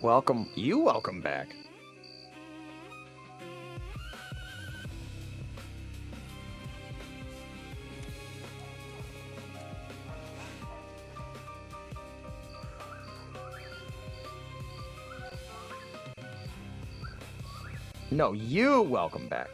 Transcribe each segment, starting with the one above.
Welcome back. No, you welcome back.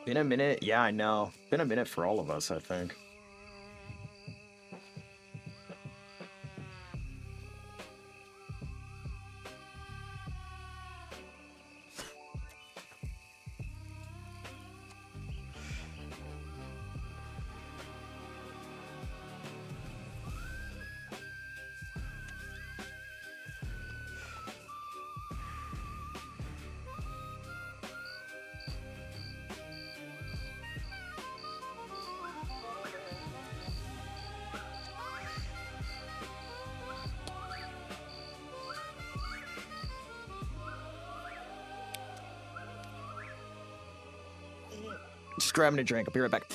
Been a minute? Yeah, I know. Been a minute for all of us, I think. Just grabbing a drink. I'll be right back.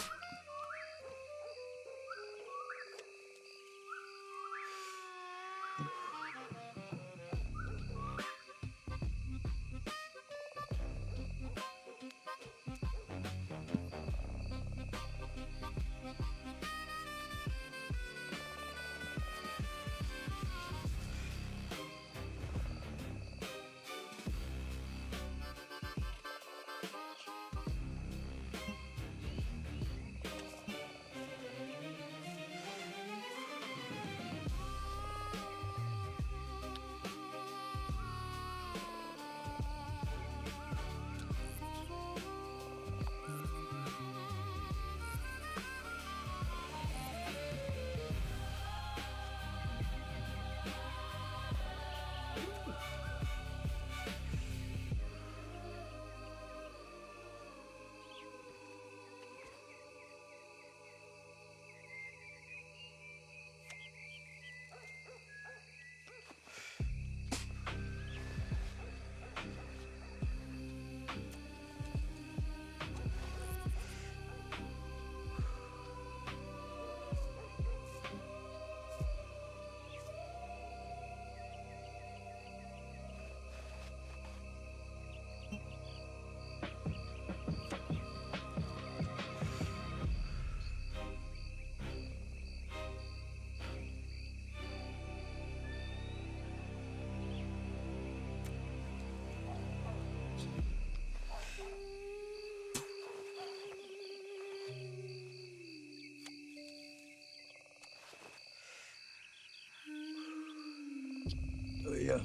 Oh, yeah.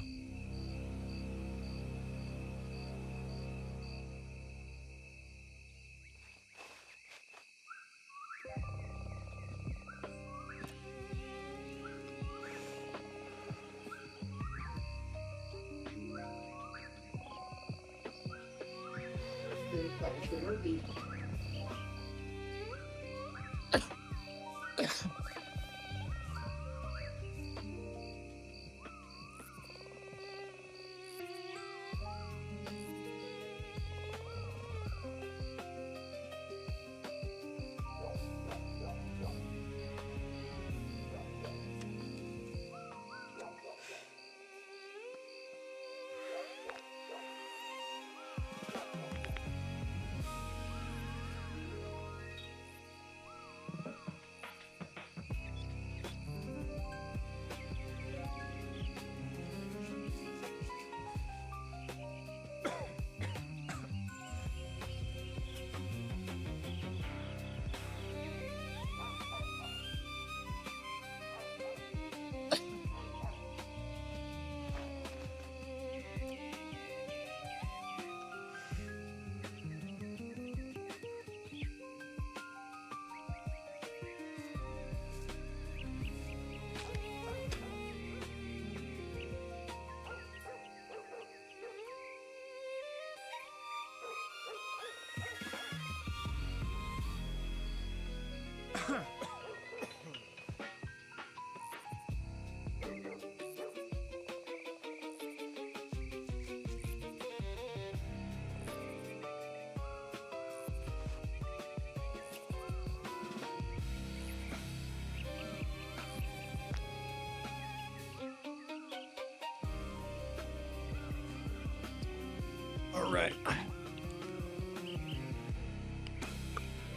All right.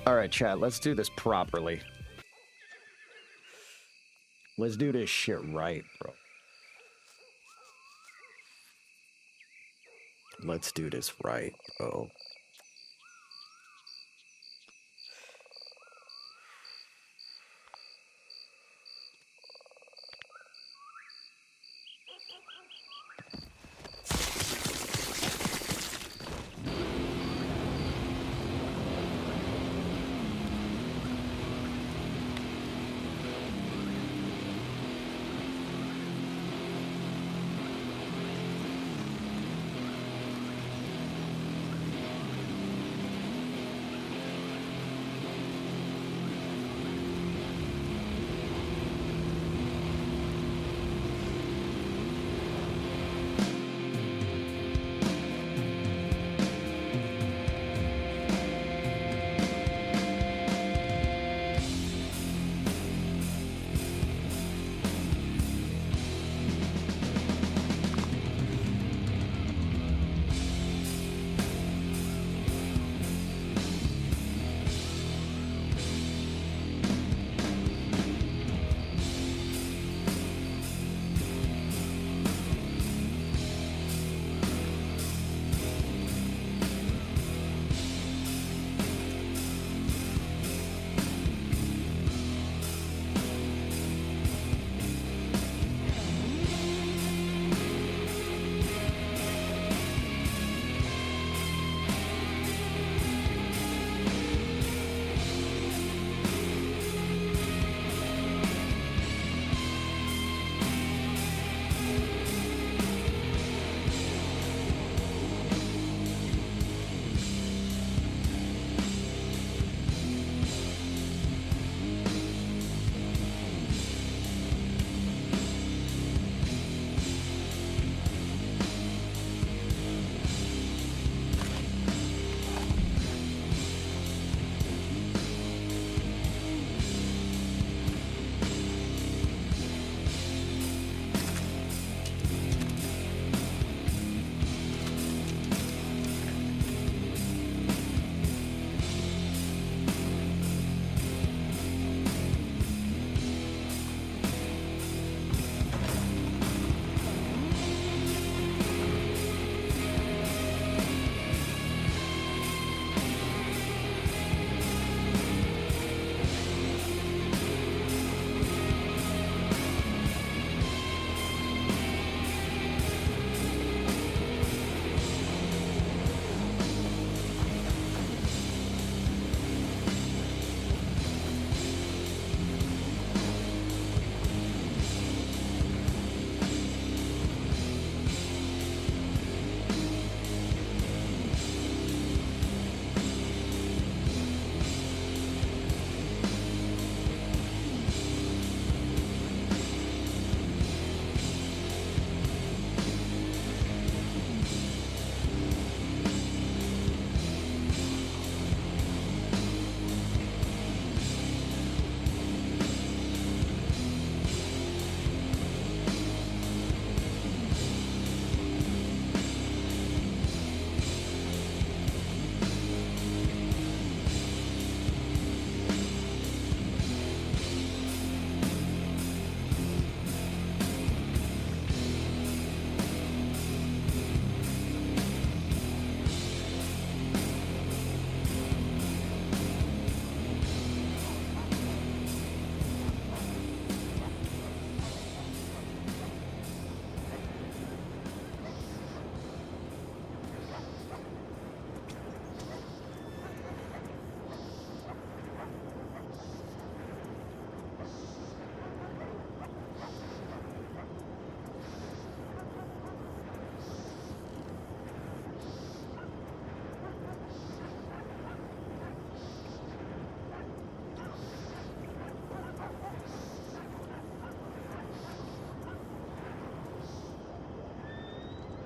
All right, chat, let's do this properly. Let's do this shit right, bro. Let's do this right, bro.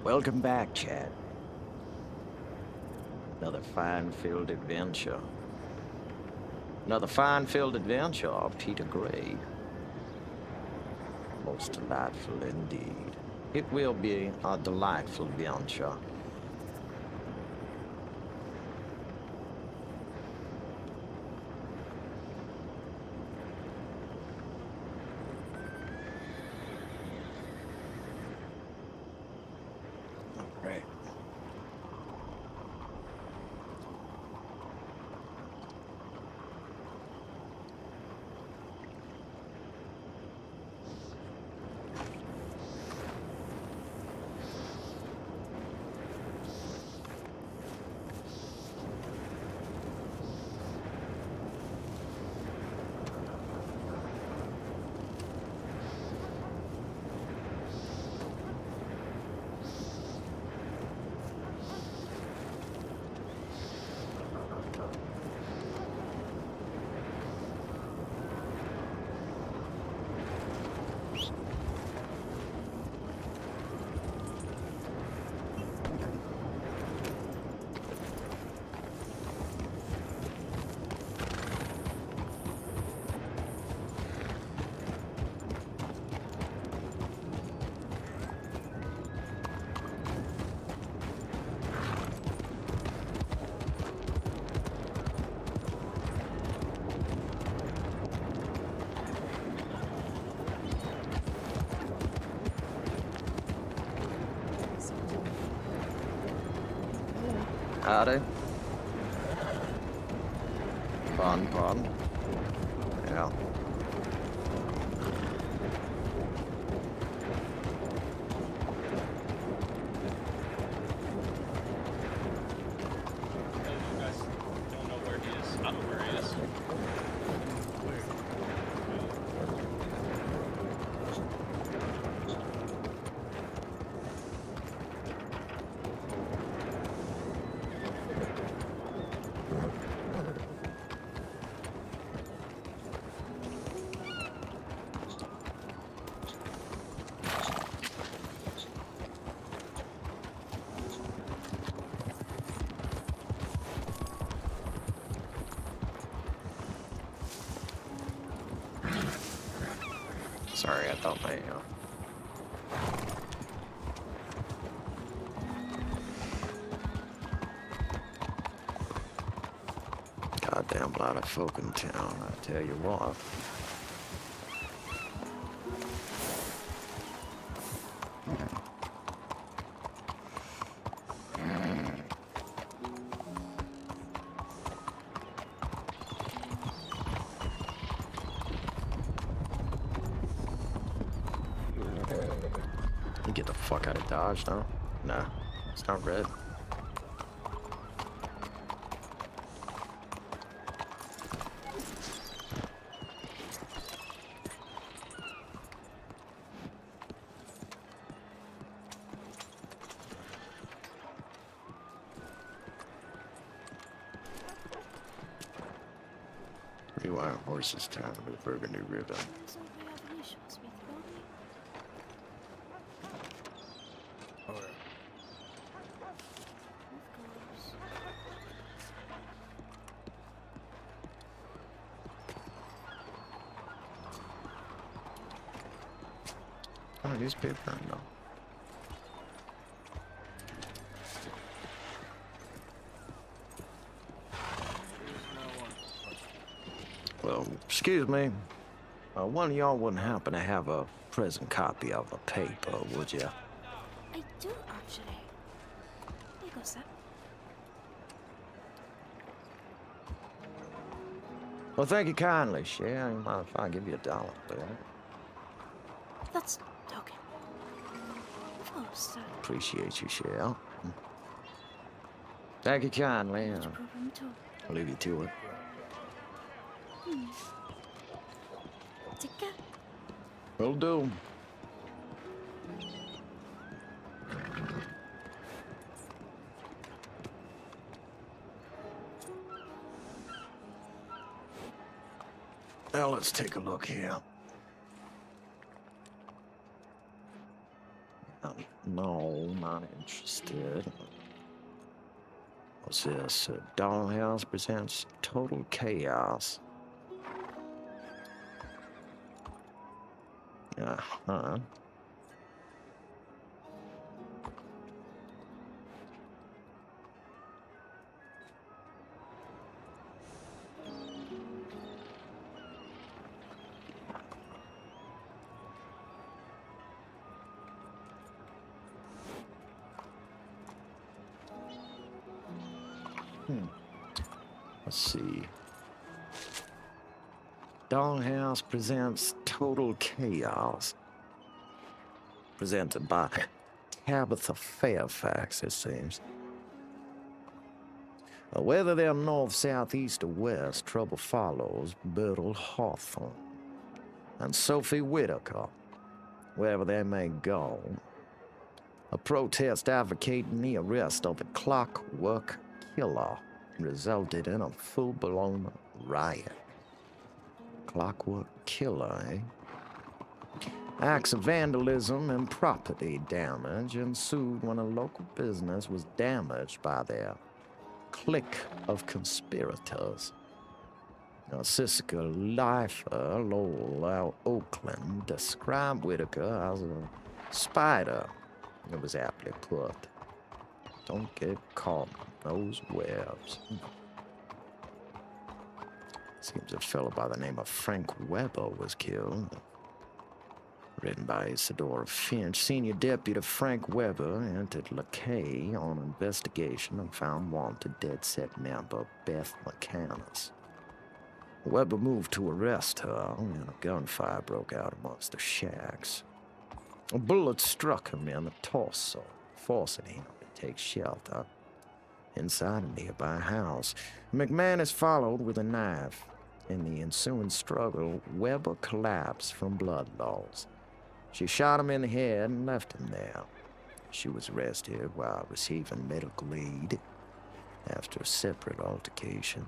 Welcome back, Chad. Another fine-filled adventure. Another fine-filled adventure of Peter Gray. Most delightful indeed. It will be a delightful adventure. Right. Howdy. Pardon. Yeah. You guys don't know where he is. I know where he is. Sorry, I thought my goddamn lot of folk in town, I tell you what. You get the fuck out of Dodge now? Nah, it's not red. Rewind horses town with burgundy ribbon. Oh, newspaper? No. Well, excuse me. One of y'all wouldn't happen to have a present copy of a paper, would you? I do, actually. Here you go, sir. Well, thank you kindly, Cher. You mind if I give you $1 for that? That's okay. Of course, sir. Appreciate you, Cher. Thank you kindly. No problem at all. I'll leave you to it. Take care. Will do. Now let's take a look here. No, not interested. What's this? Dollhouse presents total chaos. Uh-huh. Let's see. Dollhouse presents Total Chaos. Presented by Tabitha Fairfax, it seems. Whether they're north, south, east, or west, trouble follows Bertle Hawthorne and Sophie Whitaker, wherever they may go. A protest advocating the arrest of the Clockwork Killer resulted in a full-blown riot. Clockwork Killer, eh? Acts of vandalism and property damage ensued when a local business was damaged by their clique of conspirators. Siska Lifer Lowell out Oakland described Whitaker as a spider. It was aptly put. Don't get caught in those webs. Seems a fellow by the name of Frank Weber was killed. Written by Isadora Finch, Senior Deputy Frank Weber entered LaCay on investigation and found wanted dead set member Beth McCannis. Weber moved to arrest her, and a gunfire broke out amongst the shacks. A bullet struck him in the torso, forcing him to take shelter inside a nearby house. McManus followed with a knife. In the ensuing struggle, Weber collapsed from blood loss. She shot him in the head and left him there. She was arrested while receiving medical aid after a separate altercation.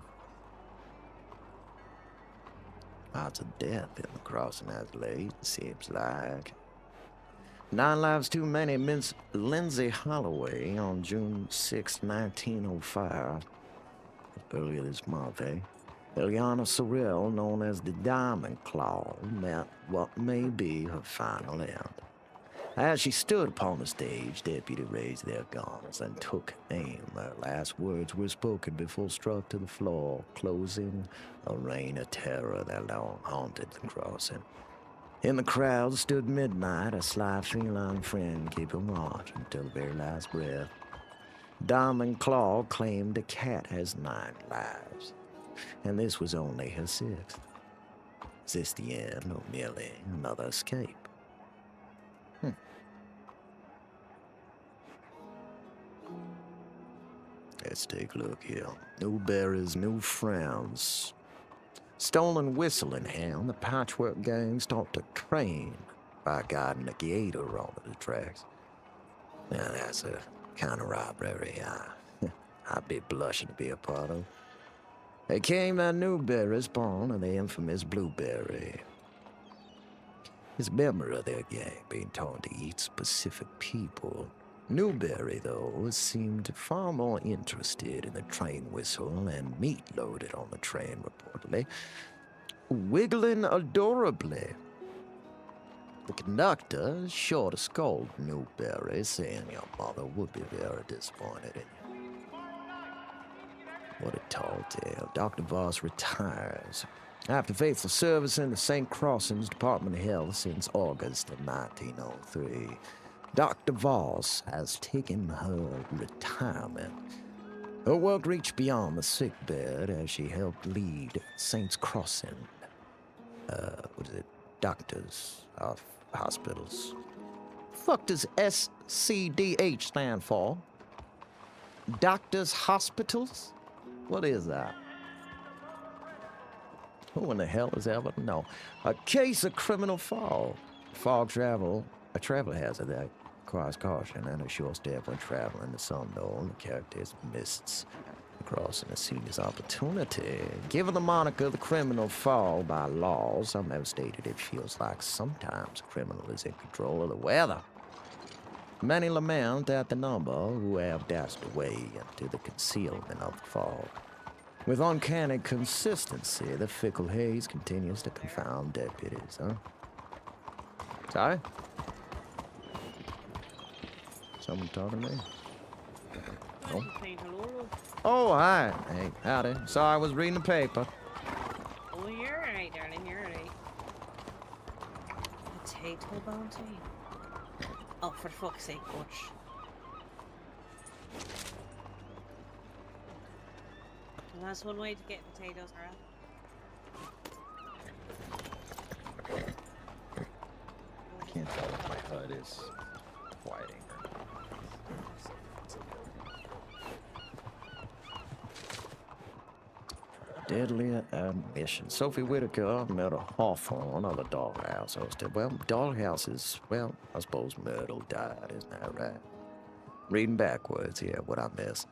Odds of death in the crossing as late, seems like. 9 lives too many, Miss Lindsay Holloway on June 6, 1905. Earlier this month, eh? Eliana Sorrell, known as the Diamond Claw, met what may be her final end. As she stood upon the stage, deputies raised their guns and took aim. Her last words were spoken before struck to the floor, closing a reign of terror that long haunted the crossing. In the crowd stood Midnight, a sly feline friend keeping watch until the very last breath. Diamond Claw claimed the cat has 9 lives, and this was only her 6th. Is this the end, or merely another escape? Let's take a look here. No berries, no frowns. Stolen whistle in hand, the patchwork gang stopped a train by guiding a gator onto the tracks. Now that's a kind of robbery I'd be blushing to be a part of. They came that Newberry spawn of the infamous Blueberry. He's a member of their gang, being taught to eat specific people. Newberry, though, seemed far more interested in the train whistle and meat loaded on the train, reportedly, wiggling adorably. The conductor sure to scold Newberry, saying your mother would be very disappointed in you. What a tall tale. Dr. Voss retires after faithful service in the St. Crossings Department of Health since August of 1903. Dr. Voss has taken her retirement. Her work reached beyond the sickbed as she helped lead Saints Crossing. Doctors of hospitals. Fuck does SCDH stand for? Doctors Hospitals? What is that? Who in the hell is ever to know? A case of criminal fog. Fog travel, a travel hazard that requires caution and a short step when traveling the sun-known. The characters mists crossing a senior's opportunity. Given the moniker the criminal fog by law, some have stated it feels like sometimes a criminal is in control of the weather. Many lament at the number who have dashed away into the concealment of the fog. With uncanny consistency, the fickle haze continues to confound deputies, huh? Sorry? Someone talking to me? Oh. Oh, hi. Hey, howdy. Sorry, I was reading the paper. Oh, you're alright, darling. You're alright. Potato bounty? Oh, for fuck's sake, Butch. And that's one way to get potatoes, right? I can't tell if my HUD is whiting or not. Deadly admission. Sophie Whitaker met a Hawthorne of a dollhouse hosted. Well, dollhouses, well, I suppose Myrtle died, isn't that right? Reading backwards here, what I miss.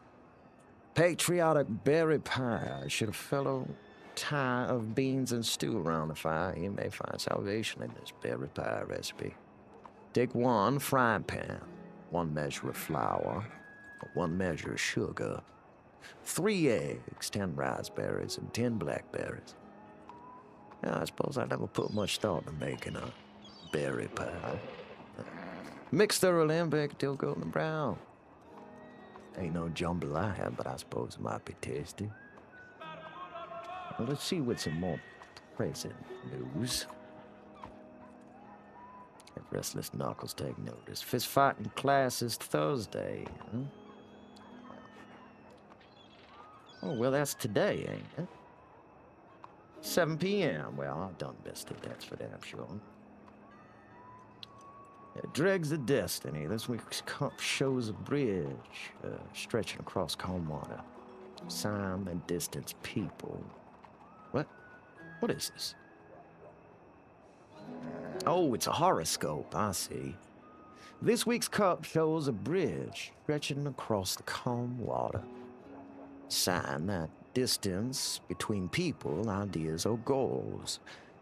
Patriotic berry pie. Should a fellow tie of beans and stew around the fire, you may find salvation in this berry pie recipe. Take 1 frying pan, 1 measure of flour, 1 measure of sugar, 3 eggs, 10 raspberries, and 10 blackberries. Now, I suppose I never put much thought into making a berry pie. Mix thoroughly and bake till golden brown. Ain't no jambalaya, but I suppose it might be tasty. Well, let's see what's some more present news. If Restless Knuckles take notice. Fist fighting class is Thursday, huh? Oh, well, that's today, ain't it? 7 p.m. Well, I've done best at that's for damn sure. Dregs of Destiny. This week's cup shows a bridge stretching across calm water. Time and distance people. What? What is this? Oh, it's a horoscope. I see. This week's cup shows a bridge stretching across the calm water. Sign that distance between people, ideas, or goals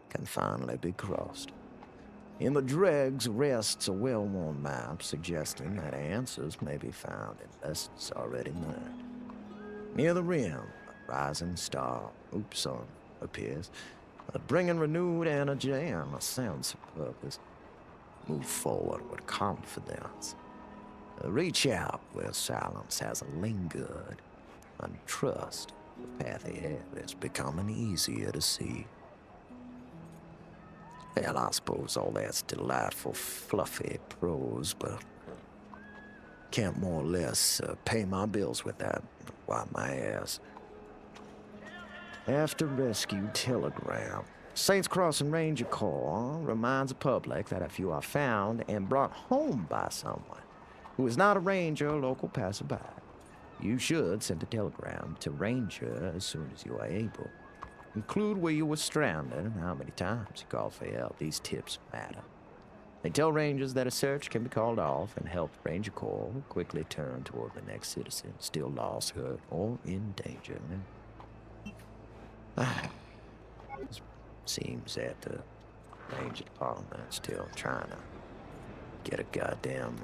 can finally be crossed. In the dregs rests a well-worn map suggesting that answers may be found in lessons already learned. Near the rim, a rising star, sun, appears, bringing renewed energy and a sense of purpose. Move forward with confidence. Reach out where silence has lingered, and trust the path ahead is becoming easier to see. Well, I suppose all that's delightful, fluffy prose, but can't more or less pay my bills with that. Wipe my ass. After rescue telegram. Saints Crossing Ranger Corps reminds the public that if you are found and brought home by someone who is not a ranger or local passerby, you should send a telegram to Ranger as soon as you are able. Include where you were stranded and how many times you called for help. These tips matter. They tell Rangers that a search can be called off and help Ranger Corps quickly turn toward the next citizen, still lost, hurt, or in danger. Seems that the Ranger Department's still trying to get a goddamn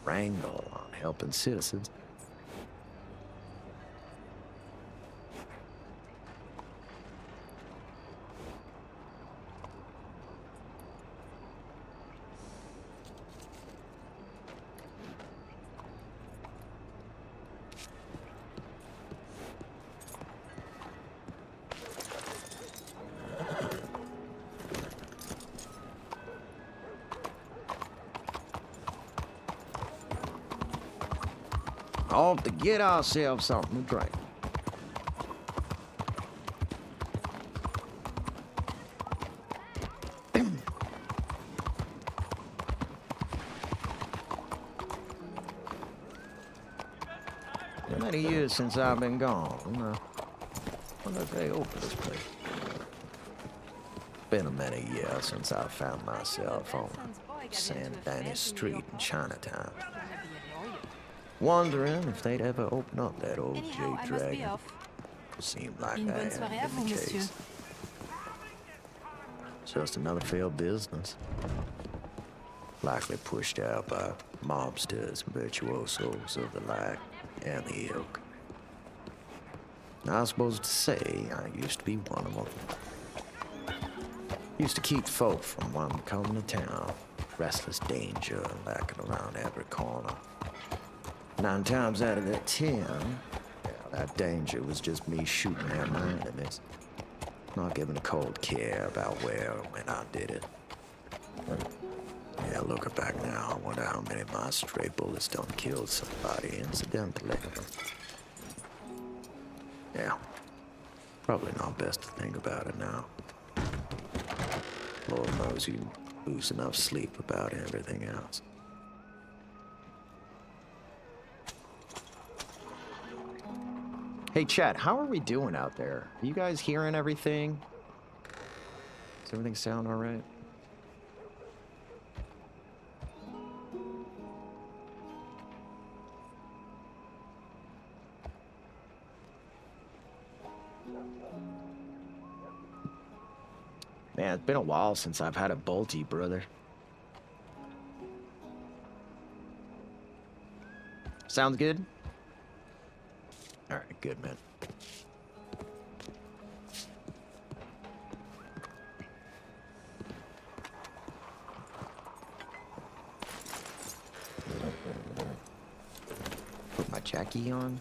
wrangle on helping citizens. Off to get ourselves something to drink. Many years since I've been gone. I wonder if they open this place. Been a many years since I found myself on San Danny Street in Chinatown. Wondering if they'd ever open up that old Jade Dragon. It seemed like that had been the case. Just another failed business. likely pushed out by mobsters and virtuosos of the like and the ilk. I was supposed to say I used to be one of them. Used to keep folk from wanting to come to town. Restless danger lurking around every corner. 9 times out of 10, that danger was just me shooting at my enemies. Not giving a cold care about where or when I did it. Yeah, looking back now, I wonder how many of my stray bullets done killed somebody incidentally. Yeah, probably not best to think about it now. Lord knows you lose enough sleep about everything else. Hey, chat, how are we doing out there? Are you guys hearing everything? Does everything sound all right? Man, it's been a while since I've had a bolty, brother. Sounds good? All right, good, man. Put my Jackie on.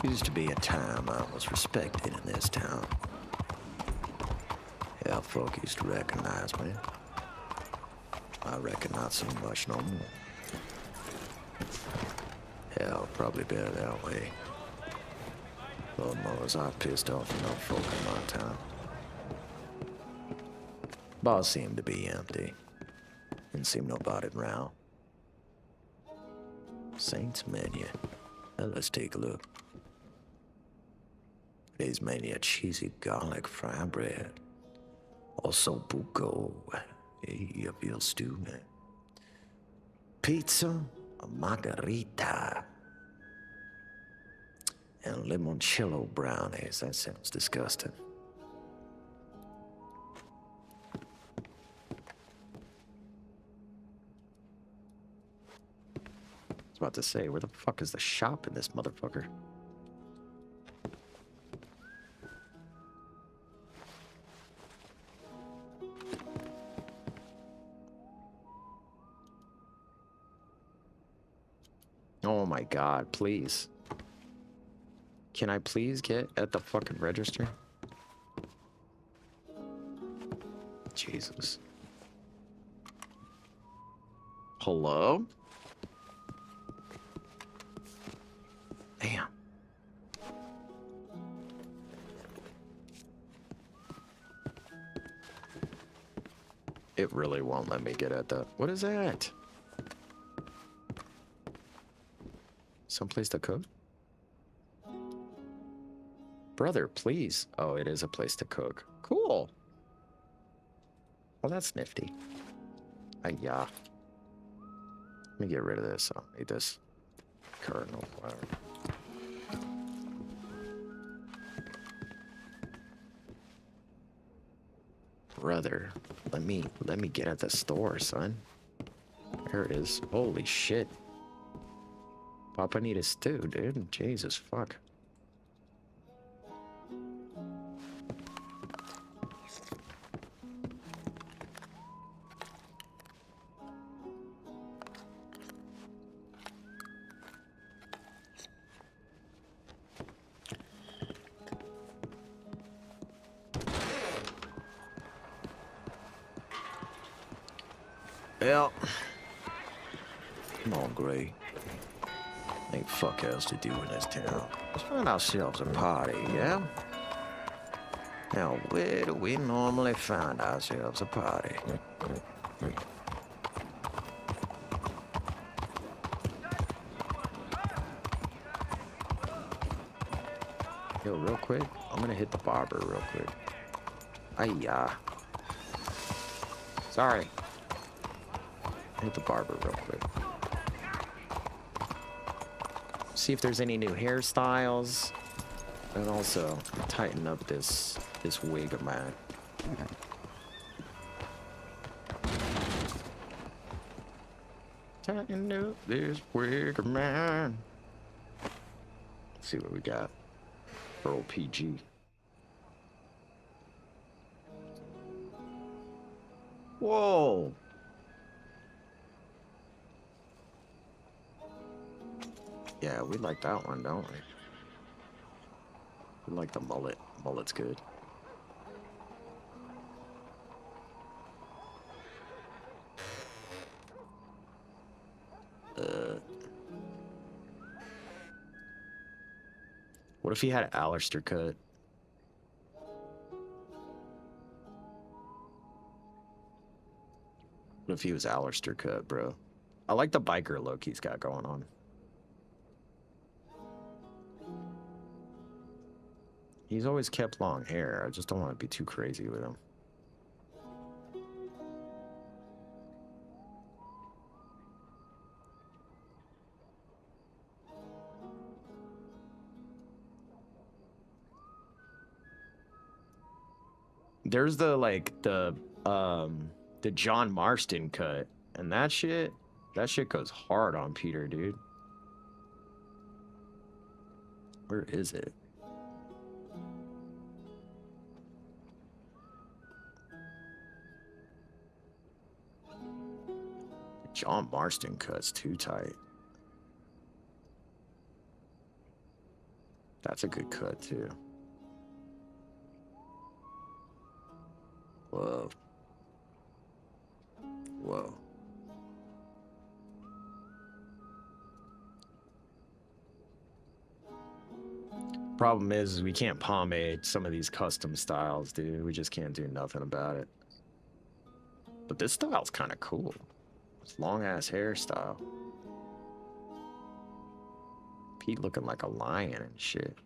Used to be a time I was respected in this town. Yeah, folk used to recognize me. I reckon not so much no more. Hell, probably better that way. Lord knows I pissed off enough folk in my time. Bar seemed to be empty. Didn't seem nobody around. Saints menu. Now let's take a look. Today's menu, cheesy garlic fry bread. Also buco. Hey, a veal stew, man. Pizza, a margarita. And limoncello brownies. That sounds disgusting. I was about to say, where the fuck is the shop in this motherfucker? Oh my god, please. Can I please get at the fucking register? Jesus. Hello? Damn. It really won't let me get at the... What is that? Someplace to cook? Brother, please. Oh, it is a place to cook. Cool. Well, that's nifty. Yeah. Let me get rid of this. I'll need this kernel flour. Brother, let me get at the store, son. There it is. Holy shit. Papa need a stew, dude. Jesus fuck. Well, come on, Gray. Ain't fuck else to do in this town. Let's find ourselves a party, yeah? Now, where do we normally find ourselves a party? Yo, real quick, I'm gonna hit the barber real quick. Ay-ya. Sorry. Hit the barber real quick. See if there's any new hairstyles. And also tighten up this wig of mine. Tighten up this wig of mine. Let's see what we got. For old PG. Whoa. Yeah, we like that one, don't we? We like the mullet. Mullet's good. What if he had an Alistair cut? What if he was Alistair cut, bro? I like the biker look he's got going on. He's always kept long hair. I just don't want to be too crazy with him. There's the John Marston cut, and that shit goes hard on Peter, dude. Where is it? John Marston cut's too tight. That's a good cut too. Whoa. Whoa. Problem is we can't pomade some of these custom styles, dude. We just can't do nothing about it. But this style's kind of cool. It's long-ass hairstyle. Pete looking like a lion and shit.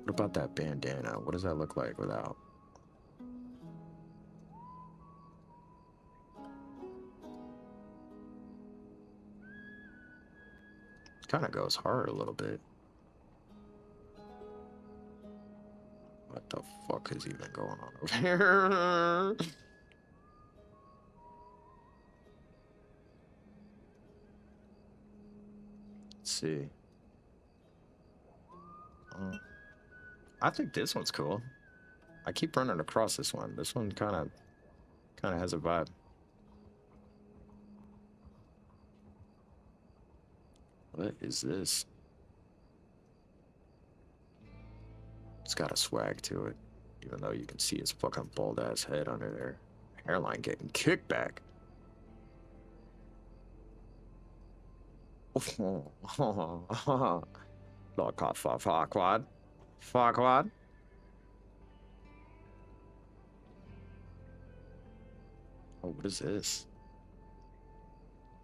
What about that bandana? What does that look like without? Kind of goes hard a little bit. What the fuck is even going on over here? Let's see. I think this one's cool. I keep running across this one. This one kind of has a vibe. What is this? It's got a swag to it, even though you can see his fucking bald ass head under there. Hairline getting kicked back. Look, fuckwad. Fuckwad. Oh, what is this?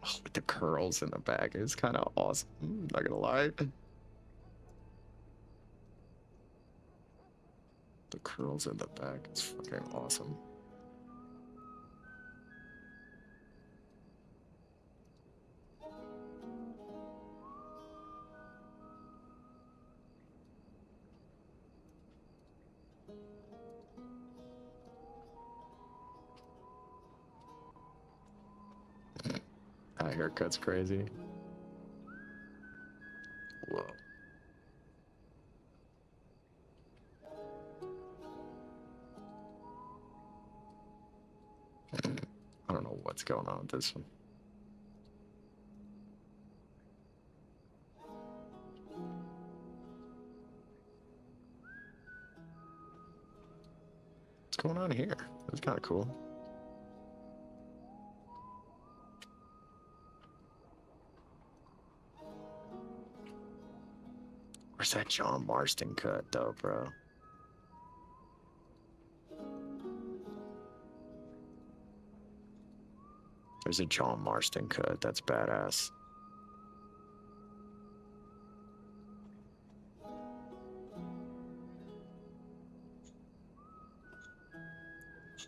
Oh, with the curls in the back. It's kind of awesome. Not gonna lie. The curls in the back. It's fucking awesome. That haircut's crazy. Whoa. I don't know what's going on with this one. What's going on here? That's kind of cool. Where's that John Marston cut, though, bro? There's a John Marston cut. That's badass.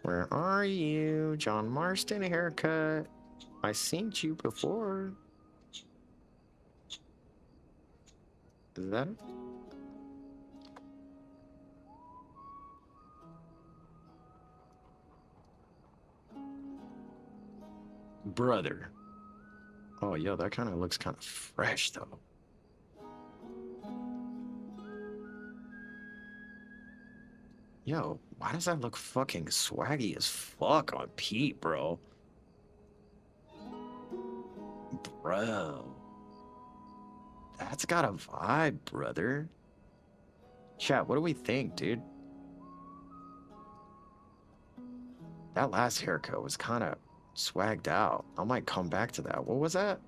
Where are you? John Marston haircut. I seen you before. Is that it? Brother. Oh, yo, that kind of looks kind of fresh, though. Yo, why does that look fucking swaggy as fuck on Pete, bro? Bro. That's got a vibe, brother. Chat, what do we think, dude? That last haircut was kind of swagged out. I might come back to that. What was that?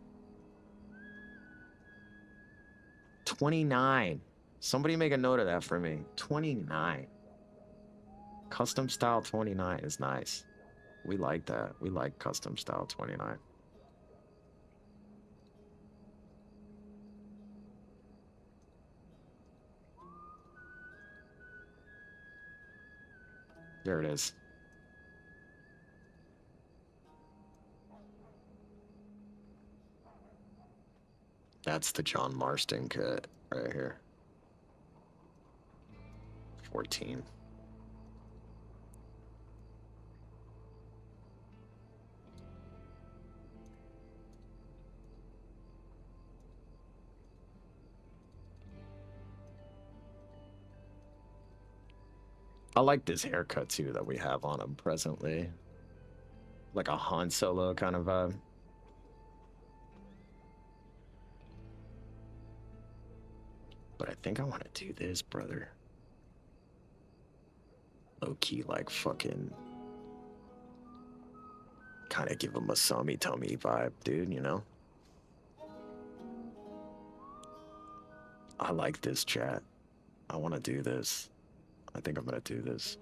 29. Somebody make a note of that for me. 29. Custom style 29 is nice. We like that. We like custom style 29. There it is. That's the John Marston cut right here. 14. I like this haircut too that we have on him presently. Like a Han Solo kind of vibe. But I think I want to do this, brother. Low-key, like, fucking... kind of give him a Sammy Tummy vibe, dude, you know? I like this, chat. I want to do this. I think I'm going to do this.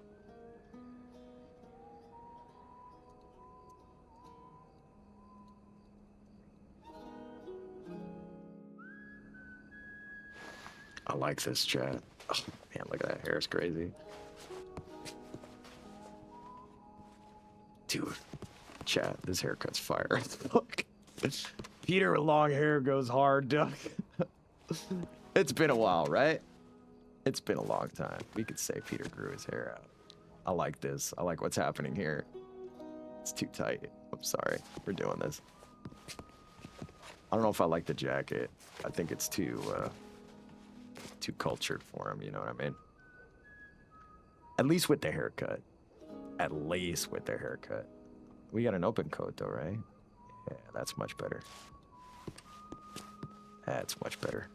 I like this, chat. Oh, man, look at that hair. It's crazy. Dude, chat, this haircut's fire. Fuck. Peter with long hair goes hard, duck. It's been a while, right? It's been a long time. We could say Peter grew his hair out. I like this. I like what's happening here. It's too tight. I'm sorry. We're doing this. I don't know if I like the jacket. I think it's too cultured for him, you know what I mean? At least with the haircut. At least with the haircut. We got an open coat though, right? Yeah, that's much better. That's much better.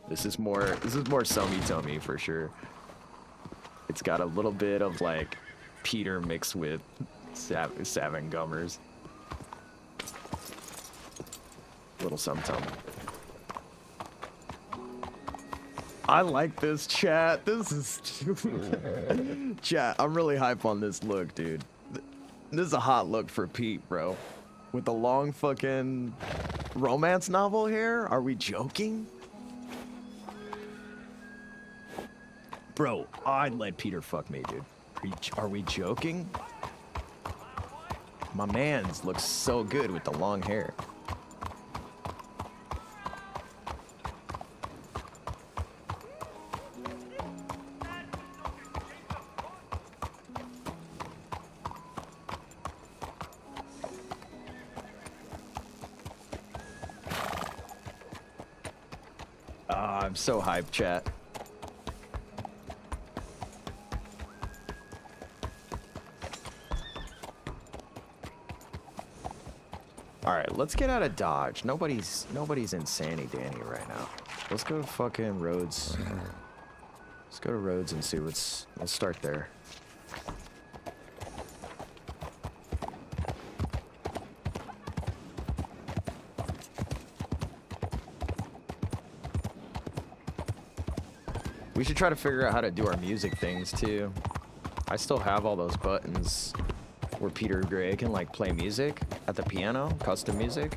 This is more Summy Tummy for sure. It's got a little bit of like Peter mixed with Savin Gummers. Little Sum Tum. I like this, chat. This is chat. I'm really hype on this look, dude. This is a hot look for Pete, bro. With the long fucking romance novel hair? Are we joking? Bro, I'd let Peter fuck me, dude. Are we joking? My man's looks so good with the long hair. I'm so hyped, chat. All right, let's get out of Dodge. Nobody's in Sandy Danny right now. Let's go to fucking Rhodes. Let's go to Rhodes and see let's start there. We should try to figure out how to do our music things too. I still have all those buttons where Peter Gray can like play music at the piano, custom music.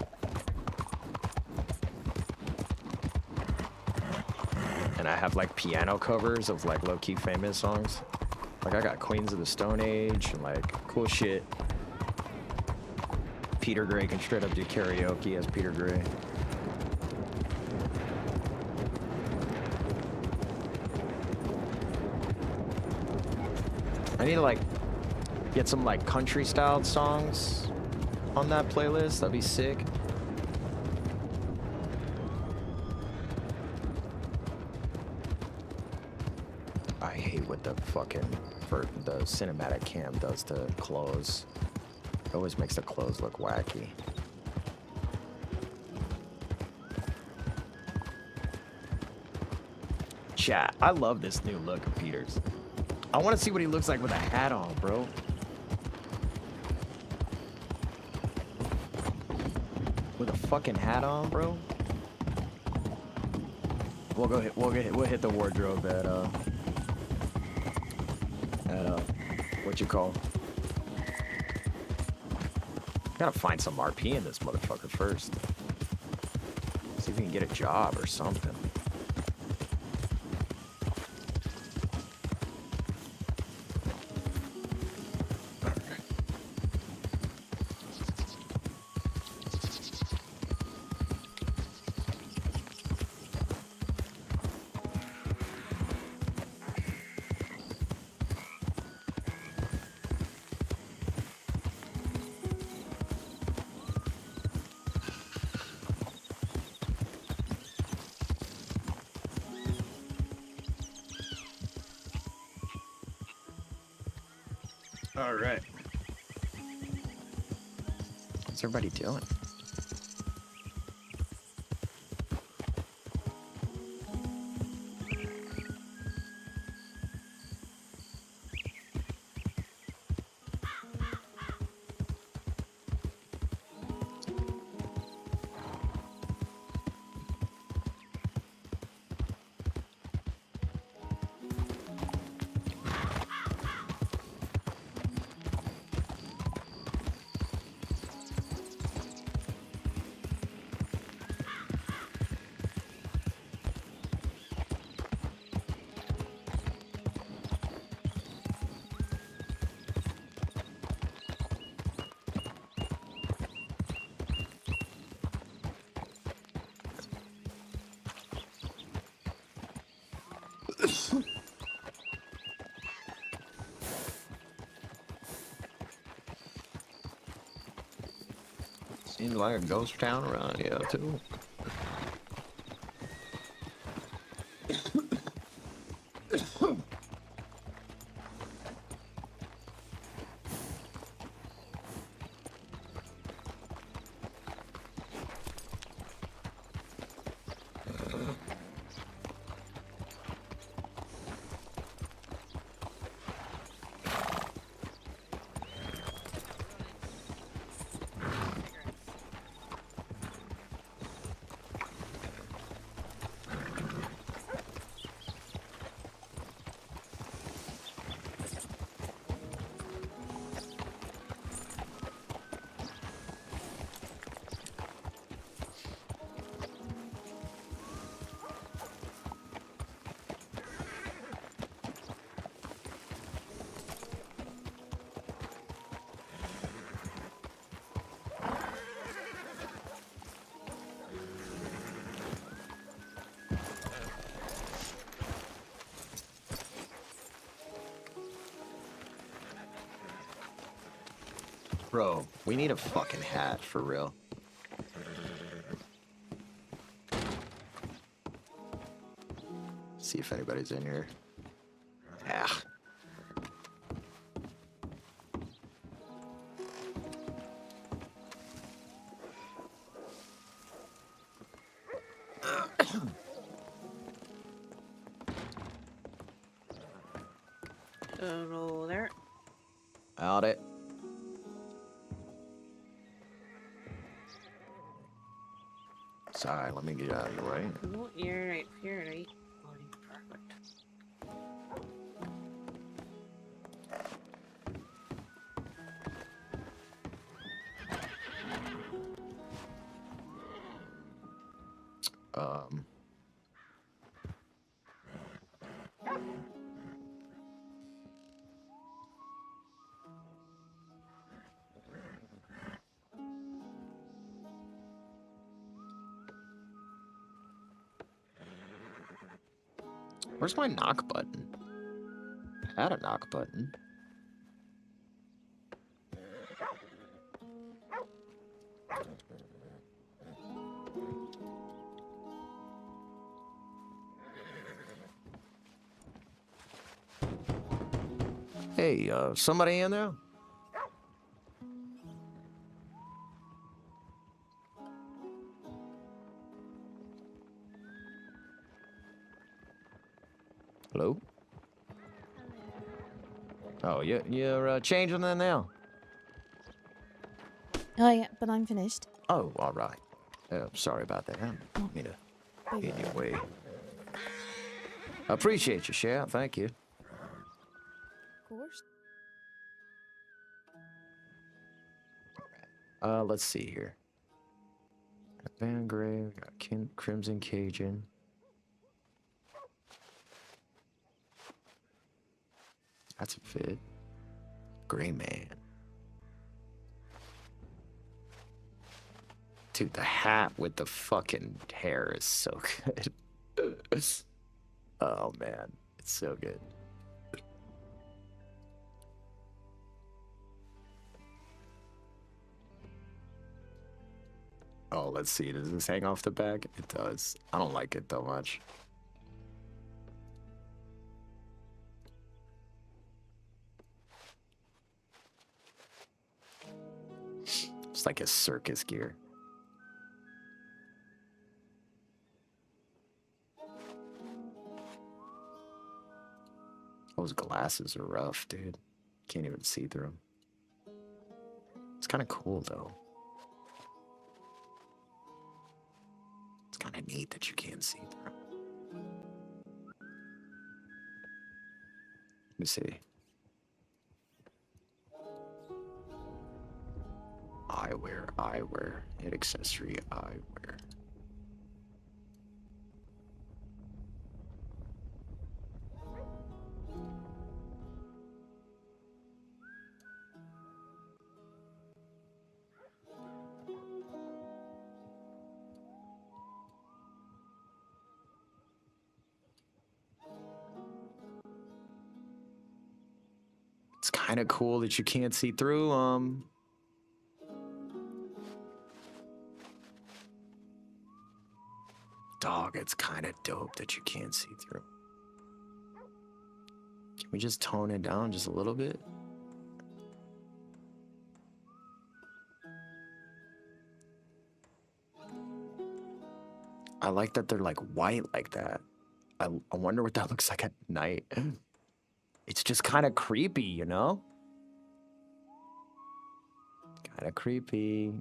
And I have like piano covers of like low-key famous songs. Like, I got Queens of the Stone Age and, like, cool shit. Peter Gray can straight up do karaoke as Peter Gray. I need to, like, get some, like, country-styled songs on that playlist. That'd be sick. I hate what the fucking the cinematic cam does to clothes. It always makes the clothes look wacky. Chat, I love this new look of Peter's. I want to see what he looks like with a hat on, bro. With a fucking hat on, bro. We'll hit the wardrobe at what you call? Gotta find some RP in this motherfucker first. See if we can get a job or something. All right. What's everybody doing? Seems like a ghost town around here, too. Bro, we need a fucking hat, for real. See if anybody's in here. Yeah. Hello there. Out it. Sorry, let me get out of the way. No, you're right. You're right. Perfect. Where's my knock button? I had a knock button. Hey, somebody in there? Hello? Oh, you're changing that now? Oh yeah, but I'm finished. Oh, all right. Sorry about that. I didn't mean to Oh, get in your way. I appreciate you, Sheriff. Thank you. of course. Let's see here. Got Van Grave, got Crimson Cajun. That's a fit. Gray Man. Dude, the hat with the fucking hair is so good. Oh man, it's so good. Oh, let's see. Does this hang off the back? It does. I don't like it though much. It's like a circus gear. Those glasses are rough, dude. Can't even see through them. It's kind of cool though. It's kind of neat that you can't see through. Let me see. Eyewear, head accessory, eyewear. It's kind of cool that you can't see through them. Dog, it's kind of dope that you can't see through. Can we just tone it down just a little bit? I like that they're like white like that. I wonder what that looks like at night. It's just kind of creepy, you know? Kind of creepy.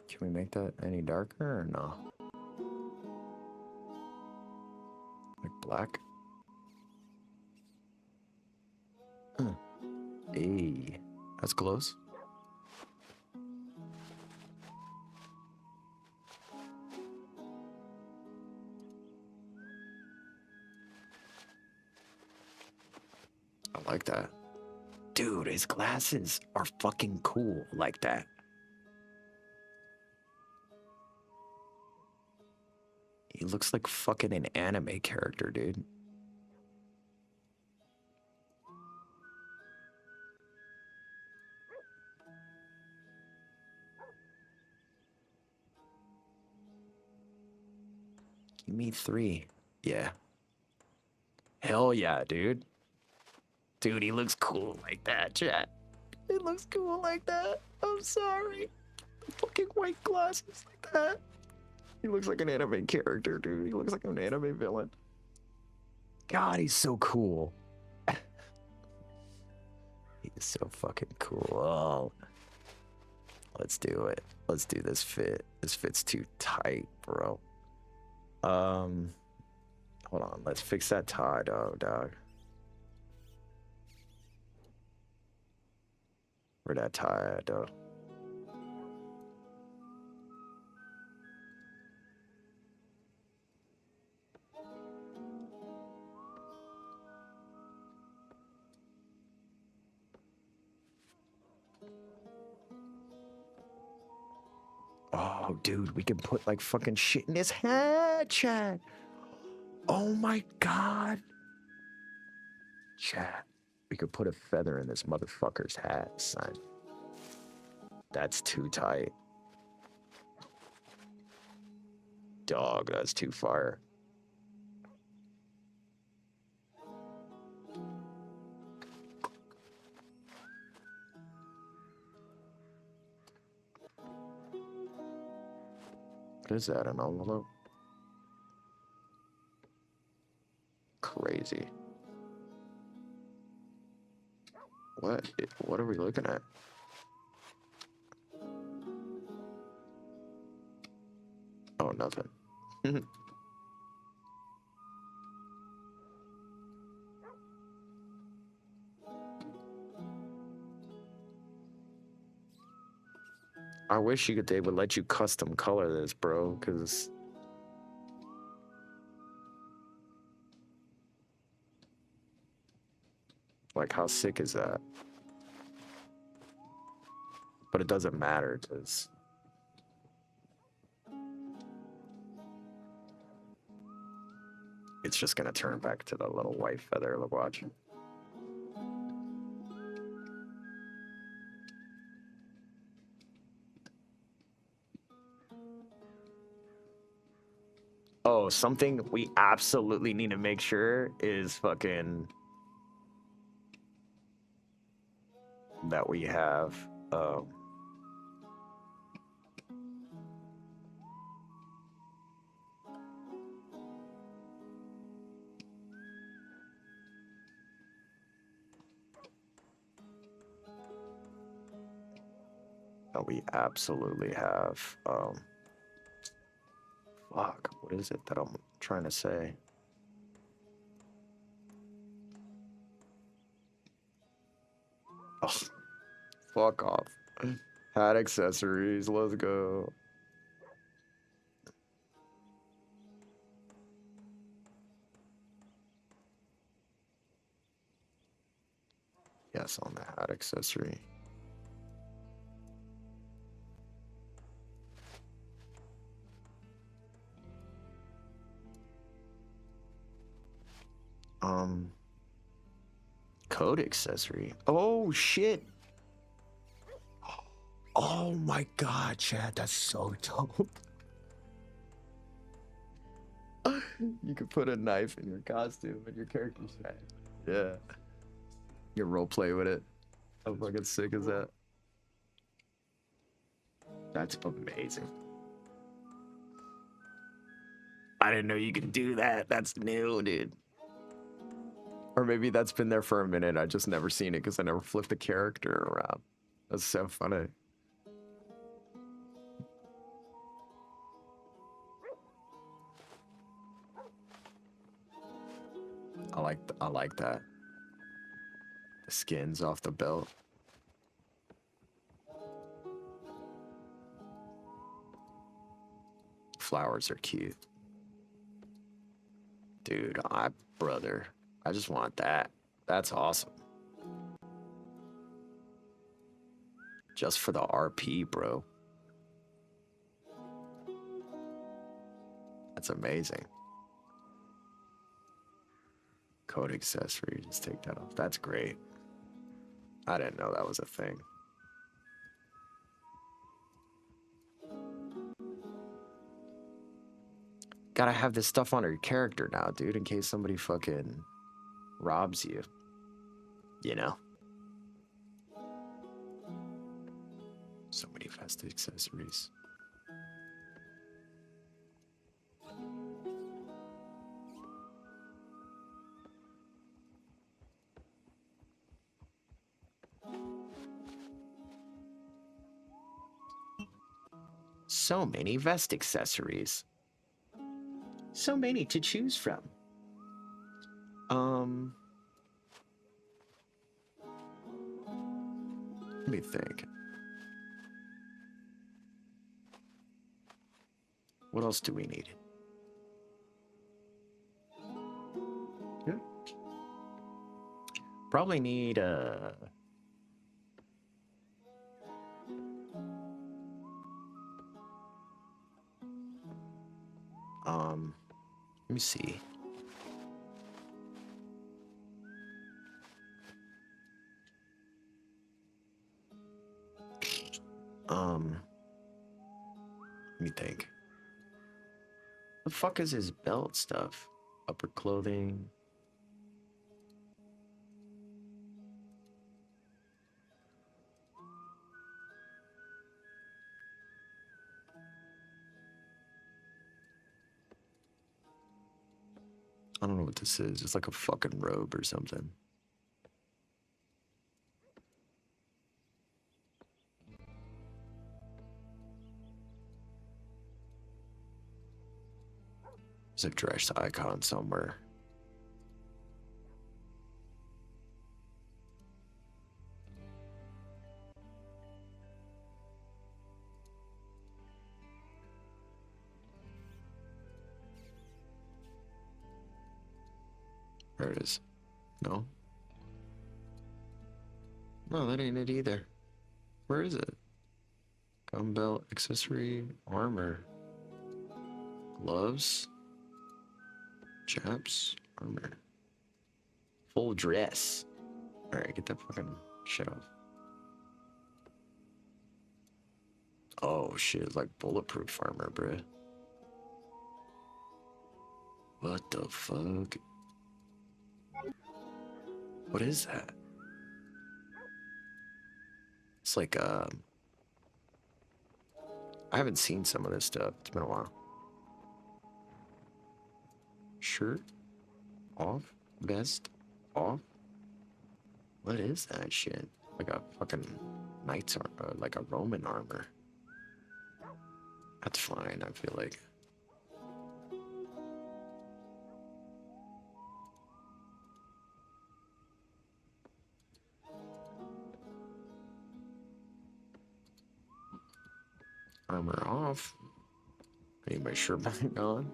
Can we make that any darker or no? Like black? Hey, that's close. I like that. Dude, his glasses are fucking cool like that. He looks like fucking an anime character, dude. Give me 3. Yeah. Hell yeah, dude. Dude, he looks cool like that, chat. He looks cool like that. I'm sorry. Fucking white glasses like that. He looks like an anime character, dude. He looks like an anime villain. God, he's so cool. He's so fucking cool. Oh. Let's do it. Let's do this fit. This fit's too tight, bro. Hold on. Let's fix that tie, dog. Where'd that tie at, dog? Oh, dude, we can put like fucking shit in his head, chat. Oh my god. Chat. We could put a feather in this motherfucker's hat, son. That's too tight. Dog, that's too fire. What is that, an envelope? Crazy. What are we looking at? Oh, nothing. I wish they would let you custom color this, bro, because like how sick is that? But it doesn't matter because it's just gonna turn back to the little white feather. Look, watch. Oh, something we absolutely need to make sure is fucking that we have fuck, what is it that I'm trying to say? Oh, fuck off. Hat accessories, let's go. Yes, on the hat accessory. Code accessory. Oh shit. Oh my god, Chad, that's so dope. You could put a knife in your costume and your character's head. Yeah. You role play with it. How fucking sick is that? That's amazing. I didn't know you could do that. That's new, dude. Or maybe that's been there for a minute. I just never seen it because I never flipped the character around. That's so funny. I like that. The skins off the belt. Flowers are cute. Dude, brother, I just want that. That's awesome. Just for the RP, bro. That's amazing. Code accessory, just take that off. That's great. I didn't know that was a thing. Gotta have this stuff on your character now, dude, in case somebody fucking robs you. You know? So many vest accessories. So many vest accessories. So many to choose from. Let me think. What else do we need? Yeah. Probably need Let me see. Let me think. The fuck is his belt stuff? Upper clothing. I don't know what this is. It's like a fucking robe or something. There's a dress icon somewhere. There it is. No? No, that ain't it either. Where is it? Gun belt, accessory, armor, gloves, chaps, armor, full dress. All right, get that fucking shit off. Oh shit, it's like bulletproof armor, bruh. What the fuck? What is that? It's like, I haven't seen some of this stuff. It's been a while. Shirt off, vest off. What is that shit? Like a fucking knight's armor, like a Roman armor. That's fine, I feel like. Armor off. I need my shirt back on.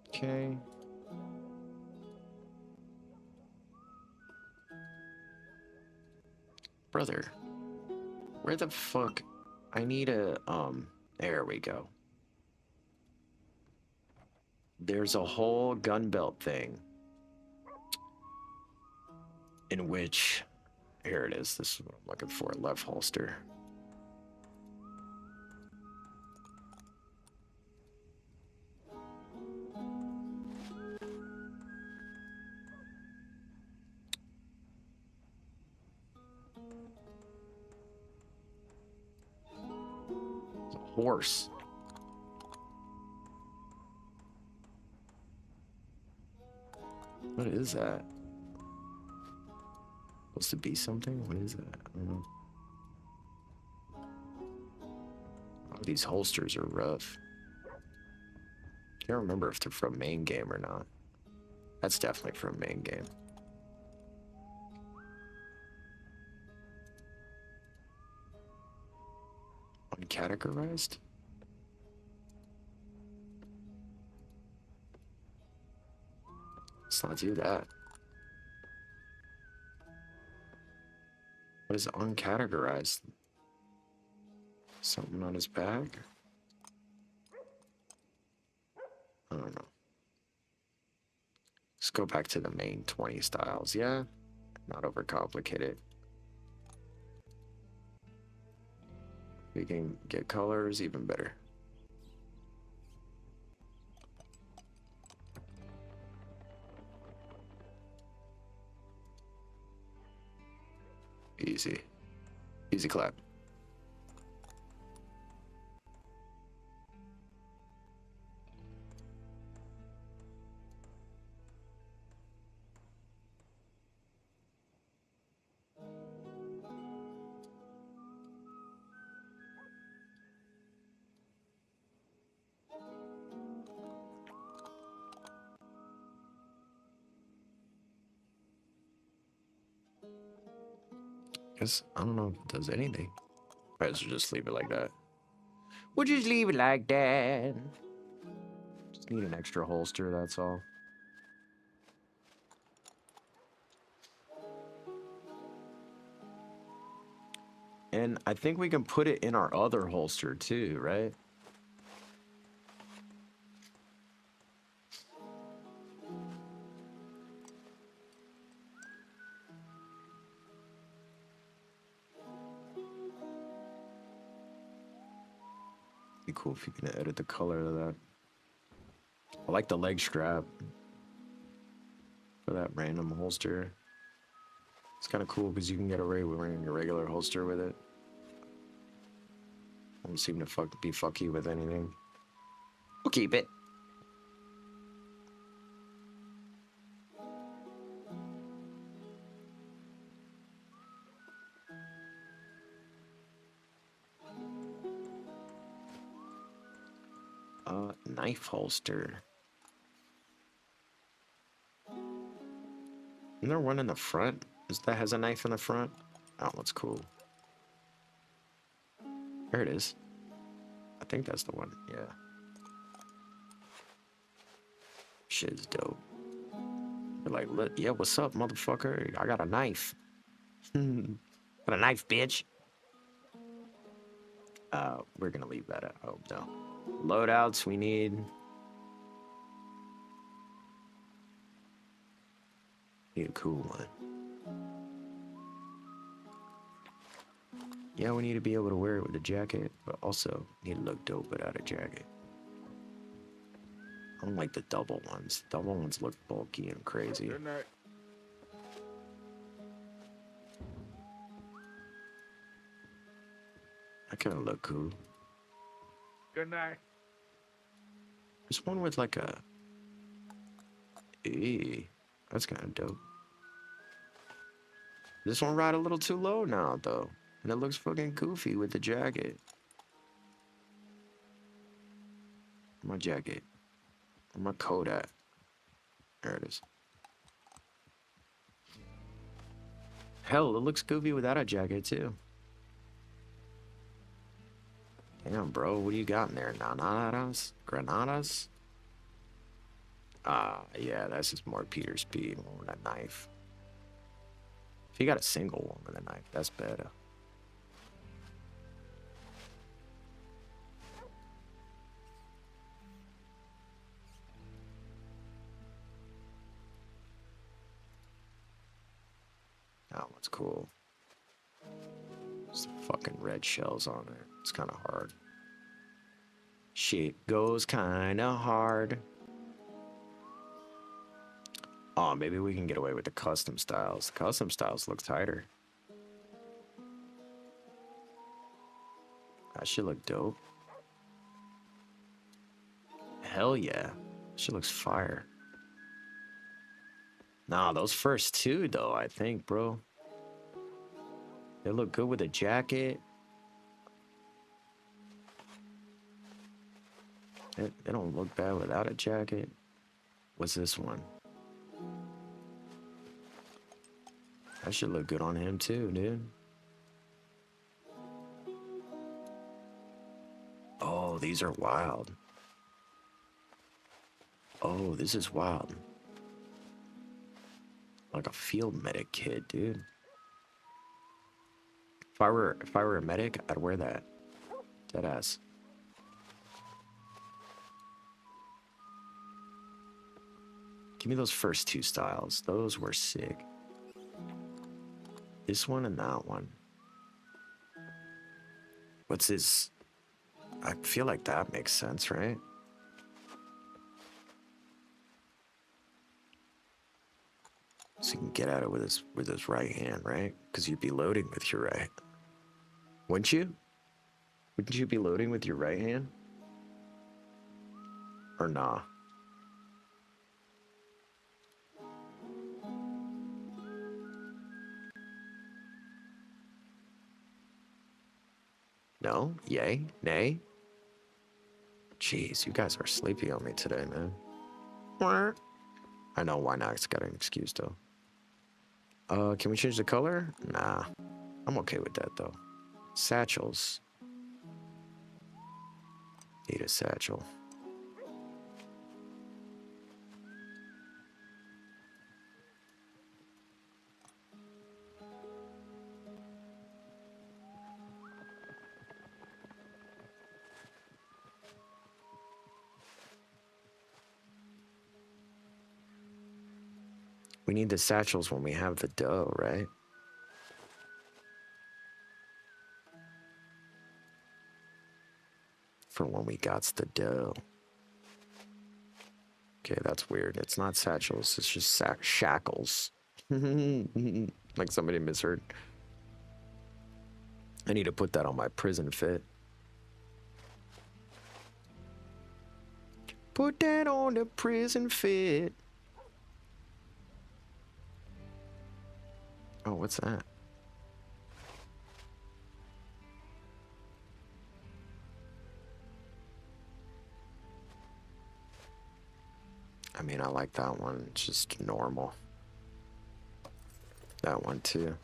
Okay. Brother, where the fuck? I need a, there we go. There's a whole gun belt thing in which, here it is. This is what I'm looking for, left holster. It's a horse. What is that? Supposed to be something? What is that? I don't know. Oh, these holsters are rough. Can't remember if they're from main game or not. That's definitely from main game. Uncategorized? Let's not do that. What is uncategorized? Something on his back? I don't know. Let's go back to the main 20 styles. Yeah, not overcomplicate it. We can get colors, even better. Easy. Easy clap. Guess I don't know if it does anything. Might as well just leave it like that. We'll just leave it like that. Just need an extra holster, that's all. And I think we can put it in our other holster too, right? Be cool if you can edit the color of that. I like the leg strap for that random holster. It's kind of cool because you can get away with wearing your regular holster with it. Don't seem to be fucky with anything. We'll keep it. Knife holster. Isn't there one in the front? That has a knife in the front? Oh, that's cool. There it is. I think that's the one. Yeah. Shit's dope. You're like, look, yeah, what's up, motherfucker? I got a knife. Got a knife, bitch. We're gonna leave that at home, though. Loadouts we need. Need a cool one. Yeah, we need to be able to wear it with a jacket, but also need to look dope without a jacket. I don't like the double ones. Double ones look bulky and crazy. Good night. That kind of look cool. Good night. There's one with like a... Eee, that's kind of dope. This one ride a little too low now, though. And it looks fucking goofy with the jacket. My jacket. Where my coat at? There it is. Hell, it looks goofy without a jacket, too. Damn, bro, what do you got in there? Granadas? Granadas? Yeah, that's just more Peter Speed, one with a knife. If you got a single one with a knife, that's better. That one's cool. Just the fucking red shells on it. It's kind of hard. Shit goes kind of hard. Oh, maybe we can get away with the custom styles. The custom styles look tighter. That shit look dope. Hell yeah. Shit looks fire. Nah, those first two, though, I think, bro. They look good with a jacket. They don't look bad without a jacket. What's this one? That should look good on him, too, dude. Oh, these are wild. Oh, this is wild. Like a field medic kid, dude. If I were a medic, I'd wear that. Deadass. Give me those first two styles. Those were sick. This one and that one. What's this? I feel like that makes sense, right? So you can get at it with his right hand, right? Because you'd be loading with your right. Wouldn't you? Wouldn't you be loading with your right hand? Or nah? No? Yay? Nay? Jeez, you guys are sleepy on me today, man. I know, why not? It's got an excuse, though. Can we change the color? Nah. I'm okay with that, though. Satchels. Need a satchel. We need the satchels when we have the dough, right? For when we got the dough. Okay, that's weird. It's not satchels, it's just shackles. Like somebody misheard. I need to put that on my prison fit. Put that on the prison fit. Oh, what's that? I mean, I like that one. It's just normal. That one too.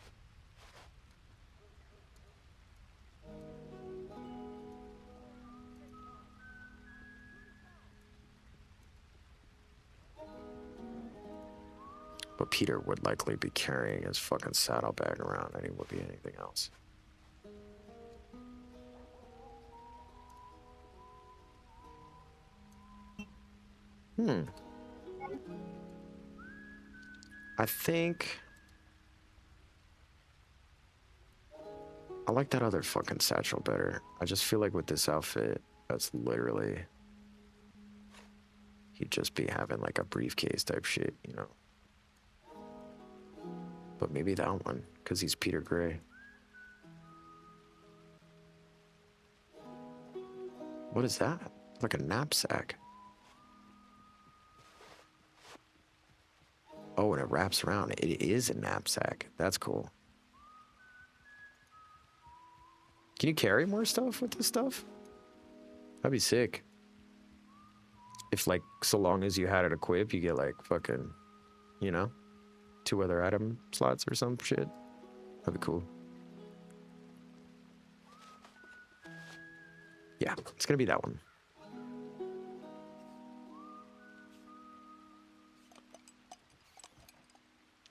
But Peter would likely be carrying his fucking saddlebag around than he would be anything else. I think I like that other fucking satchel better. I just feel like with this outfit, that's literally he'd just be having like a briefcase type shit, you know. But maybe that one, because he's Peter Gray. What is that? Like a knapsack. Oh, and it wraps around. It is a knapsack. That's cool. Can you carry more stuff with this stuff? That'd be sick. If, like, so long as you had it equipped, you get, like, fucking, you know, 2 other item slots or some shit. That'd be cool. Yeah, it's gonna be that one.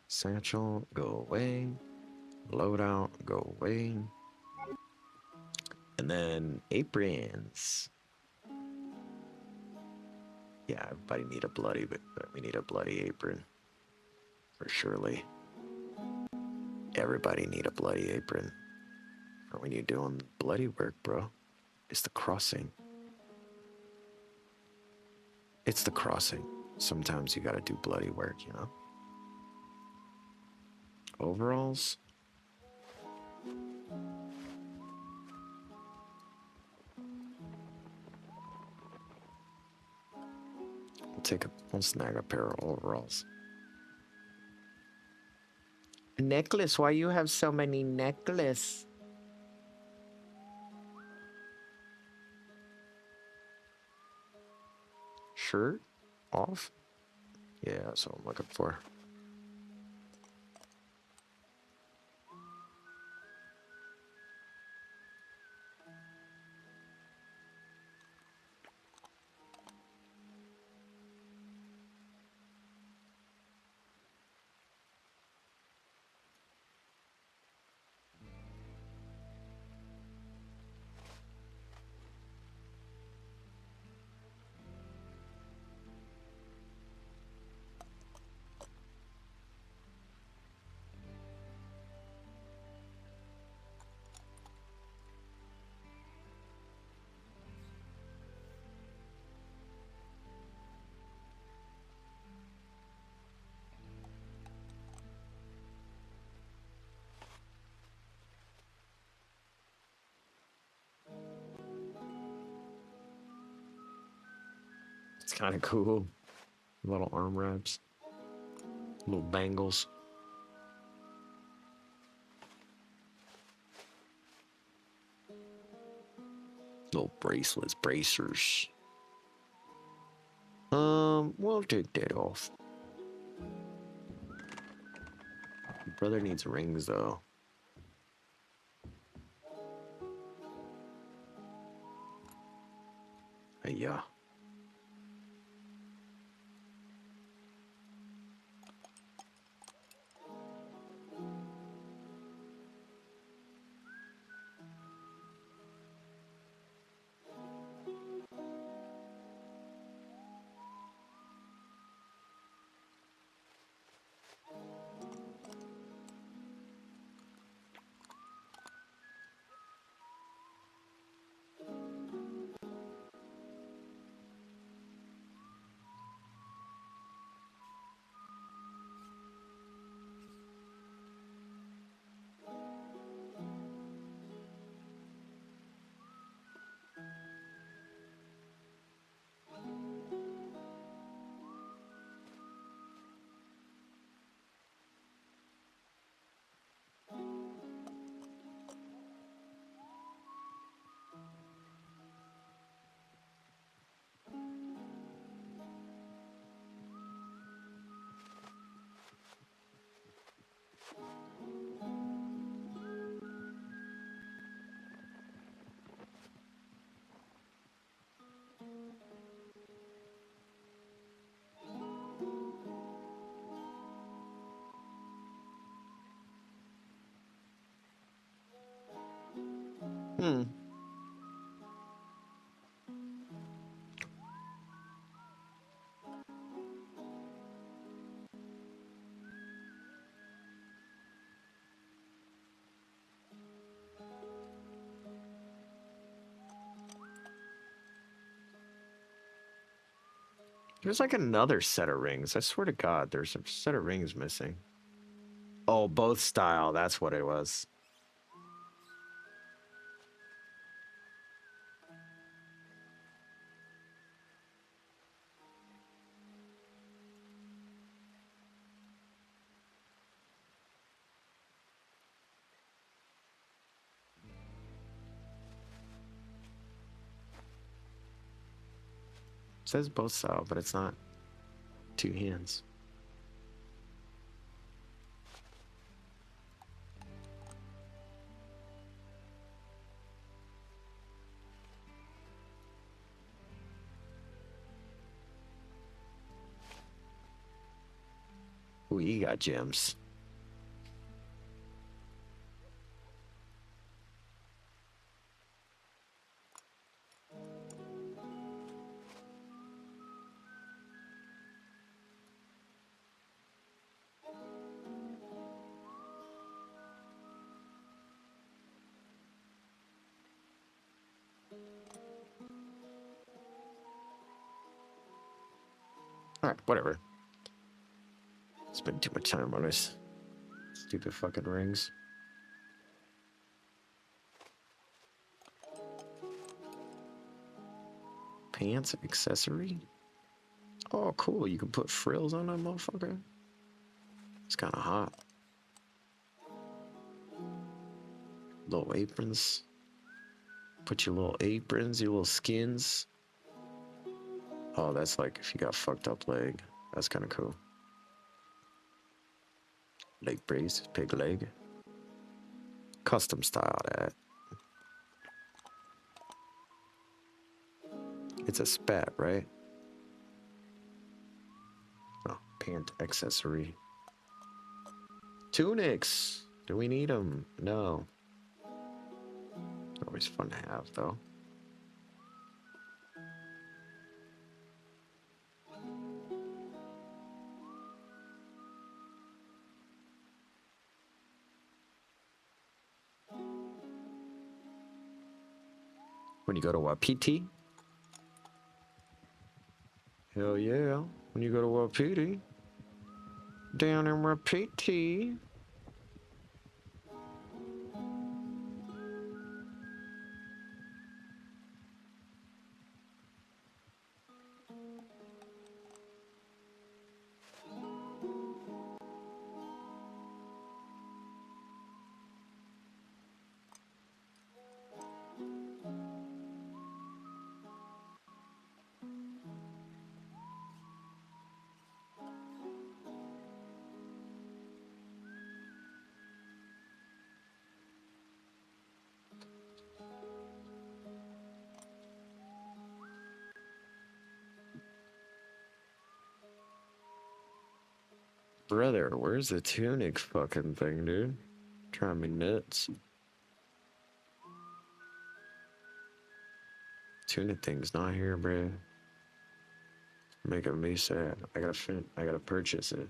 Satchel, go away. Loadout, go away. And then aprons. Yeah, everybody need a bloody, but we need a bloody apron. For surely. Everybody need a bloody apron. Or when you're doing bloody work, bro. It's the crossing. It's the crossing. Sometimes you gotta do bloody work, you know? Overalls? We'll snag a pair of overalls. Necklace, why you have so many necklace? Shirt? Off? Yeah, that's what I'm looking for. It's kind of cool. Little arm wraps. Little bangles. Little bracelets, bracers. We'll take that off. Your brother needs rings, though. Yeah. Hmm. There's like another set of rings. I swear to God, there's a set of rings missing. Oh, both style. That's what it was. It says both style, but it's not two hands. Ooh, you got gems. Alright, whatever. Spend too much time on this. Stupid fucking rings. Pants accessory? Oh, cool. You can put frills on that motherfucker. It's kind of hot. Little aprons. Put your little aprons, your little skins. Oh, that's like if you got fucked up leg. That's kind of cool. Leg brace, pig leg. Custom style that. It's a spat, right? Oh, pant accessory. Tunics. Do we need them? No. Always fun to have, though. When you go to what, PT? Hell yeah. When you go to what, PT? Down in what, PT? Brother, where's the tunic fucking thing, dude? Trying me nuts. Tunic thing's not here, bro. Making me sad. I gotta purchase it.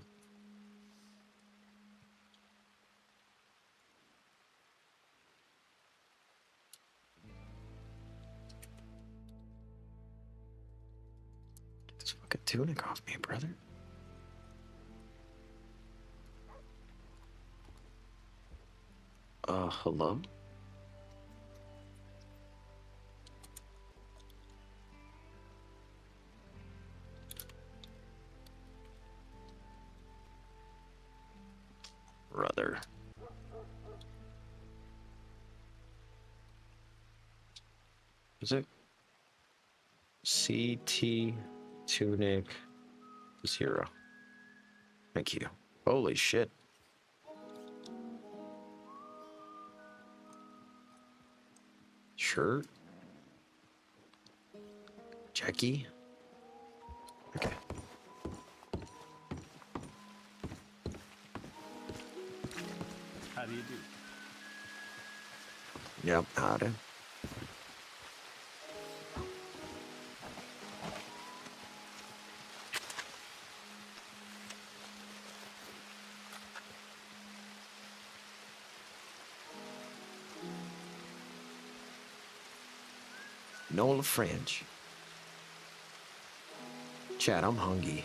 Get this fucking tunic off me, brother. Hello? Brother. Is it? CT tunic 0. Thank you. Holy shit. Shirt. Jackie. Okay. How do you do? Yep, howdy. Nola French. Chad, I'm hungry.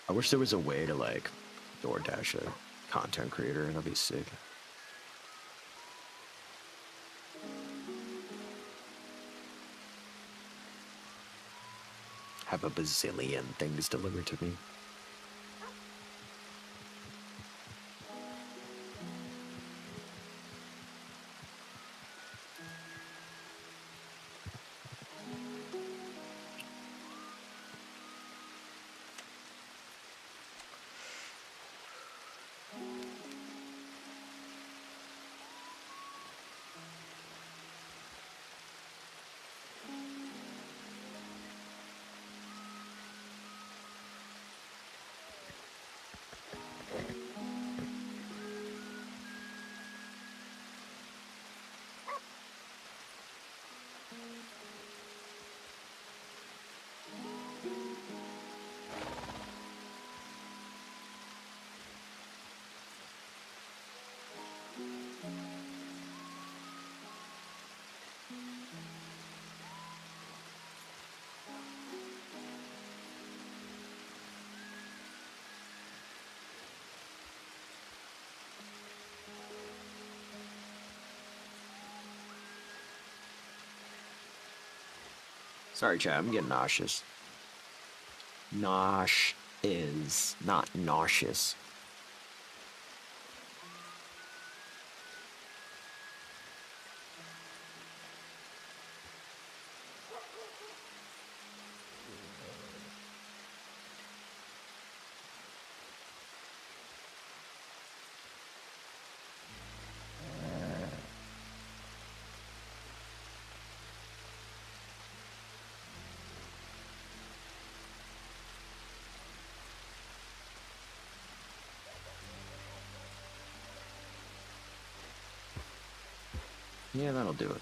I wish there was a way to, like, DoorDash a content creator. That'd be sick. Have a bazillion things delivered to me. Sorry, Chad, I'm getting nauseous. Nosh is not nauseous. Yeah, that'll do it.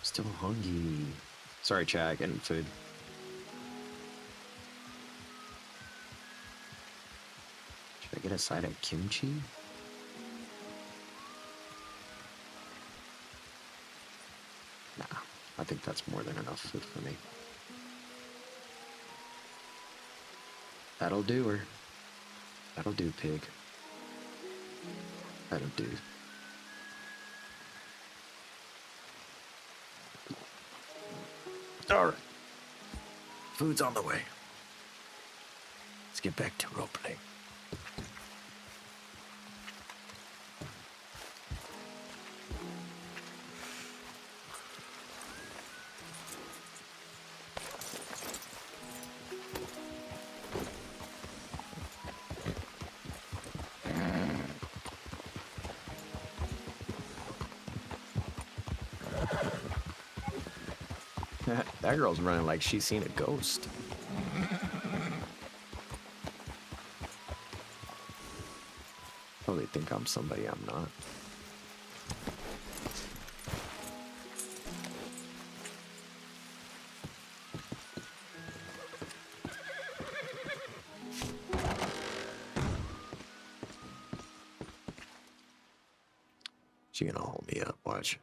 Still hungry. Sorry, Chad, getting food. Should I get a side of kimchi? Nah, I think that's more than enough food for me. That'll do her. That'll do, pig. That'll do. Alright. Food's on the way. Let's get back to roleplay. That girl's running like she's seen a ghost. Probably think I'm somebody I'm not. She gonna hold me up, watch.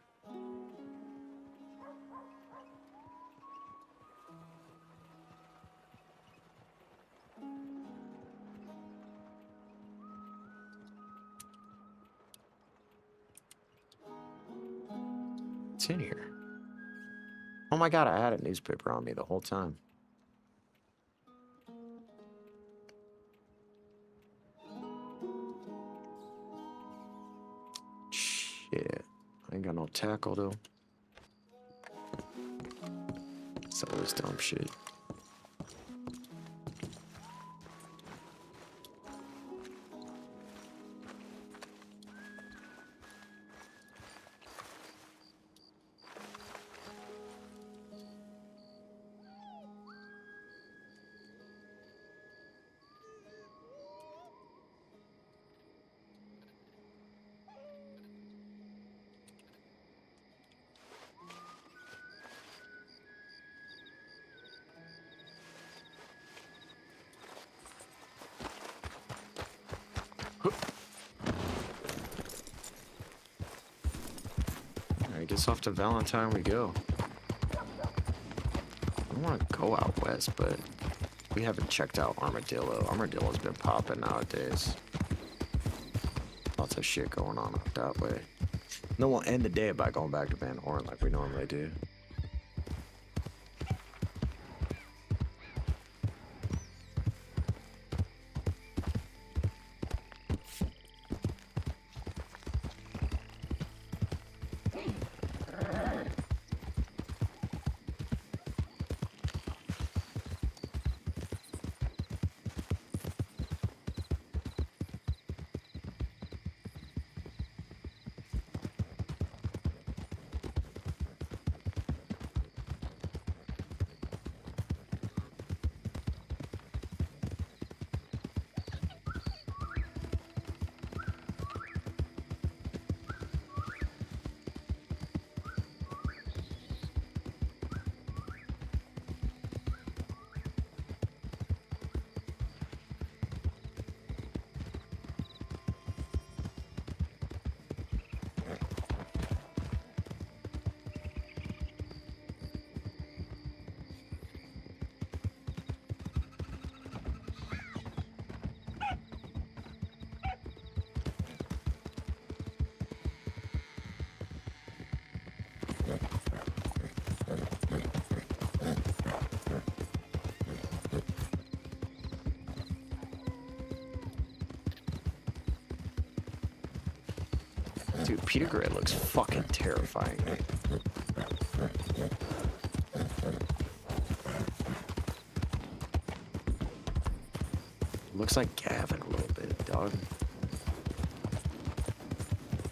What's in here? Oh my god, I had a newspaper on me the whole time. Shit. I ain't got no tackle though. It's always dumb shit. this off to Valentine we go. I want to go out west, but we haven't checked out Armadillo. Armadillo's been popping nowadays. Lots of shit going on up that way. Then we'll end the day by going back to Van Horn like we normally do. Dude, Peter Gray looks fucking terrifying. Looks like Gavin a little bit, dog.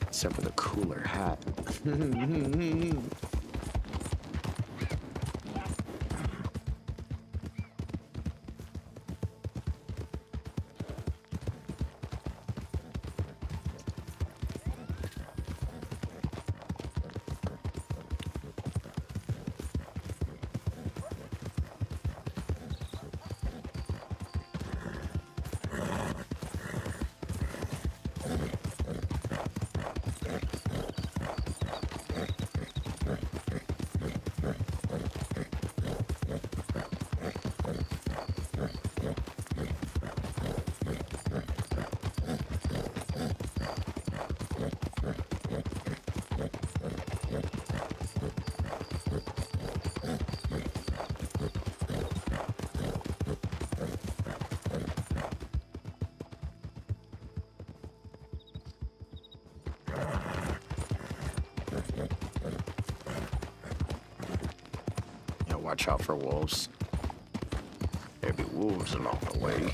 Except for the cooler hat. Watch out for wolves. There'll be wolves along the way.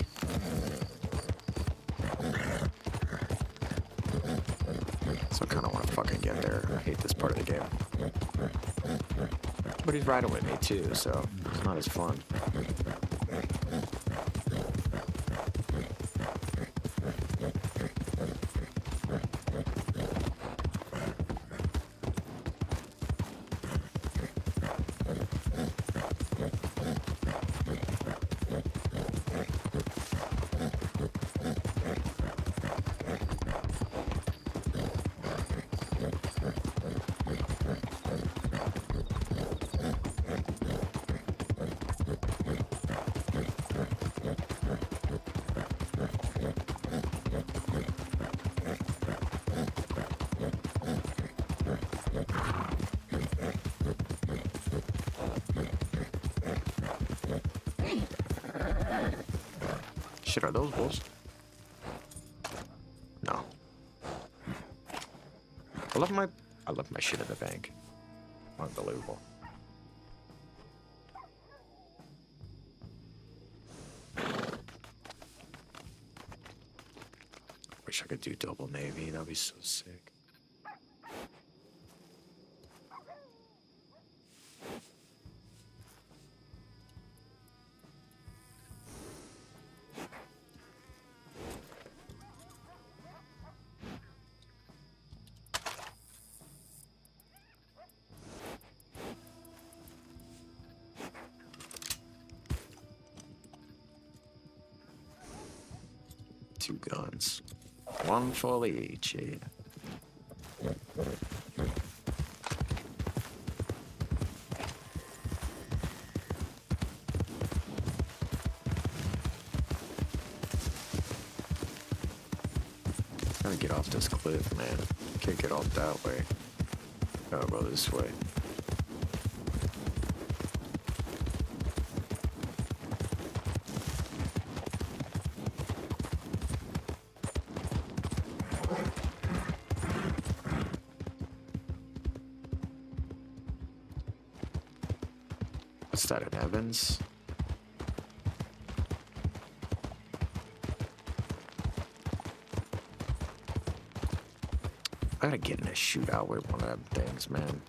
So I kind of want to fucking get there. I hate this part of the game. But he's riding with me too, so it's not as fun. Shit, are those wolves? No. I left my shit in the bank. Unbelievable. Wish I could do double navy. That'd be so sick. Two guns. One for each, yeah. off this cliff, man. Can't get off that way. Gotta go this way. What's that, in Evans? I gotta get in a shootout with one of them things, man.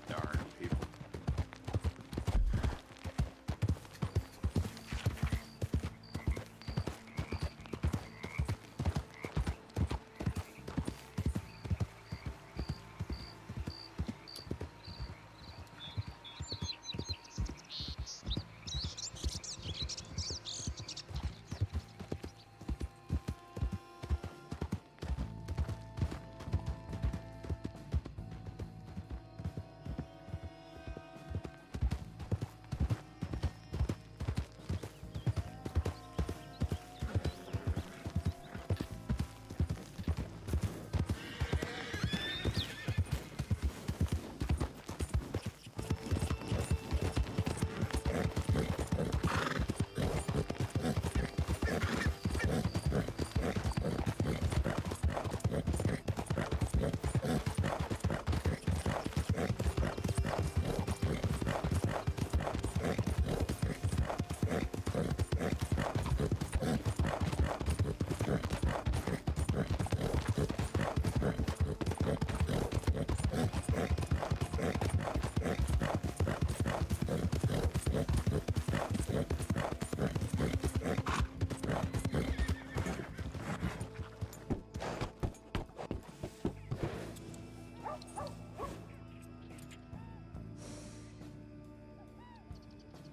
Darn people.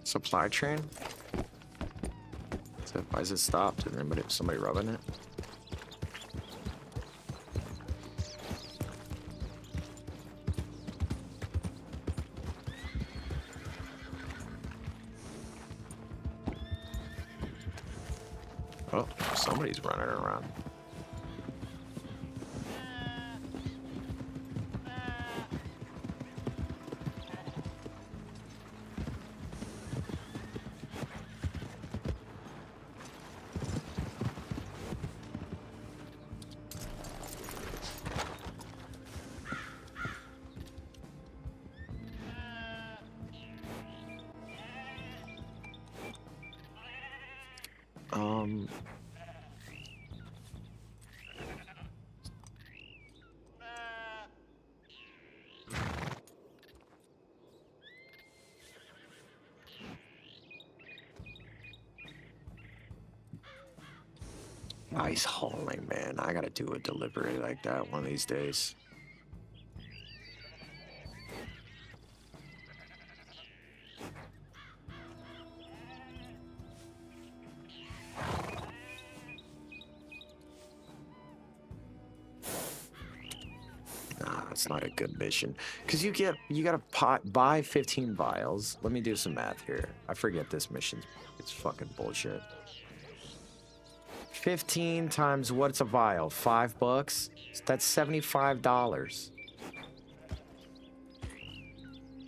Supply train? So why is it stopped? Is anybody, somebody rubbing it? Oh, somebody's running around. Ice hauling, man. I gotta do a delivery like that one of these days. Nah, it's not a good mission. Cause you gotta buy 15 vials. Let me do some math here. I forget this mission. It's fucking bullshit. 15 times what's a vial? $5? That's $75.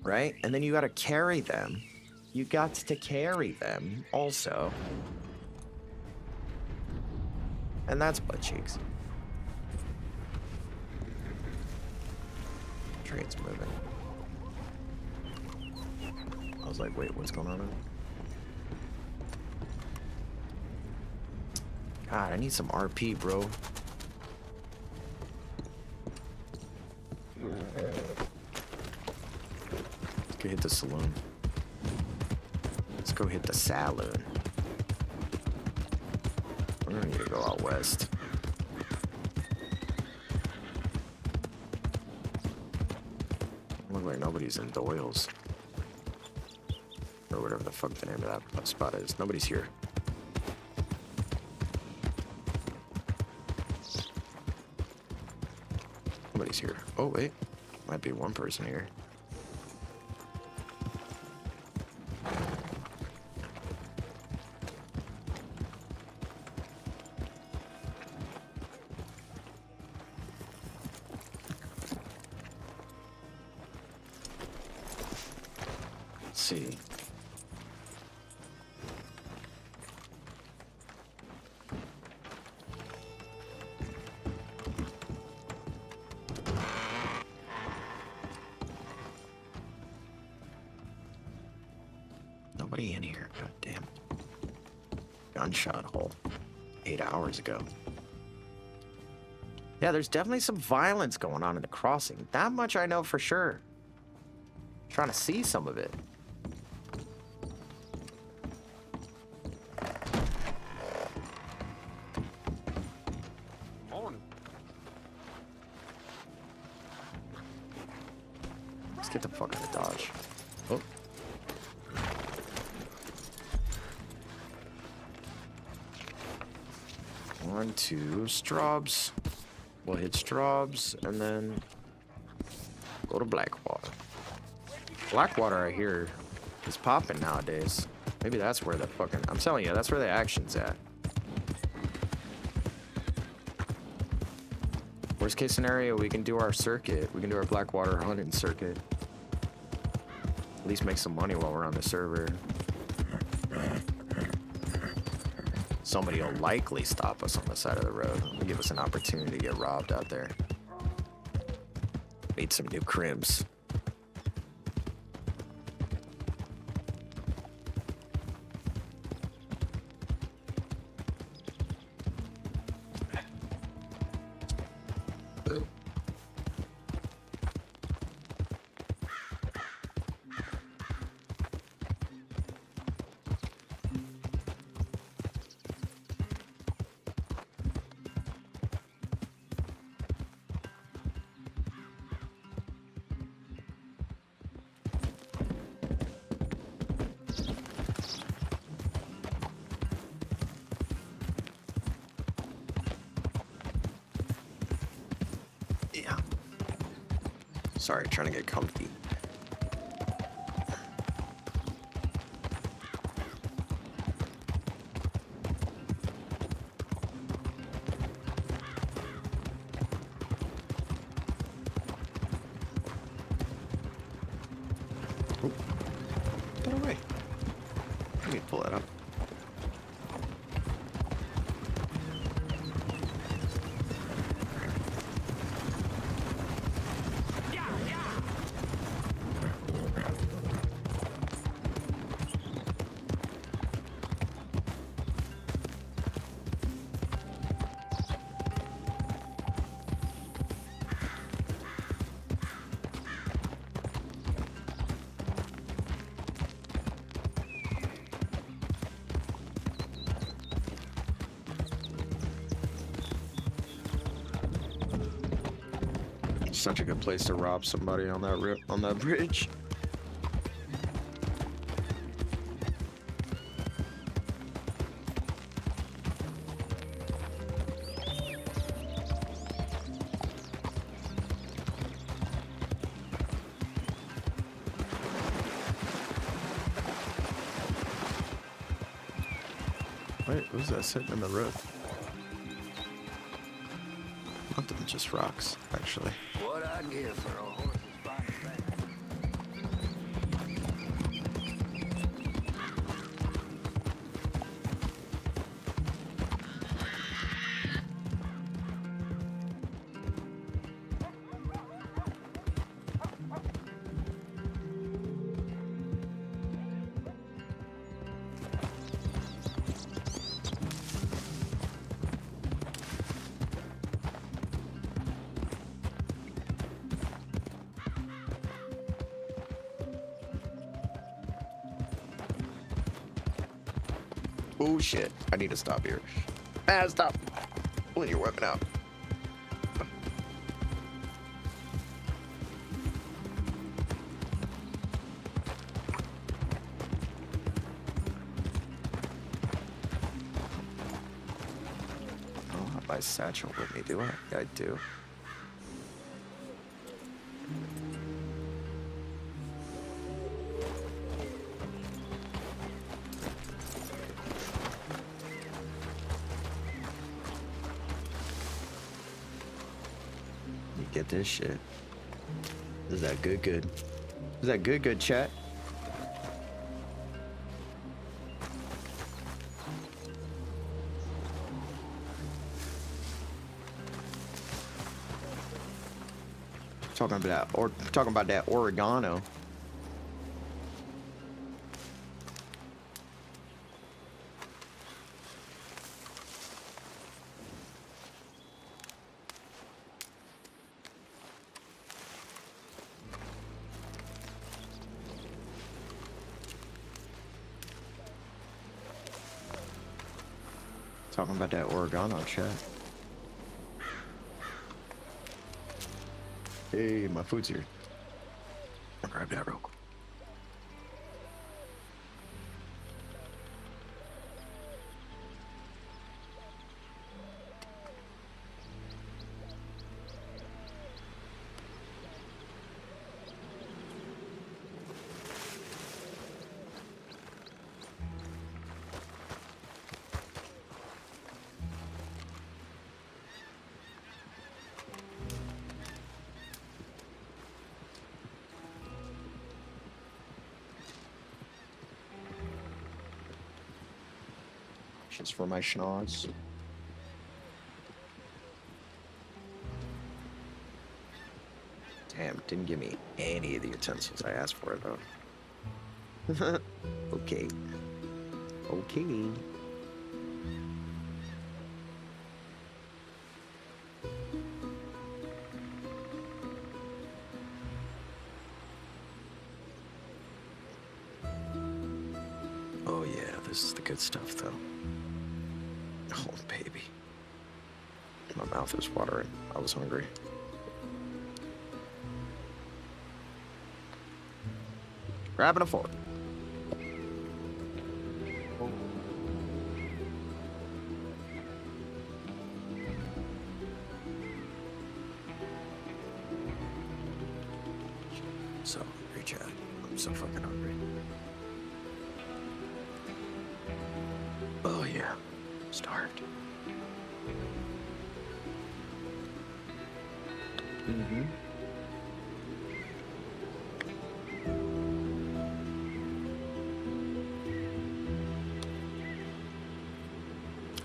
Right? And then you gotta carry them. You got to carry them also. And that's butt cheeks. Train's moving. I was like, wait, what's going on? God, I need some RP, bro. Let's go hit the saloon. Let's go hit the saloon. We're gonna need to go out west. Look like nobody's in Doyle's. Or whatever the fuck the name of that spot is. Nobody's here. Nobody's here. Oh, wait. Might be one person here. see. Nobody in here. God damn. Gunshot hole. 8 hours ago. Yeah, there's definitely some violence going on in the crossing. That much I know for sure. Trying to see some of it. Let's get the fuck out of Dodge. Oh. One, two, Straubs. We'll hit Straubs and then go to Blackwater. Blackwater, I hear, is popping nowadays. Maybe that's where the fucking... I'm telling you, that's where the action's at. Worst case scenario, we can do our circuit. We can do our Blackwater hunting circuit. At least make some money while we're on the server. Somebody will likely stop us on the side of the road and give us an opportunity to get robbed out there. Meet some new crims. Yeah. Sorry, trying to get comfy. Oh. Get away. Let me pull that up. Such a good place to rob somebody on that bridge. Wait, who's that sitting in the road? Nothing, just rocks, actually. What I give for a horse's fine thing. Oh shit, I need to stop here. Ah, stop. Pulling your weapon out. I don't have my satchel with me, do I? Yeah, I do. Get this shit. Is that good? Is that good, chat? Talking about that oregano. Talking about that oregano, chat. Hey, my food's here. I'll grab that real quick. Just for my schnoz. Damn, didn't give me any of the utensils I asked for, though. Okay. Okay. Oh yeah, this is the good stuff, though. Oh, baby. My mouth is watering. I was hungry. Grabbing a fork. So hungry, Chad. I'm so fucking hungry. Oh yeah. Starved. Mm-hmm.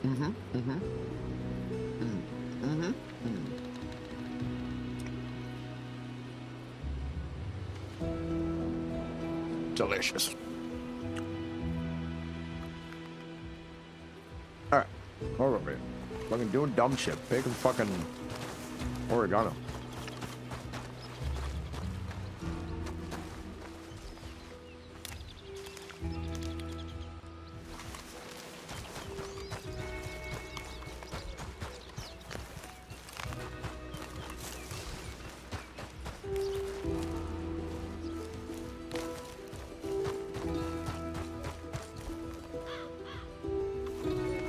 Mm-hmm. Mm-hmm. Mm-hmm. Mm-hmm. Delicious. Alright. Hold on, man. Fucking doing dumb shit. Picking fucking oregano.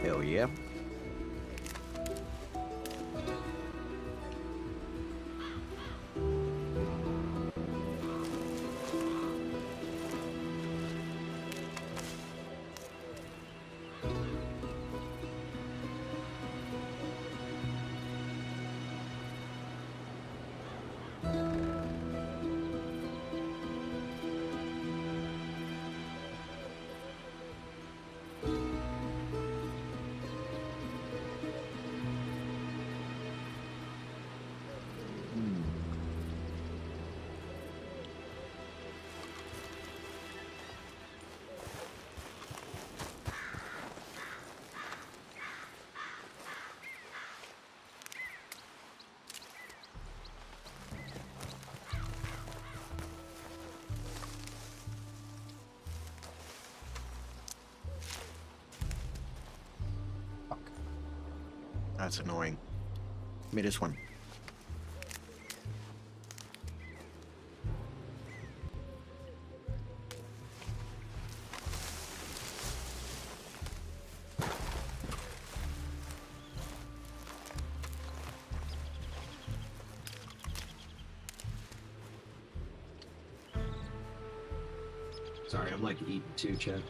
Hell yeah. That's annoying. Give me this one. Sorry, I'm like eating too, Chad.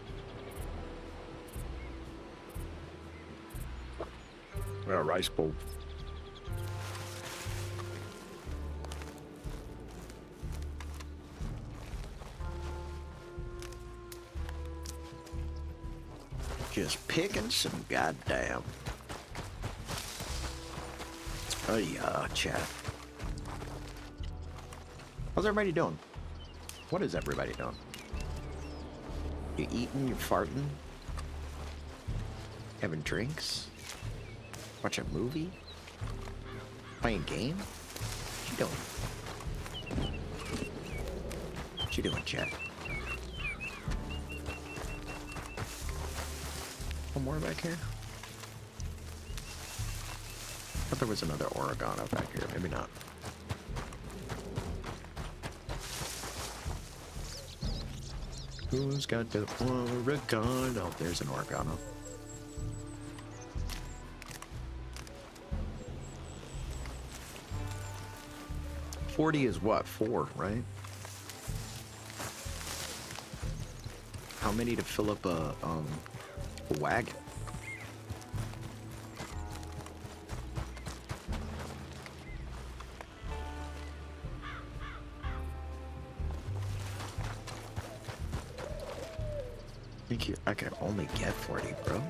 A rice bowl. Just picking some goddamn. Oh yeah, Chad. How's everybody doing? What is everybody doing? You eating, you farting? Having drinks? Watch a movie? Playing game? What you doing? What you doing, chat? One more back here? I thought there was another oregano back here. Maybe not. Who's got the oregano? Oh, there's an oregano. $40 is what? 4, right? How many to fill up a wagon? I can only get 40, bro.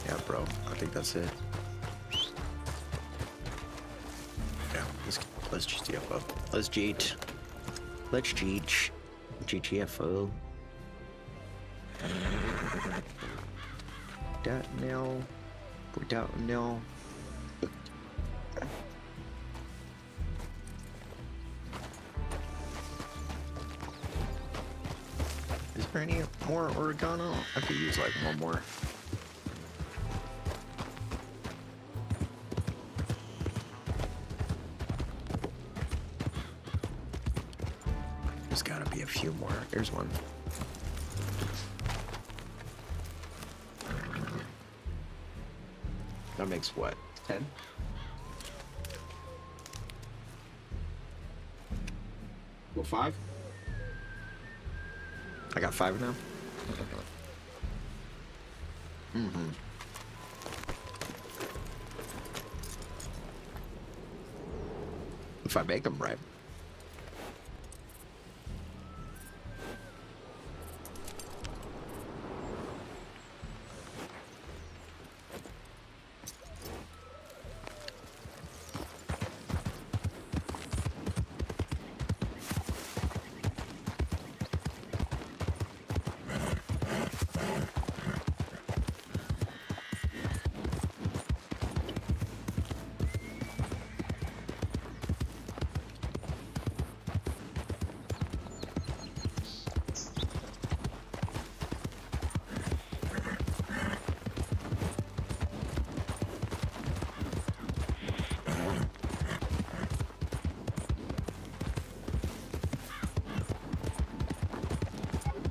Yeah, bro. I think that's it. Yeah, let's GTFO. Let's cheat. Let's cheat. GTFO. That now. Put that now. Is there any more oregano? I could use like one more. There's gotta be a few more. There's one. That makes what? 10? Well, 5? I got 5 now? Mm-hmm. If I make them right.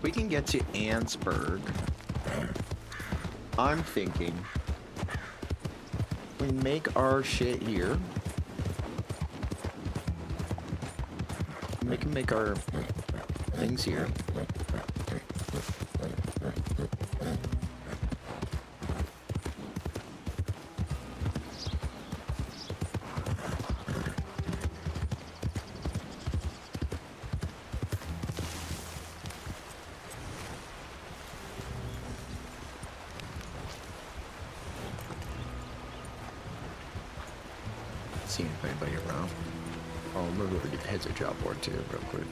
We can get to Annsburg. I'm thinking we make our shit here. We can make our things here. See if anybody around. Oh, I'm gonna go to the heads of job board too, real quick.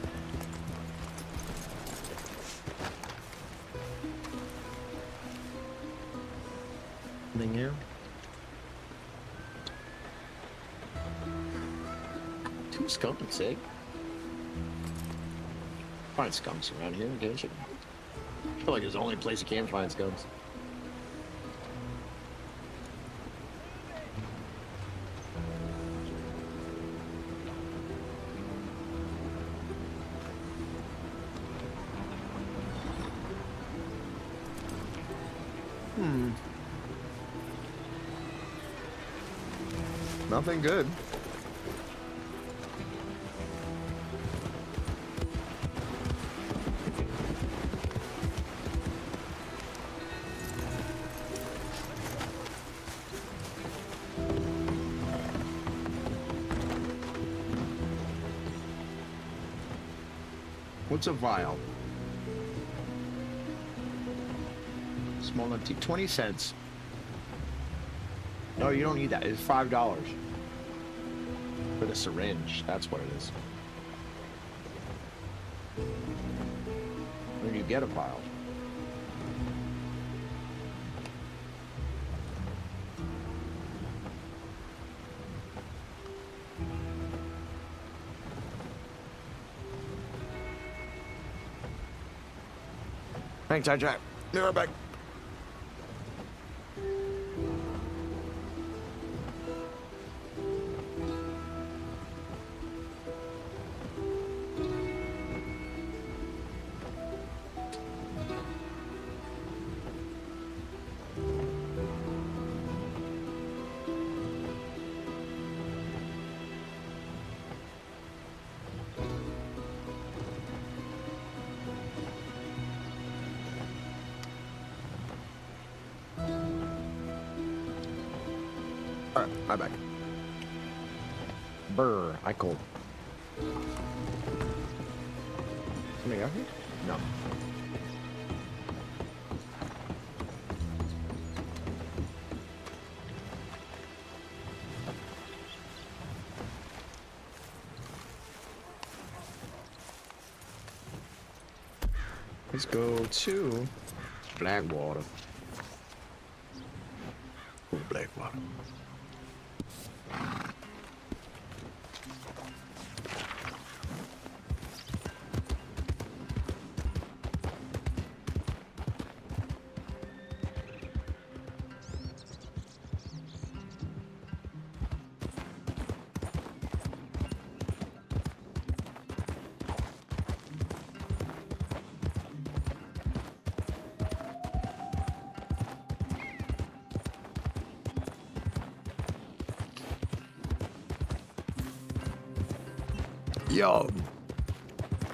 Anything here? Two skunks, eh? Find skunks around here, don't you? I feel like it's the only place you can find skunks. Nothing good. What's a vial? Small empty, 20 cents. No, you don't need that. It's $5 for the syringe. That's what it is. When you get a vial. Thanks, Jack. Be right back. Alright, I'm back. Brr, I cold. Somebody out here? No. Let's go to Blackwater. Ooh, Blackwater. Yo,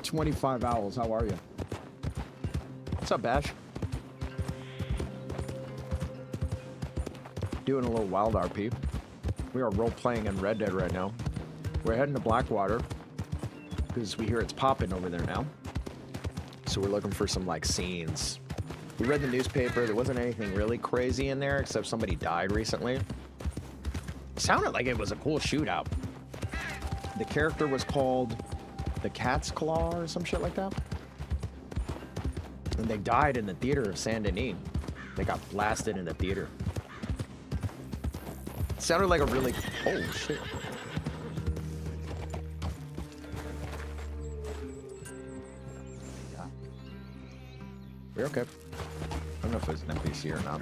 25 Owls, how are you? What's up, Bash? Doing a little WildRP. We are role-playing in Red Dead right now. We're heading to Blackwater because we hear it's popping over there now. So we're looking for some, like, scenes. We read the newspaper. There wasn't anything really crazy in there except somebody died recently. It sounded like it was a cool shootout. The character was called the Cat's Claw or some shit like that. And they died in the theater of Saint Denis. They got blasted in the theater. It sounded like a really... Oh, shit. Yeah. We're okay. I don't know if it's an NPC or not.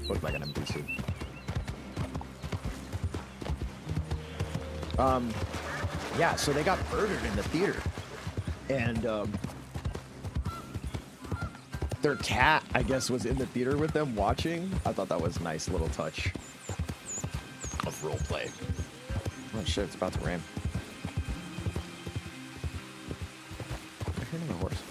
Looked like an NPC. Yeah, so they got murdered in the theater. And, their cat, I guess, was in the theater with them watching. I thought that was a nice little touch of roleplay. Oh shit, it's about to rain. I hear another horse.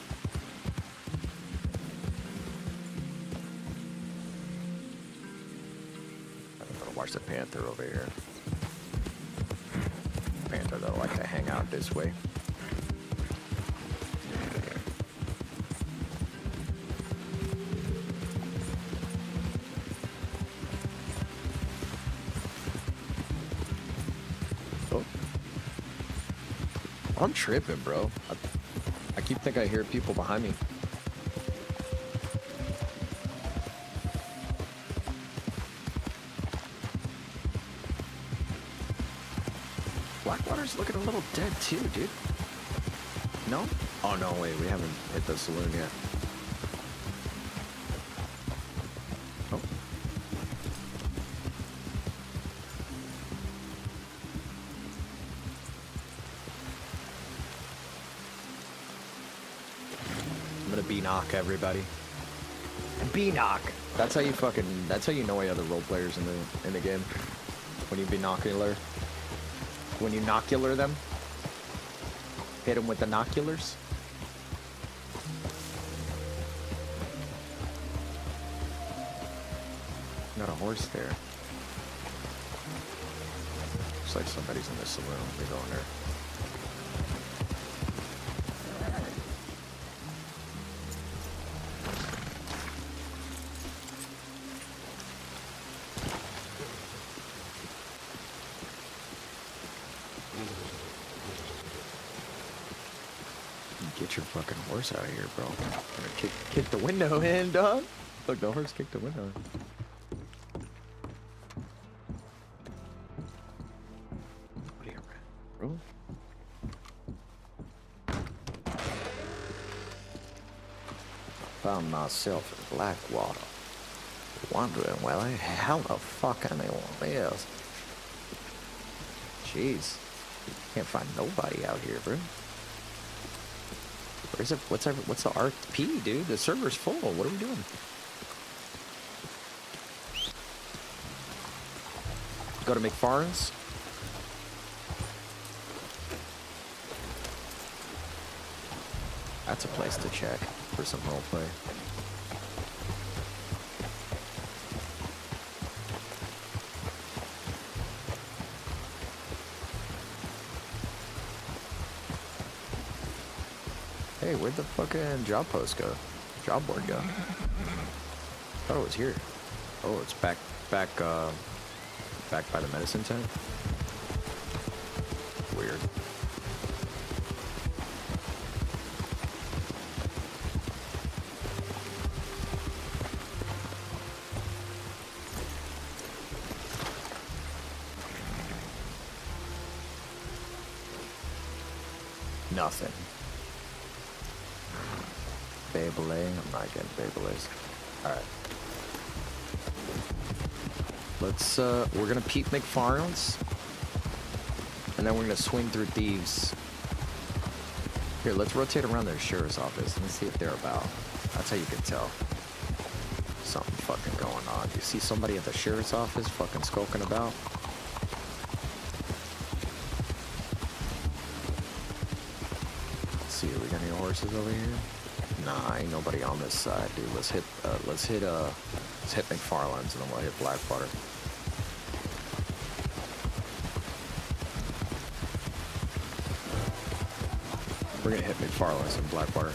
I'm gonna watch the panther over here. Panther that like to hang out this way. Oh. I'm tripping, bro. I keep thinking I hear people behind me. Blackwater's looking a little dead too, dude. No? Oh no, wait, we haven't hit the saloon yet. Oh. I'm gonna B-knock everybody. B-knock! That's how you fucking, that's how you know any other role players in the game. When you binocular. When you nocular them, hit them with the noculars. Got a horse there. Looks like somebody's in the saloon. We go in there. Get your fucking horse out of here, bro. Gonna kick the window in, dog. Look, the horse kicked the window in. What are you, bro? Found myself in Blackwater, wondering where the hell the fuck anyone is. Jeez. Can't find nobody out here, bro. Where's it? What's the RP, dude? The server's full. What are we doing? Go to McFarland's. That's a place to check for some roleplay. Hey, where'd the fucking job post go? Job board go? Thought it was here. Oh, it's back by the medicine tent? Weird. Nothing. Beyblade. I'm not getting Beyblades. Alright. Let's, we're gonna peep McFarland's. And then we're gonna swing through Thieves. Here, let's rotate around their sheriff's office. Let's see if they're about. That's how you can tell. Something fucking going on. You see somebody at the sheriff's office fucking skulking about? Let's see, we got any horses over here? Nah, ain't nobody on this side, dude. Let's hit McFarland's and then we'll hit Blackwater. We're gonna hit McFarland's and Blackwater.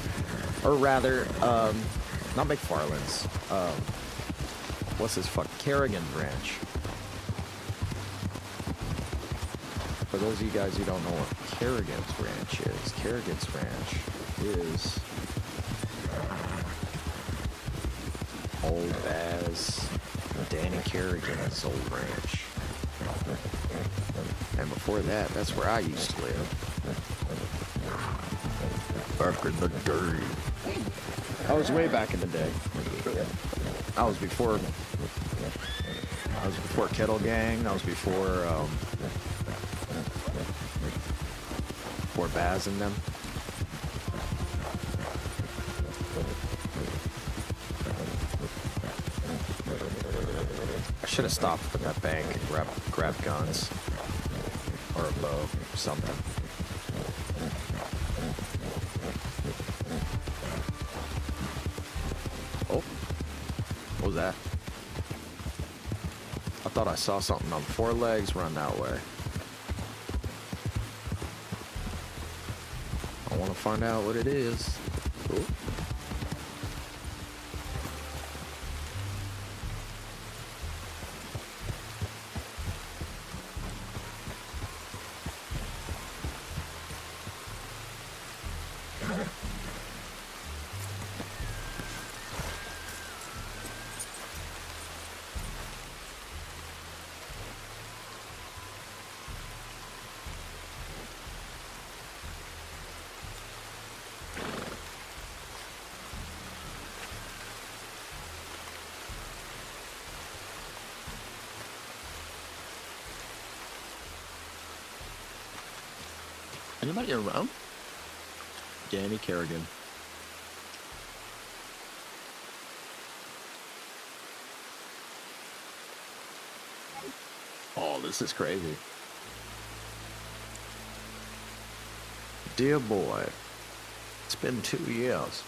Or rather, not McFarland's. What's this fuck? Kerrigan's Ranch. For those of you guys who don't know what Kerrigan's Ranch is, Kerrigan's Ranch is old as Danny Kerrigan's old ranch. And before that, that's where I used to live. Back in the day. I was way back in the day. I was before Kettle Gang. I was before Baz and them. I should have stopped at that bank and grabbed guns or a bow or something. Oh, what was that? I thought I saw something on 4 legs run that way. I want to find out what it is. Ooh. Anybody around? Danny Kerrigan. Oh, this is crazy. Dear boy, it's been 2 years.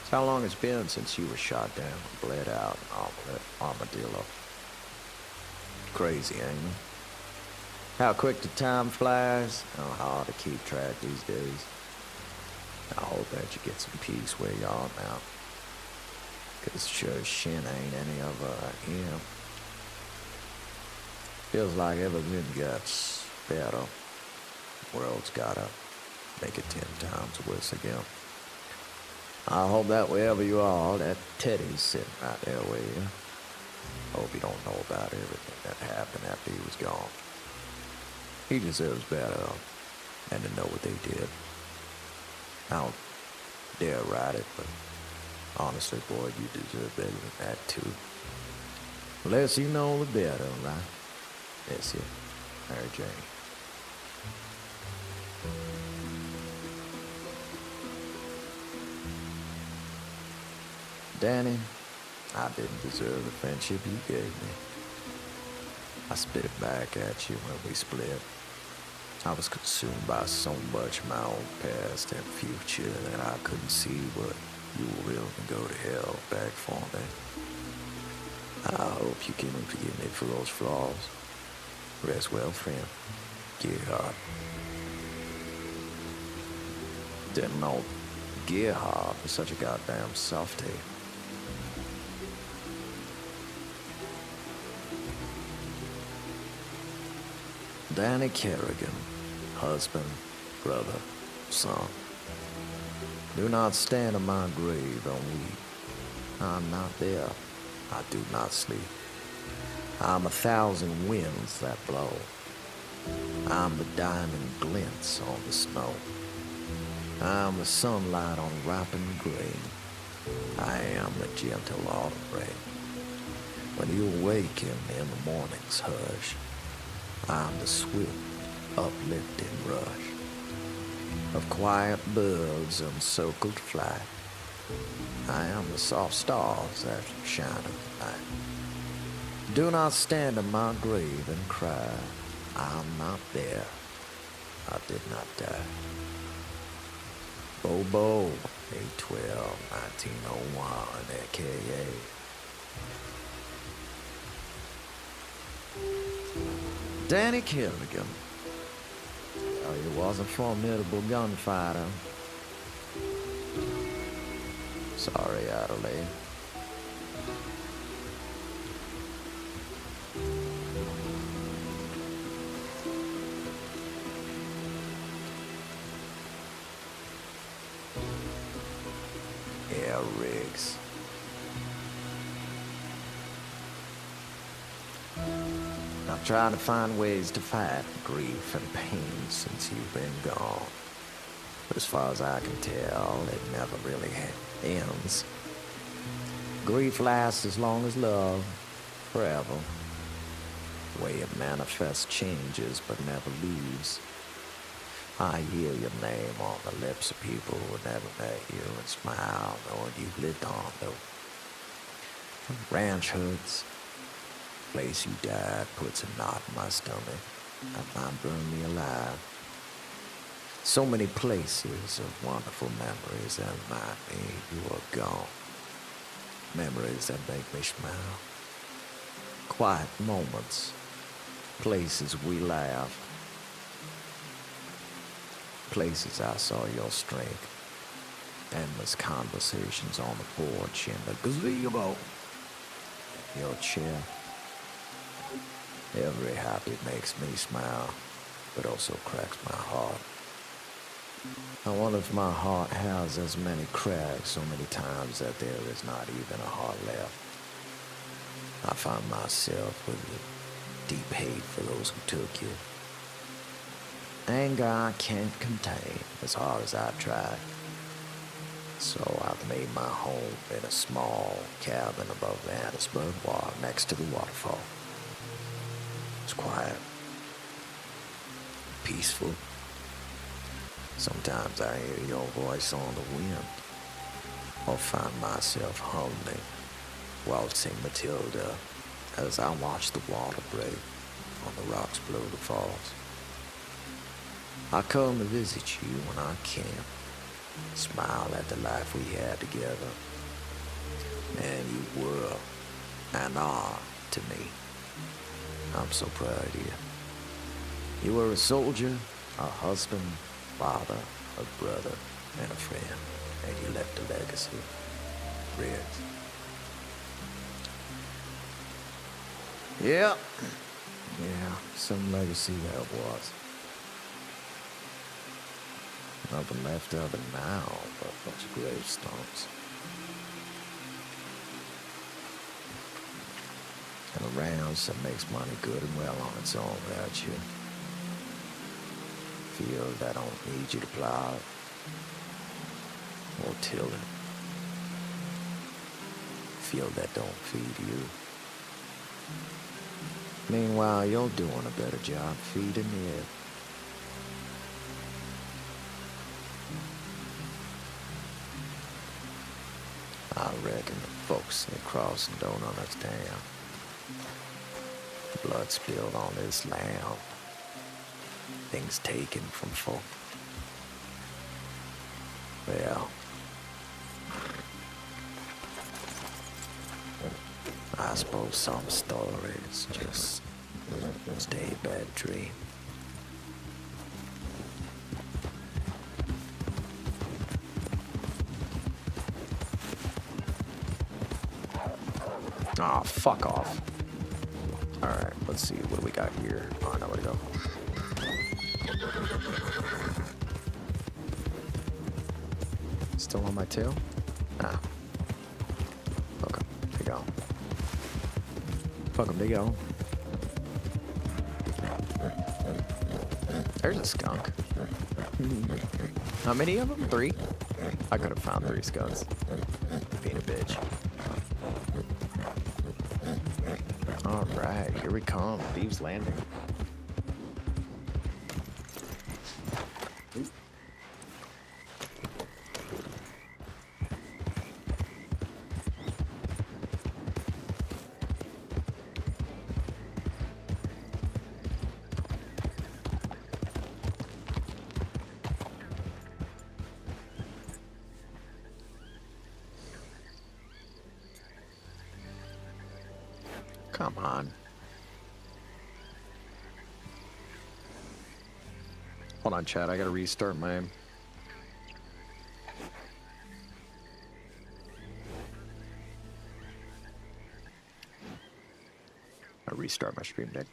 It's how long it's been since you were shot down, bled out, and armadillo. Crazy, ain't it? How quick the time flies, how hard to keep track these days. I hope that you get some peace where you are now. 'Cause sure as shit ain't any of here. Feels like everything gets better. World's got a make it 10 times worse again. I hope that wherever you are, that Teddy's sitting right there with you. Hope you don't know about everything that happened after he was gone. He deserves better than to know what they did. I don't dare write it, but honestly, boy, you deserve better than that, too. The less you know, the better, right? That's it. Mary Jane. Danny, I didn't deserve the friendship you gave me. I spit it back at you when we split. I was consumed by so much of my own past and future that I couldn't see what you were willing to go to hell back for me. I hope you can forgive me for those flaws. Rest well, friend. Gerhard. Didn't know Gerhard was such a goddamn softie. Danny Kerrigan, husband, brother, son. Do not stand in my grave and weep. I'm not there. I do not sleep. I'm 1,000 winds that blow. I'm the diamond glints on the snow. I'm the sunlight on ripened grain. I am the gentle autumn rain. When you awaken in the morning's hush, I'm the swift, uplifting rush of quiet birds in circled flight. I am the soft stars that shine at night. Do not stand in my grave and cry. I'm not there. I did not die. Bobo, 8/12/1901, a.k.a. Danny Kerrigan. Oh, he was a formidable gunfighter. Sorry, Adelaide. Yeah, Riggs. I've tried to find ways to fight grief and pain since you've been gone. But as far as I can tell, it never really ends. Grief lasts as long as love, forever. The way it manifests changes but never leaves. I hear your name on the lips of people who never met you and smile knowing you've lived on, though. Ranch hoods. Place you died puts a knot in my stomach. That might burn me alive. So many places of wonderful memories that remind me you are gone. Memories that make me smile. Quiet moments. Places we laughed. Places I saw your strength. Endless conversations on the porch in the gazebo. Your chair. Every habit makes me smile, but also cracks my heart. I wonder if my heart has as many cracks so many times that there is not even a heart left. I find myself with a deep hate for those who took you. Anger I can't contain as hard as I try. So I've made my home in a small cabin above the Annisburg Water next to the waterfall. It's quiet, peaceful. Sometimes I hear your voice on the wind, or find myself humming, waltzing Matilda as I watch the water break on the rocks below the falls. I come to visit you when I can, smile at the life we had together, and you were and are to me. I'm so proud of you. You were a soldier, a husband, father, a brother, and a friend, and you left a legacy. Riggs. Yeah, some legacy that was. Nothing left of it now but a bunch of gravestones. And around some makes money good and well on its own without you. Field that don't need you to plow it or till it. Field that don't feed you. Meanwhile, you're doing a better job feeding it. I reckon the folks in the crossing don't understand. Blood spilled on this land. Things taken from folk. Well, I suppose some stories just stay a bad dream. Aw, fuck off. Alright, let's see. What do we got here? Oh, nowhere to go. Still on my tail? Ah. Fuck 'em. They go. Fuck 'em, they go. There's a skunk. How many of them? 3? I could have found 3 skunks. Being a bitch. Alright, here we come. Thieves Landing. Come on. Hold on, chat. I gotta restart my... I restart my stream deck.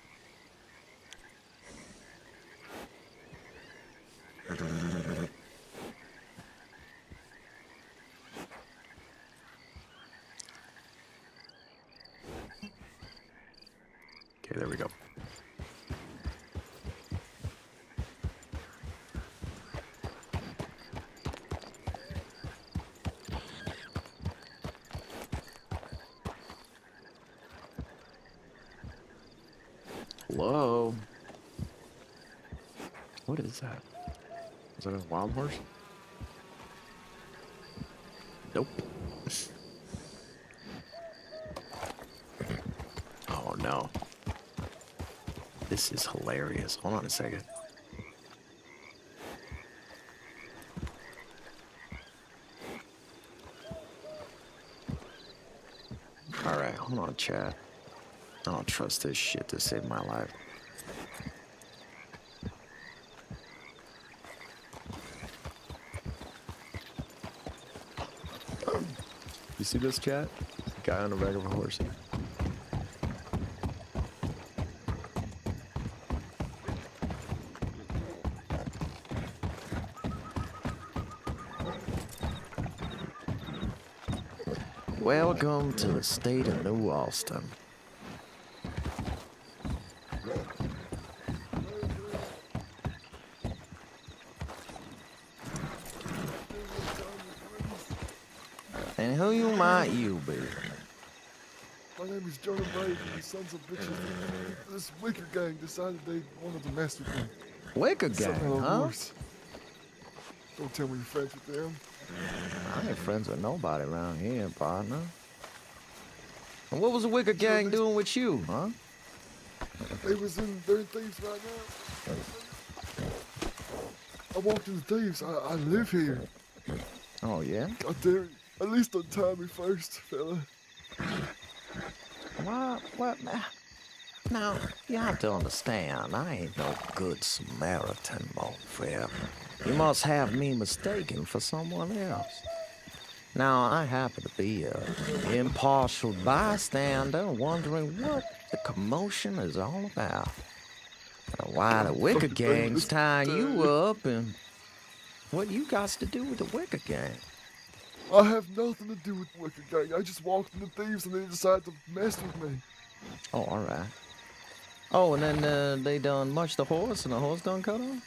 Okay, there we go. Hello? What is that? Is that a wild horse? Nope. Oh no. This is hilarious. Hold on a second. Alright, hold on, chat. I don't trust this shit to save my life. You see this, chat? Guy on the back of a horse. Welcome to the state of New Austin. And who you might you be? My name is Jonah Brave and the sons of bitches. This wicker gang decided they wanted to mess with me. Wicker gang, huh? Horse. Don't tell me you're friends with them. I ain't friends with nobody around here, partner. And what was the Wicker gang doing with you, huh? They're in Thieves right now. I walked into Thieves. I live here. Oh, yeah? God damn it. At least untie me first, fella. What? Now, you have to understand, I ain't no good Samaritan, my friend. You must have me mistaken for someone else. Now, I happen to be an impartial bystander wondering what the commotion is all about. Why the Wicker gang's tying you up and What you got to do with the Wicker Gang? I have nothing to do with the Wicker Gang. I just walked into thieves and they decided to mess with me. Oh, all right. Oh, and then they done much the horse and the horse done cut off?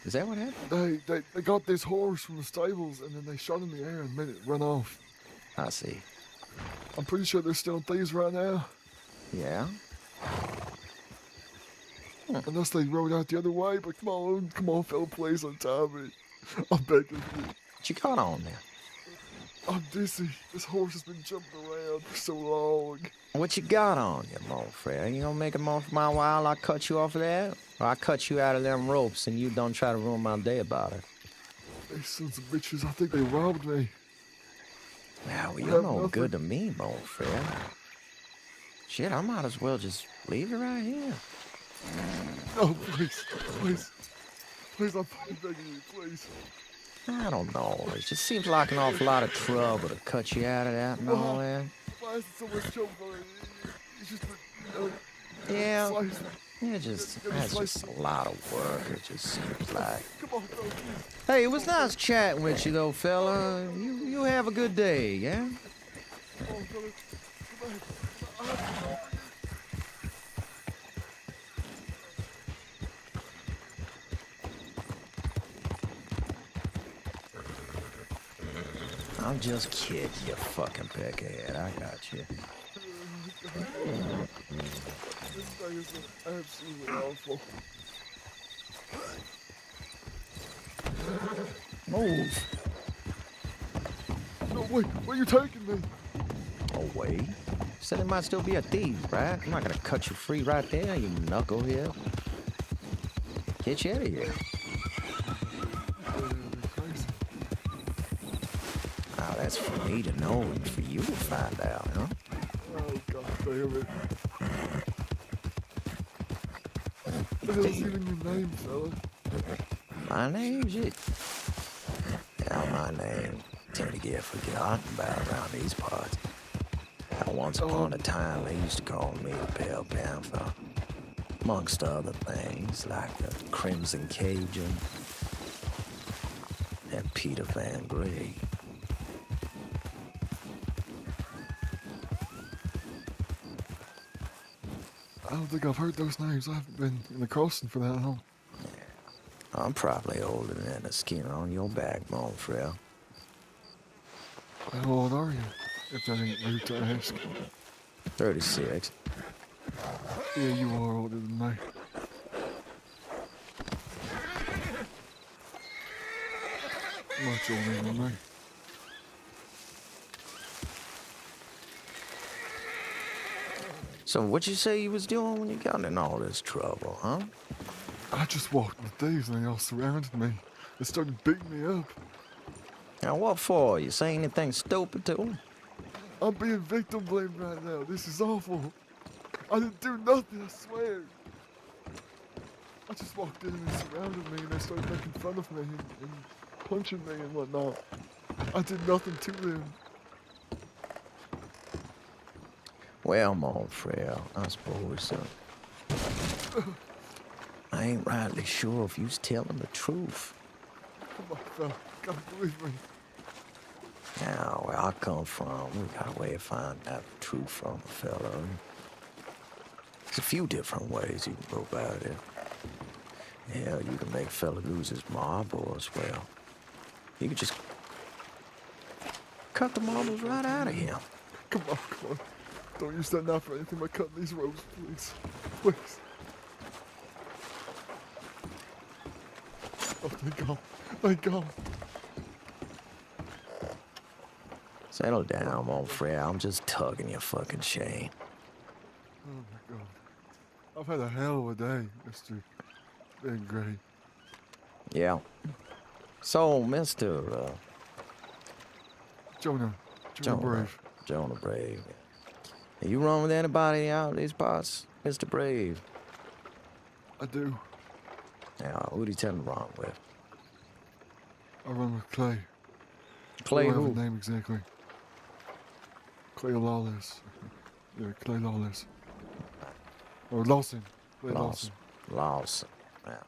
Is that what happened? They got this horse from the stables and then they shot in the air and made it run off. I see. I'm pretty sure they're still thieves right now. Yeah? Unless they rode out the other way, but come on, fella, please untie me. I'm begging you. What you got on there? I'm dizzy. This horse has been jumping around for so long. What you got on you, Fred? You gonna make it more for my while I cut you off of that? Or I cut you out of them ropes and you don't try to ruin my day about it? These sons of bitches, I think they robbed me. Yeah, well, you're no good to me, Fred. Shit, I might as well just leave it right here. No, please, I'm begging you, please. I don't know. It just seems like an awful lot of trouble to cut you out of that and all that. Why is it so much trouble? It's just, Yeah, slice. that's just a lot of work, it just seems like. Come on, fella, please. Hey, it was nice chatting with you, though, fella. You have a good day, yeah? Come on, fella. Come on. I'm just kidding, you fucking peckhead. I got you. This thing is absolutely awful. Move. No, wait, where are you taking me? Away. Said it might still be a thief, right? I'm not gonna cut you free right there, you knucklehead. Get you out of here. Crazy. Now that's for me to know and for you to find out, huh? Oh, God damn it. What the hell's even your name, fella? My name's it. Yeah, my name tend to get forgotten about around these parts. Now, once upon a time, they used to call me the Pale Panther, amongst other things like the Crimson Cajun and Peter Van Gray. I don't think I've heard those names. I haven't been in the crossing for that long. I'm probably older than the skin on your backbone, Frel. How old are you, if that ain't rude to ask? 36. Yeah, you are older than me. Much older than me. So what you say you was doing when you got in all this trouble, huh? I just walked in the thieves and they all surrounded me. They started beating me up. Now what for? You say anything stupid to them? I'm being victim blamed right now. This is awful. I didn't do nothing, I swear. I just walked in and they surrounded me and they started making fun of me and punching me and whatnot. I did nothing to them. Well, Montfrel, I suppose so. I ain't rightly sure if you's telling the truth. Come on, fella. Gotta believe me. Now, where I come from, we got a way of finding out the truth from a fella. There's a few different ways you can go about it. Yeah, you can make a fella lose his marbles. Well, you can just cut the marbles right out of him. Come on. Don't use that knife for anything but cutting these ropes, please. Please. Oh, thank God. Thank God. Settle down, Montfrel. I'm just tugging your fucking chain. Oh, my God. I've had a hell of a day, Mr. Ben Gray. Yeah. So, Mr. Jonah Brave. Jonah Brave. Are you run with anybody out of these parts, Mr. Brave? I do. Now, who do you tend to run with? I run with Clay. Clay I don't who? have a name exactly. Clay Lawless. Yeah, Clay Lawless. Or Lawson. Clay Lawson. Lawson. Yeah.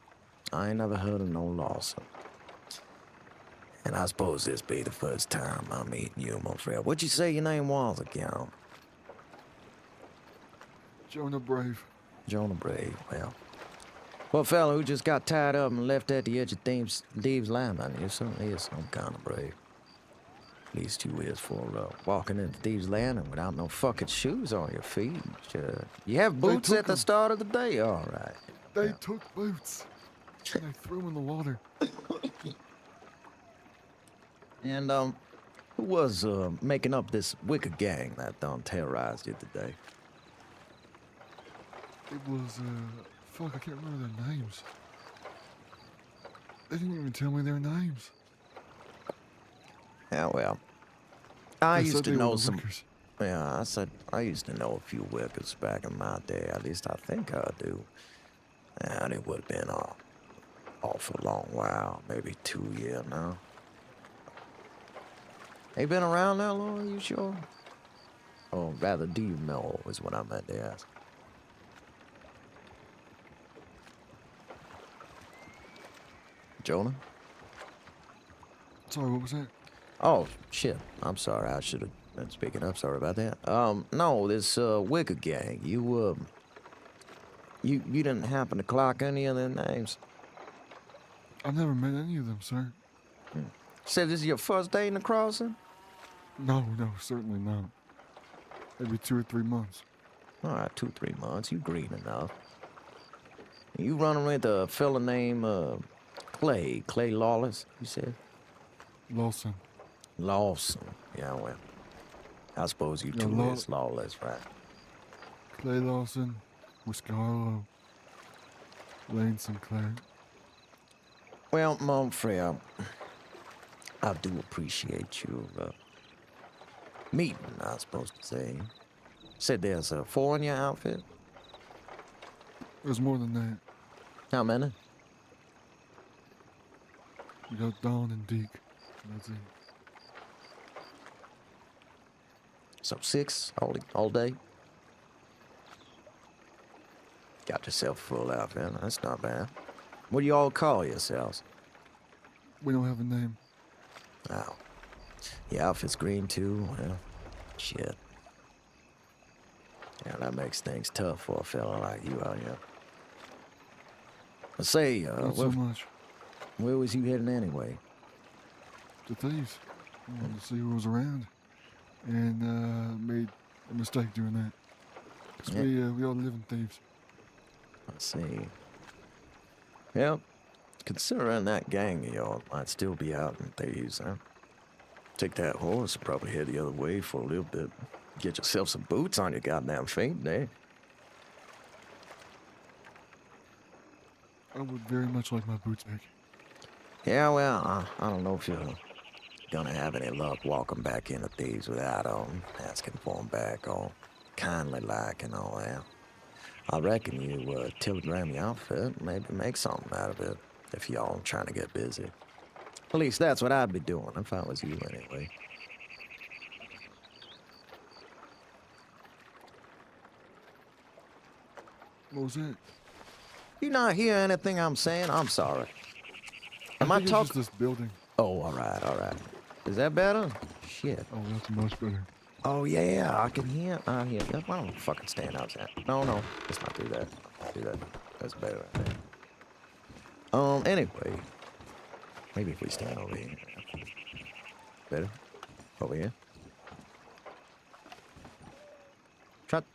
I ain't never heard of no Lawson. And I suppose this be the first time I'm meeting you, my friend. What'd you say your name was again? Jonah Brave. Jonah Brave. Well, fella who just got tied up and left at the edge of Thieves' Landing, you certainly is some kind of brave. At least you is for walking into Thieves' Landing without no fucking shoes on your feet. You have boots took at the 'em. start of the day, all right. They took boots. And they threw them in the water. And, who was making up this wicked gang that terrorized you today? It was, fuck, I can't remember their names. They didn't even tell me their names. Yeah, well, I They used said to they were know the some. Wickers. Yeah, I used to know a few workers back in my day. At least I think I do. And it would have been an awful long while, maybe 2 years now. They been around that long, you sure? Or rather, do you know is what I meant to ask. Jonah? Sorry, what was that? Oh, shit. I'm sorry. I should have been speaking up. Sorry about that. No, this, Wicked gang. You didn't happen to clock any of their names? I've never met any of them, sir. Said this is your first day in the crossing? No, certainly not. Maybe 2 or 3 months. All right, 2, 3 months. You green enough. You running with a fella named, Clay Lawless, you said? Lawson. Lawson. Yeah, well, I suppose you Yeah, two is Lawless, right? Clay Lawson. Whiskey Harlow. Lane Sinclair. Well, Monfrey, I do appreciate you, meeting, I suppose to say. Said there's 4 in your outfit? There's more than that. How many? You got Don and Deke. That's it. So 6 all day? Got yourself a full outfit. That's not bad. What do you all call yourselves? We don't have a name. Oh. Your outfit's green too? Well, shit. Yeah, that makes things tough for a fella like you out here. But say, Not so much. where was you heading anyway? The thieves. I wanted to see who was around. And made a mistake doing that. Because we all live in thieves. I see. Well, considering that gang of yours might still be out in Thieves, huh? Take that horse and probably head the other way for a little bit. Get yourself some boots on your goddamn feet, eh? I would very much like my boots back. Yeah, well, I don't know if you're gonna have any luck walking back into Thieves without asking for 'em back, all kindly like and all that. I reckon you telegram your outfit, maybe make something out of it, if y'all trying to get busy. At least that's what I'd be doing if I was you anyway. What was that? You not hear anything I'm saying? I'm sorry. Am I think it's talking? just this building. Oh, all right. Is that better? Shit. Oh, that's much better. Oh, yeah, I can hear. I hear. Why don't fucking stand outside? No, let's not do that. Do that. That's better right there. Anyway. Maybe if we stand over here. Better? Over here?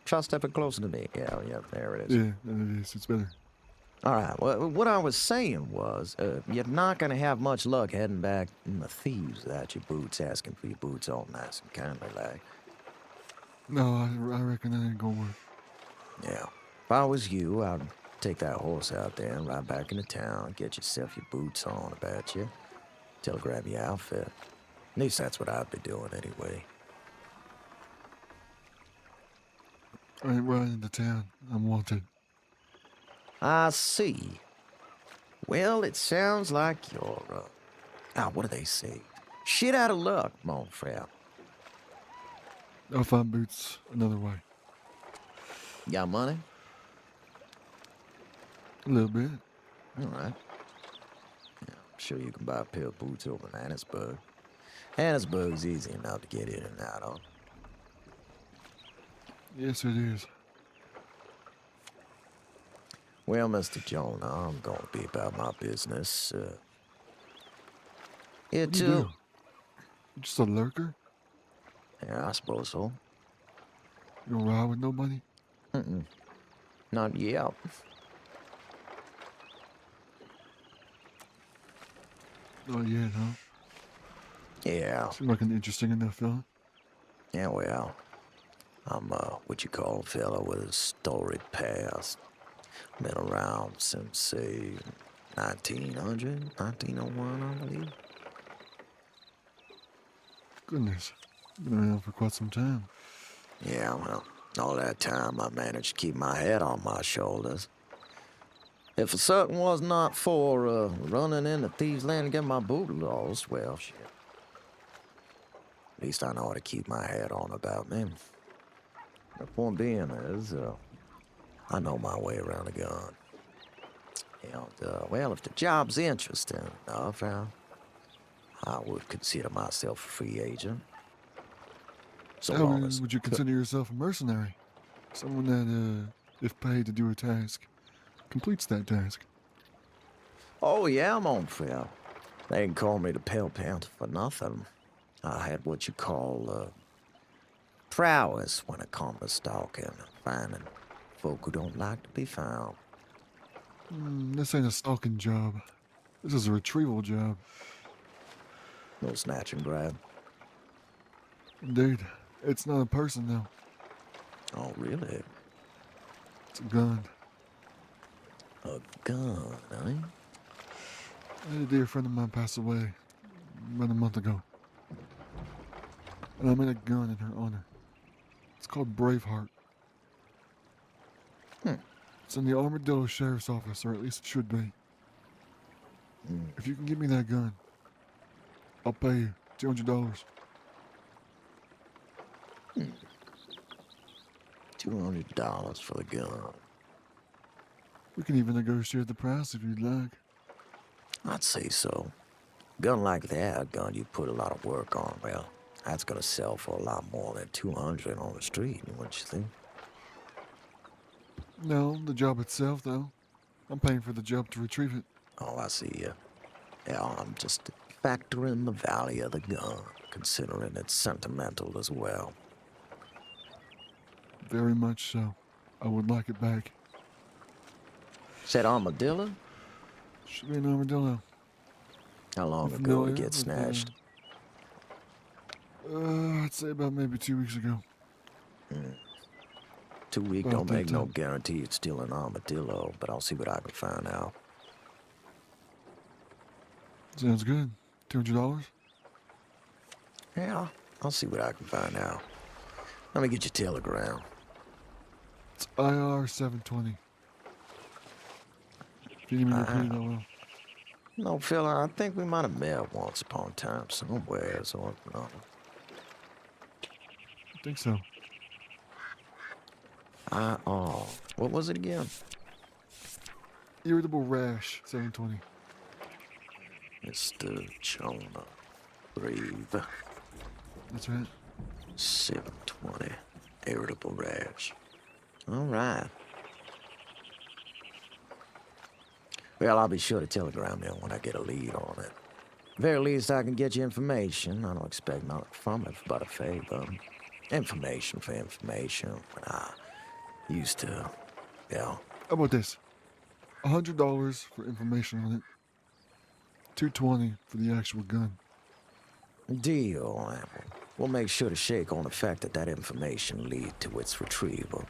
Try stepping closer to me. Yeah, there it is. Yeah, it is. It's better. All right, well, what I was saying was, you're not going to have much luck heading back in the Thieves without your boots, asking for your boots all nice and kindly like. No, I reckon that ain't gonna work. Yeah. If I was you, I'd take that horse out there and ride back into town, get yourself your boots on, I bet you. Telegram your outfit. At least that's what I'd be doing anyway. I ain't riding into town. I'm wanted. I see. Well, it sounds like you're, what do they say? Shit out of luck, mon frere. I'll find boots another way. Got money? A little bit. All right. Yeah, Sure you can buy a pair of boots over in Annisburg. Annisburg's easy enough to get in and out of. Yes, it is. Well, Mr. Jonah, I'm gonna be about my business. Here What do you too. do? You just a lurker? Yeah, I suppose so. You don't ride with nobody? Mm-mm. Not yet. Not yet, huh? Yeah. Seem like an interesting enough fella. Yeah, well, I'm what you call a fella with a storied past. Been around since, say, 1900, 1901, I believe. Goodness. Been around for quite some time. Yeah, well, all that time I managed to keep my head on my shoulders. If a certain was not for running into thieves' land to get my boot lost, well, shit. At least I know how to keep my head on about me. The point being is, I know my way around a gun. And, well, if the job's interesting enough, I would consider myself a free agent. So How long as... would you consider yourself a mercenary? Someone that, if paid to do a task, completes that task. Oh, yeah, I'm on fair. They can call me the Pale Panther for nothing. I had what you call, prowess when it comes to stalking, finding folk who don't like to be found. This ain't a stalking job. This is a retrieval job. No snatch and grab. Indeed. It's not a person, though. Oh, really? It's a gun. A gun, eh? I had a dear friend of mine pass away about a month ago. And I made a gun in her honor. It's called Braveheart. It's in the Armadillo Sheriff's Office, or at least it should be. If you can give me that gun, I'll pay you $200. $200 for the gun. We can even negotiate the price if you'd like. I'd say so. Gun like that, gun you put a lot of work on, well, that's gonna sell for a lot more than 200 on the street, wouldn't you think? No, the job itself, though. I'm paying for the job to retrieve it. Oh, I see you. Yeah, I'm just factoring the value of the gun, considering it's sentimental as well. Very much so. I would like it back. Said armadillo? Should be an armadillo. How long You ago familiar did it get with, snatched? I'd say about maybe 2 weeks ago. 2 weeks About don't that make no time. guarantee it's still an armadillo, but I'll see what I can find out. Sounds good. $200? Yeah, I'll see what I can find out. Let me get your telegram. It's IR 720. If you need me to repeat it, I will. No, fella, I think we might have met once upon a time somewhere or another. I think so. Oh, what was it again? Irritable rash, 720. Mr. Jonah. Brave. That's right. 720. Irritable rash. All right. Well, I'll be sure to telegram you when I get a lead on it. Very least I can get you information. I don't expect nothing from it but a favor. Information for information. When I used to, How about this? $100 for information on it. $220 for the actual gun. Deal. We'll make sure to shake on the fact that information lead to its retrieval.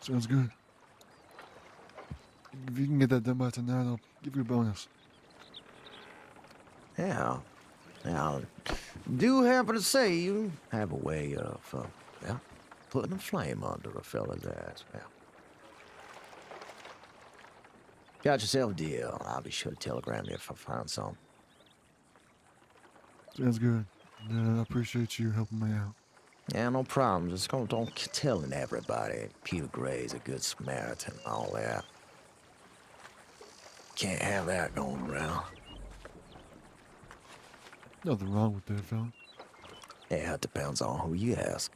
Sounds good. If you can get that done by tonight, I'll give you a bonus. Yeah. Now, do happen to say you have a way of, putting a flame under a fella's ass. Yeah. Got yourself a deal. I'll be sure to telegram you if I find some. Sounds good. I appreciate you helping me out. Yeah, no problem. Just don't telling everybody Peter Gray's a good Samaritan and all that. Can't have that going around. Nothing wrong with that, fella. Yeah, it depends on who you ask.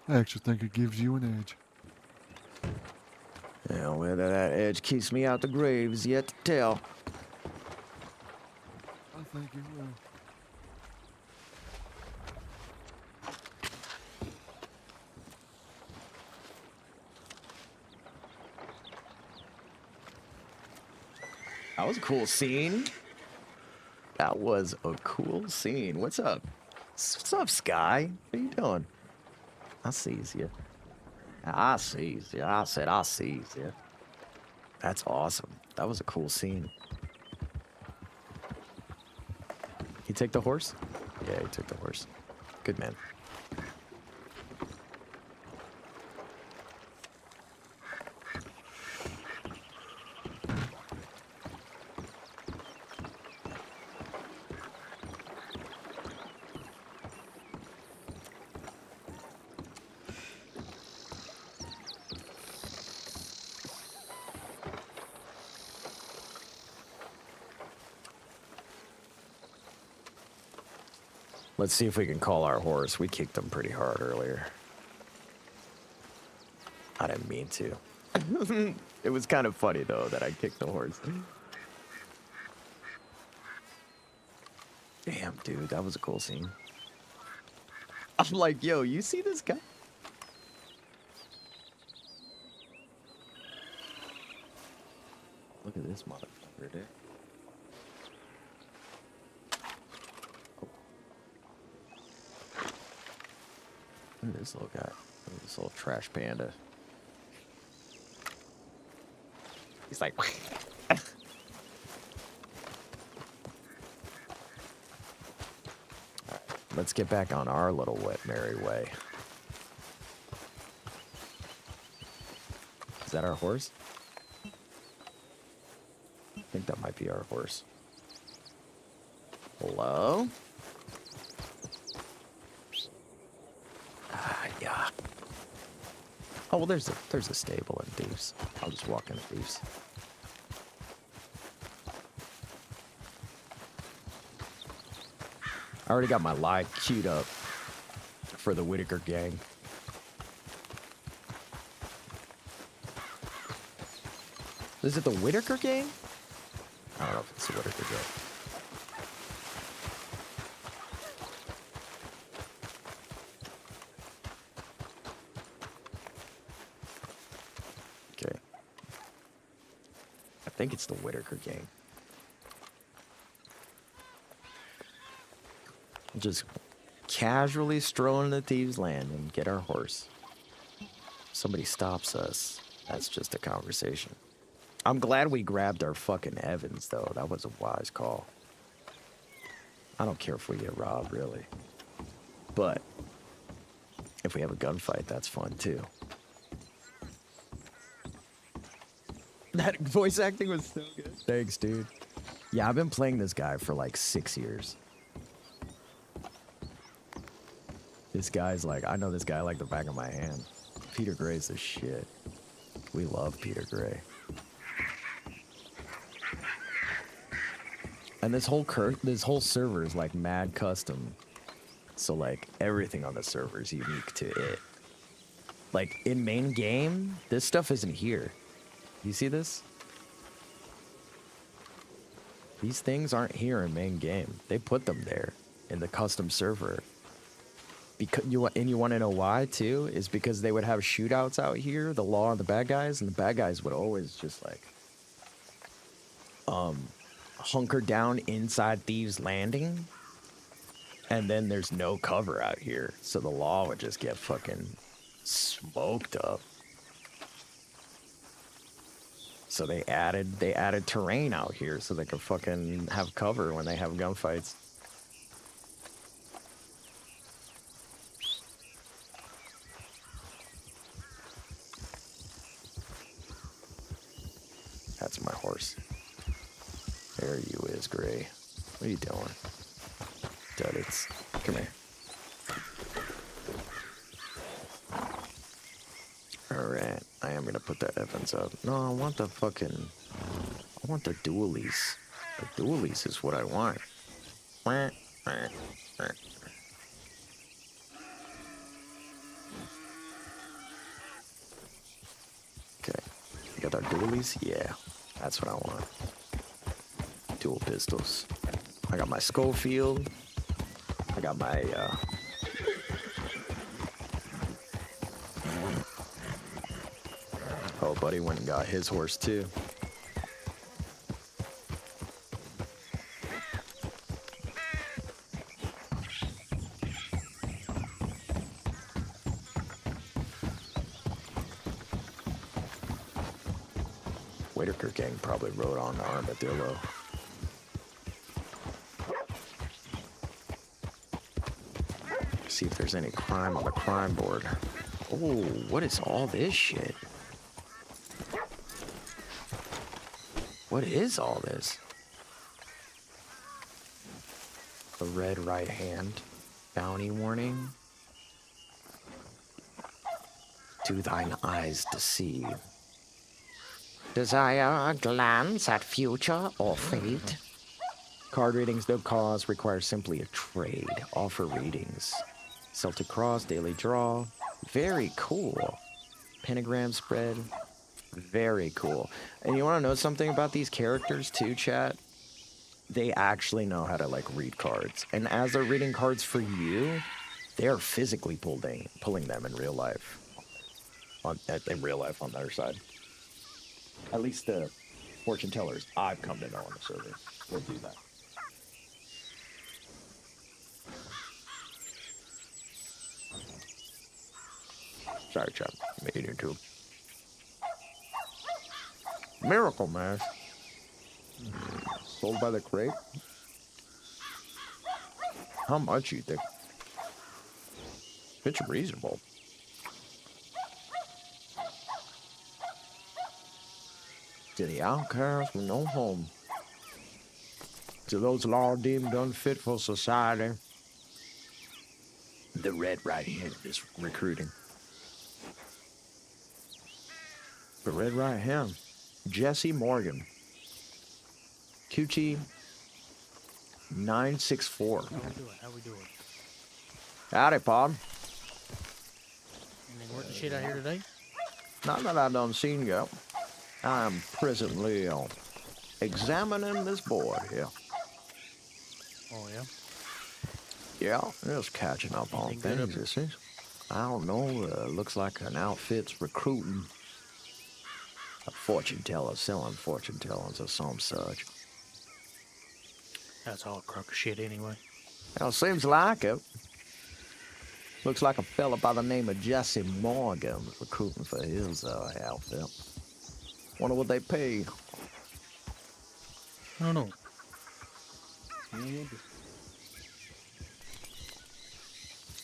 I actually think it gives you an edge. Yeah, whether that edge keeps me out the grave is yet to tell. I think it will. That was a cool scene. That was a cool scene. What's up? What's up, Sky? What are you doing? I sees you. I sees you. I said I sees you. That's awesome. That was a cool scene. He take the horse? Yeah, he took the horse. Good man. Let's see if we can call our horse. We kicked him pretty hard earlier. I didn't mean to. It was kind of funny, though, that I kicked the horse. Damn, dude, that was a cool scene. I'm like, yo, you see this guy? Look at this motherfucker, dude. Look at this little guy. Look at this little trash panda. He's like... Alright, let's get back on our little wet merry way. Is that our horse? I think that might be our horse. Hello? Yeah. Oh, well, there's a stable in Thieves. I'll just walk into Thieves. I already got my live queued up for the Whitaker gang. Is it the Whitaker gang? I don't know if it's the Whitaker gang. Okay. I think it's the Whitaker gang. Just casually stroll into Thieves' Land and get our horse. Somebody stops us. That's just a conversation. I'm glad we grabbed our fucking Evans, though. That was a wise call. I don't care if we get robbed, really. But if we have a gunfight, that's fun, too. That voice acting was so good. Thanks, dude. Yeah, I've been playing this guy for like 6 years. This guy's like, I know this guy like the back of my hand. Peter Gray's the shit. We love Peter Gray. And this whole server is like mad custom. So like everything on the server is unique to it. Like in main game, this stuff isn't here. You see this? These things aren't here in main game. They put them there in the custom server. Because you want to know why too? Is because they would have shootouts out here, the law and the bad guys, and the bad guys would always just like hunker down inside Thieves' Landing, and then there's no cover out here, so the law would just get fucking smoked up. So they added terrain out here so they could fucking have cover when they have gunfights. That's my horse. There you is, Gray. What are you doing? Duddits. Come here. Alright. I am gonna put that Evans up. No, I want the fucking... want the dualies. The dualies is what I want. Okay, you got our dualies? Yeah, that's what I want. Dual pistols. I got my Schofield. I got my, Oh, buddy went and got his horse, too. Whitaker gang probably rode on the armadillo. See if there's any crime on the crime board. Oh, what is all this shit? What is all this? The red right hand. Bounty warning. Do thine eyes deceive? Desire a glance at future or fate? Card readings, no cause, require simply a trade. Offer readings. Celtic Cross, Daily Draw. Very cool. Pentagram spread. Very cool. And you want to know something about these characters too, chat? They actually know how to, like, read cards. And as they're reading cards for you, they are physically pulling them in real life. In real life on their side. At least the fortune tellers I've come to know on the server will do that. Sorry, chat. Made it too. Miracle Mash. Sold by the crate? How much you think? It's reasonable. To the outcasts with no home. To those law deemed unfit for society. The red right hand is recruiting. The red right hand. Jesse Morgan. QT 964. How we doing? Howdy, Pod. Anything worth the shit out here today? Not that I done seen yet. I am presently examining this board here. Oh, yeah? Yeah, just catching up on Anything good things, you see. I don't know, looks like an outfit's recruiting a fortune teller, selling fortune tellers or some such. That's all a crock of shit anyway. Well, seems like it. Looks like a fella by the name of Jesse Morgan was recruiting for his outfit. Wonder what they pay. I don't know.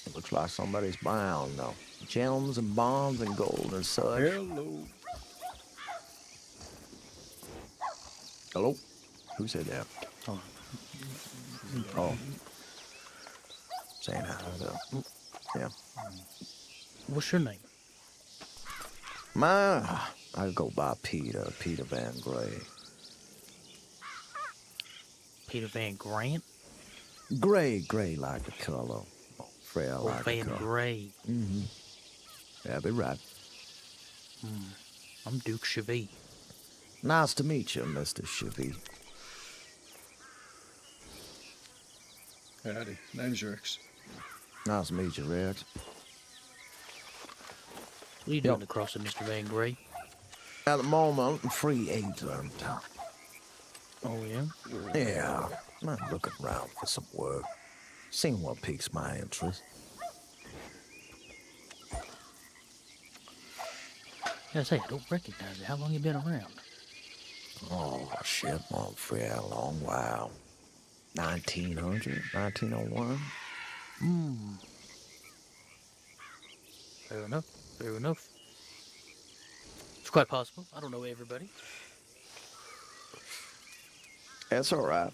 It looks like somebody's buying gems and bonds and gold and such. Hello. Hello? Who said that? Oh. Oh. Saying hi. Yeah. What's your name? I go by Peter Van Gray. Peter Van Grant? Gray like the color. Frail Oh, like the Van color. Gray. Mm-hmm. Yeah, be right. I'm Duke Chevy. Nice to meet you, Mr. Chevy. Howdy, name's Rex. Nice to meet you, Rex. What are you doing across to Mr. Van Gray? At the moment, I'm free agent. Oh, yeah? Yeah, I'm looking around for some work. Seeing what piques my interest. I say, I don't recognize it. How long you been around? Oh, shit, I'm free a long while. 1900, 1901. Fair enough. Fair enough. It's quite possible. I don't know everybody. That's all right.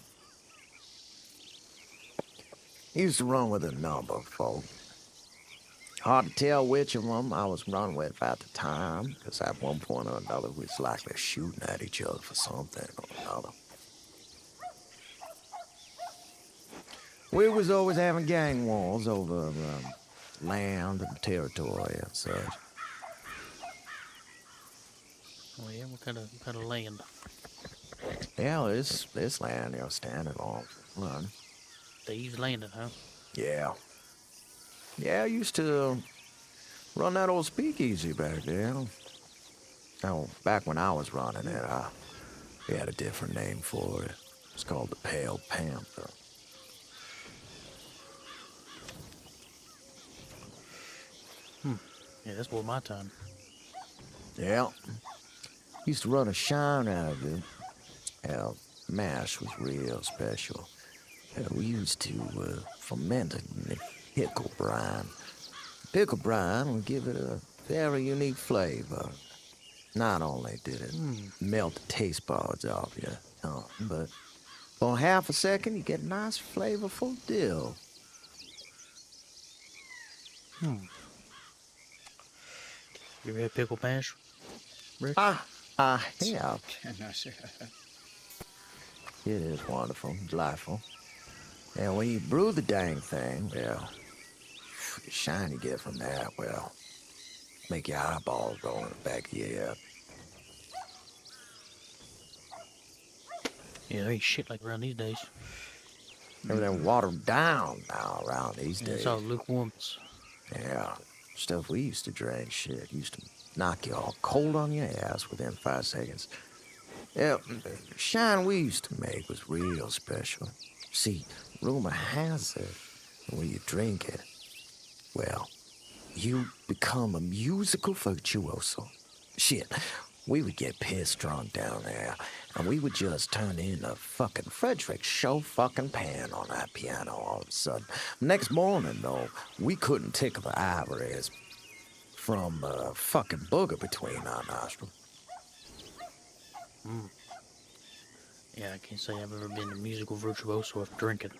Used to run with a number of folk. Hard to tell which of them I was running with at the time, because at one point or another we was likely shooting at each other for something or another. We was always having gang wars over land and territory and such. Oh yeah, what kind of land? Yeah, this land you're standing on. Run. Thieves landing, huh? Yeah. Yeah, I used to run that old speakeasy back there. Now, back when I was running it, we had a different name for it. It's called the Pale Panther. Yeah, that's worth my time. Yeah. Used to run a shine out of it. Hell, mash was real special. We used to ferment it in pickle brine. Pickle brine would give it a very unique flavor. Not only did it melt the taste buds off your tongue, but for half a second you get a nice flavorful dill. You ever had pickle mash, Rick? I have. Can I say that? It is wonderful, delightful. And when you brew the dang thing, well, the shine you get from that, well, make your eyeballs roll in the back of your head. Yeah, there ain't shit like around these days. Everything watered down now around these Yeah, days. it's all lukewarm. Yeah, stuff we used to drink, shit, used to knock you all cold on your ass within 5 seconds. Yeah, the shine we used to make was real special. See, rumor has it, when you drink it, well, you become a musical virtuoso. Shit, we would get pissed drunk down there, and we would just turn in a fucking Frederick show fucking pan on that piano all of a sudden. Next morning, though, we couldn't tickle the ivories from a fucking booger between our nostrils. Yeah, I can't say I've ever been a musical virtuoso of drinking.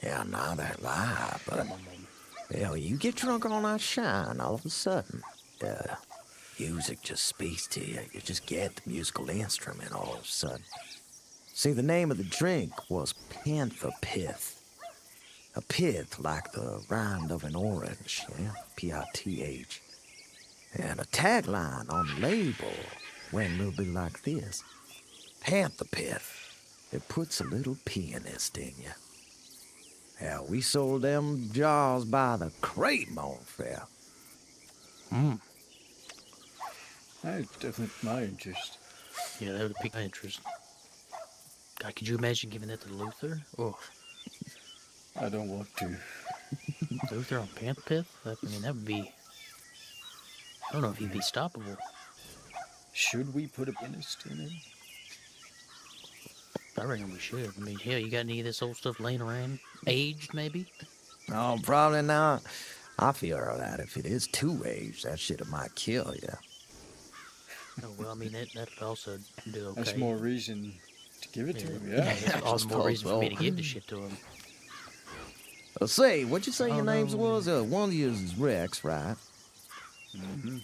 Yeah, not that lie, but hell, you get drunk on that shine all of a sudden. Music just speaks to you. You just get the musical instrument all of a sudden. See, the name of the drink was Panther Pith. A pith like the rind of an orange, yeah? P-I-T-H. And a tagline on the label went a little bit like this. Panther Pith. It puts a little pianist in you. Yeah, we sold them jars by the crate, mon frere. That definitely my interest. Yeah, that would pique my interest. God, could you imagine giving that to Luther? Oh, I don't want to. Luther on Panther Pith? I mean, that would be... I don't know if he'd be stoppable. Should we put a pianist in it? I reckon we should. I mean, hell, you got any of this old stuff laying around? Aged, maybe? Oh, probably not. I fear that if it is too aged, that shit might kill you. Oh, well, I mean, that'd also do okay. That's more reason to give it to him, Yeah, yeah. that's all the more suppose reason for me so. to give the shit to him. Say, what'd you say Oh, your names no. was? One of yours is Rex, right? Mm-hmm.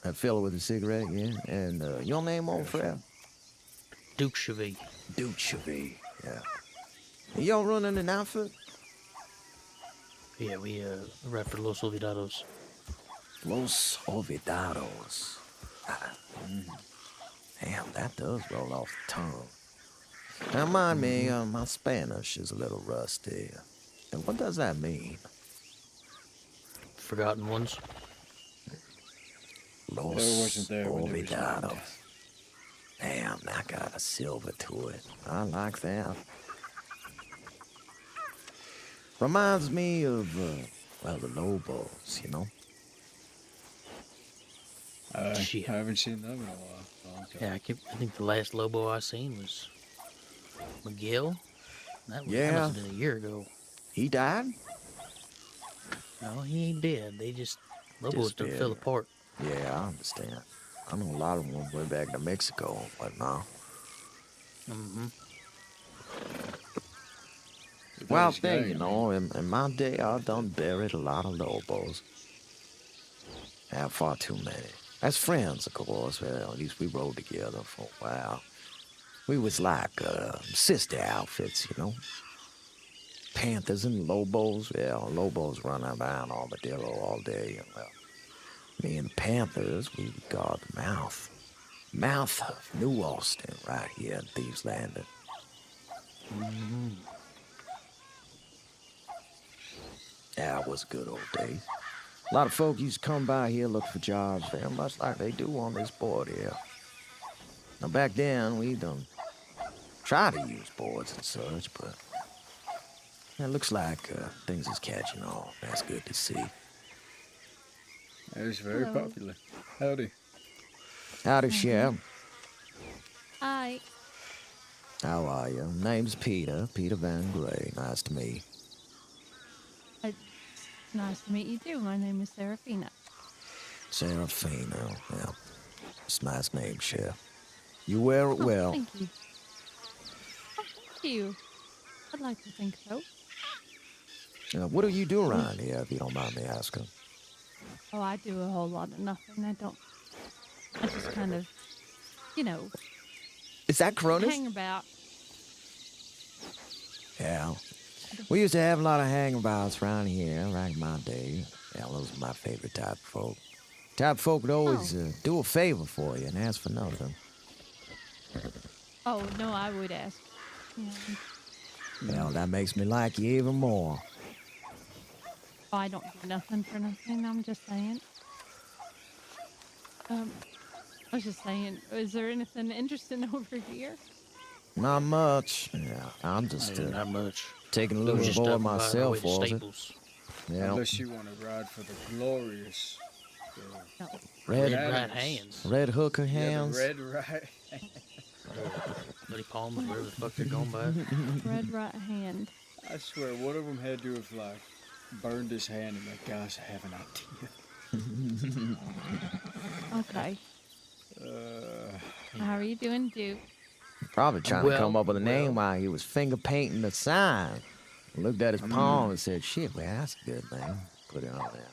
That fella with the cigarette, yeah? And your name, old friend? Duke Chevy. Duke Chevy, yeah. Y'all running an outfit? Yeah, we ride for Los Olvidados. Los Olvidados. Damn, that does roll off the tongue. Now, mind me, my Spanish is a little rusty. And what does that mean? Forgotten ones. Los wasn't there when there was Olvidados. none. Damn, that got a silver to it. I like that. Reminds me of, well, the Lobos, you know? Shit. I haven't seen them in a while. Long time. Yeah, I think the last Lobo I seen was Miguel. That Yeah. must have been a year ago. He died? No, he ain't dead. They just Lobos done Disappeared. fell apart. Yeah, I understand. I know a lot of them went way back to Mexico and whatnot. Mm-hmm. If Well, he's thing, gay, you know, in my day, I done buried a lot of Lobos. Far too many. As friends, of course. Well, at least we rode together for a while. We was like sister outfits, you know. Panthers and lobos. Well, lobos run around armadillo all day. And, well, me and the Panthers, we guard the mouth. Mouth of New Austin right here in Thieves Landing. Yeah, it was a good old day. A lot of folk used to come by here looking for jobs, very much like they do on this board here. Now, back then, we done try to use boards and such, but it looks like things is catching on. That's good to see. It's very popular. Howdy. Howdy, Sheriff. Hi. How are you? Name's Peter Van Gray. Nice to meet. Nice to meet you too. My name is Serafina. Serafina. Yeah, it's a nice name, Sheriff. You wear it well. Thank you. Oh, thank you. I'd like to think so. What do you do around here, if you don't mind me asking? Oh, I do a whole lot of nothing. I just kind of, you know, Is that Cronus? hang about. Yeah. We used to have a lot of hangabouts around here, back in my day. Yeah, those are my favorite type of folk. Type of folk would always do a favor for you and ask for nothing. Oh, no, I would ask. Yeah. Well, that makes me like you even more. Oh, I don't do nothing for nothing. I'm just saying. I was just saying, is there anything interesting over here? Not much. Yeah, I'm just Not much. taking a We were little just aboard stopping by on our way myself, to was it? Staples. Yeah. Unless you want to ride for the glorious. No. Red Red, right hands. red hooker Yeah, hands. the red right. Bloody palms, wherever the fuck they're going by. Red right hand. I swear, one of them had to have like burned his hand and like, guys, I have an idea. Okay. How are you doing, Duke? Probably trying to come Well, up with a name while he was finger painting the sign. Looked at his palm and said, "Shit, man, that's a good name." Put it on there.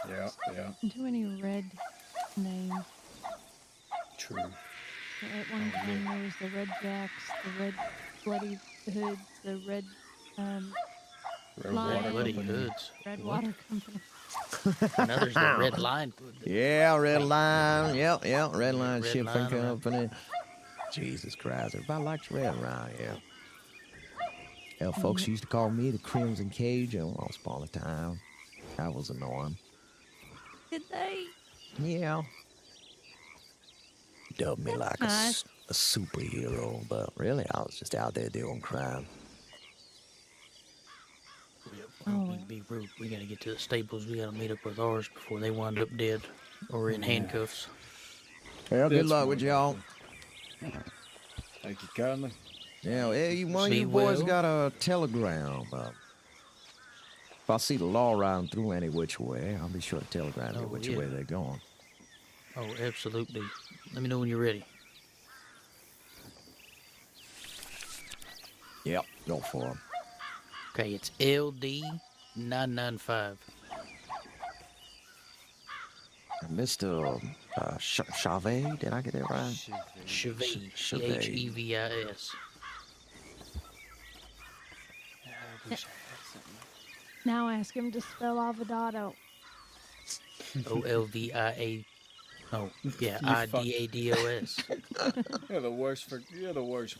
Yeah, Do any red names? true. At one time there was the Red Jacks, the Red Bloody Hoods, the Red Red Lion, Bloody Company. hoods. Red Water Company. Now there's the red line. Yeah, Red Line. Yep, Red Line Red Shipping Line around. Company. Jesus Christ, everybody likes red around here. Hell, folks used to call me the Crimson Cajun once upon a time. That was annoying. Did they? Yeah. Dubbed me like nice. a superhero, but really, I was just out there doing crime. We gotta get to the Staples. We gotta meet up with ours before they wind up dead or in handcuffs. Well, good That's luck with y'all. Thank you kindly. Yeah, hey, one of See, you boys well- got a telegram. If I see the law riding through any which way, I'll be sure to telegram you Oh, which yeah. way they're going. Oh, absolutely. Let me know when you're ready. Yep, go for 'em. Okay, it's LD 995. Mr. Chavez, did I get it right? Chevis. Chevet. Chevis. Now ask him to spell avocado. OLVIA. Oh, yeah, fuck. IDADOS. You're the worst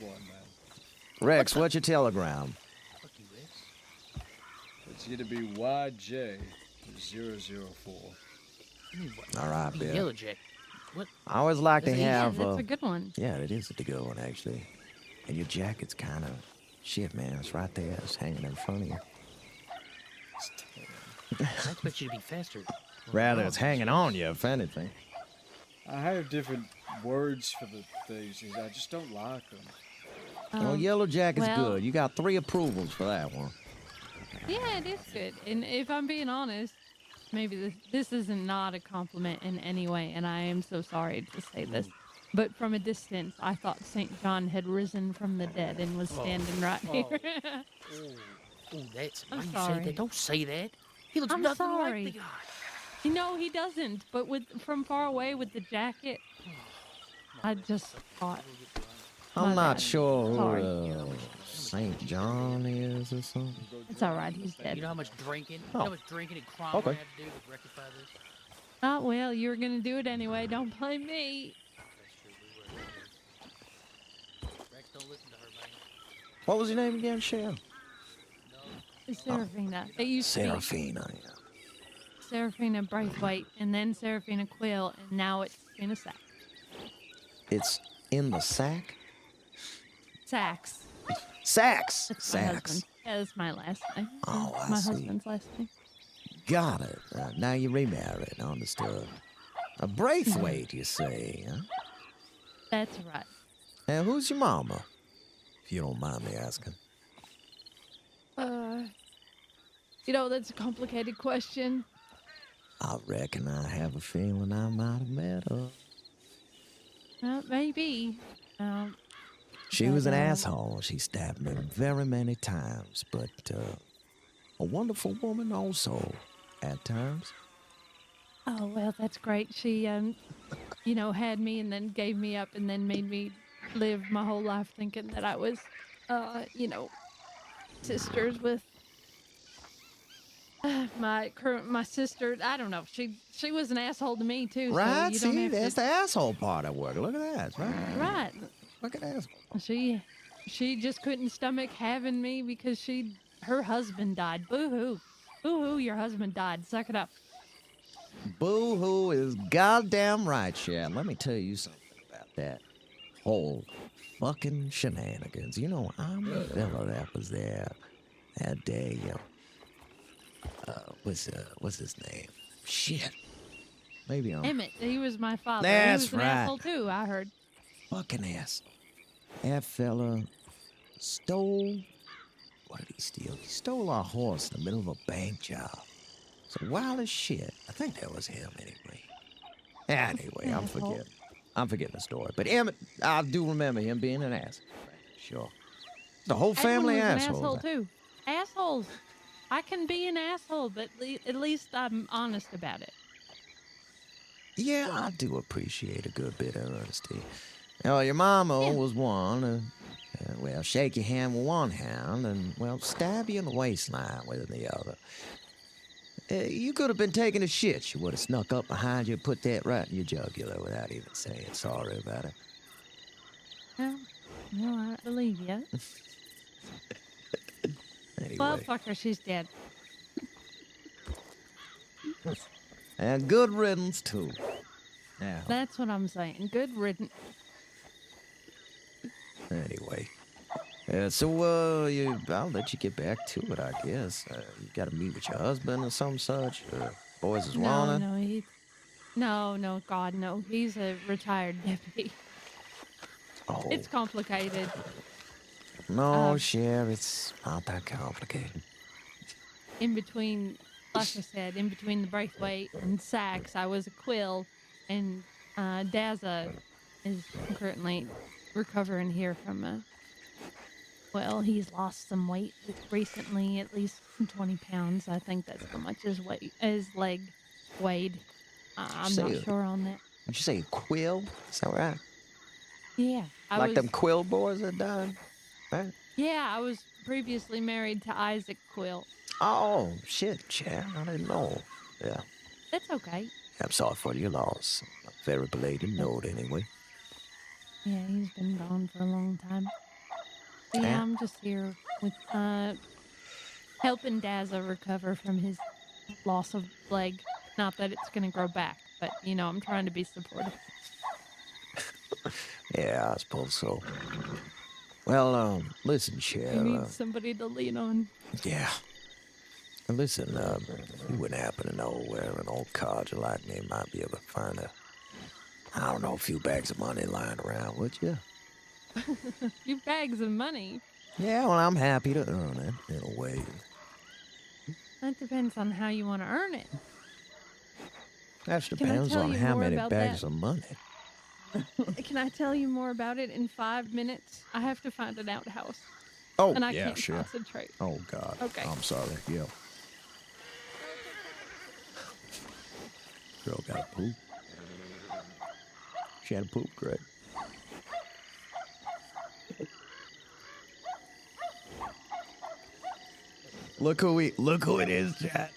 one, man. Rex, what's your telegram? Fuck you, Rex. It's gonna be YJ004. All right, Be Bill. Yellow Jack. What? I always like to That's easy. have. That's a good one. Yeah, it is a good one, actually. And your jacket's kind of shit, man. It's right there. It's hanging in front of you. I expect you to be faster. Rather, it's hanging on you, if anything. I have different words for the things. I just don't like them. Well, Yellow Jacket's well- good. You got 3 approvals for that one. Yeah, it is good. And if I'm being honest, maybe this is not a compliment in any way, and I am so sorry to say this. But from a distance, I thought St. John had risen from the dead and was standing right here. Oh, that's. I'm why you sorry. say that? Don't say that. He looks I'm nothing sorry. like the guy. No, he doesn't. But from far away with the jacket, I just thought. I'm My not bad. sure Sorry. who St. John is or something. It's all right. He's You dead. know how much drinking, Oh. you know how much drinking and crime Okay. we're gonna have to do to rectify this? Oh well, you were gonna do it anyway. Don't blame me. That's true. We were. Rex, don't listen to her, man. What was your name again, Shell? It's Seraphina. It used to be Seraphina, yeah. Seraphina Braithwaite, and then Seraphina Quill, and now it's Seraphina It's in the sack? Sachs. Sacks! That's my husband. Yeah, that's my last name. Oh, I my see. husband's last name. Got it. Now you're remarried. Understood. A Braithwaite, you say, huh? That's right. Now, who's your mama? If you don't mind me asking. That's a complicated question. I reckon I have a feeling I might have met her. Maybe. She was an But, asshole. She stabbed me very many times, but a wonderful woman also at times. Oh, well, that's great. She, had me and then gave me up and then made me live my whole life thinking that I was, sisters with my sister. I don't know. She was an asshole to me too. Right? So you don't See, have that's to, the asshole part of work. Look at that. Right. right. Look at that. She just couldn't stomach having me because her husband died. Boo-hoo. Boo-hoo, your husband died. Suck it up. Boo-hoo is goddamn right, Shad. Let me tell you something about that whole fucking shenanigans. You know, I'm the fella that was there that day. What's his name? Shit. Maybe I'm Emmett, he was my father. That's he was an right. asshole too, I heard. fucking asshole. That fella stole. What did he steal? He stole our horse in the middle of a bank job. So wild as shit. I think that was him anyway. Anyway, I'm forgetting the story. But Emmett, I do remember him being an asshole. Sure. The whole family Edwin was asshole. an asshole too. Assholes. I can be an asshole, but at least I'm honest about it. Yeah, I do appreciate a good bit of honesty. Now, your mama was one. Well, shake your hand with one hand and, well, stab you in the waistline with the other. You could have been taking a shit. She would have snuck up behind you and put that right in your jugular without even saying sorry about it. Well, I believe you. Anyway. Well, fuck her, she's dead. And good riddance, too. Now, That's what I'm saying. Good riddance. anyway. I'll let you get back to it, I guess. You gotta meet with your husband or some such. Boys is wanted. No, God, no. He's a retired deputy. Oh. It's complicated. No, Cher, it's not that complicated. In between, like I said, in between the Braithwaite and Sachs, I was a Quill, and Daza is currently recovering here from he's lost some weight recently, at least 20 pounds. I think that's how much his leg weighed. I'm not sure on that. Did you say Quill? Is that right? Yeah. Them Quill boys that died? Right? Yeah, I was previously married to Isaac Quill. Oh, shit, Cher. I didn't know. Yeah. That's okay. I'm sorry for your loss. A very belated note, anyway. Yeah, he's been gone for a long time. But yeah, I'm just here with helping Daza recover from his loss of leg. Not that it's going to grow back, but, I'm trying to be supportive. Yeah, I suppose so. Well, listen, Cher. You need somebody to lean on. Yeah. Listen, you wouldn't happen to know where an old codger like me might be able to find a few bags of money lying around, would you? A few bags of money? Yeah, well, I'm happy to earn it, in a way. That depends on how you want to earn it. That depends on how many bags of money. Can I tell you more about it in 5 minutes? I have to find an outhouse. Oh, and I yeah, can't sure. concentrate. Oh, God. Okay. I'm sorry. Yeah. girl got a poop. She had a poop, Greg. Look who it is, chat.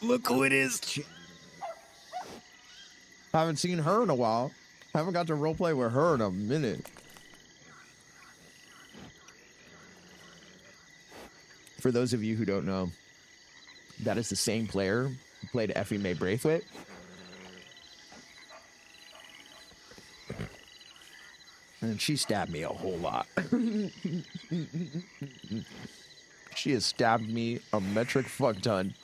Look who it is, chat. Haven't seen her in a while. Haven't got to roleplay with her in a minute. For those of you who don't know, that is the same player who played Effie Mae Braithwaite. And she stabbed me a whole lot. She has stabbed me a metric fuck ton.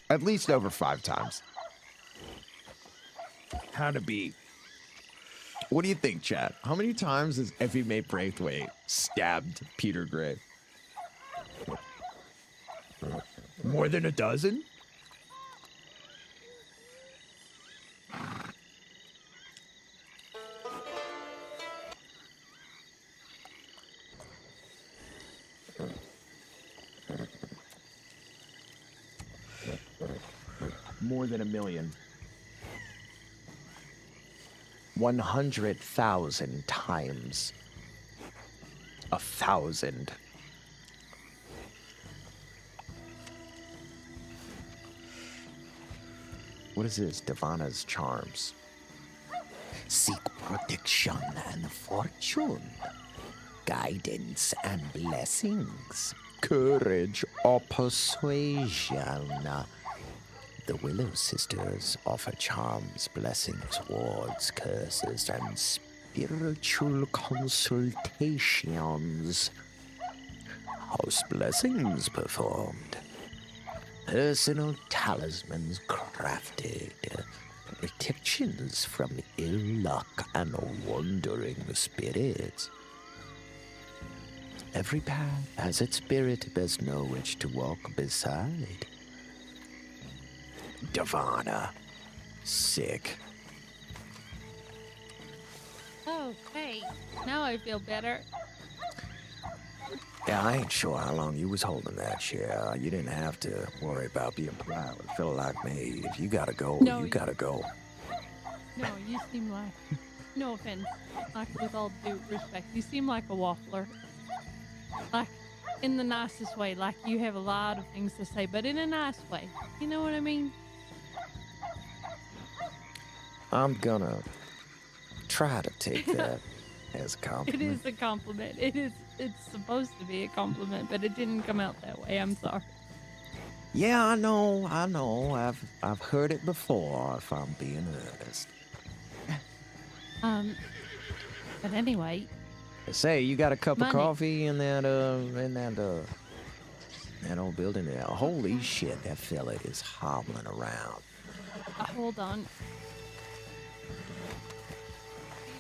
At least over 5 times. How to be. What do you think, chat? How many times has Effie Mae Braithwaite stabbed Peter Gray? More than a dozen? More than 1 million. 100,000 times. 1,000. What is this? Divana's charms. Seek protection and fortune. Guidance and blessings. Courage or persuasion. The Willow Sisters offer charms, blessings, wards, curses, and spiritual consultations. House blessings performed. Personal talismans crafted. Protections from ill luck and wandering spirits. Every path has its spirit, best know which to walk beside. Divana. Sick. Okay, now I feel better. Yeah, I ain't sure how long you was holding that chair. You didn't have to worry about being proud. A fella like me, if you gotta go, No, you gotta go. No, you seem like, no offense, like with all due respect, you seem like a waffler. Like, in the nicest way, like you have a lot of things to say, but in a nice way. You know what I mean? I'm gonna try to take that as a It compliment. is a compliment. It's supposed to be a compliment, but it didn't come out that way. I'm sorry. Yeah, I know. I've heard it before, if I'm being honest. But anyway, Say, you got a cup Money. of coffee in that old building there. Holy shit, that fella is hobbling around. hold on.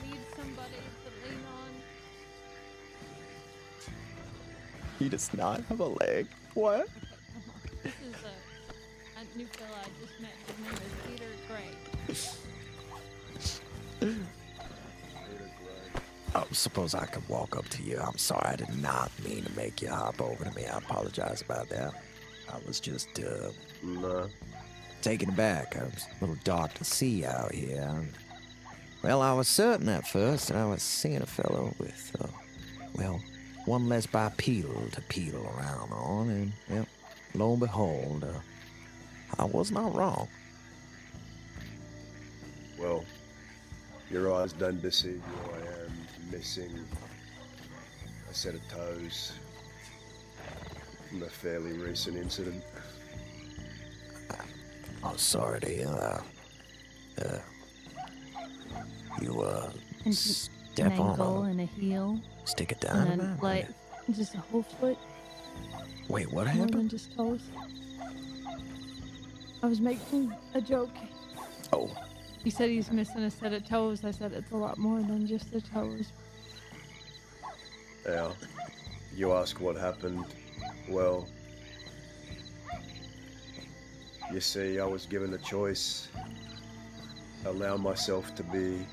You need somebody to lean on. He does not have a leg. What? This is a new fella I just met. His name is Peter Gray. Oh, suppose I could walk up to you. I'm sorry, I did not mean to make you hop over to me. I apologize about that. I was just, taken aback. I was a little dark to see out here. Well, I was certain at first that I was seeing a fellow with, one less bipedal to pedal around on, and, lo and behold, I was not wrong. Well, your eyes don't deceive you. I am missing a set of toes from a fairly recent incident. Oh, sorry to hear that. You, And step an on ankle a and a heel. stick it down. And then, like, just a whole foot. Wait, what More happened? than just toes. I was making a joke. Oh, He said he's missing a set of toes. I said it's a lot more than just the toes. Yeah. You ask what happened. Well, you see, I was given a choice. Allow myself to be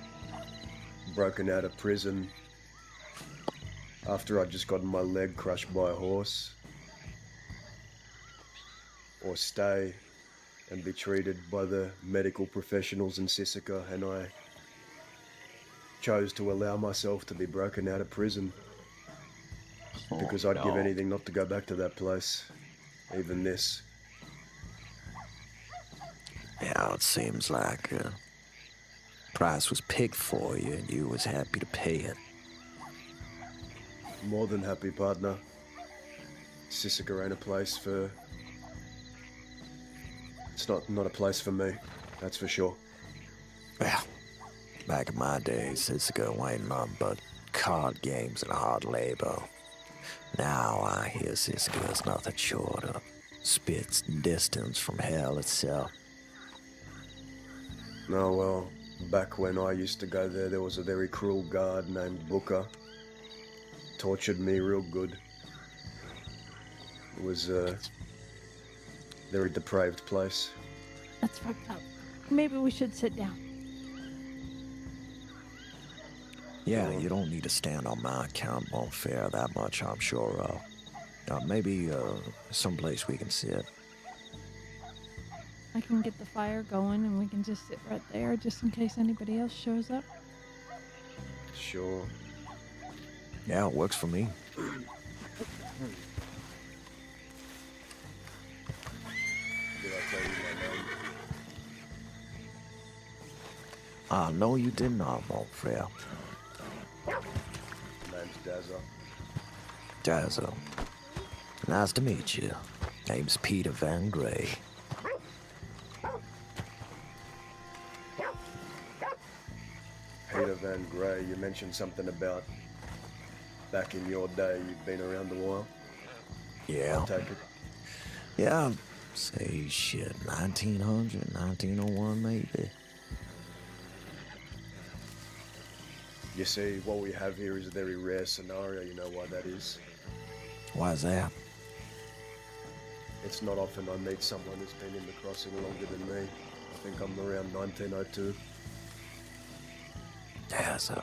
broken out of prison after I'd just gotten my leg crushed by a horse. or stay and be treated by the medical professionals in Sisika, and I chose to allow myself to be broken out of prison because I'd give anything not to go back to that place, even this. Yeah, it seems like price was picked for you and you was happy to pay it. More than happy, partner. Sisika ain't a place for... It's not a place for me, that's for sure. Well, back in my days, Sisika ain't nothing but card games and hard labor. Now I hear Sisika is nothing short of spit's distance from hell itself. No, well, back when I used to go there was a very cruel guard named Booker. Tortured me real good. It was a very depraved place. That's fucked up. Maybe we should sit down. Yeah, you don't need to stand on my account. Won't fare that much, I'm sure of. Maybe someplace we can sit. I can get the fire going and we can just sit right there just in case anybody else shows up. Sure. Yeah, it works for me. Did I tell you my name? No, you did not, mon frere. Name's Dazza. Dazza. Nice to meet you. Name's Peter Van Gray. Peter Van Gray, you mentioned something about back in your day, you'd been around a while. Yeah. I take it. Yeah, say shit, 1900, 1901 maybe. You see, what we have here is a very rare scenario, you know why that is? Why is that? It's not often I meet someone who's been in the crossing longer than me. I think I'm around 1902. Dazza.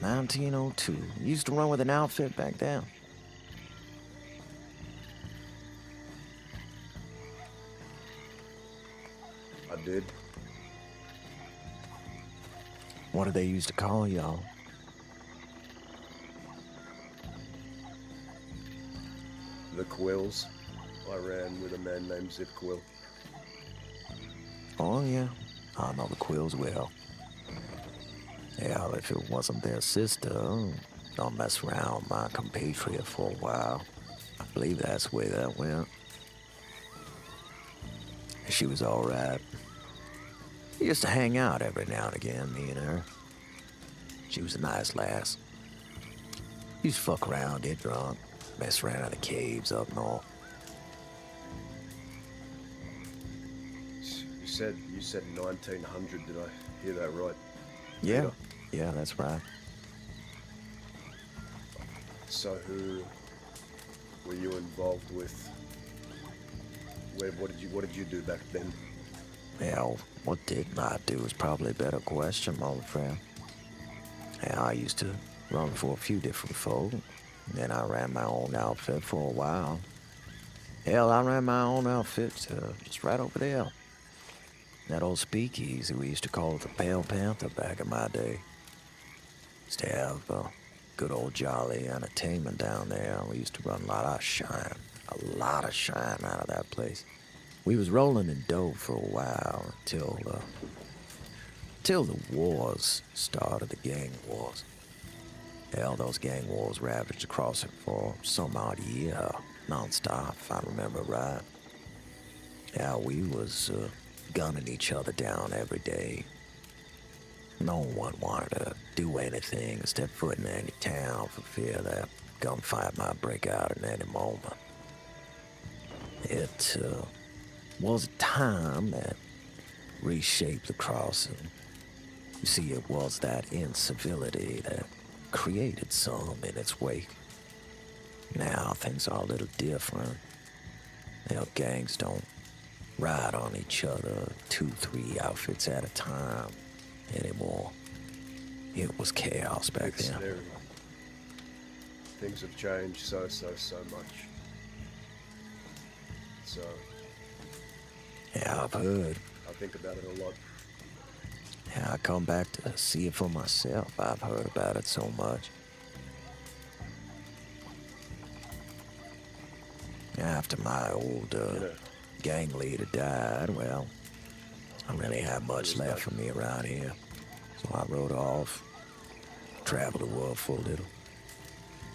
1902. You used to run with an outfit back then. I did. What did they used to call y'all? The Quills. I ran with a man named Zip Quill. Oh yeah, I know the Quills well. Yeah, if it wasn't their sister, don't mess around with my compatriot for a while. I believe that's the way that went. She was all right. We used to hang out every now and again, me and her. She was a nice lass. Used to fuck around, get drunk, mess around in the caves up north. You said 1900, did I hear that right? Yeah, yeah, that's right. So who were you involved with? What did you do back then? Well, what didn't I do is probably a better question, my old friend. Yeah, I used to run for a few different folk. Then I ran my own outfit for a while. Hell, I ran my own outfit just right over there. That old speakeasy we used to call it the Pale Panther back in my day. Used to have good old jolly entertainment down there. We used to run a lot of shine out of that place. We was rolling in dough for a while until the wars started, the gang wars. Hell, those gang wars ravaged the crossing for some odd year, non-stop, if I remember right. Yeah, we was gunning each other down every day. No one wanted to do anything, step foot in any town for fear that gunfight might break out at any moment. It was a time that reshaped the crossing. You see, it was that incivility that created some in its wake. Now things are a little different. Hell, gangs don't ride on each other 2-3 outfits at a time anymore. It was chaos back then. things have changed so much. So, Yeah, I've heard. I think about it a lot. Yeah, I come back to see it for myself. I've heard about it so much. After my old gang leader died, well, I really had much left for me around here. So I rode off, traveled the world for a little.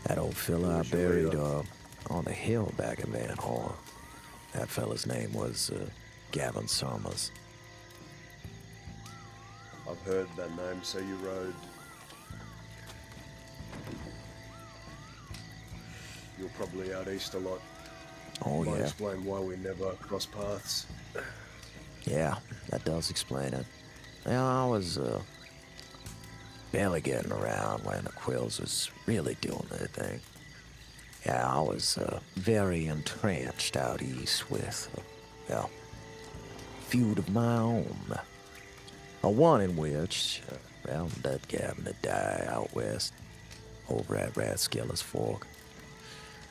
That old fella I buried on the hill back in Van Horn. That fella's name was Gavin Summers. I've heard that name, so you rode. You're probably out east a lot. Oh, Might yeah. explain why we never cross paths. Yeah, that does explain it. Well, I was barely getting around when the Quills was really doing their thing. Yeah, I was very entrenched out east with, well, feud of my own. One in which, well, that Gavin had died out west, over at Rathskiller's Fork.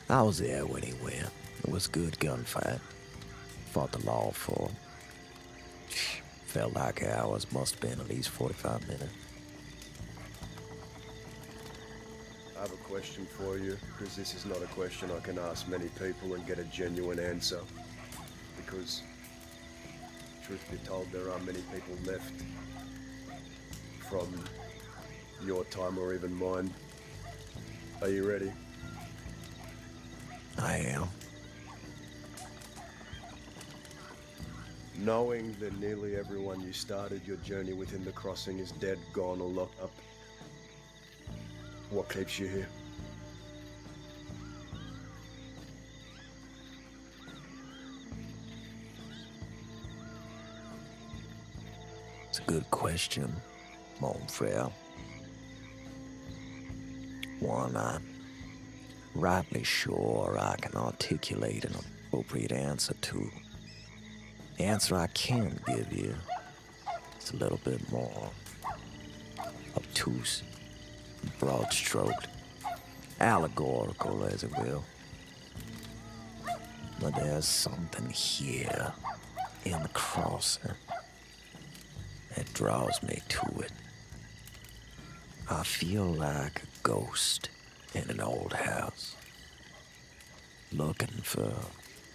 I was there when he went. It was a good gunfight. Fought the law for him. Felt like hours, must have been at least 45 minutes. I have a question for you, because this is not a question I can ask many people and get a genuine answer. Because, truth be told, there are many people left from your time or even mine. Are you ready? I am. Knowing that nearly everyone you started your journey within the crossing is dead, gone, or locked up, what keeps you here? It's a good question, mon frere. One I'm rightly sure I can articulate an appropriate answer to. The answer I can give you is a little bit more obtuse, broad-stroked, allegorical, as it will. But there's something here in the crossing that draws me to it. I feel like a ghost in an old house, looking for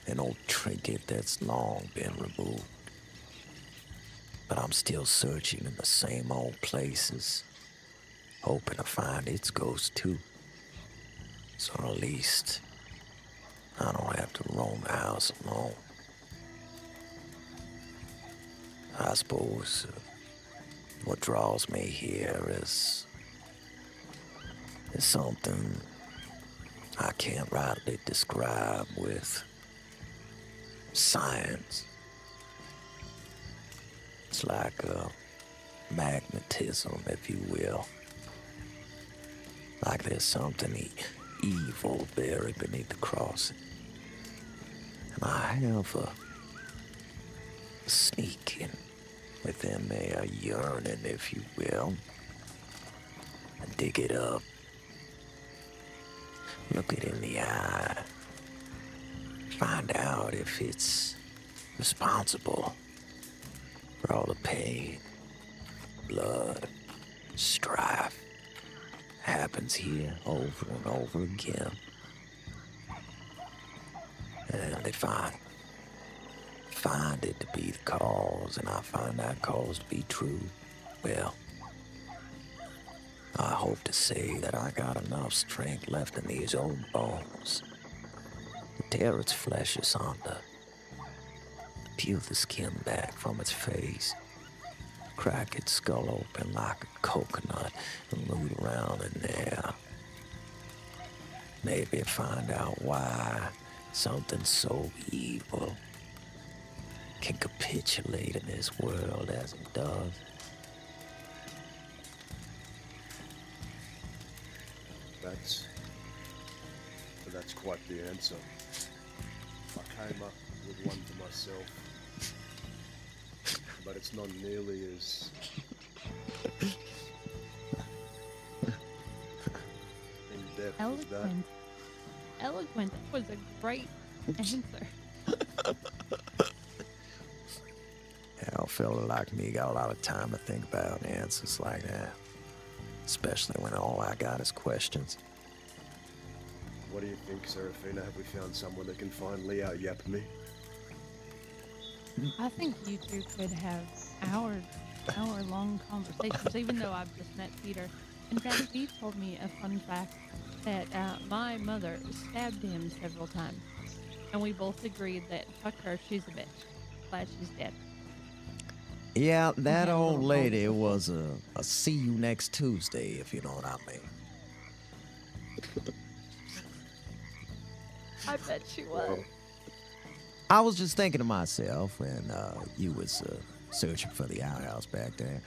an old trinket that's long been removed. But I'm still searching in the same old places, hoping to find its ghost too. So at least I don't have to roam the house alone. I suppose what draws me here is something I can't rightly describe with science. It's like a magnetism, if you will. Like there's something evil buried beneath the crossing. And I have a sneaking within me, a yearning, if you will. And dig it up. Look it in the eye. Find out if it's responsible for all the pain, blood, strife happens here over and over again. And if I find it to be the cause, and I find that cause to be true, well, I hope to say that I got enough strength left in these old bones to tear its flesh asunder, peel the skin back from its face, crack its skull open like a coconut and root around in there. Maybe find out why something so evil can capitulate in this world as it does. That's quite the answer. I came up with one to myself, but it's not nearly as in depth was that. Eloquent. Eloquent. That was a great answer. A fella like me got a lot of time to think about answers like that. Especially when all I got is questions. What do you think, Serafina? Have we found someone that can finally out-yap me? I think you two could have hour-long conversations, even though I've just met Peter. In fact, he told me a fun fact that my mother stabbed him several times. And we both agreed that, fuck her, she's a bitch. Glad she's dead. Yeah, that had a old little lady moment was a see you next Tuesday, if you know what I mean. I bet she was. I was just thinking to myself when you was searching for the outhouse back there.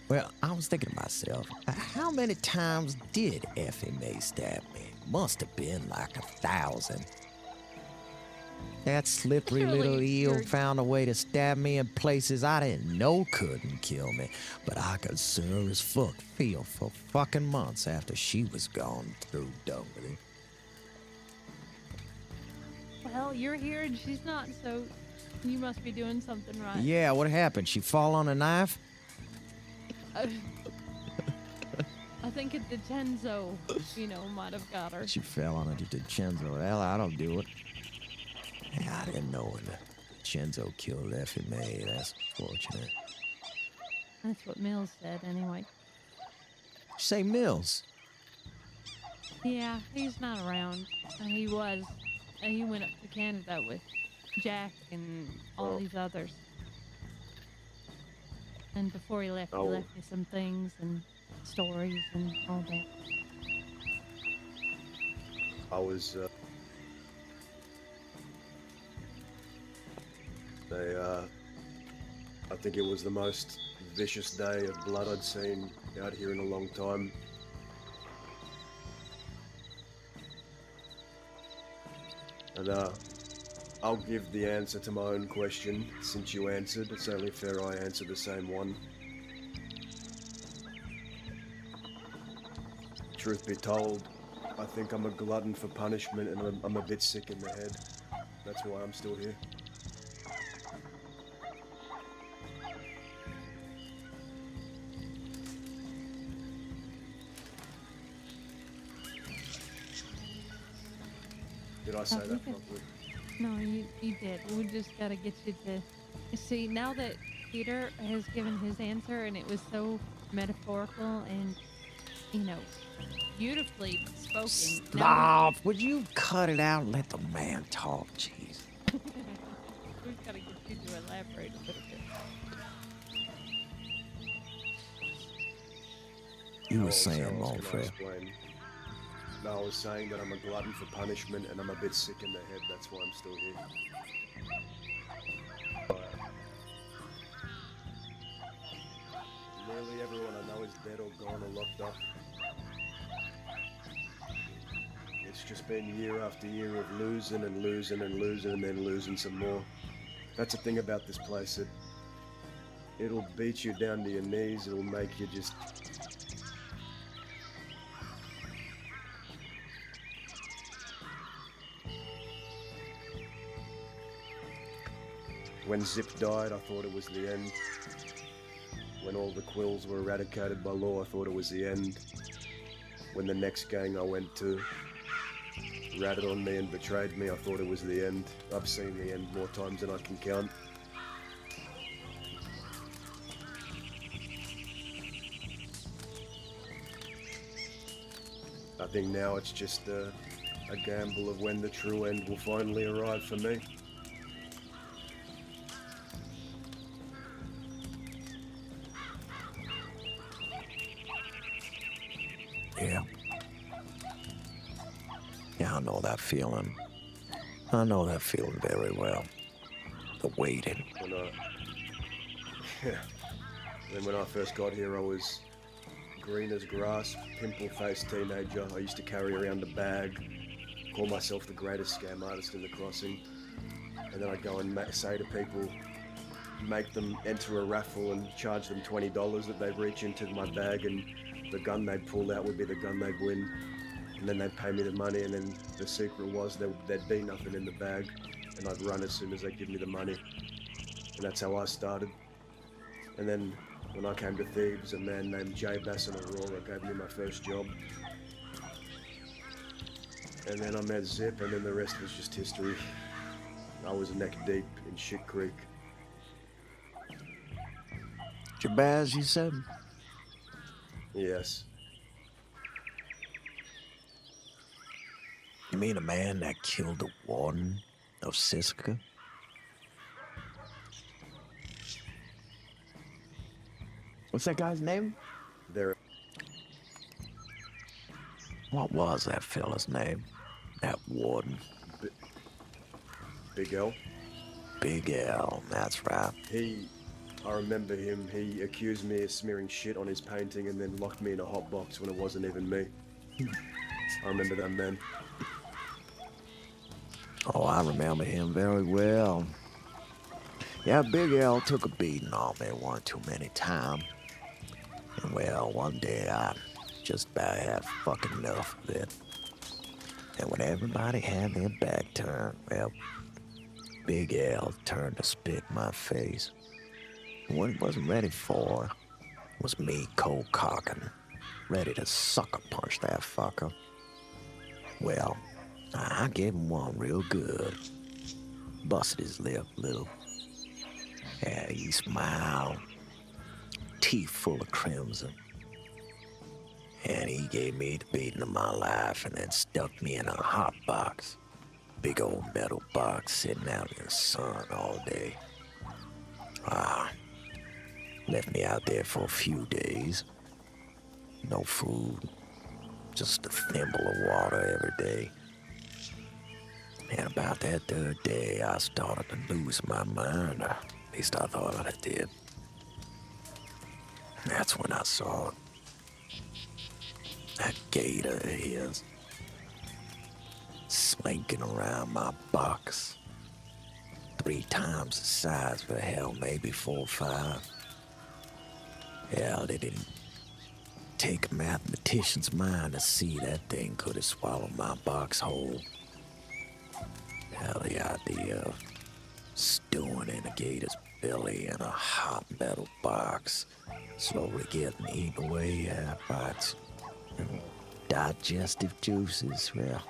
Well, I was thinking to myself, how many times did Effie May stab me? Must have been like 1,000. That slippery Surely little eel you're- found a way to stab me in places I didn't know couldn't kill me, but I could sure as fuck feel for fucking months after she was gone through Dunkley. Well, you're here and she's not, so you must be doing something right. Yeah, what happened? She fall on a knife? I think a DiCenzo, might have got her. She fell on a DiCenzo. Well, I don't do it. I didn't know when DiCenzo killed Effie May. That's fortunate. That's what Mills said, anyway. Say Mills. Yeah, he's not around. He was. He went up to Canada with Jack and all these others. And before he left me some things and stories and all that. I was, I think it was the most vicious day of blood I'd seen out here in a long time. And, I'll give the answer to my own question, since you answered. It's only fair I answer the same one. Truth be told, I think I'm a glutton for punishment and I'm a bit sick in the head. That's why I'm still here. Did I say that properly? No, you did. We just gotta get you to see now that Peter has given his answer and it was so metaphorical and beautifully spoken. Stop! Would you cut it out and let the man talk? Jeez. We've gotta get you to elaborate a little bit. You were How saying, else mon can I frere. explain? No, I was saying that I'm a glutton for punishment and I'm a bit sick in the head. That's why I'm still here. Nearly everyone I know is dead or gone or locked up. It's just been year after year of losing and losing and losing and then losing some more. That's the thing about this place. It'll beat you down to your knees. It'll make you just... When Zip died, I thought it was the end. When all the quills were eradicated by law, I thought it was the end. When the next gang I went to ratted on me and betrayed me, I thought it was the end. I've seen the end more times than I can count. I think now it's just a gamble of when the true end will finally arrive for me. Yeah. Yeah, I know that feeling. I know that feeling very well. The waiting. When I first got here, I was green as grass, pimple-faced teenager. I used to carry around a bag, call myself the greatest scam artist in the crossing, and then I'd go and say to people, make them enter a raffle and charge them $20 that they'd reach into my bag, and the gun they'd pull out would be the gun they'd win. And then they'd pay me the money, and then the secret was there'd be nothing in the bag, and I'd run as soon as they give me the money. And that's how I started. And then when I came to Thebes, a man named Jay Basson Aurora gave me my first job. And then I met Zip, and then the rest was just history. I was neck deep in Shit Creek. Jabaz, you said? Yes. You mean a man that killed the warden of Siska? What's that guy's name? There. What was that fella's name? That warden. Big L? Big L, that's right. I remember him. He accused me of smearing shit on his painting and then locked me in a hot box when it wasn't even me. I remember that man. Oh, I remember him very well. Yeah, Big L took a beating on me one too many times. And well, one day I just about had fucking enough of it. And when everybody had their back turned, well, Big L turned to spit in my face. And what he wasn't ready for was me cold cocking, ready to sucker punch that fucker. Well, I gave him one real good. Busted his lip a little. Yeah, he smiled, teeth full of crimson. And he gave me the beating of my life and then stuck me in a hot box. Big old metal box sitting out in the sun all day. Left me out there for a few days. No food, just a thimble of water every day. And about that third day, I started to lose my mind. At least I thought I did. And that's when I saw it. That gator of his, slinking around my box. 3 times the size for hell, maybe 4 or 5. Hell, it didn't take a mathematician's mind to see that thing could have swallowed my box whole. Hell, the idea of stewing in a gator's belly in a hot metal box, slowly getting eaten away by its digestive juices, well,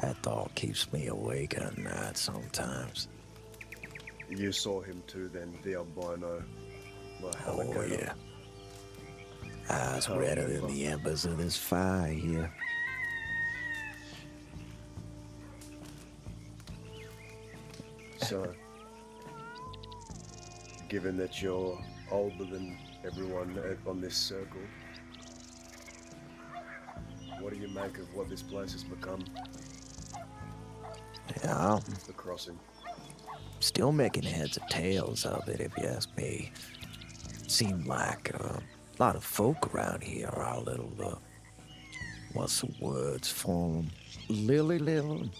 that thought keeps me awake at night sometimes. You saw him too then, the albino. Oh, yeah. Eyes redder than the embers of this fire here. So, given that you're older than everyone on this circle, what do you make of what this place has become? Yeah, The Crossing. still making heads or tails of it, if you ask me. Seemed like a lot of folk around here are a little, what's the words for them? Lily.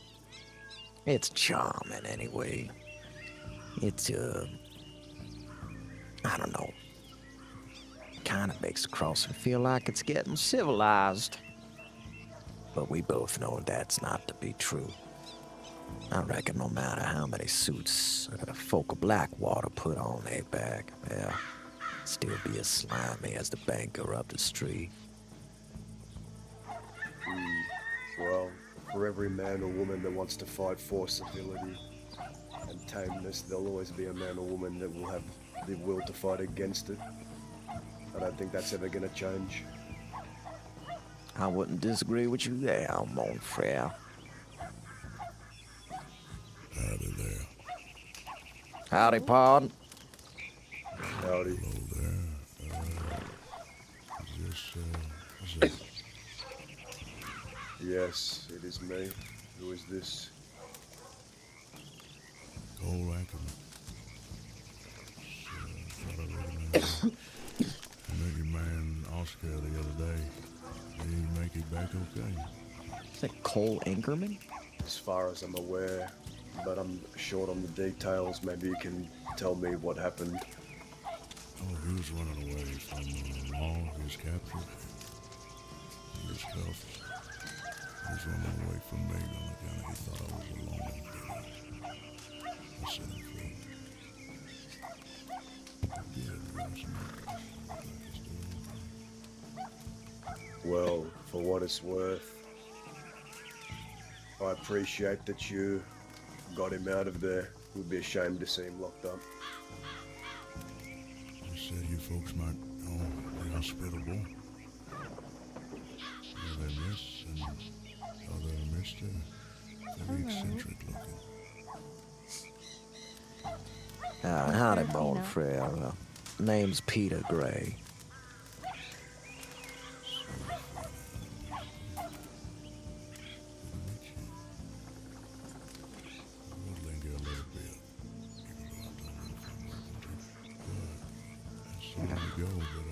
It's charming anyway. It's, I don't know. Kind of makes the crossing feel like it's getting civilized. But we both know that's not to be true. I reckon no matter how many suits folk of Blackwater put on their back, yeah, still be as slimy as the banker up the street. Well, for every man or woman that wants to fight for civility and tameness, there'll always be a man or woman that will have the will to fight against it. I don't think that's ever gonna change. I wouldn't disagree with you there, mon frere. Howdy there. Howdy, pardon. Howdy. Hello there. Is this, Yes, it is me. Who is this? Cole Ackerman. Thought I recognized you. I met your man Oscar the other day. Did he make it back okay? Is that Cole Anchorman? As far as I'm aware, but I'm short on the details. Maybe you can tell me what happened. Oh, he was running away from the law. He was captured. He was cuffed. was running away from me on account of he thought I was alone. I set him free. Well, for what it's worth, I appreciate that you got him out of there. Would be ashamed to see him locked up. You said you folks might be hospitable. Other Miss and other Mr. Very eccentric looking. Howdy, Bone Frere. Name's Peter Gray. We'll linger a little bit, even though I don't know if I'm welcome to. But I see you go, but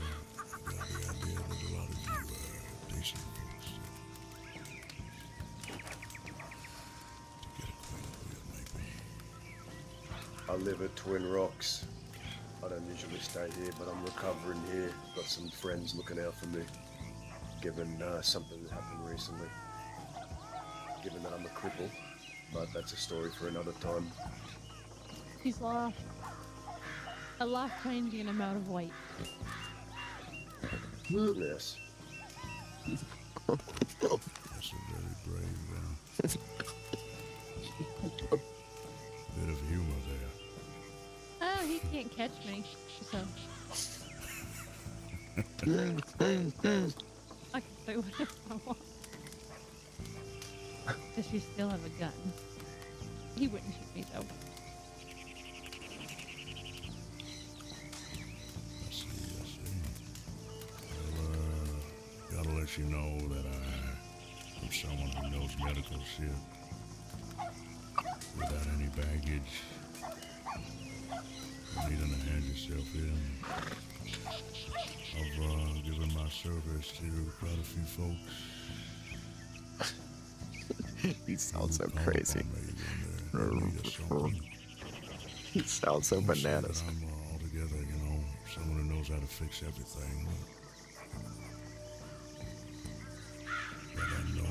I got the idea that a lot of you decent folks to get acquainted with, maybe. I live at Twin Rocks. I don't usually stay here, but I'm recovering here. Got some friends looking out for me, given something that happened recently. Given that I'm a cripple, but that's a story for another time. He's lost a life-changing amount of weight. Yes. That's a very brave bit of humor there. Oh, he can't catch me, so I can say whatever I want. Does she still have a gun? He wouldn't shoot me though. I see. Well, gotta let you know that I'm someone who knows medical shit. Without any baggage. Needing to hand yourself in. I've given my service to quite a few folks. He sounds so crazy. He sounds so bananas. I'm altogether, someone who knows how to fix everything. But I know a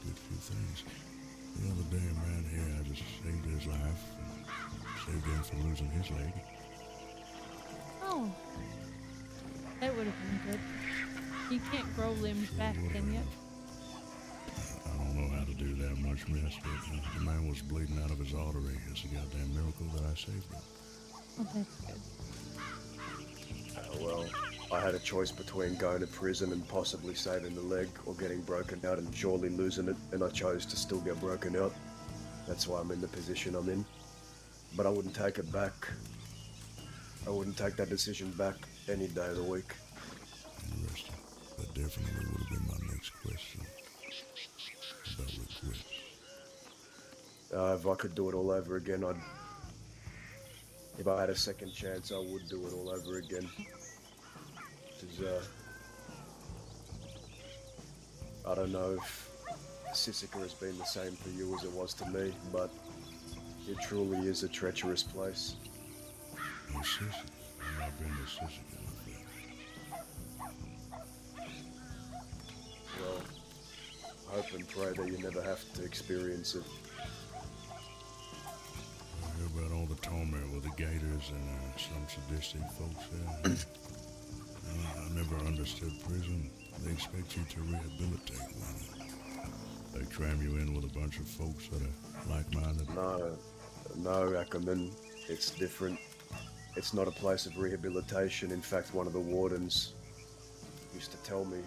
good few things. The other day, a man here, I just saved his life. Saved him from losing his leg. Oh, that would have been good. You can't grow limbs back, can you? I don't know how to do that much, miss, but the man was bleeding out of his artery. It's a goddamn miracle that I saved him. Oh, that's good. Well, I had a choice between going to prison and possibly saving the leg or getting broken out and surely losing it, and I chose to still get broken out. That's why I'm in the position I'm in. But I wouldn't take it back. I wouldn't take that decision back any day of the week. Interesting. That definitely would have been my next question. About regrets. If I could do it all over again, if I had a second chance, I would do it all over again. Because, I don't know if Sisika has been the same for you as it was to me, but it truly is a treacherous place. Oh, Sisika. I've been to Sisika. Well, I hope and pray that you never have to experience it. I hear about all the torment with the gators and some sadistic folks there. I never understood prison. They expect you to rehabilitate one. They cram you in with a bunch of folks that are like-minded. No, Ackerman. It's different. It's not a place of rehabilitation. In fact, one of the wardens used to tell me,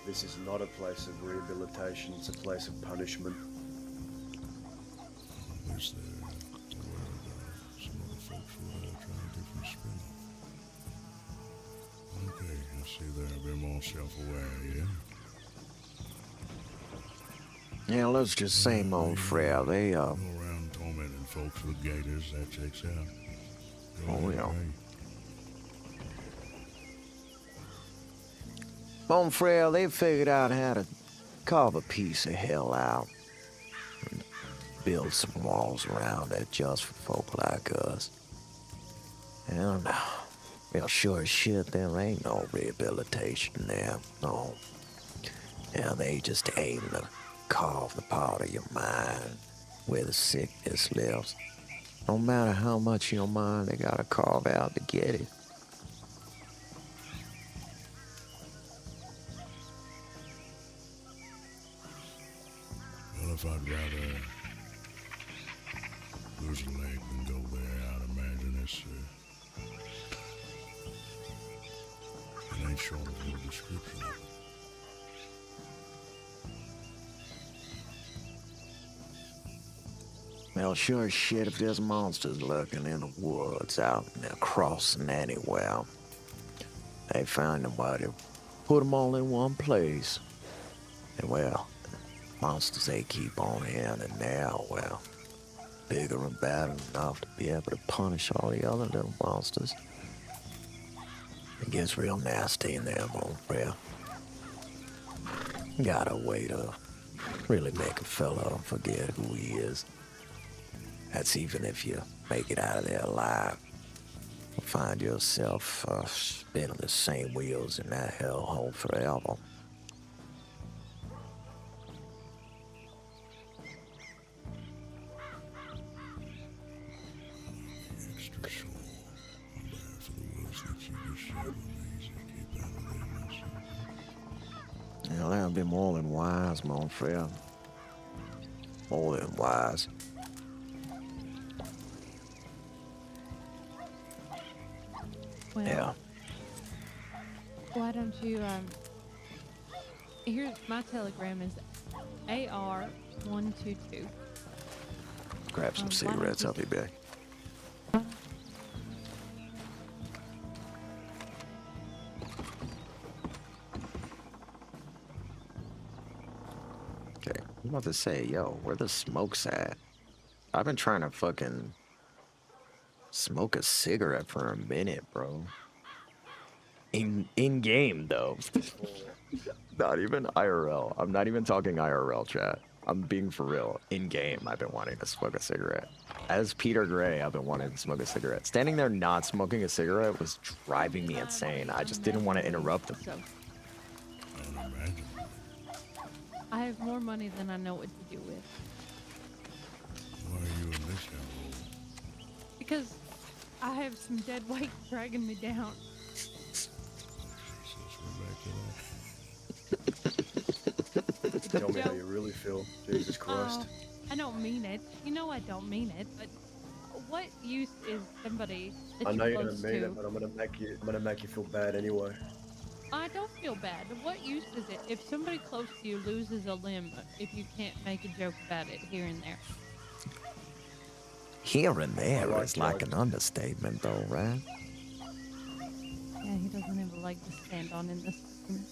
this is not a place of rehabilitation, it's a place of punishment. At least they're worried some other folks will try a different spin. Okay, I see they're a bit more self-aware, yeah? Yeah, let's just say, mon frere, they, Go around tormenting folks with gators, that checks out. Go Oh, ahead, yeah. Ray. mon frere, they figured out how to carve a piece of hell out and build some walls around it just for folk like us. And, well, sure as shit, there ain't no rehabilitation there, no. Yeah, they just aim to carve the part of your mind where the sickness lives. No matter how much of your mind they gotta carve out to get it. Well, if I'd rather lose a leg than go there, I'd imagine it ain't short of your description of it. Well, sure as shit if there's monsters lurking in the woods out and they're crossing anywhere. They find somebody, put them all in one place. And well, monsters they keep on here and there, well, bigger and badder enough to be able to punish all the other little monsters. It gets real nasty in there, mon frere. Got a way to really make a fellow forget who he is. That's even if you make it out of there alive. You'll find yourself spinning the same wheels in that hellhole forever. Extra sure. I'm bad for the words that you just shared with me, so keep that within myself. You know, that would be more than wise, mon frere. More than wise. Well, Yeah. why don't you, here's my telegram is AR122. Grab some why don't cigarettes, you- I'll be back. Okay, I'm about to say, yo, where the smoke's at? I've been trying to fucking smoke a cigarette for a minute, bro. In game though. Not even IRL. I'm not even talking IRL chat. I'm being for real. In game, I've been wanting to smoke a cigarette. As Peter Gray, I've been wanting to smoke a cigarette. Standing there not smoking a cigarette was driving me insane. I just didn't want to interrupt him. So Unimaginable. I have more money than I know what to do with. Why are you in this hellhole? Because I have some dead weight dragging me down. Jesus, we're back to that. Tell me how you really feel. Jesus Christ. I don't mean it. You know I don't mean it, but what use is somebody that I know you you're don't close mean to? it, but I'm gonna make you feel bad anyway. I don't feel bad. What use is it if somebody close to you loses a limb if you can't make a joke about it here and there? Here and there I like is like jokes. an understatement though, right? Yeah, he doesn't have a leg to stand on in this document.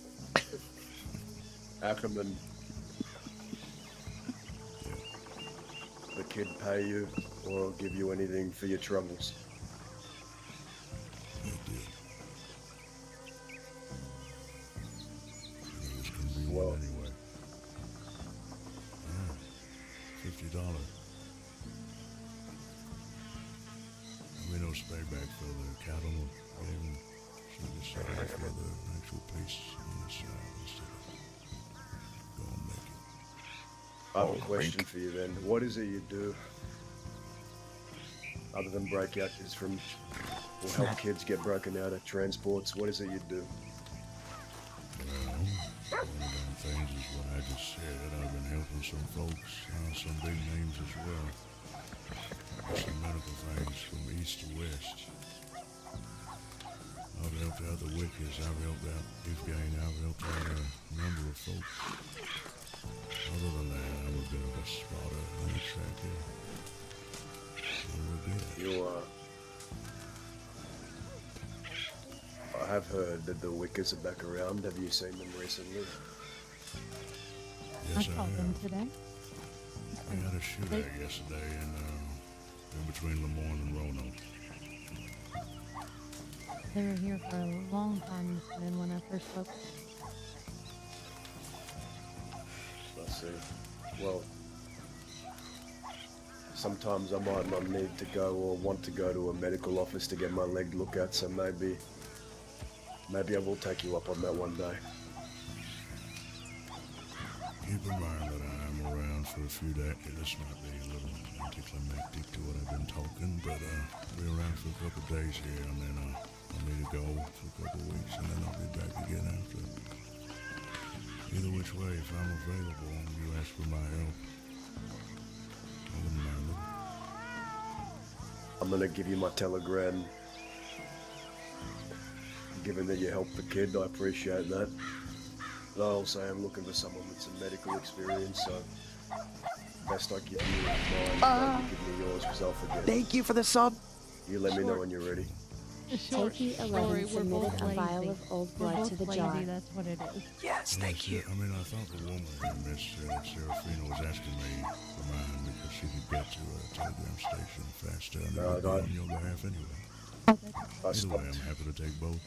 Ackerman. The kid pay you or give you anything for your troubles? It did. And it was convenient Well. anyway. $50. We no spay back for the cattleman. Even she decided for the actual piece on the side instead of going naked. I have a question for you then. What is it you do? Other than break out kids from, or help kids get broken out of transports, what is it you do? Well, one of them things is what I just said. I've been helping some folks, some big names as well. Some medical things from east to west. I've helped out the Wickies, I've helped out Youth Gang, I've helped out a number of folks. Other than that, I'm a bit of a spotter and a tracker. You, I have heard that the Wickers are back around. Have you seen them recently? Yes, I called them today. We had a shootout yesterday in between Lemoyne and Roanoke. They were here for a long time, and when I first spoke. I see. Well, sometimes I might not need to go or want to go to a medical office to get my leg looked at, so maybe I will take you up on that one day. Keep in mind that I am around for a few days. This might be a little anticlimactic to what I've been talking, but I'll be around for a couple days here, and then I'll need to go for a couple weeks, and then I'll be back again after. Either which way, if I'm available and you ask for my help, I wouldn't mind it. I'm gonna give you my telegram. Given that you helped the kid, I appreciate that. But I also am looking for someone with some medical experience, so best I give you mine, don't you give me yours, because I'll forget. Thank you for the sub. You let me know when you're ready. Toki 11 submitted a vial of old blood to the jar. That's what it is. Yes, thank you. I mean, I thought the woman here, Miss Serafina, was asking me for mine because she could get to a telegram station faster, and I would on your behalf anyway. Either way, I'm happy to take both.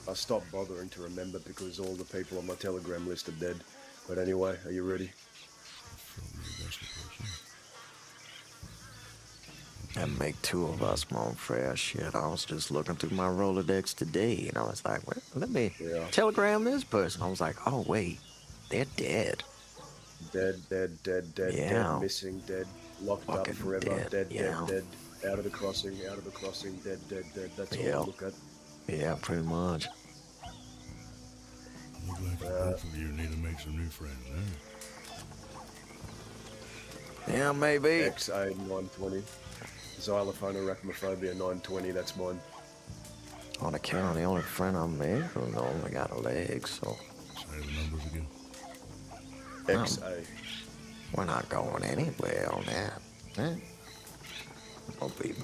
I stopped bothering to remember because all the people on my telegram list are dead. But anyway, are you ready? That make two of us, mon frere. Shit, I was just looking through my Rolodex today, and I was like, well, let me telegram this person. I was like, oh, wait, they're dead. Dead, dead, missing, dead, locked Fucking up forever, dead, dead, out of the crossing, dead, that's all I look at. Yeah, pretty much. Look like both of you need to make some new friends, eh? Yeah, maybe. XA 920. Xylophone arachnophobia 920, that's mine. On account, the only friend I made who only got a leg, so. Say the numbers again. XA. We're not going anywhere on that. Eh? We'll be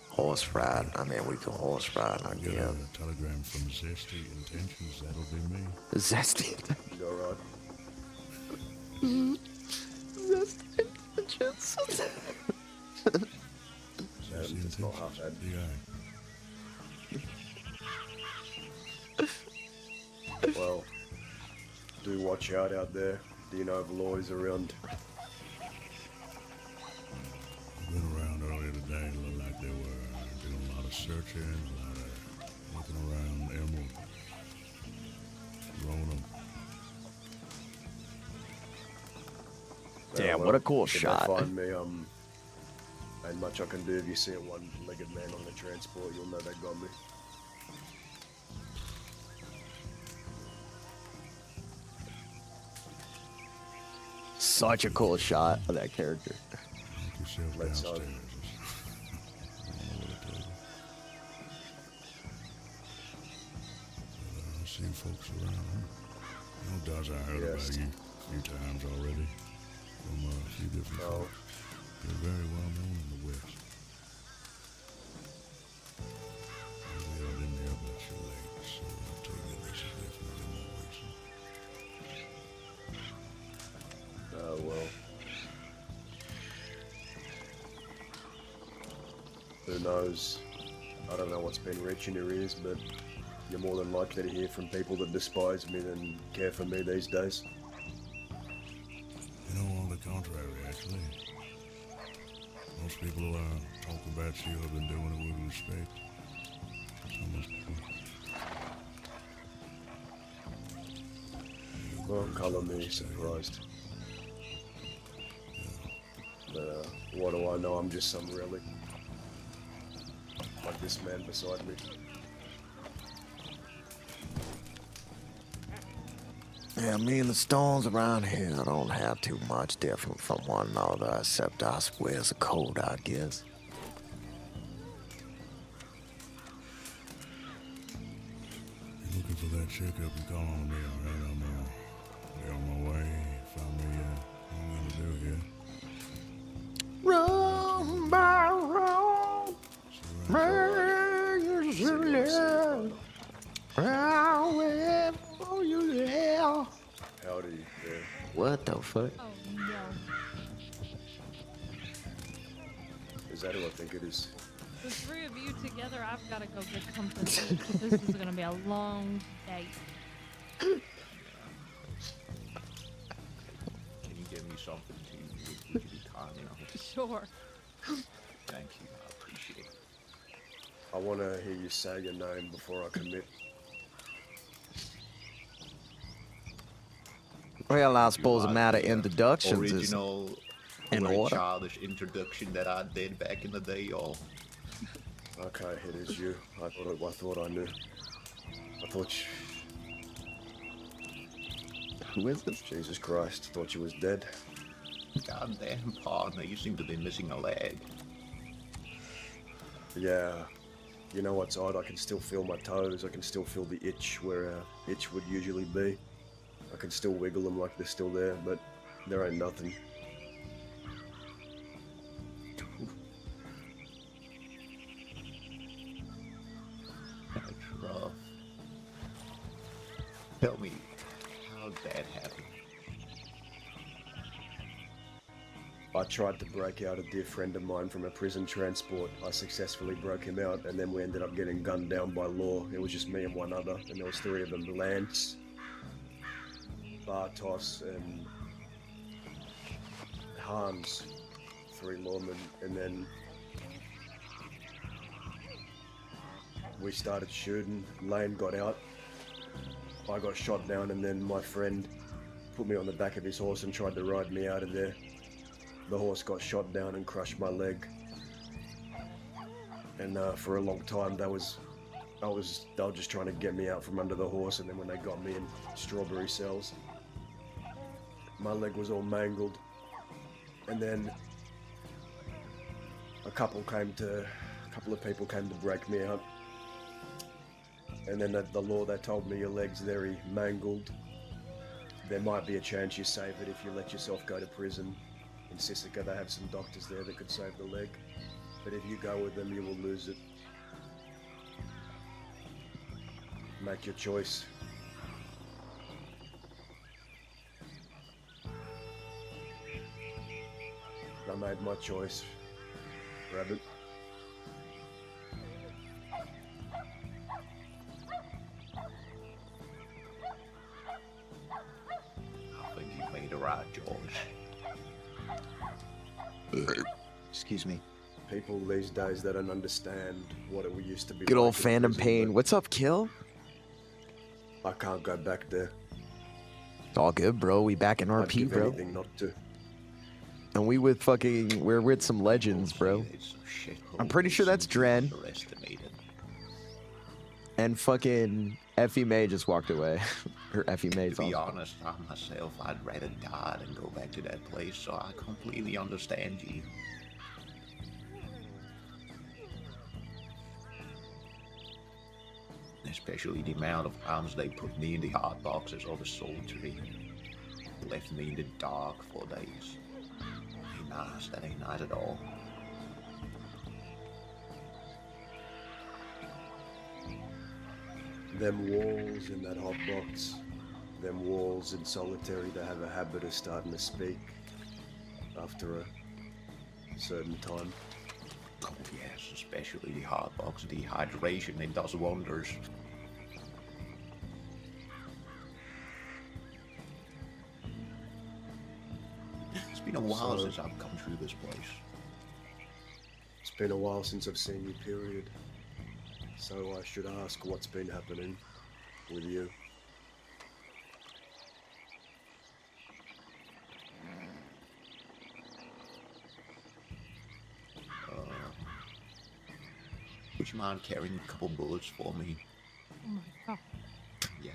horse ride. I mean, we can horse ride, I guess. A telegram from Zesty Intentions, that'll be me. Zesty. You alright? Zesty Intentions. It's not half bad. Well, do watch out there. Do you know if Lloyd's around? I've been around earlier today. It looked like they were doing a lot of searching, a lot of looking around Emerald. Rolling them. Damn, what a cool if shot. They find me, ain't much I can do. If you see a one-legged man on the transport, you'll know they got me. Such a cool shot of that character. Let's hope. I see folks around, huh? You know, Dodge, I heard about you a few times already from a few different folks. You're very well known in the West. Maybe I didn't hear about your legs, so I'll tell you this is definitely more recent. Oh, well. Who knows? I don't know what's been reaching your ears, but you're more than likely to hear from people that despise me than care for me these days. You know, on the contrary, actually. Most people who talk about you have been doing it with respect. Well, colour me surprised. But what do I know? I'm just some relic. Like this man beside me. Yeah, me and the stones around here don't have too much different from one another, except I swear it's a code, I guess. You're looking for that checkup, you call on me, alright? I'm be on my way. Find me what to do here. Run by road, where you should live. Where you live. Howdy, yeah. What the fuck? Oh, no. Is that who I think it is? The three of you together, I've got to go get something to eat, 'cause this is going to be a long day. Can you give me something to be kind enough? Sure. Thank you, I appreciate it. I want to hear you say your name before I commit. Well, I suppose a like matter of the, introductions is original in very order. childish introduction that I did back in the day, y'all. Okay, it is you. I thought I knew. I thought Who is this? Jesus Christ, thought you was dead. Goddamn partner, you seem to be missing a leg. Yeah. You know what's odd? I can still feel my toes. I can still feel the itch where itch would usually be. I can still wiggle them like they're still there, but there ain't nothing. That's rough. Tell me, how'd that happen? I tried to break out a dear friend of mine from a prison transport. I successfully broke him out, and then we ended up getting gunned down by law. It was just me and one other, and there was 3 of them: Lance, Bartos, and Hans. 3 lawmen, and then we started shooting. Lane got out. I got shot down, and then my friend put me on the back of his horse and tried to ride me out of there. The horse got shot down and crushed my leg. And for a long time, they were just trying to get me out from under the horse. And then when they got me in strawberry cells, my leg was all mangled. And then a couple of people came to break me out. And then the law, they told me your leg's very mangled. There might be a chance you save it if you let yourself go to prison. In Sisika, they have some doctors there that could save the leg. But if you go with them, you will lose it. Make your choice. I made my choice. Rabbit. I think you made a right choice. Excuse me. People these days, they don't understand what it used to be. Good old like in Phantom prison, Pain. but What's up, Kill? I can't go back there. It's all good, bro. We back in I'd RP, give bro. anything not to. And we're with some legends, bro. I'm pretty sure that's Dren. And fucking Effie May just walked away. Or Effie May's To be on. honest, I myself, I'd rather die than go back to that place, so I completely understand you. Especially the amount of times they put me in the hot boxes or the soldier. Left me in the dark for days. Ain't nice, that ain't nice at all. Them walls in that hot box, them walls in solitary, they have a habit of starting to speak after a certain time. Oh yes, especially the hot box dehydration, it does wonders. It's been a while since I've come through this place. It's been a while since I've seen you, period. So I should ask what's been happening with you. Would you mind carrying a couple bullets for me? Oh my god. Yeah,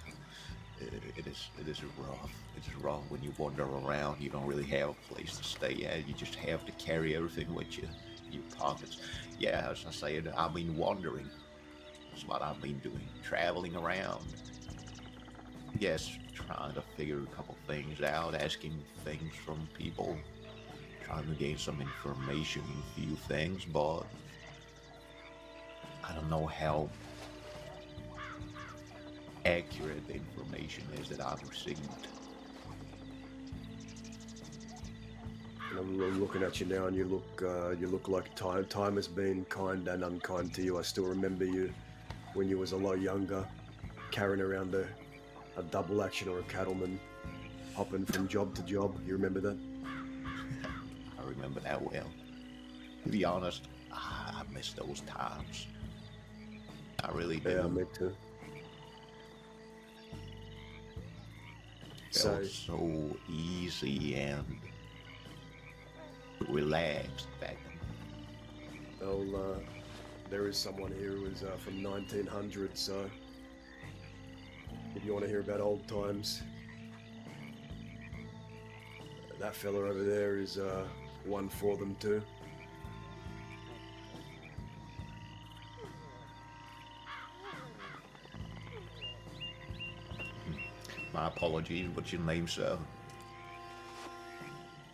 it is rough. It's rough when you wander around. You don't really have a place to stay at. You just have to carry everything with you, your pockets. Yeah, as I say, I've been wandering. That's what I've been doing, traveling around. Yes, trying to figure a couple things out, asking things from people, trying to gain some information in a few things, but I don't know how accurate the information is that I've received. And I'm looking at you now, and you look like time has been kind and unkind to you. I still remember you when you was a lot younger, carrying around a double action or a cattleman, hopping from job to job. You remember that? I remember that well. To be honest, I miss those times. I really do. Yeah, me too. So- so easy and relaxed back then. Well, there is someone here who is from 1900, so if you want to hear about old times, that fella over there is one for them too. My apologies, what's your name, sir?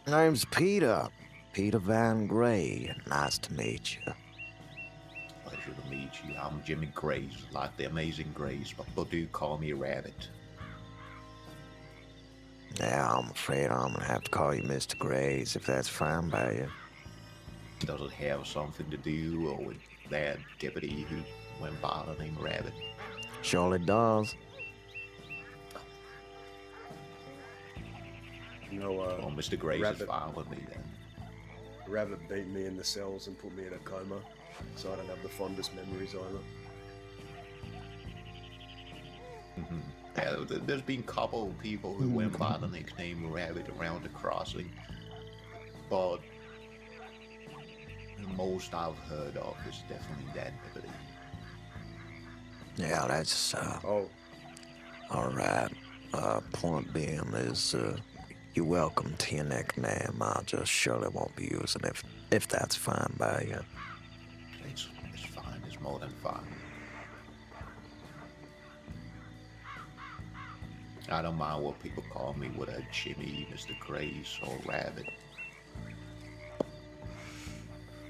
Name's Peter. Peter Van Gray. Nice to meet you. Pleasure to meet you. I'm Jimmy Grace, like the Amazing Grace, but people do call me Rabbit. Yeah, I'm afraid I'm gonna have to call you Mr. Grays if that's fine by you. Does it have something to do with that deputy who went by the name Rabbit? Surely does. No, Well, Mr. Grace is fine with me then. Rabbit beat me in the cells and put me in a coma, so I don't have the fondest memories either. Yeah, there's been a couple of people who went by the nickname Rabbit around the crossing, but the most I've heard of is definitely that deputy. Yeah, that's, Oh. Alright. Point being is, you're welcome to your nickname. I just surely won't be using it if that's fine by you. It's fine, it's more than fine. I don't mind what people call me, whether Jimmy, Mr. Grace, or Rabbit.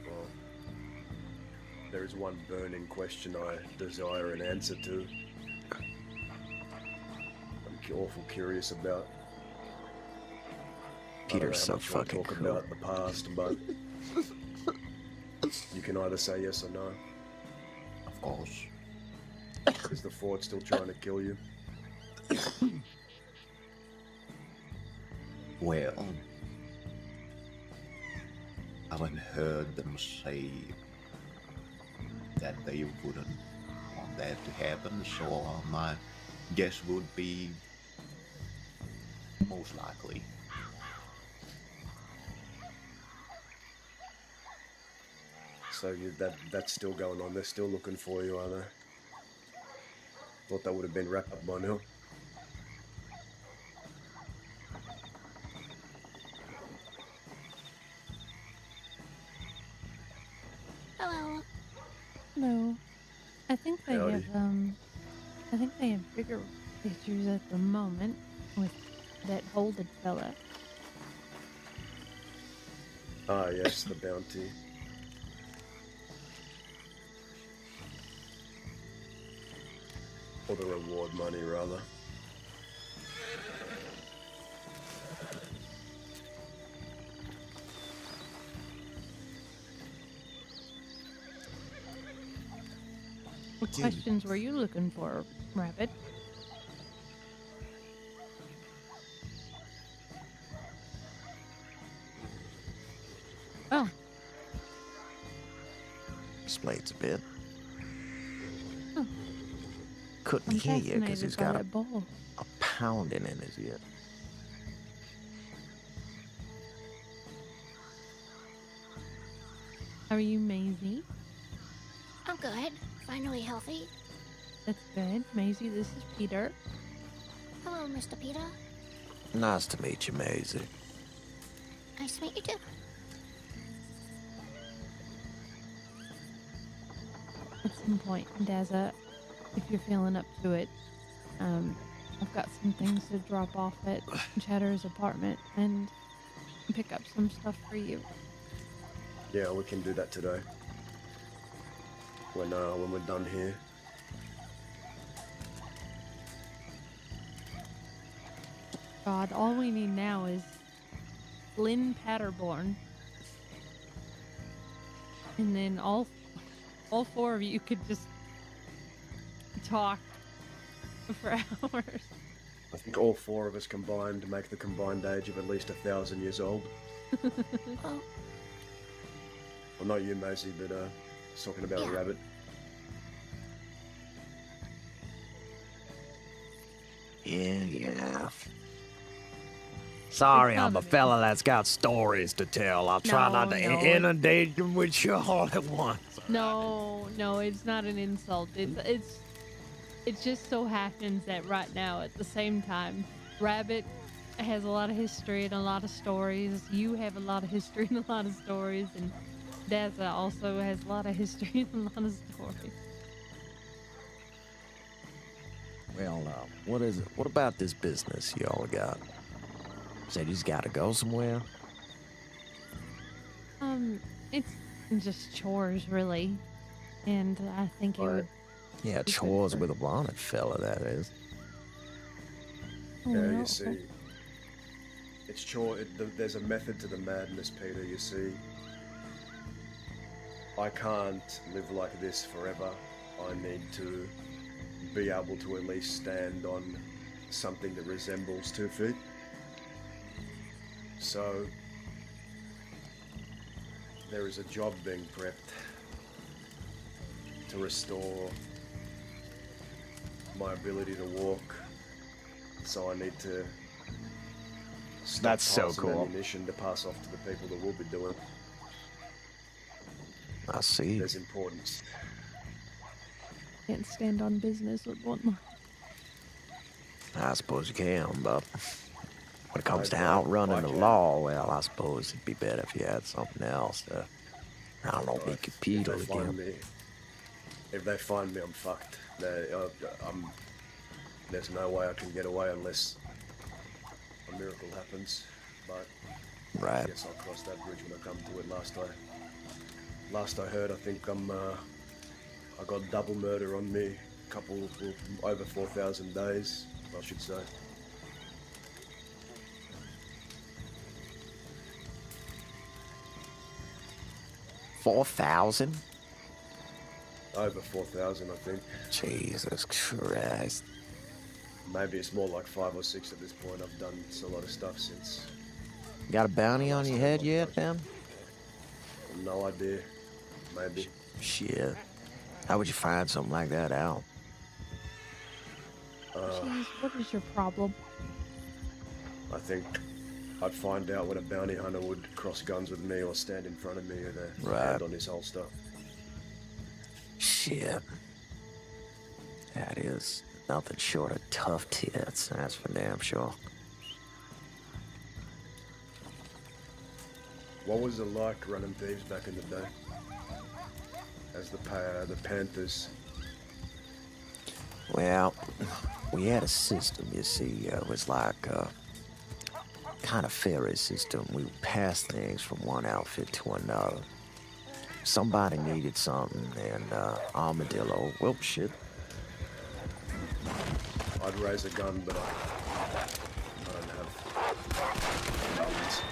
Well, there is one burning question I desire an answer to. I'm awful curious about. Peter's so I don't know how much fucking talk cool. about the past, but you can either say yes or no. Of course. Is the Ford still trying to kill you? Well, I haven't heard them say that they wouldn't want that to happen, so my guess would be most likely. So that's still going on. They're still looking for you, are they? Thought that would have been wrapped up by now. Hello. No. I think they Howdy. have bigger issues at the moment with that Holden fella. Ah, yes, the bounty. Or the reward money, rather. What questions were you looking for, Rabbit? Oh, Explains a bit. Oh. Couldn't I'm hear you because fascinated he's by got that ball. a pounding in his ear. How are you, Maisie? I'm good. Finally healthy. That's good. Maisie, this is Peter. Hello, Mr. Peter. Nice to meet you, Maisie. Nice to meet you too. At some point, Daza, if you're feeling up to it, I've got some things to drop off at Chatter's apartment and pick up some stuff for you. Yeah, we can do that today. When we're done here. God, all we need now is Lynn Patterborn. And then all four of you could just talk for hours. I think all four of us combined make the combined age of at least 1,000 years old. Oh, Well, not you, Maisie, but just talking about Yeah. Rabbit. Yeah. Sorry, It's not I'm a an fella that's got stories to tell. I'll try not to No, inundate them with you all at once. No, it's not an insult. It just so happens that right now, at the same time, Rabbit has a lot of history and a lot of stories. You have a lot of history and a lot of stories, and Daza also has a lot of history and a lot of stories. Well, what is it? What about this business y'all got? Said he's got to go somewhere. It's just chores, really, and I think it would. Yeah, be good chores for- with a bonnet fella, that is. Oh, Yeah, no. you see, it's there's a method to the madness, Peter. You see, I can't live like this forever. I need to be able to at least stand on something that resembles 2 feet. So there is a job being prepped to restore my ability to walk. So I need to That's so stockpile some cool. ammunition to pass off to the people that will be doing. I see. There's importance. Can't stand on business with one more. I suppose you can, but when it comes to I outrunning the can. law, well, I suppose it'd be better if you had something else to, I don't know, be If competed they find again. me, if they find me, I'm fucked. There's no way I can get away unless a miracle happens. But I Right. guess I'll cross that bridge when I come to it. Last I heard, I think I got double murder on me. Over 4,000 days, I should say. $4,000? Over 4,000, I think. Jesus Christ. Maybe it's more like 5 or 6 at this point. I've done a lot of stuff since. Got a bounty on your head yet, man? No idea. Maybe. Shit. How would you find something like that out? Jeez, what is your problem? I think I'd find out when a bounty hunter would cross guns with me or stand in front of me with a Right. hand on his holster. Shit. That is nothing short of tough tits, that's for damn sure. What was it like running thieves back in the day? As the Panthers. Well, we had a system, you see. It was like a kind of ferry system. We would pass things from one outfit to another. Somebody needed something, and Armadillo, well, shit. I'd raise a gun, but I don't have guns.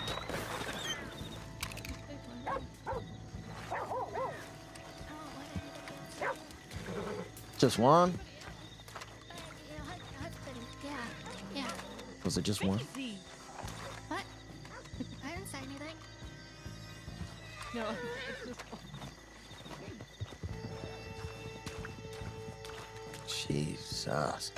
Just one? Yeah. Was it just one? What? I didn't say anything. No, it's just. Jesus.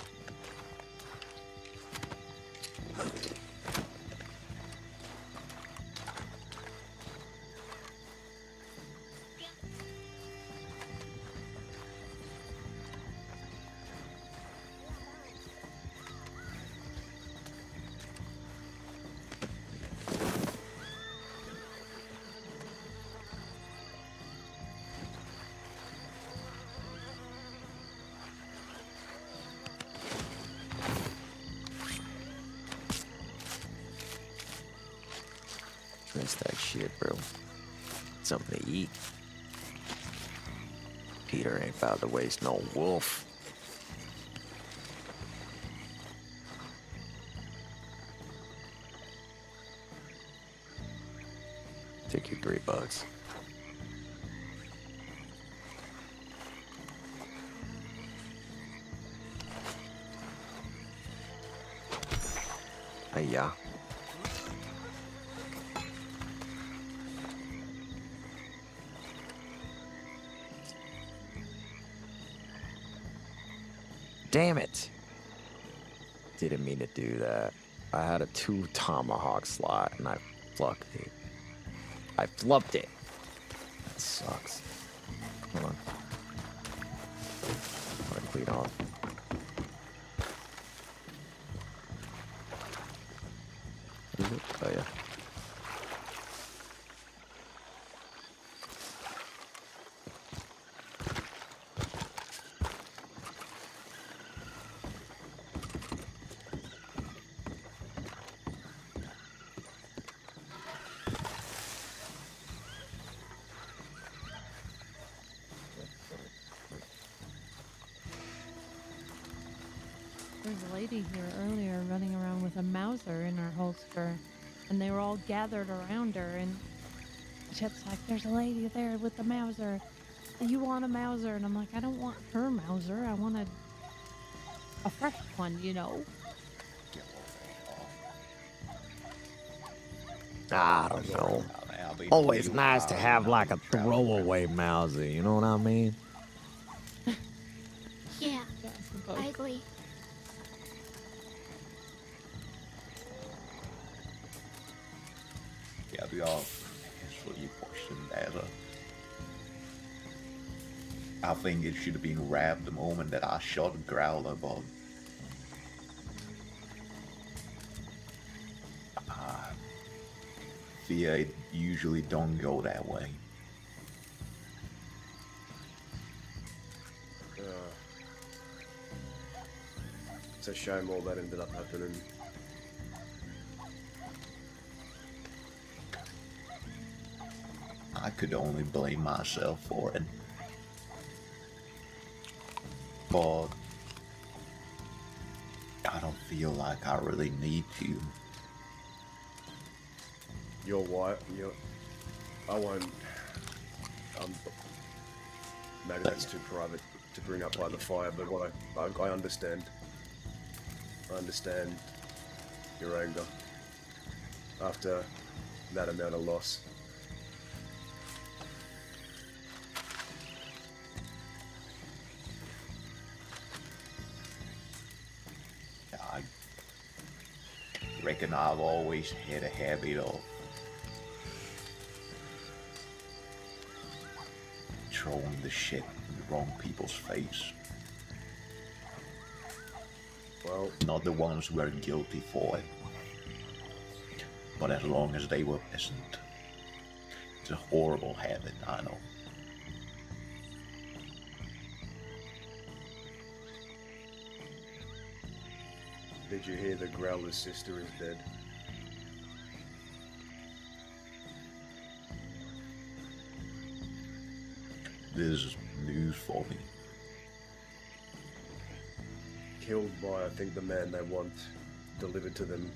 Dress that shit, bro. Something to eat. Peter ain't about to waste no wolf. Take your $3. Hey, yeah. Damn it. Didn't mean to do that. I had a 2 tomahawk slot and I flubbed it. I flubbed it. That sucks. Hold on. I'm gonna clean off. What is it? Oh yeah. There's a lady here earlier running around with a Mauser in her holster, and they were all gathered around her, and Chet's like, there's a lady there with the Mauser. You want a Mauser? And I'm like, I don't want her Mauser. I want a fresh one, you know? I don't know. Always nice to have like a throwaway Mauser, you know what I mean? Yeah, I agree. Yeah, we all actually questioned that. I think it should have been wrapped the moment that I shot Growler, but I fear it usually don't go that way. It's a shame all that ended up happening. I could only blame myself for it. But I don't feel like I really need to. You're white. I won't. Maybe that's too private to bring up by the fire. But what I understand. I understand your anger after that amount of loss. I reckon I've always had a habit of throwing the shit in the wrong people's face. Well, not the ones who are guilty for it, but as long as they were innocent. It's a horrible habit, I know. Did you hear the Growler's sister is dead? This is news for me. Killed by, I think, the man they want delivered to them.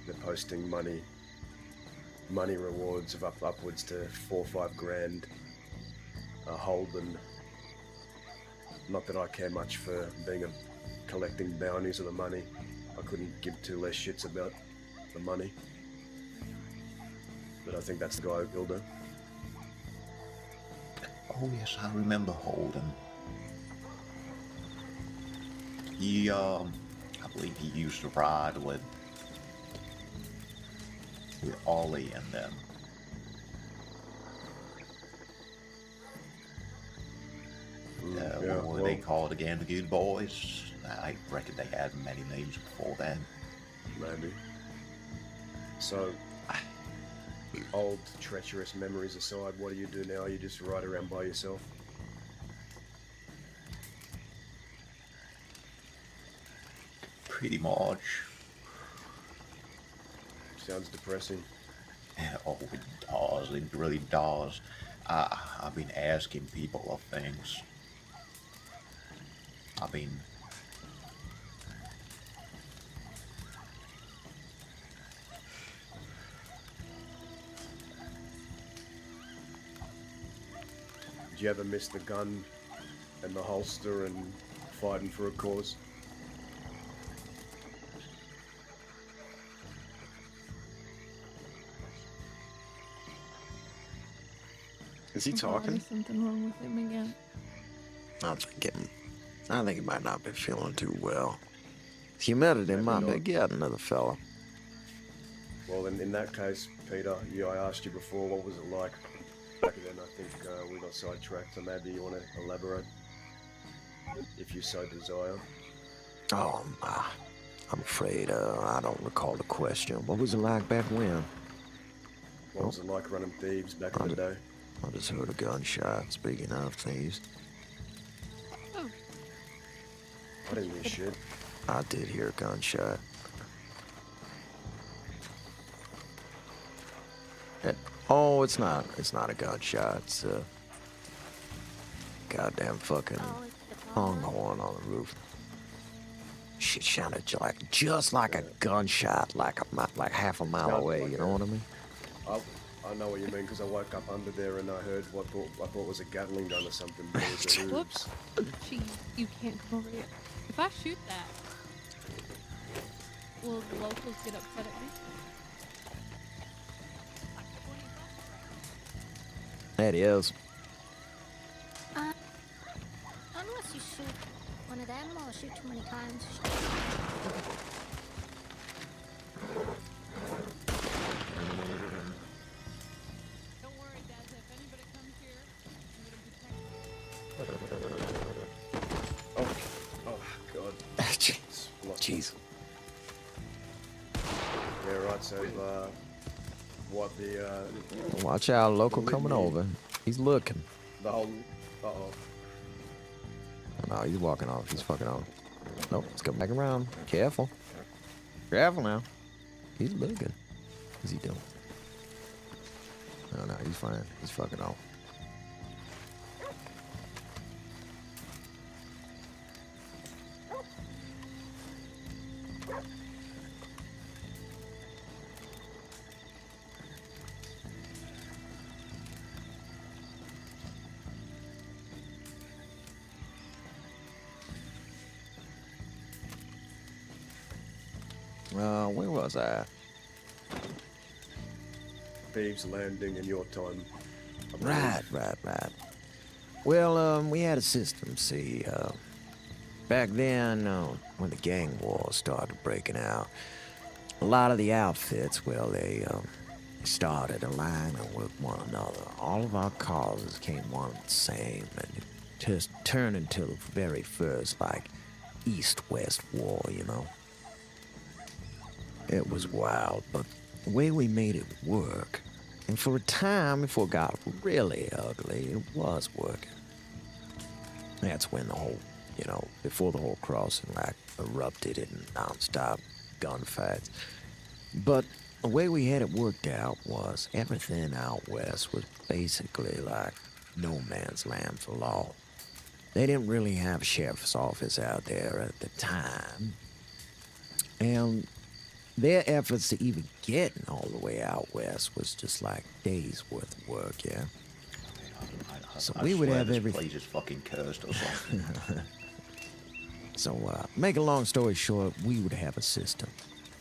They're posting money rewards of upwards to 4 or 5 grand. Holden. Not that I care much for being collecting bounties or the money. I couldn't give 2 less shits about the money. But I think that's the guy who killed her. Oh yes, I remember Holden. He, I believe he used to ride with Ollie and them. What were they called again? The Good Boys? I reckon they had many names before then. Maybe. So, old treacherous memories aside, what do you do now? You just ride around by yourself? Pretty much. Sounds depressing. Oh, it does. It really does. I've been asking people of things. Did you ever miss the gun and the holster and fighting for a cause? Is he talking? Is something wrong with him again? I think he might not be feeling too well. Humidity might be getting to the fella. Well, in that case, Peter, I asked you before, what was it like? Back then, I think we got sidetracked, so maybe you want to elaborate, if you so desire. Oh, I'm afraid I don't recall the question. What was it like back when? What was it like running thieves back in the day? I just heard a gunshot. Speaking of thieves. I didn't hear shit. I did hear a gunshot. Oh, it's not a gunshot. It's a goddamn fucking pronghorn on the roof. Shit sounded just like a gunshot, like half a mile away. You know what I mean? I know what you mean, because I woke up under there and I heard what I thought was a Gatling gun or something. But it was a Whoops. Jeez, you can't come over here. If I shoot that, will the locals get upset at me? That is. Unless you shoot one of them or shoot too many times. Don't worry, Dad. If anybody comes here, I'm gonna protect them. Oh God. Jeez. Yeah, right. So, what the? Watch out, local coming over. He's looking. The whole. Uh-oh. No, he's walking off. He's fucking off. Nope, let's go back around. Careful. Careful now. He's looking. What's he doing? No, he's fine. He's fucking off. Where was I? Thieves Landing in your time. Right. Well, we had a system, see. Back then, when the gang wars started breaking out, a lot of the outfits, well, they started aligning with one another. All of our causes came one and the same, and it just turned into the very first, East-West war, you know? It was wild, but the way we made it work, and for a time, before it got really ugly, it was working. That's when the whole, before the whole crossing, erupted in non-stop gunfights. But the way we had it worked out was everything out west was basically like no man's land for law. They didn't really have a sheriff's office out there at the time. And their efforts to even get all the way out west was just like days worth of work, yeah? So we would have everything. This place is fucking cursed or something. So, make a long story short, we would have a system.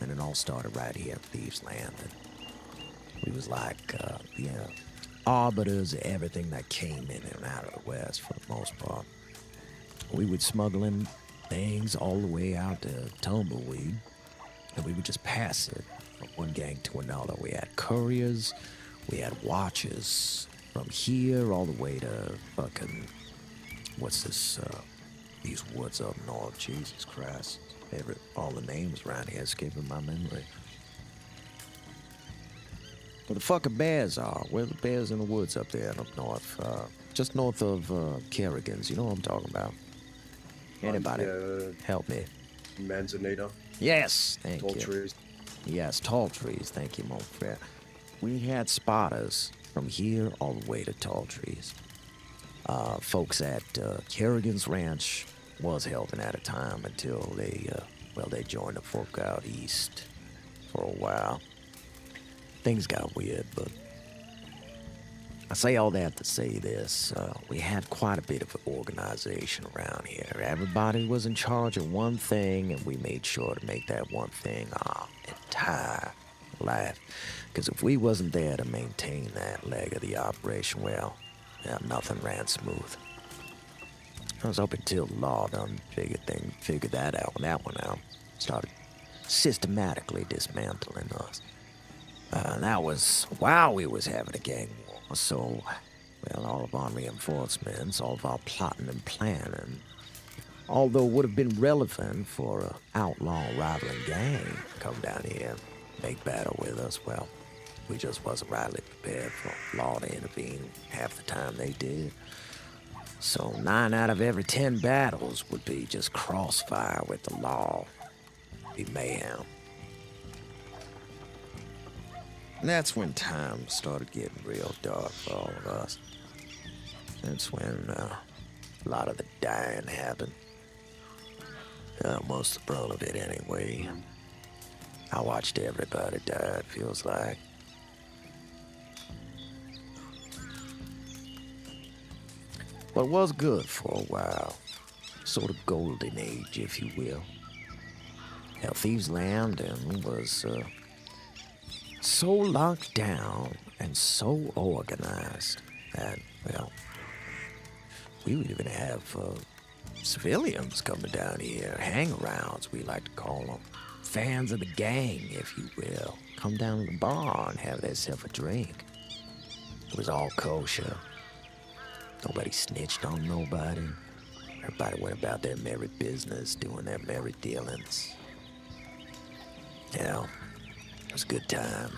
And it all started right here at Thieves Landing. We was like, arbiters of everything that came in and out of the west for the most part. We would smuggle in things all the way out to Tumbleweed. And we would just pass it from one gang to another. We had couriers, we had watchers from here all the way to fucking, what's this, these woods up north, Jesus Christ. All the names around here escaping my memory. Where the fucking bears are, where the bears in the woods up there up north, just north of Kerrigan's, you know what I'm talking about? Anybody, help me. Manzanita. Yes, thank you. Tall trees. Yes, tall trees. Thank you, mon frere. We had spotters from here all the way to tall trees. Folks at Kerrigan's Ranch was helping at a time until they joined the folk out east for a while. Things got weird, but I say all that to say this. We had quite a bit of organization around here. Everybody was in charge of one thing, and we made sure to make that one thing our entire life. Because if we wasn't there to maintain that leg of the operation, well, nothing ran smooth. I was hoping till the law done figured that one out, started systematically dismantling us. That was while we was having a gang war, so, well, all of our reinforcements, all of our plotting and planning, although would have been relevant for a outlaw rivaling gang come down here and make battle with us, well, we just wasn't rightly prepared for law to intervene half the time they did. So 9 out of every 10 battles would be just crossfire with the law. Be mayhem. And that's when times started getting real dark for all of us. That's when a lot of the dying happened. Most of the brunt of it anyway. I watched everybody die, it feels like. But it was good for a while. Sort of golden age, if you will. Now, Thieves' Landing was so locked down and so organized that, well, we would even have civilians coming down here, hang-arounds, we like to call them. Fans of the gang, if you will. Come down to the bar and have themselves a drink. It was all kosher. Nobody snitched on nobody. Everybody went about their merry business, doing their merry dealings. Yeah, it was a good time.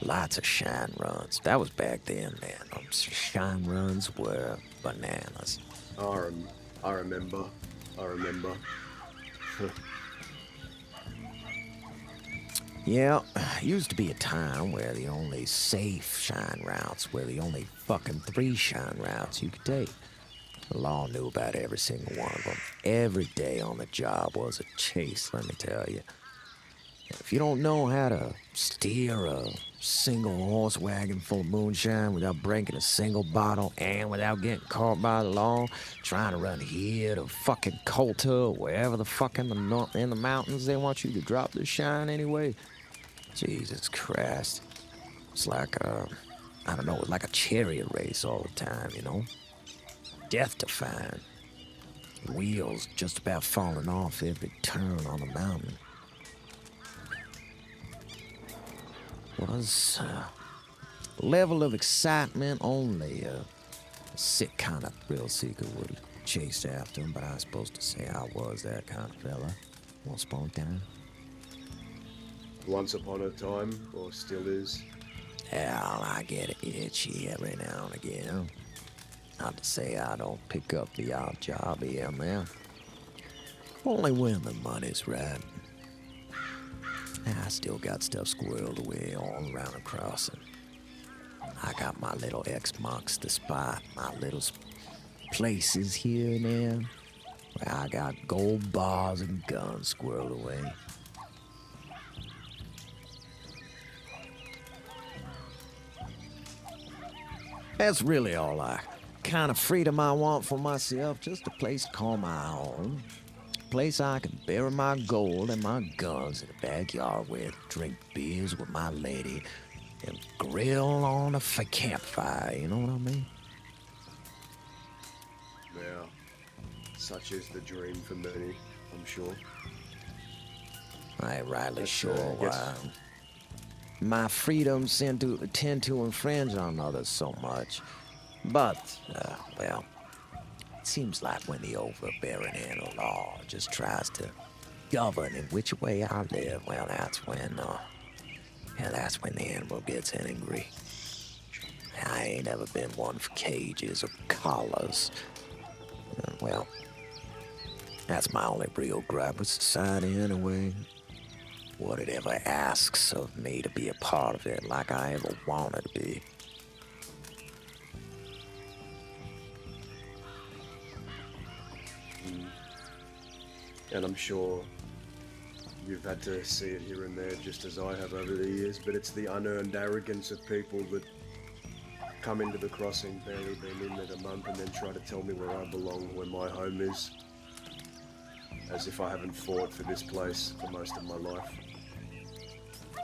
Lots of shine runs. That was back then, man. Shine runs were bananas. I remember. Yeah, used to be a time where the only safe shine routes were the only fucking 3 shine routes you could take. The law knew about every single one of them. Every day on the job was a chase, let me tell you. If you don't know how to steer a single horse wagon full of moonshine without breaking a single bottle and without getting caught by the law, trying to run here to fucking Colter or wherever the fuck in the mountains they want you to drop the shine anyway, Jesus Christ. It's like I don't know, it's like a chariot race all the time, you know? Death-defying. Wheels just about falling off every turn on the mountain. Was level of excitement only a sick kind of thrill seeker would have chased after him, but I was supposed to say I was that kind of fella. Once upon a time. Once upon a time, or still is. Hell, I get itchy every now and again. Not to say I don't pick up the odd job here and there. Only when the money's right. I still got stuff squirreled away all around the crossing. I got my little X-marks the spot, my little places here and there, where I got gold bars and guns squirreled away. That's really all kind of freedom I want for myself, just a place to call my own. Place I can bury my gold and my guns in the backyard with, drink beers with my lady, and grill on a campfire, you know what I mean? Yeah, such is the dream for many, I'm sure. I ain't rightly sure why my freedoms tend to infringe on others so much. But, well, it seems like when the overbearing hand of law just tries to govern in which way I live, well, that's when the animal gets angry. I ain't ever been one for cages or collars. Well, that's my only real gripe with society anyway. What it ever asks of me to be a part of it like I ever wanted to be. And I'm sure you've had to see it here and there just as I have over the years, but it's the unearned arrogance of people that come into the crossing, barely been in it a month, and then try to tell me where I belong, where my home is, as if I haven't fought for this place for most of my life.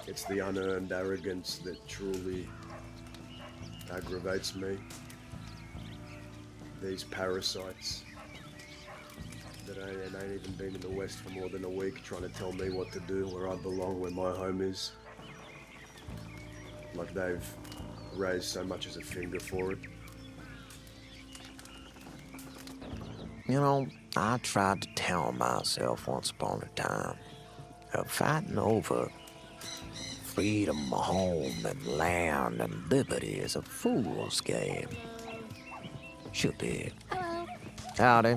It's the unearned arrogance that truly aggravates me. These parasites that ain't even been in the West for more than a week trying to tell me what to do, where I belong, where my home is. Like they've raised so much as a finger for it. You know, I tried to tell myself once upon a time that fighting over freedom, home, and land and liberty is a fool's game. Should be. Hello. Howdy.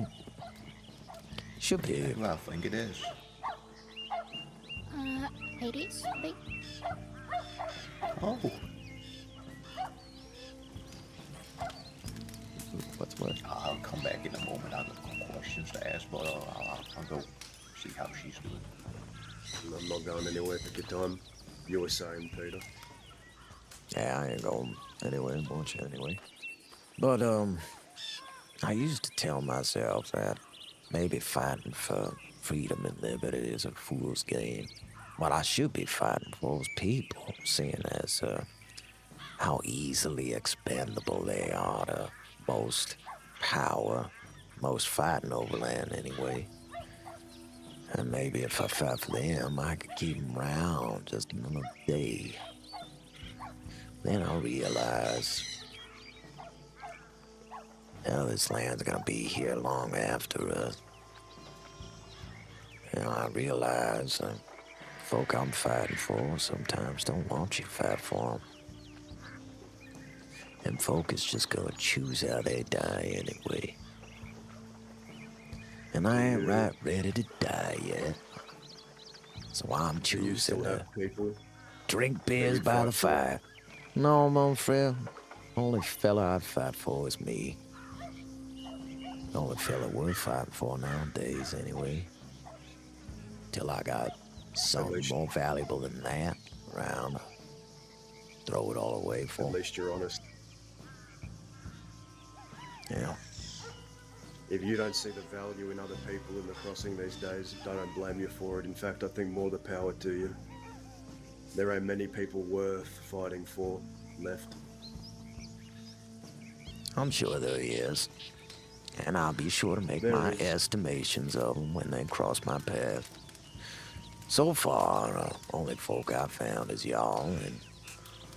Should be. Well, I think it is. Ladies, Oh. What's what? I'll come back in a moment. I've got some questions to ask, but I'll go see how she's doing. I'm not going anywhere. Pick your time. You were saying, Peter. Yeah, I ain't going anywhere, won't you anyway? But, I used to tell myself that maybe fighting for freedom and liberty is a fool's game. What I should be fighting for is people, seeing as, how easily expendable they are to most power, most fighting over land anyway. And maybe if I fight for them, I could keep them around just another day. Then I'll realize, hell, this land's gonna be here long after us. You know, I realize folk I'm fighting for sometimes don't want you to fight for them. And folk is just gonna choose how they die anyway. And I ain't right ready to die yet. So I'm choosing to drink beers by the fire. No, mon frere. Only fella I'd fight for is me. The only fella worth fighting for nowadays, anyway. Till I got something more valuable than that around. Throw it all away for. At least you're honest. Yeah. If you don't see the value in other people in the crossing these days, I don't blame you for it. In fact, I think more the power to you. There ain't many people worth fighting for left. I'm sure there is. And I'll be sure to make my estimations of them when they cross my path. So far, only folk I've found is y'all, and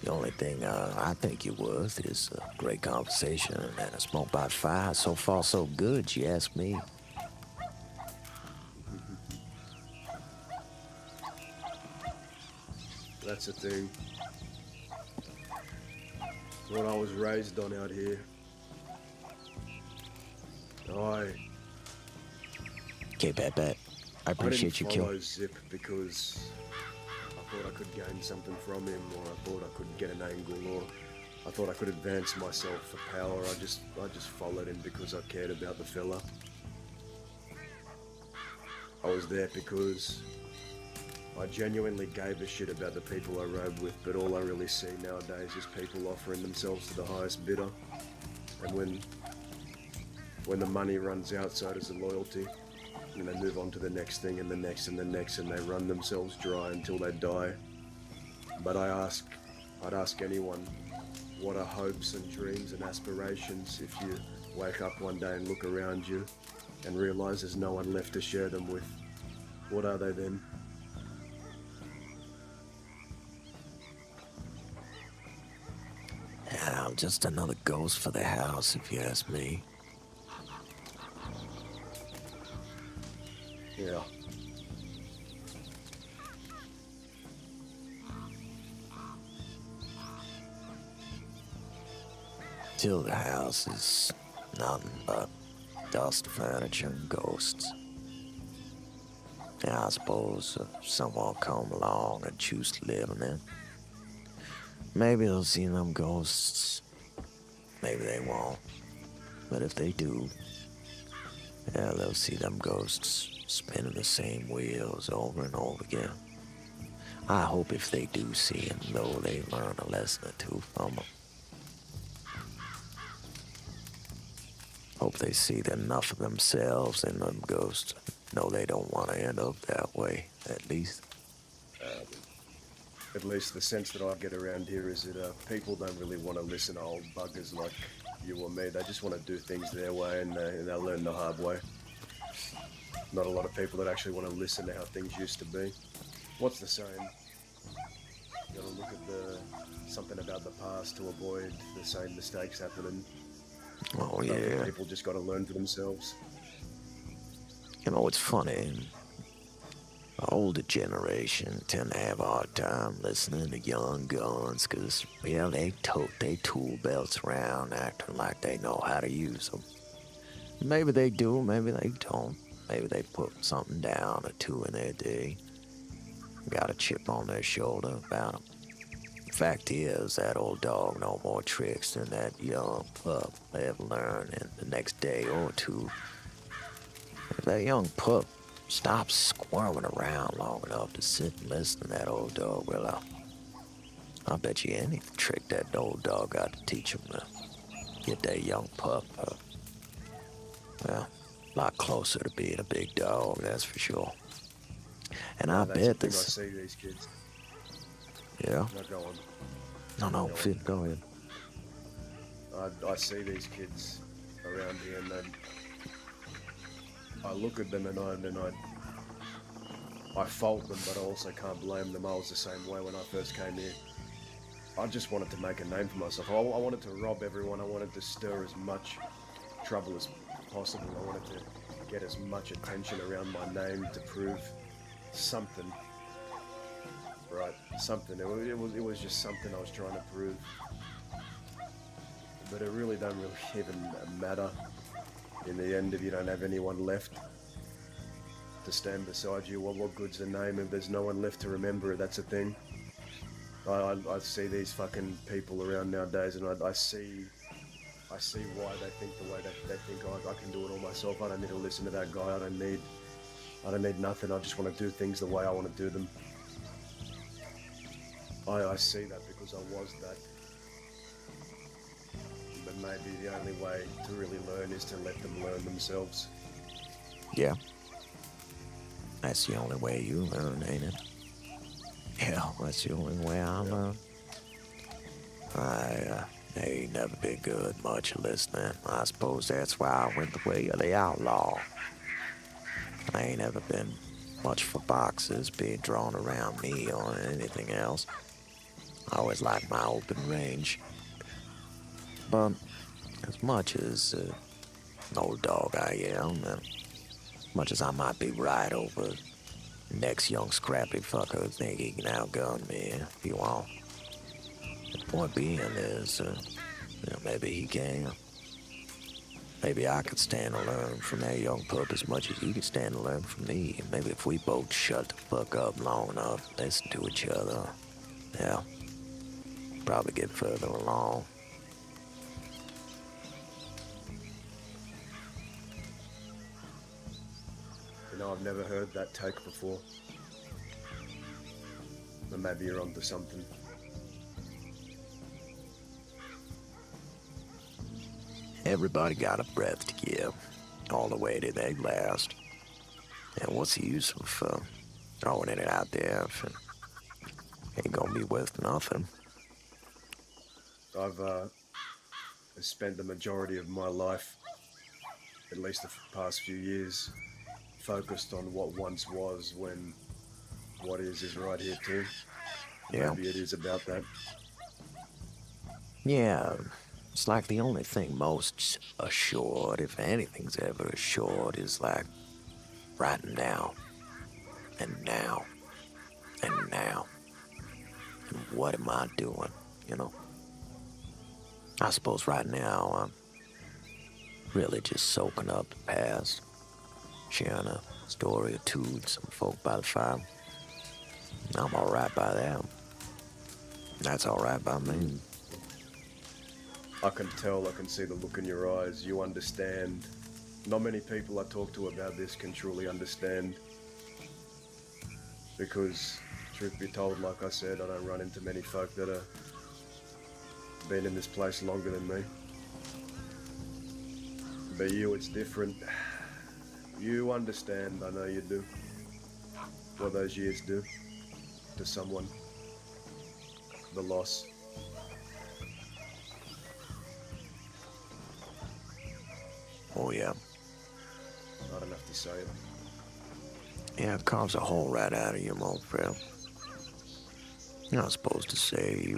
the only thing I think you're worth is a great conversation and a smoke by fire. So far, so good, you ask me. That's the thing. What I was raised on out here. Okay, bet. I appreciate you, I didn't Kill. follow Zip because I thought I could gain something from him, or I thought I could get an angle, or I thought I could advance myself for power. I just followed him because I cared about the fella. I was there because I genuinely gave a shit about the people I rode with, but all I really see nowadays is people offering themselves to the highest bidder. And when the money runs out, so does the loyalty. And they move on to the next thing and the next and the next, and they run themselves dry until they die. But I'd ask anyone, what are hopes and dreams and aspirations if you wake up one day and look around you and realize there's no one left to share them with? What are they then? Yeah, I'm just another ghost for the house, if you ask me. Yeah. Till the house is nothing but dust, furniture, and ghosts. Yeah, I suppose if someone come along and choose to live in it, maybe they'll see them ghosts. Maybe they won't. But if they do, yeah, they'll see them ghosts spinning the same wheels over and over again. I hope if they do see them, though, they learn a lesson or two from them. Hope they see enough of themselves in them ghosts. No, they don't want to end up that way, at least. At least the sense that I get around here is that people don't really want to listen to old buggers like you or me. They just want to do things their way, and they'll learn the hard way. Not a lot of people that actually want to listen to how things used to be. What's the saying? You gotta look at something about the past to avoid the same mistakes happening. Oh, I think yeah. people just gotta learn for themselves. You know, it's funny. The older generation tend to have a hard time listening to young guns because, well, they tote their tool belts around acting like they know how to use them. Maybe they do, maybe they don't. Maybe they put something down or two in their day. Got a chip on their shoulder about them. Fact is, that old dog know more tricks than that young pup ever learned in the next day or two. If that young pup stops squirming around long enough to sit and listen to that old dog, well, I'll bet you any trick that old dog got to teach him to get that young pup, well, a lot closer to being a big dog, that's for sure. And I That's bet the thing this... I see these kids. Yeah? No, go on. No, Finn, go ahead. I see these kids around here, and then I look at them and I fault them, but I also can't blame them. I was the same way when I first came here. I just wanted to make a name for myself. I wanted to rob everyone. I wanted to stir as much trouble as possible. I wanted to get as much attention around my name to prove something. Right, something. It was just something I was trying to prove. But it really don't even matter in the end if you don't have anyone left to stand beside you. Well, what good's the name if there's no one left to remember it? That's a thing. I see these fucking people around nowadays, and I see why they think the way they think. I can do it all myself. I don't need to listen to that guy. I don't need nothing. I just want to do things the way I want to do them. I see that because I was that. But maybe the only way to really learn is to let them learn themselves. Yeah. That's the only way you learn, ain't it? Yeah, that's the only way I learn. I ain't never been good much at listening. I suppose that's why I went the way of the outlaw. I ain't ever been much for boxes being drawn around me or anything else. I always liked my open range. But as much as an old dog I am, and as much as I might be right over the next young scrappy fucker who think he can outgun me if he won't. The point being is, maybe he can. Maybe I could stand to learn from that young pup as much as he could stand to learn from me. And maybe if we both shut the fuck up long enough, listen to each other, yeah, probably get further along. You know, I've never heard that take before. But maybe you're onto something. Everybody got a breath to give, all the way to they last. And what's the use of throwing it out there if it ain't gonna be worth nothing? I've spent the majority of my life, at least the past few years, focused on what once was when what is right here too. Yeah. Maybe it is about that. Yeah, it's like the only thing most assured, if anything's ever assured, is like right now, and now, and now. And what am I doing, you know? I suppose right now I'm really just soaking up the past, sharing a story or two with some folk by the fire. I'm all right by that. That's all right by me. I can tell, I can see the look in your eyes. You understand. Not many people I talk to about this can truly understand. Because, truth be told, like I said, I don't run into many folk that have been in this place longer than me. But you, it's different. You understand, I know you do, what those years do to someone. The loss. Oh, yeah. I don't have to say it. Yeah, it carves a hole right out of you, my old friend. You're not supposed to say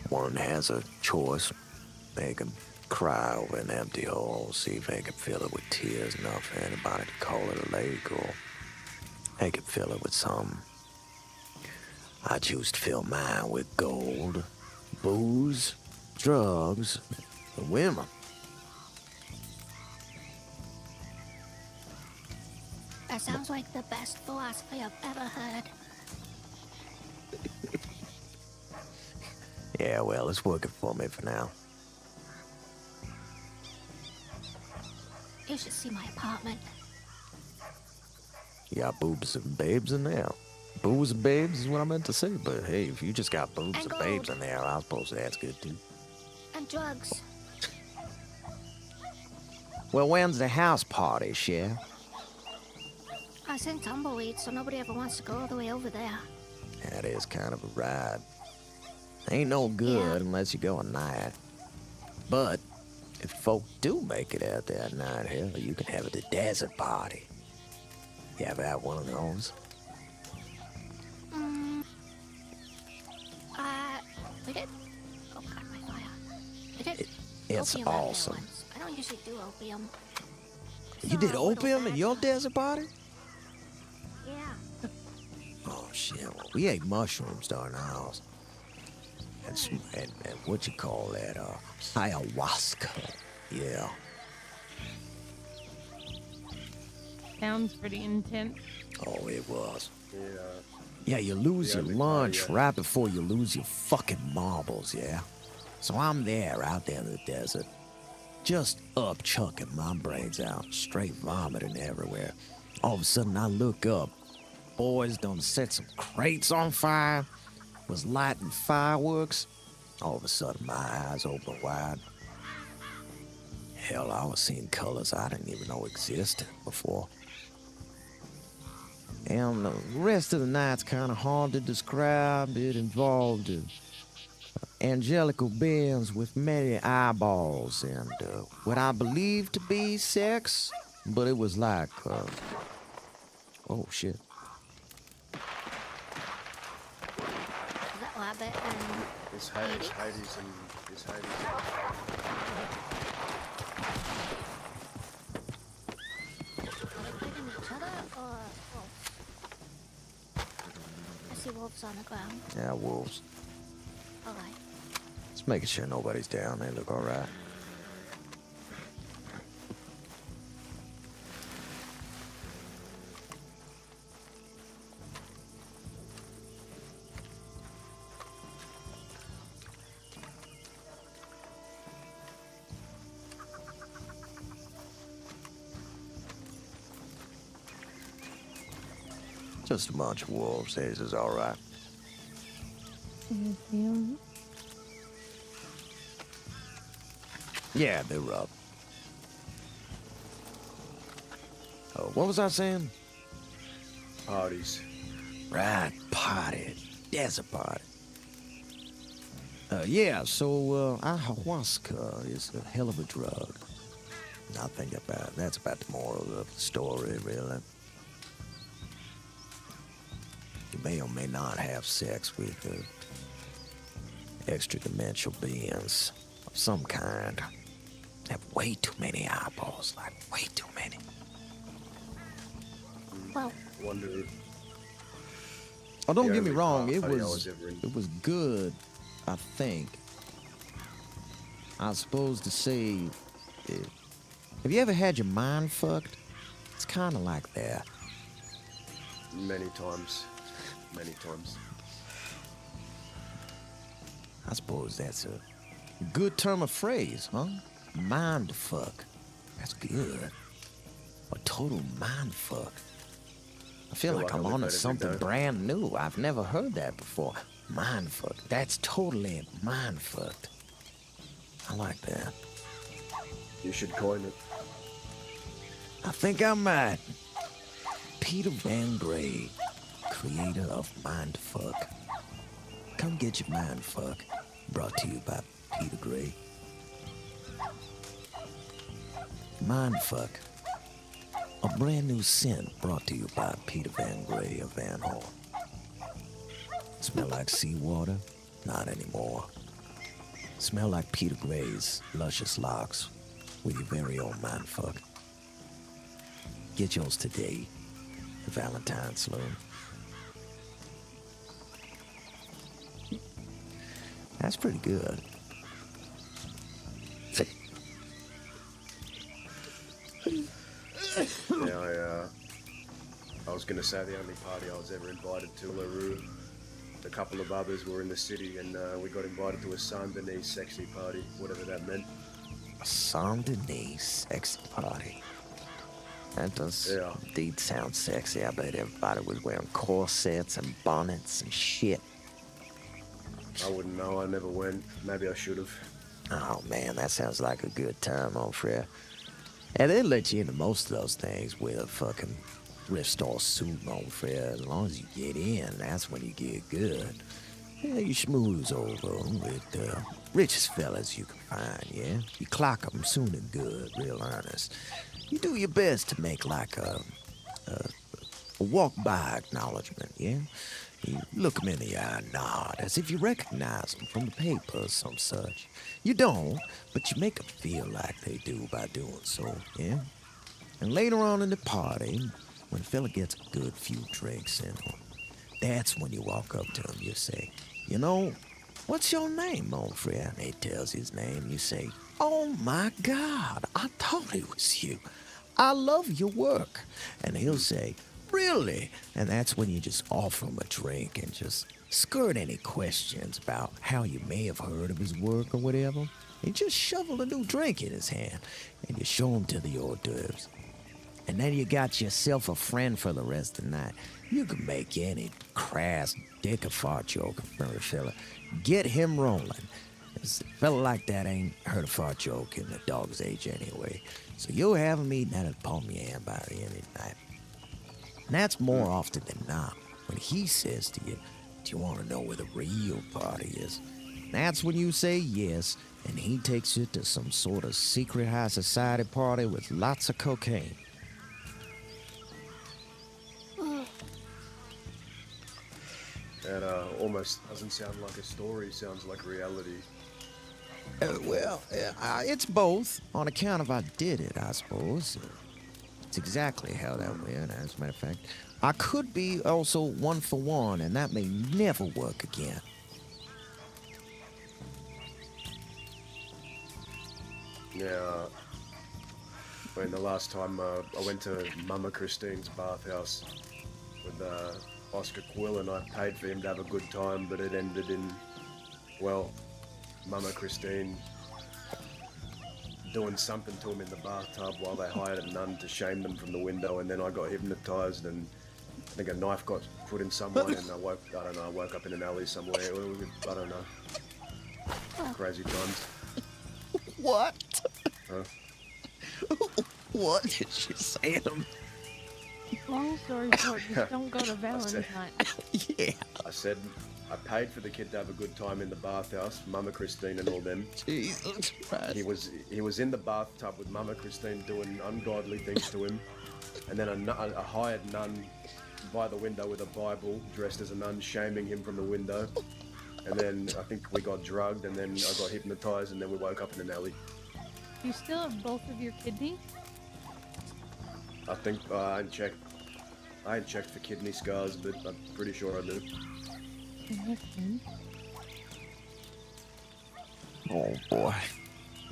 one has a choice. They can cry over an empty hole, see if they can fill it with tears enough for anybody to call it a lake, or they can fill it with some. I choose to fill mine with gold, booze, drugs, and women. That sounds like the best philosophy I've ever heard. Yeah, well, it's working for me for now. You should see my apartment. You got boobs and babes in there. Boobs and babes is what I meant to say, but hey, if you just got boobs and babes in there, I suppose that's good too. And drugs. Well, when's the house party, Cher? I sing tumbleweed, so nobody ever wants to go all the way over there. That is kind of a ride. Ain't no good unless you go at night. But if folk do make it out that night, hell, you can have a desert party. You ever had one of those? We did. Oh God, my fire. We did. It's opium out there awesome. once. I don't usually do opium. You did opium in your desert party? Yeah. Oh shit! Well, we ate mushrooms during ours. And what you call that? Ayahuasca. Yeah. Sounds pretty intense. Oh, it was. Yeah. Yeah, you lose your lunch right before you lose your fucking marbles, yeah? So I'm there, out there in the desert, just up chucking my brains out, straight vomiting everywhere. All of a sudden I look up, boys done set some crates on fire, was lighting fireworks. All of a sudden my eyes open wide. Hell, I was seeing colors I didn't even know existed before. And the rest of the night's kind of hard to describe. It involved angelical beings with many eyeballs and what I believe to be sex, but it was like, oh shit. Is that rabbit and It's Hades and it's Hades. fighting each other or wolves? I see wolves on the ground. Yeah, wolves. All right. Just making sure nobody's down. They look all right. Just a bunch of wolves. This is all right. Yeah, they're up. Oh, what was I saying? Parties. Right, party. Desert party. Yeah, so ayahuasca is a hell of a drug. Now think about it. That's about the moral of the story, really. You may or may not have sex with extra-dimensional beings of some kind. They have way too many eyeballs, like way too many. Well, Wonder. Oh, don't the get me only wrong. party It I was ever in. it was good, I think. I was supposed to say, have you ever had your mind fucked? It's kind of like that. Many times. Many times. I suppose that's a good term of phrase, huh? Mind fuck. That's good. A total mind fuck. I feel like I'm onto something brand new. I've never heard that before. Mind fuck. That's totally mind fucked. I like that. You should coin it. I think I might. Peter Van Gray, creator of Mindfuck. Come get your Mindfuck. Brought to you by Peter Gray. Mindfuck. A brand new scent brought to you by Peter Van Gray of Van Horn. Smell like seawater? Not anymore. Smell like Peter Gray's luscious locks with your very own mindfuck. Get yours today, Valentine Sloan. That's pretty good. Yeah, I was gonna say the only party I was ever invited to, LaRue. A couple of others were in the city, and we got invited to a Saint Denis sexy party, whatever that meant. A Saint Denis sexy party. That does indeed sound sexy. I bet everybody was wearing corsets and bonnets and shit. I wouldn't know, I never went. Maybe I should have. Oh man, that sounds like a good time, old friend. And they let you into most of those things with a fucking thrift store suit, old friend. As long as you get in, that's when you get good. Yeah, you schmooze over with the richest fellas you can find, yeah? You clock them soon and good, real earnest. You do your best to make like a walk-by acknowledgement, yeah? You look them in the eye and nod, as if you recognize them from the paper or some such. You don't, but you make them feel like they do by doing so, yeah? And later on in the party, when a fella gets a good few drinks in him, that's when you walk up to him, you say, you know, what's your name, old friend? And he tells his name, you say, oh my God, I thought it was you. I love your work. And he'll say, really? And that's when you just offer him a drink and just skirt any questions about how you may have heard of his work or whatever. You just shovel a new drink in his hand and you show him to the hors d'oeuvres. And then you got yourself a friend for the rest of the night. You can make any crass dick or fart joke from a fella. Get him rolling. A fella like that ain't heard a fart joke in a dog's age anyway. So you'll have him eating at a palm yam by the end of the night. And that's more often than not when he says to you, do you want to know where the real party is? That's when you say yes, and he takes you to some sort of secret high society party with lots of cocaine. That almost doesn't sound like a story, sounds like reality. It's both. On account of I did it, I suppose. It's exactly how that went, as a matter of fact. I could be also one for one, and that may never work again. Yeah, when the last time I went to Mama Christine's bathhouse with Oscar Quill, and I paid for him to have a good time, but it ended in, well, Mama Christine doing something to him in the bathtub while they hired a nun to shame them from the window, and then I got hypnotized, and I think a knife got put in someone, and I woke up in an alley somewhere. I don't know. Crazy times. What? Huh? What did she say to me? Long story short, just don't go to Valentine's. Yeah. I said I paid for the kid to have a good time in the bathhouse, Mama Christine and all them. Jesus Christ. He was in the bathtub with Mama Christine doing ungodly things to him, and then a hired nun by the window with a Bible, dressed as a nun, shaming him from the window. And then I think we got drugged, and then I got hypnotized, and then we woke up in an alley. You still have both of your kidneys? I think I ain't checked for kidney scars, but I'm pretty sure I do. Oh boy,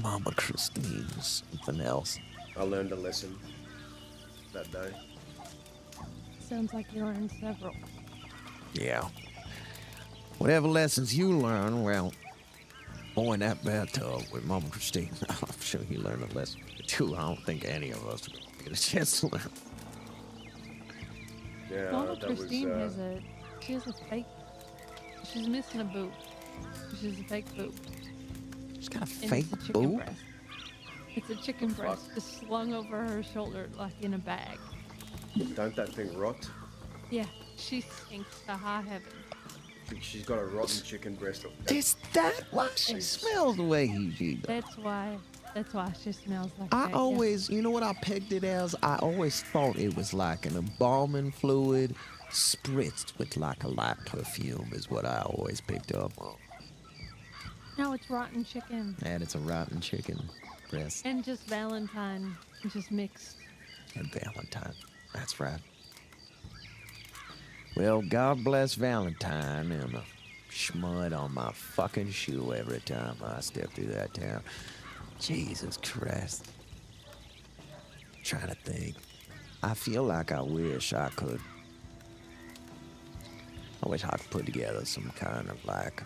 Mama Christine's something else. I learned a lesson that day. Sounds like you learned several. Yeah. Whatever lessons you learn, well, boy, in that bathtub with Mama Christine, I'm sure you learned a lesson too. I don't think any of us get a chance to learn. Yeah, Mama that Christine was. she has a fake. She's missing a boob. She's a fake boob. She's got a And fake it's a chicken boob? breast. It's a chicken breast just slung over her shoulder like in a bag. Don't that thing rot? Yeah, she stinks to high heaven. She's got a rotten chicken breast. Is that why she smells the way she does? That's why she smells like I that. always, you know what I pegged it as? I always thought it was like an embalming fluid spritzed with like a light perfume is what I always picked up on. No, it's rotten chicken. And it's a rotten chicken breast. And just Valentine, just mixed. And Valentine, that's right. Well, God bless Valentine and the schmud on my fucking shoe every time I step through that town. Jesus Christ. Trying to think. I feel like I wish I could put together some kind of like,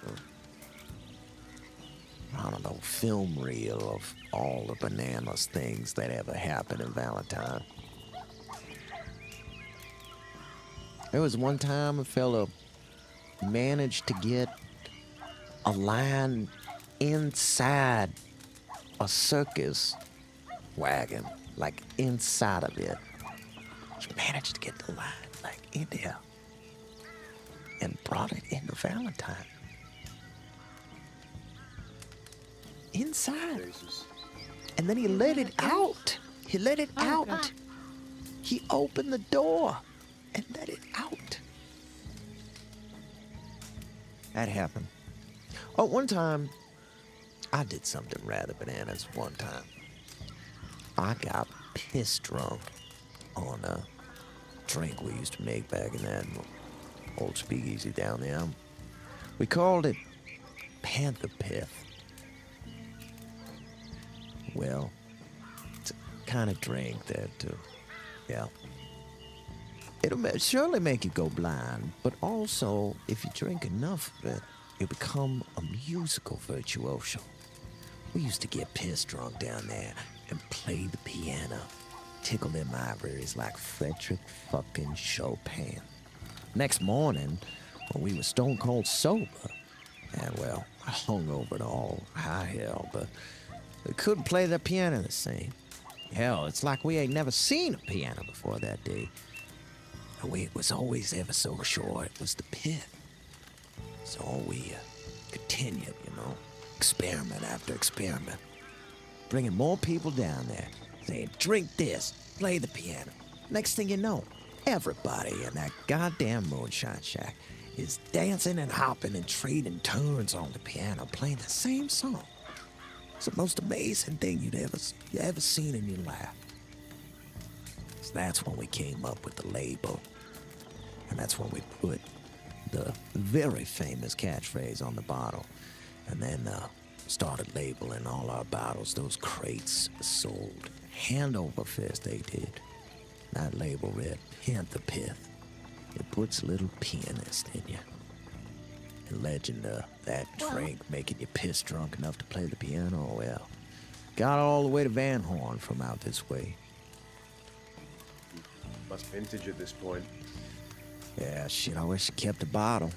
I don't know, film reel of all the bananas things that ever happened in Valentine. There was one time a fella managed to get a line inside a circus wagon, like inside of it. He managed to get the line like in there and brought it into Valentine. Inside. Jesus. And then he let it out. He let it out. God. He opened the door and let it out. That happened. Oh, one time, I did something rather bananas one time. I got piss drunk on a drink we used to make back in that old speakeasy down there. We called it Panther Piff. Well, it's a kind of drink that, it'll surely make you go blind, but also, if you drink enough of it, you become a musical virtuoso. We used to get pissed drunk down there and play the piano, tickle them ivories like Frederick fucking Chopin. Next morning, when we were stone cold sober, and well, hungover to all high hell, but we couldn't play the piano the same. Hell, it's like we ain't never seen a piano before that day. The way it was always ever so short was the pit. So we continued, experiment after experiment, bringing more people down there, saying, drink this, play the piano. Next thing you know, everybody in that goddamn moonshine shack is dancing and hopping and trading turns on the piano, playing the same song. It's the most amazing thing you ever seen in your life. So that's when we came up with the label. And that's when we put the very famous catchphrase on the bottle. And then started labeling all our bottles. Those crates sold hand over fist, they did. That label read Panther Piff. It puts a little pianist in you. The legend of that drink making you piss drunk enough to play the piano, well, got all the way to Van Horn from out this way. Must vintage at this point. Yeah, shit, I wish I kept the bottle.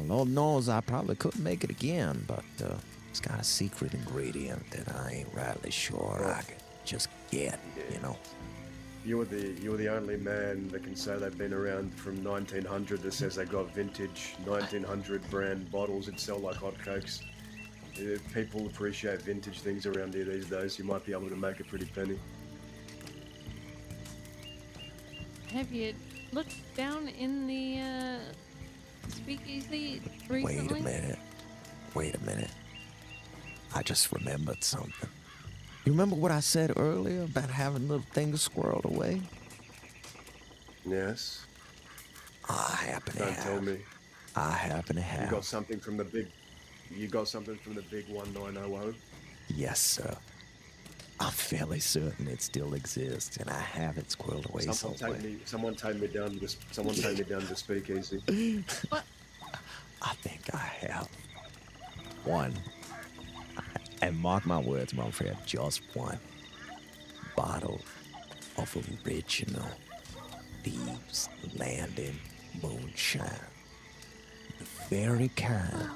Lord knows I probably couldn't make it again, but it's got a secret ingredient that I ain't rightly sure I could just get, You're the only man that can say they've been around from 1900 that says they got vintage 1900 brand bottles that sell like hotcakes. If people appreciate vintage things around here these days, you might be able to make a pretty penny. Have you looked down in the speakeasy recently? Wait a minute. I just remembered something. You remember what I said earlier about having little things squirreled away? Yes. I happen to Don't tell me. I happen to have. You got something from the big 1900? Yes, sir. I'm fairly certain it still exists, and I have it squirreled away somewhere. Someone take me down to the speakeasy. What? I think I have one. And mark my words, Manfred, just one bottle of original Thieves Landing moonshine. The very kind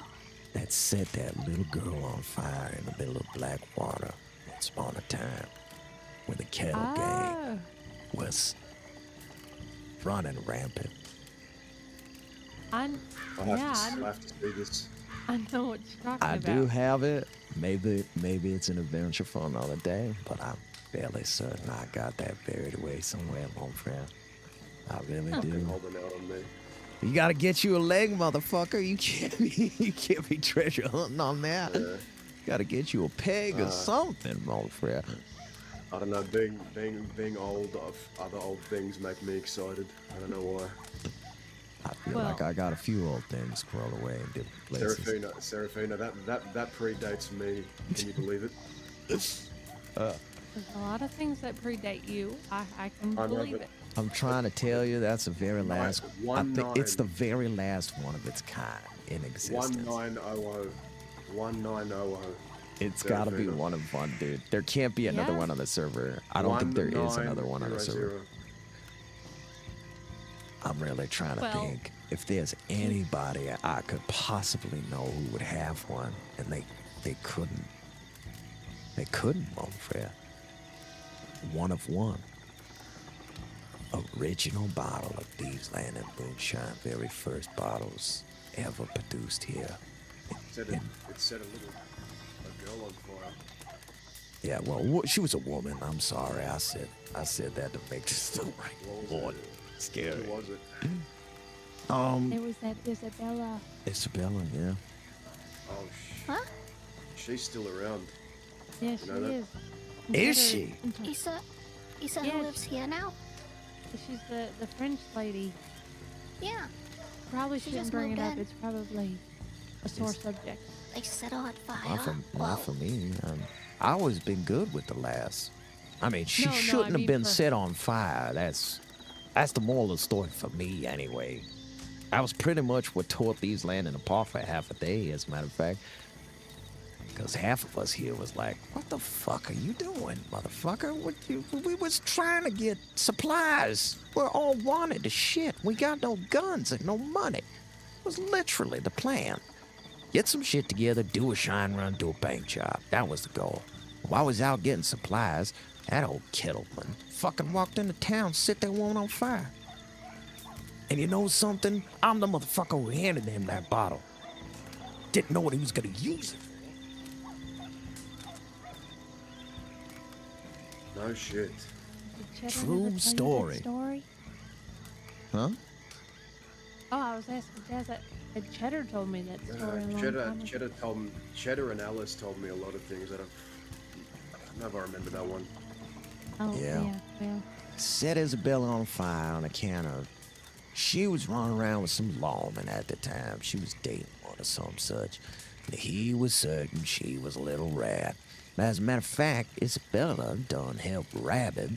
that set that little girl on fire in the middle of Blackwater once upon a time when the Kettle Gang was running rampant. I'll have to see this. I know what you're talking I about. do have it. Maybe it's an adventure for another day, but I'm fairly certain I got that buried away somewhere, my friend. I really Fucking do. holding out on me. You gotta get you a leg, motherfucker. You can't be treasure hunting on that. Yeah. Gotta get you a peg or something, motherfucker. I don't know. Being old, other old things make me excited. I don't know why. I feel like I got a few old things crawled away in different places. Seraphina, that predates me. Can you believe it? There's a lot of things that predate you. I can believe it. I'm trying to tell you that's the very last. I think it's the very last one of its kind in existence. 1900. It's got to be one of one, dude. There can't be another one on the server. I don't think there is another one on the server. I'm really trying to think if there's anybody I could possibly know who would have one, and they couldn't. They couldn't, motherfucker. One of one. Original bottle of Thieves Land and Moonshine. Very first bottles ever produced here. It set a girl on fire. Yeah, well, she was a woman. I'm sorry. I said that to make the story more scary. Who was it? It was that Isabella. Isabella, yeah. Oh, Huh? She's still around. Yeah, she is. Is she? Issa who lives here now? She's the French lady. Yeah. Probably She shouldn't just bring it moved up. in. It's probably a sore subject. They set her on fire. Not for me. I always been good with the lass. I mean, she No, shouldn't I mean have been for- set on fire. That's the moral of the story for me, anyway. I was pretty much what tore Thieves Landing apart for half a day, as a matter of fact. Because half of us here was like, what the fuck are you doing, motherfucker? We was trying to get supplies. We're all wanted to shit. We got no guns and no money. It was literally the plan. Get some shit together, do a shine run, do a bank job. That was the goal. While I was out getting supplies, that old Kettleman fucking walked into town, sit there, one on fire. And you know something? I'm the motherfucker who handed him that bottle. Didn't know what he was gonna use it. No shit. Did Cheddar True ever tell you story. that story? Huh? Oh, I was asking Jazz that. Cheddar told me that story. a long time ago. Cheddar and Alice told me a lot of things that I never remember that one. Oh, Yeah. yeah. Set Isabella on fire on account of she was running around with some lawman at the time. She was dating one or some such. And he was certain she was a little rat. As a matter of fact, Isabella done helped Rabbit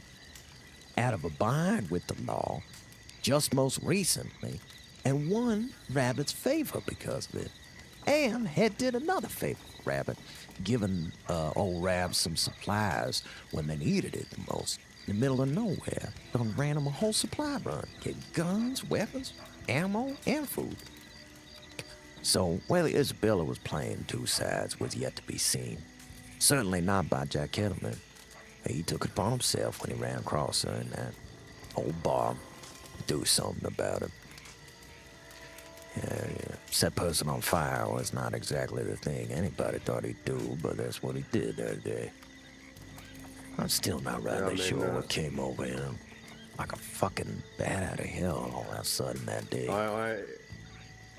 out of a bind with the law just most recently and won Rabbit's favor because of it. And had did another favor for Rabbit, giving old Rab some supplies when they needed it the most. In the middle of nowhere, done ran him a whole supply run. Gave guns, weapons, ammo, and food. So, whether Isabella was playing two sides was yet to be seen. Certainly not by Jack Kettleman. He took it upon himself when he ran across her in that old bar to do something about it. Yeah. Set person on fire was not exactly the thing anybody thought he'd do, but that's what he did that day. I'm still not rightly sure what came over him. Like a fucking bat out of hell all of a sudden that day.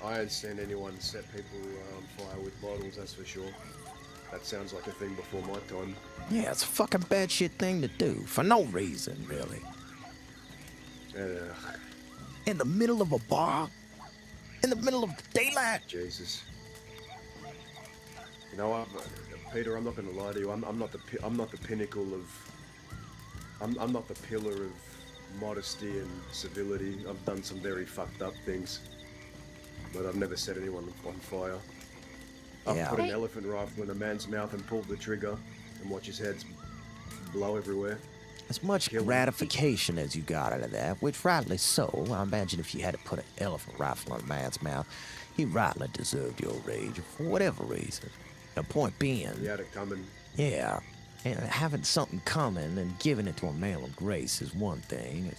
I ain't seen anyone set people on fire with bottles, that's for sure. That sounds like a thing before my time. Yeah, it's a fucking bad shit thing to do, for no reason, really. In the middle of a bar? In the middle of daylight? Jesus. You know, Peter, I'm not going to lie to you. I'm not the pinnacle of. I'm not the pillar of modesty and civility. I've done some very fucked up things, but I've never set anyone on fire. I've put an elephant rifle in a man's mouth and pulled the trigger and watch his heads blow everywhere. As much gratification as you got out of that, which rightly so. I imagine if you had to put an elephant rifle in a man's mouth, he rightly deserved your rage for whatever reason. The point being... He had it coming. Yeah. And having something coming and giving it to a man of grace is one thing.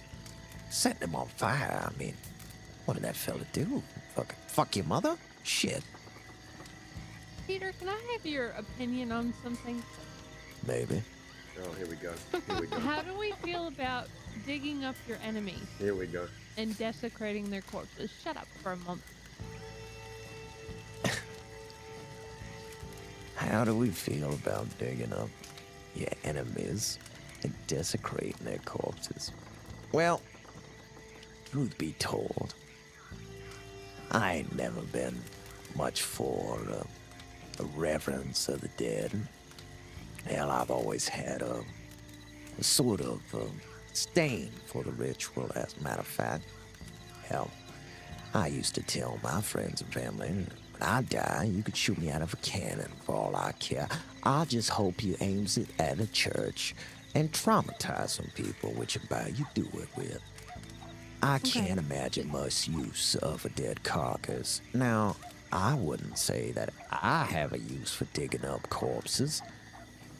Setting him on fire, I mean, what did that fella do? Fuck your mother? Shit. Peter, can I have your opinion on something? Maybe. Oh, here we go. Here we go. How do we feel about digging up your enemy? Here we go. and desecrating their corpses. Shut up for a moment. How do we feel about digging up your enemies and desecrating their corpses? Well, truth be told, I ain't never been much for a reverence of the dead. Hell, I've always had a sort of disdain for the ritual, as a matter of fact. Hell, I used to tell my friends and family, when I die, you could shoot me out of a cannon for all I care. I just hope you aims it at a church and traumatize some people, whichever you do it with. I can't imagine much use of a dead carcass. Now, I wouldn't say that I have a use for digging up corpses.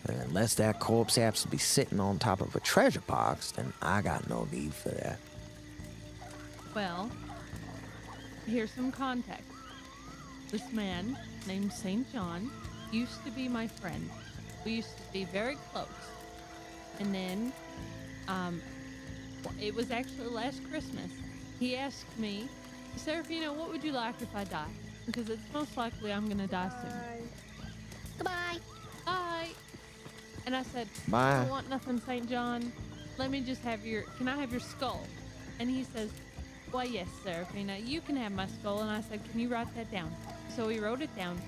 Unless that corpse happens to be sitting on top of a treasure box, then I got no need for that. Well, here's some context. This man named St. John used to be my friend. We used to be very close. And then, it was actually last Christmas. He asked me, Serafina, what would you like if I die? Because it's most likely I'm gonna die soon. Goodbye. Bye. And I said, Bye. I don't want nothing, St. John. Let me just have can I have your skull? And he says, why, yes, Serafina, you can have my skull. And I said, can you write that down? So he wrote it down.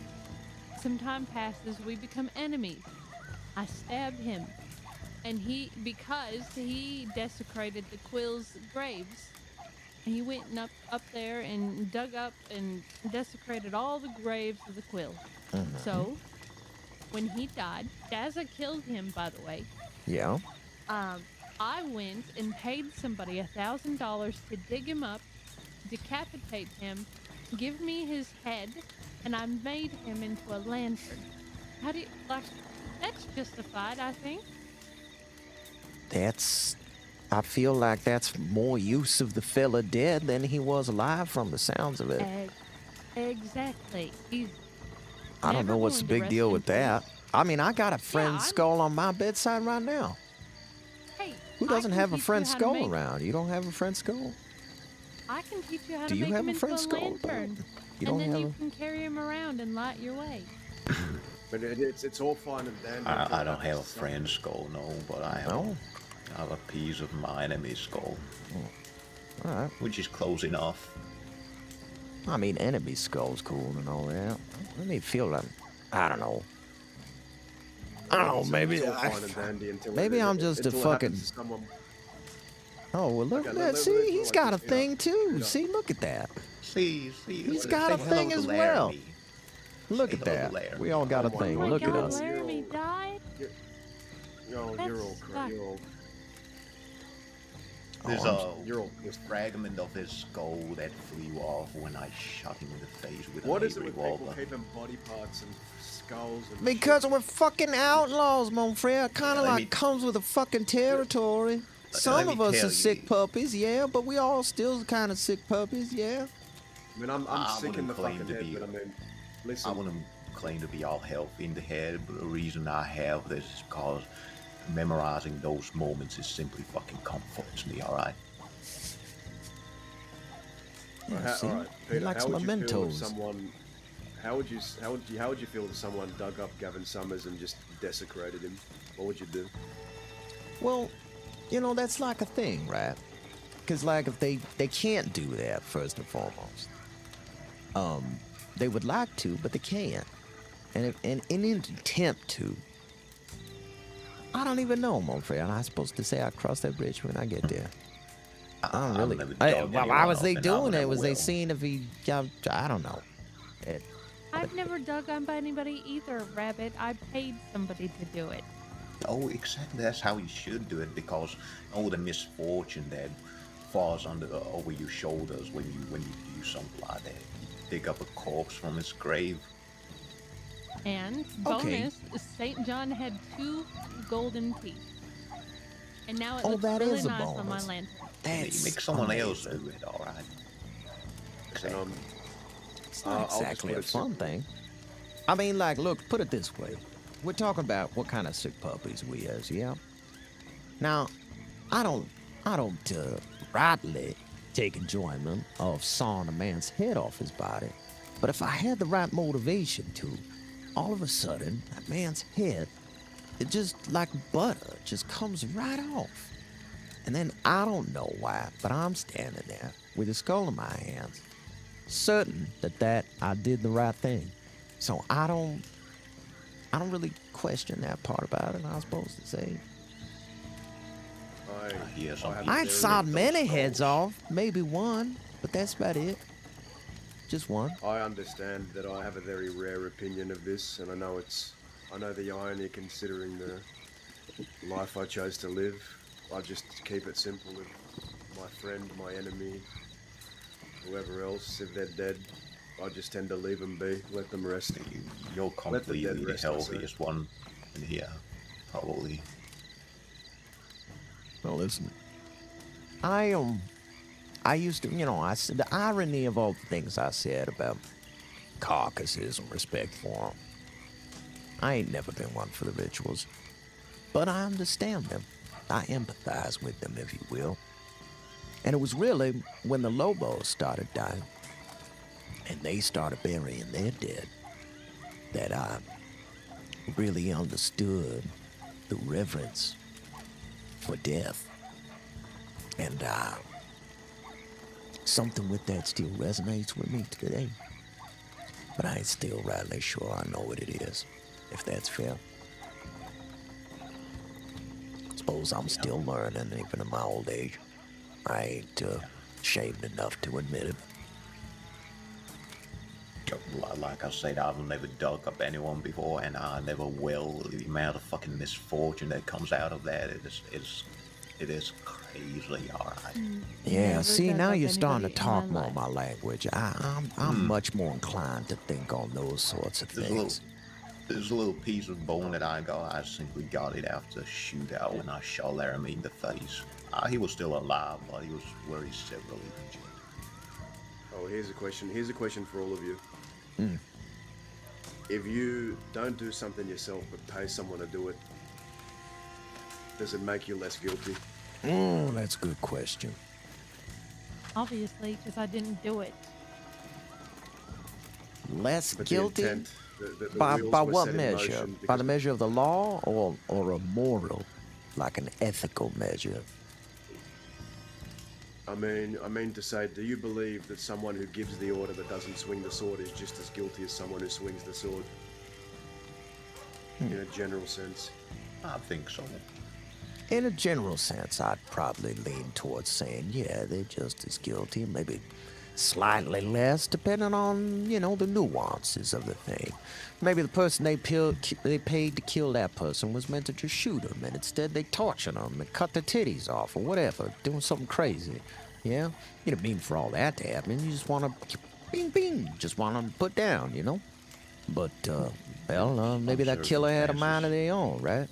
Some time passes, we become enemies. I stabbed him. And because he desecrated the Quill's graves, and he went up there and dug up and desecrated all the graves of the Quill. So, when he died, Daza killed him, by the way. Yeah. I went and paid somebody $1,000 to dig him up, decapitate him, give me his head, and I made him into a lantern. How do you, that's justified, I think. I feel like that's more use of the fella dead than he was alive from the sounds of it. Exactly. I don't know what's the big deal with that. I mean, I got a friend's skull on my bedside right now. Hey, who doesn't have a friend's skull around? You don't have a friend's skull? I can teach you how Do to you make have him a into friend's a skull? lantern. You don't and then have you can carry him around and light your way. But it's all fine and dandy. I don't have a friend's skull, no, but I have a piece of my enemy's skull. All right. Which is close enough. I mean, enemy skull's cool and all that. Let me feel like, I don't know. Maybe I'm just a fucking. Oh, well, look at that. See, he's got a thing too. See, look at that. See. He's got a thing as well. Look at that. We all got a thing. Look at us. Laramie died? You're all correct. There's a fragment of his skull that flew off when I shot him in the face with a laser revolver. People keeping body parts and skulls and Because we're fucking outlaws, mon frere. Kind of like comes with a fucking territory. Some of us are sick puppies, yeah, but we all still kind of sick puppies, yeah. I mean, I'm sick in the fucking head, but I mean, listen. I wouldn't claim to be all healthy in the head, but the reason I have this is because memorizing those moments is simply fucking comforts me, alright? Alright, Peter, likes how would you feel if mementos. someone... How would you feel if someone dug up Gavin Summers and just desecrated him? What would you do? Well, you know, that's like a thing, right? Because, like, if they can't do that, first and foremost. They would like to, but they can't. And in an attempt to, I don't even know, mon frere. I'm not supposed to say I cross that bridge when I get there. I don't really. Why was they doing it? Was they seeing if he got? I don't know. I've never dug up anybody either, Rabbit. I paid somebody to do it. Oh, exactly. That's how you should do it, because all the misfortune that falls over your shoulders when you do something like that. You dig up a corpse from its grave. And bonus, St. John had 2 golden teeth. And now it looks that really is a nice on my bonus. lantern. You make someone else do it, alright? Exactly. It's not exactly a fun thing. I mean, like, look, put it this way. We're talking about what kind of sick puppies we is, yeah? Now, I don't rightly take enjoyment of sawing a man's head off his body, but if I had the right motivation to, all of a sudden, that man's head, it just like butter, just comes right off. And then I don't know why, but I'm standing there with a skull in my hands, certain that I did the right thing. So I don't really question that part about it, I suppose to say. I'd sawed many heads off, maybe one, but that's about it. Just one. I understand that I have a very rare opinion of this, and I know the irony considering the life I chose to live. I just keep it simple with my friend, my enemy, whoever else, if they're dead, I just tend to leave them be, let them rest. You're completely the healthiest one in here, probably. Well, listen, I used to, I said the irony of all the things I said about carcasses and respect for them. I ain't never been one for the rituals, but I understand them. I empathize with them, if you will. And it was really when the Lobos started dying and they started burying their dead that I really understood the reverence for death. And something with that still resonates with me today. But I ain't still rightly sure I know what it is, if that's fair. Suppose I'm still learning, even in my old age. I ain't ashamed enough to admit it. Like I said, I've never dug up anyone before, and I never will. The amount of fucking misfortune that comes out of that, it is crazy, alright. Yeah, see, now you're starting to talk more my language. I'm much more inclined to think on those sorts of things. There's a little piece of bone that I got. I simply got it after a shootout when I shot Laramie in the face. He was still alive, but he was very severely injured. Oh, here's a question. Here's a question for all of you. If you don't do something yourself but pay someone to do it, does it make you less guilty? Oh, that's a good question. Obviously, because I didn't do it. Less But guilty? the intent, the By wheels were what set in measure? motion By because- the measure of the law or a moral, like an ethical measure? I mean to say, do you believe that someone who gives the order but doesn't swing the sword is just as guilty as someone who swings the sword? In a general sense. I think so. In a general sense, I'd probably lean towards saying, yeah, they're just as guilty, maybe slightly less, depending on, the nuances of the thing. Maybe the person they paid to kill that person was meant to just shoot them, and instead they tortured them and cut their titties off or whatever, doing something crazy. Yeah? You don't mean for all that to happen. You just want to, bing, bing, just want to put down, But, maybe that killer had a mind of their own, right?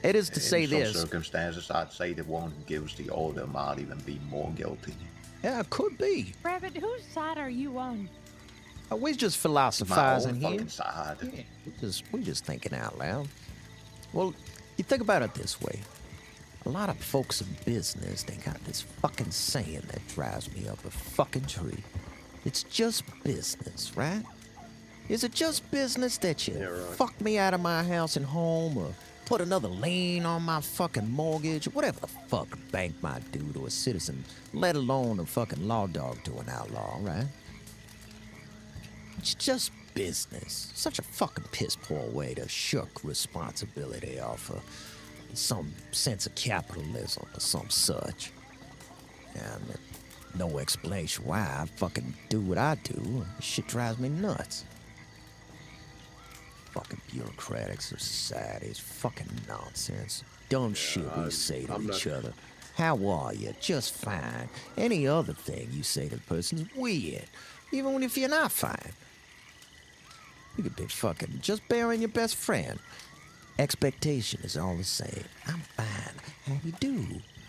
It is to say this. In some circumstances, I'd say the one who gives the order might even be more guilty. Yeah, it could be. Rabbit, whose side are you on? We're just philosophizing My own here. fucking side. Yeah, we're just thinking out loud. Well, you think about it this way. A lot of folks in business, they got this fucking saying that drives me up a fucking tree. It's just business, right? Is it just business that you fuck me out of my house and home, or put another lien on my fucking mortgage, or whatever the fuck a bank might do to a citizen, let alone a fucking law dog to an outlaw, right? It's just business. Such a fucking piss poor way to shuck responsibility off of some sense of capitalism or some such. And no explanation why I fucking do what I do. Shit drives me nuts. Fucking bureaucratic society is fucking nonsense. Dumb shit we say to each other. How are you? Just fine. Any other thing you say to the person is weird, even if you're not fine. You could be fucking just burying your best friend. Expectation is all the same. I'm fine. How you do?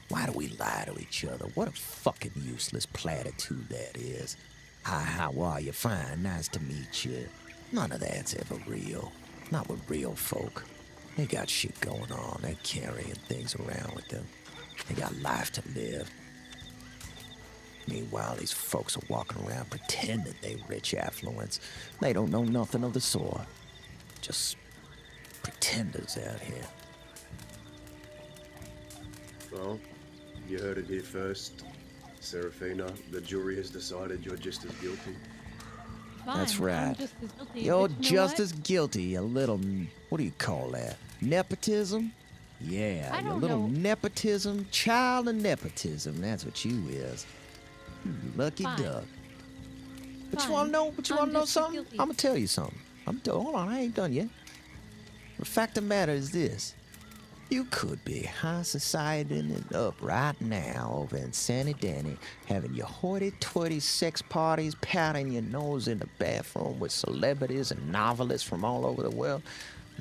Why do we lie to each other? What a fucking useless platitude that is. Hi, how are you? Fine. Nice to meet you. None of that's ever real. Not with real folk. They got shit going on. They're carrying things around with them. They got life to live. Meanwhile, these folks are walking around pretending they rich affluents. They don't know nothing of the sort. Just pretenders out here. Well, you heard it here first. Serafina, the jury has decided you're just as guilty. Fine, That's I'm right. just as guilty, You're but you know just what? as guilty. A little, what do you call that? Nepotism? I Yeah, a don't little know. nepotism. Child of nepotism. That's what you is. You lucky Fine. duck. But you Fine. want to know? But you I'm want to know just as something? guilty. I'm gonna tell you something. Hold on, I ain't done yet. The fact of the matter is this: you could be high society and up right now over in Sandy Danny, having your hoity-toity sex parties, powdering your nose in the bathroom with celebrities and novelists from all over the world.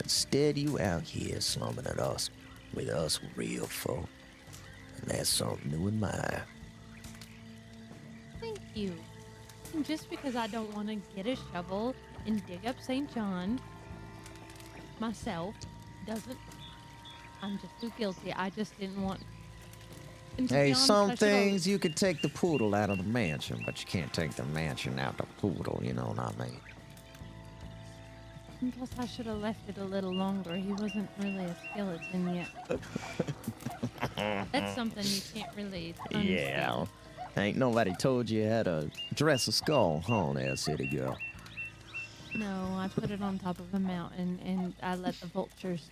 Instead, you out here slumming at us, with us real folk. And that's something to admire. Thank you. And just because I don't want to get a shovel and dig up St. John myself doesn't. I'm just as guilty. I just didn't want. And to be Hey, honest, some I should've- things you could take the poodle out of the mansion, but you can't take the mansion out the poodle, you know what I mean? And plus, I should have left it a little longer. He wasn't really a skeleton yet. That's something you can't really understand. Yeah. Ain't nobody told you how to dress a skull, huh, there, city girl? No, I put it on top of a mountain, and I let the vultures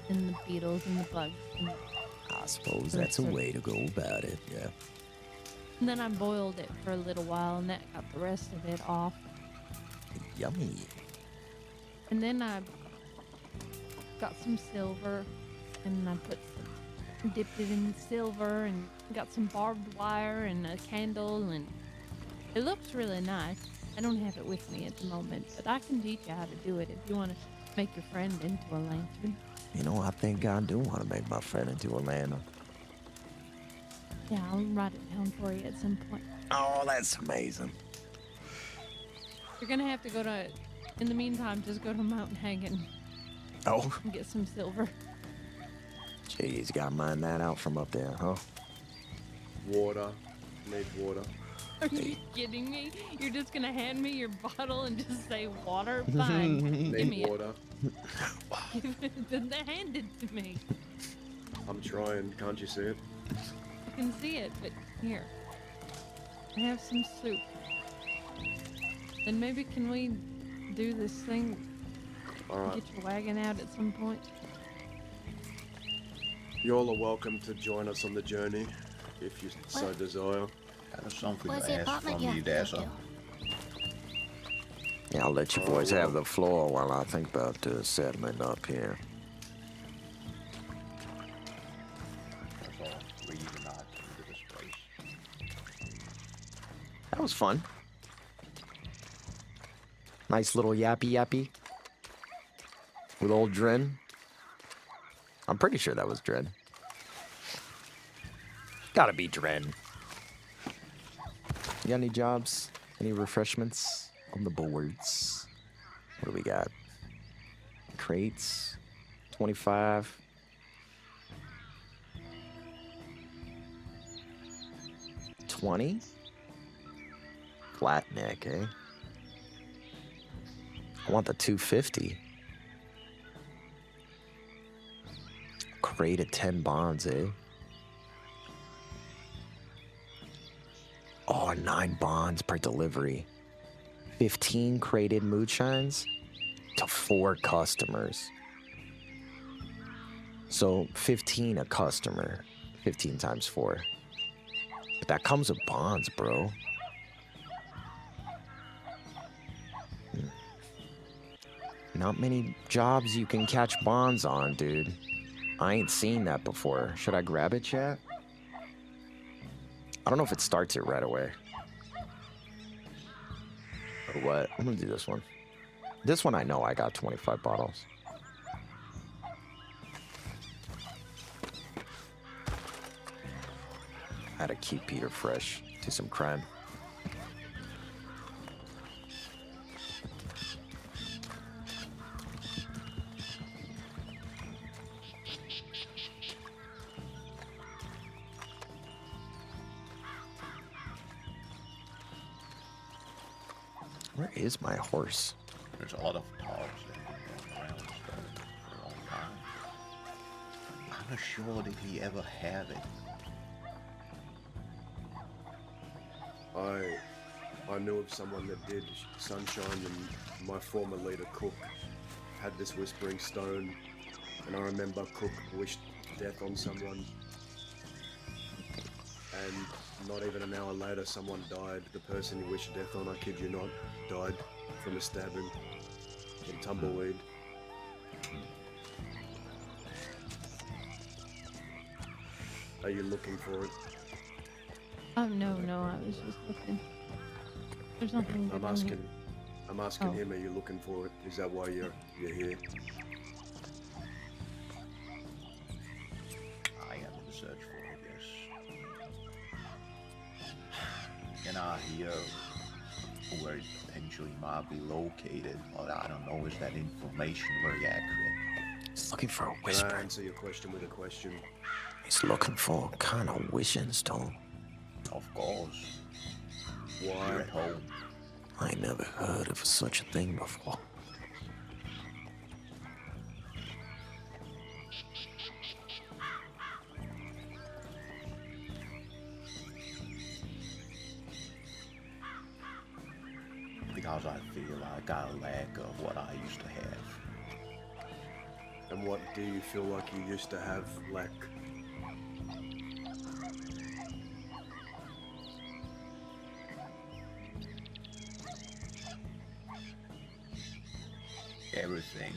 and the beetles and the bugs. I suppose that's a way to go about it, yeah. And then I boiled it for a little while, and that got the rest of it off. Yummy. And then I got some silver, and I dipped it in silver, and got some barbed wire and a candle, and it looks really nice. I don't have it with me at the moment, but I can teach you how to do it if you want to make your friend into a lantern. You know, I think I do want to make my friend into a lantern. Yeah, I'll write it down for you at some point. Oh, that's amazing. You're gonna have to go to, in the meantime, just go to Mountain Hagen Oh, and get some silver. jeez, gotta mine that out from up there, huh? Water. Need water. Are you kidding me? You're just gonna hand me your bottle and just say water? Fine. Give me Need water. it. Then hand it to me. I'm trying. Can't you see it? I can see it, but here. I have some soup. Then maybe can we do this thing? Alright. Get your wagon out at some point? You all are welcome to join us on the journey, if you so desire. That's something Where's to the ask apartment from you you, have to Dassa. go Yeah, I'll let you boys have the floor while I think about settling up here. That's all. Reunites into this place. That was fun. Nice little yappy. With old Dren. I'm pretty sure that was Dren. Gotta be Dren. You got any jobs? Any refreshments on the boards? What do we got? Crates. 25. $20? Flat neck, eh? I want the 250. Crate of 10 bonds, eh? Oh, 9 bonds per delivery. 15 crated moonshines to 4 customers. So 15 a customer. 15 times 4. But that comes with bonds, bro. Not many jobs you can catch bonds on, dude. I ain't seen that before. Should I grab it, chat? I don't know if it starts it right away. Or what? I'm gonna do this one. This one I know I got 25 bottles. How to keep Peter fresh. Do some crime. Where is my horse? There's a lot of dogs that have been around Stone for a long time. I'm not sure did he ever have it. I knew of someone that did. Sunshine and my former leader, Cook, had this whispering stone, and I remember Cook wished death on someone, and not even an hour later someone died. The person he wished death on, I kid you not, died from a stabbing in Tumbleweed. Are you looking for it? No, I was just looking. There's nothing. I'm asking Oh. him, are you looking for it? Is that why you're here? I am in search for it, yes. And I hear where it potentially might be located, but I don't know, is that information very accurate? He's looking for a Can I whisper. answer your question with a question? He's looking for a kind of wishing stone. Of course. Why? You're at home. I never heard of such a thing before. Because I feel I got a lack of what I used to have. And what do you feel like you used to have, lack? Everything.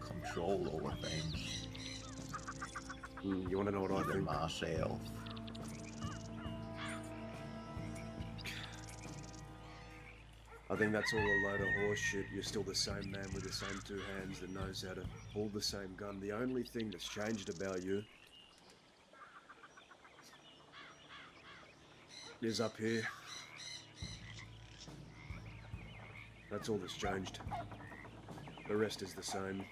Control over things. You want to know what I Even think? myself. I think that's all a load of horse shit. You're still the same man with the same two hands that knows how to hold the same gun. The only thing that's changed about you is up here. That's all that's changed. The rest is the same.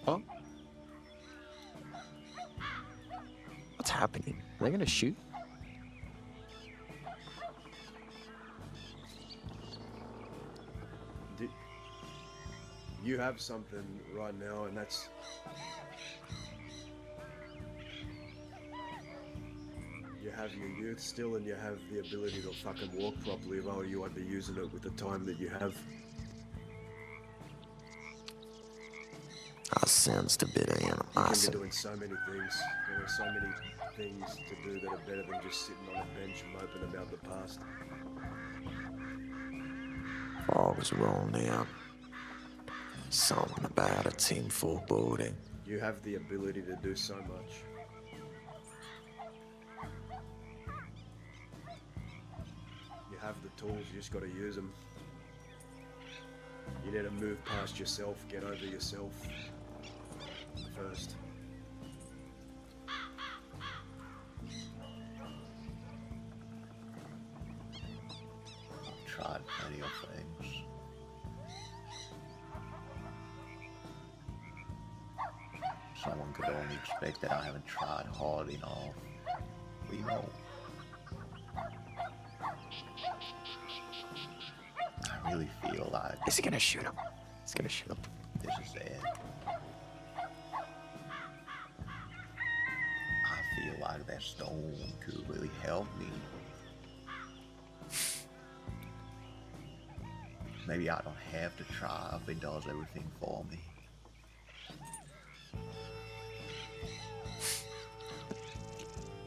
Oh? What's happening? Are they gonna shoot? You have something right now, and that's... You have your youth still, and you have the ability to fucking walk properly. If I were you, I'd be using it with the time that you have. I sensed a bit of You can be animosity. doing so many things. There are so many things to do that are better than just sitting on a bench moping about the past. Fog was rolling out. Something about it seemed foreboding. You have the ability to do so much. You have the tools, you just gotta use them. You need to move past yourself, get over yourself first. I've tried plenty of things. Someone could only expect that I haven't tried hard enough. We know. I really feel like... Is he gonna shoot him? He's gonna shoot him. This is it. I feel like that stone could really help me. Maybe I don't have to try if it does everything for me.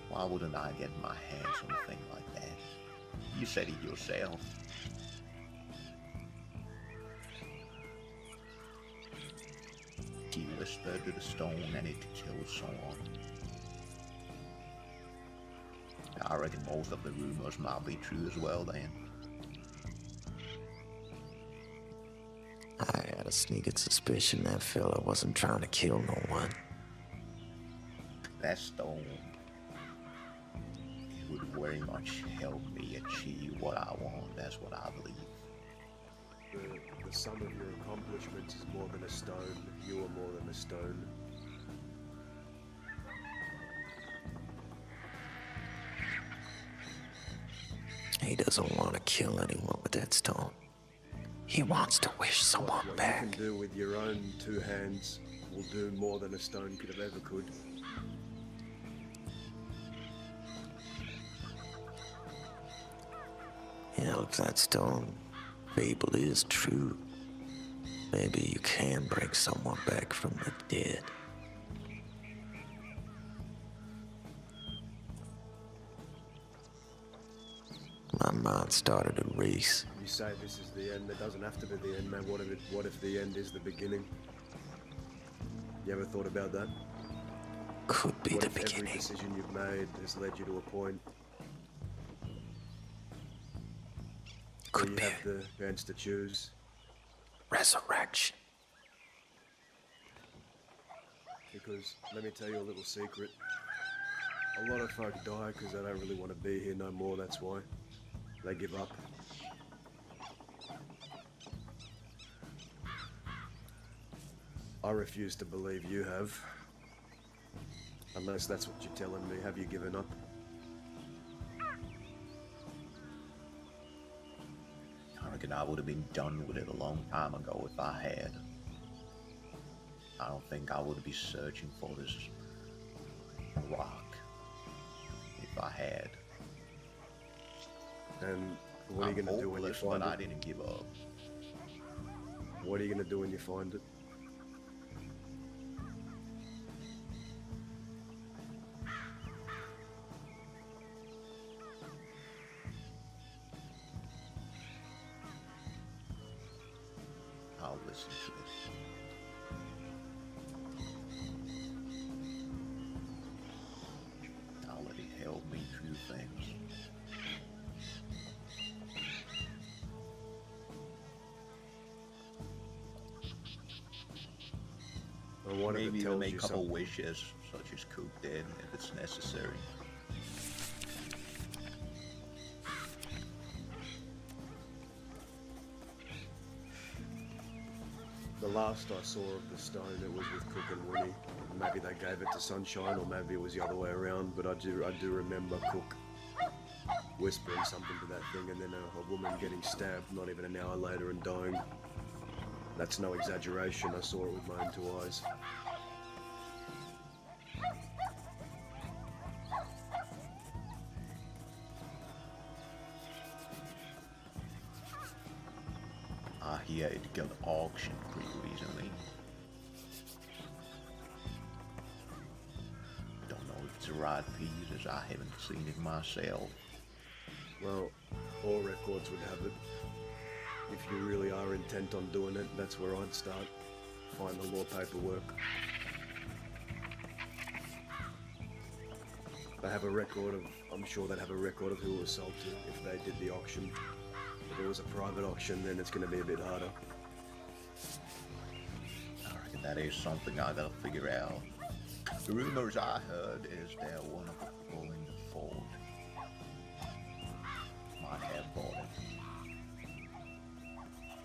Why wouldn't I get my hands on a thing like that? You said it yourself. He whispered to the stone and it killed someone. I reckon most of the rumors might be true as well then. I had a sneaking suspicion that fella wasn't trying to kill no one. That stone, it would very much help me achieve what I want. That's what I believe. the sum of your accomplishments is more than a stone. You are more than a stone. He doesn't want to kill anyone with that stone. He wants to wish someone What back. you can do with your own two hands will do more than a stone could have ever could. Hell, if that stone fable is true, maybe you can bring someone back from the dead. My mind started a race. You say this is the end. It doesn't have to be the end, man. What if the end is the beginning? You ever thought about that? Could be what the if beginning. Every decision you've made has led you to a point where you have the chance to choose resurrection. Because let me tell you a little secret. A lot of folk die because they don't really want to be here no more. That's why they give up. I refuse to believe you have. Unless that's what you're telling me. Have you given up? I reckon I would have been done with it a long time ago if I had. I don't think I would be searching for this rock if I had. And what are you going to do when you find but it? I didn't give up. What are you going to do when you find it? I'll listen to it. I'll let it help me through things. Maybe even make a couple wishes, such as cook dead, if it's necessary. The last I saw of the stone, it was with Cook and Winnie. Maybe they gave it to Sunshine, or maybe it was the other way around. But I do remember Cook whispering something to that thing, and then a woman getting stabbed not even an hour later and dying. That's no exaggeration. I saw it with my own two eyes. I hear it got auctioned pretty recently. Don't know if it's the right piece, as I haven't seen it myself. Well, all records would have it. If you really are intent on doing it, that's where I'd start. Find the law paperwork. They have a record of, I'm sure they'd have a record of who it was sold to if they did the auction. If it was a private auction, then it's going to be a bit harder. I reckon that is something I gotta figure out. The rumors I heard is that one of the people in the fort might have bought it.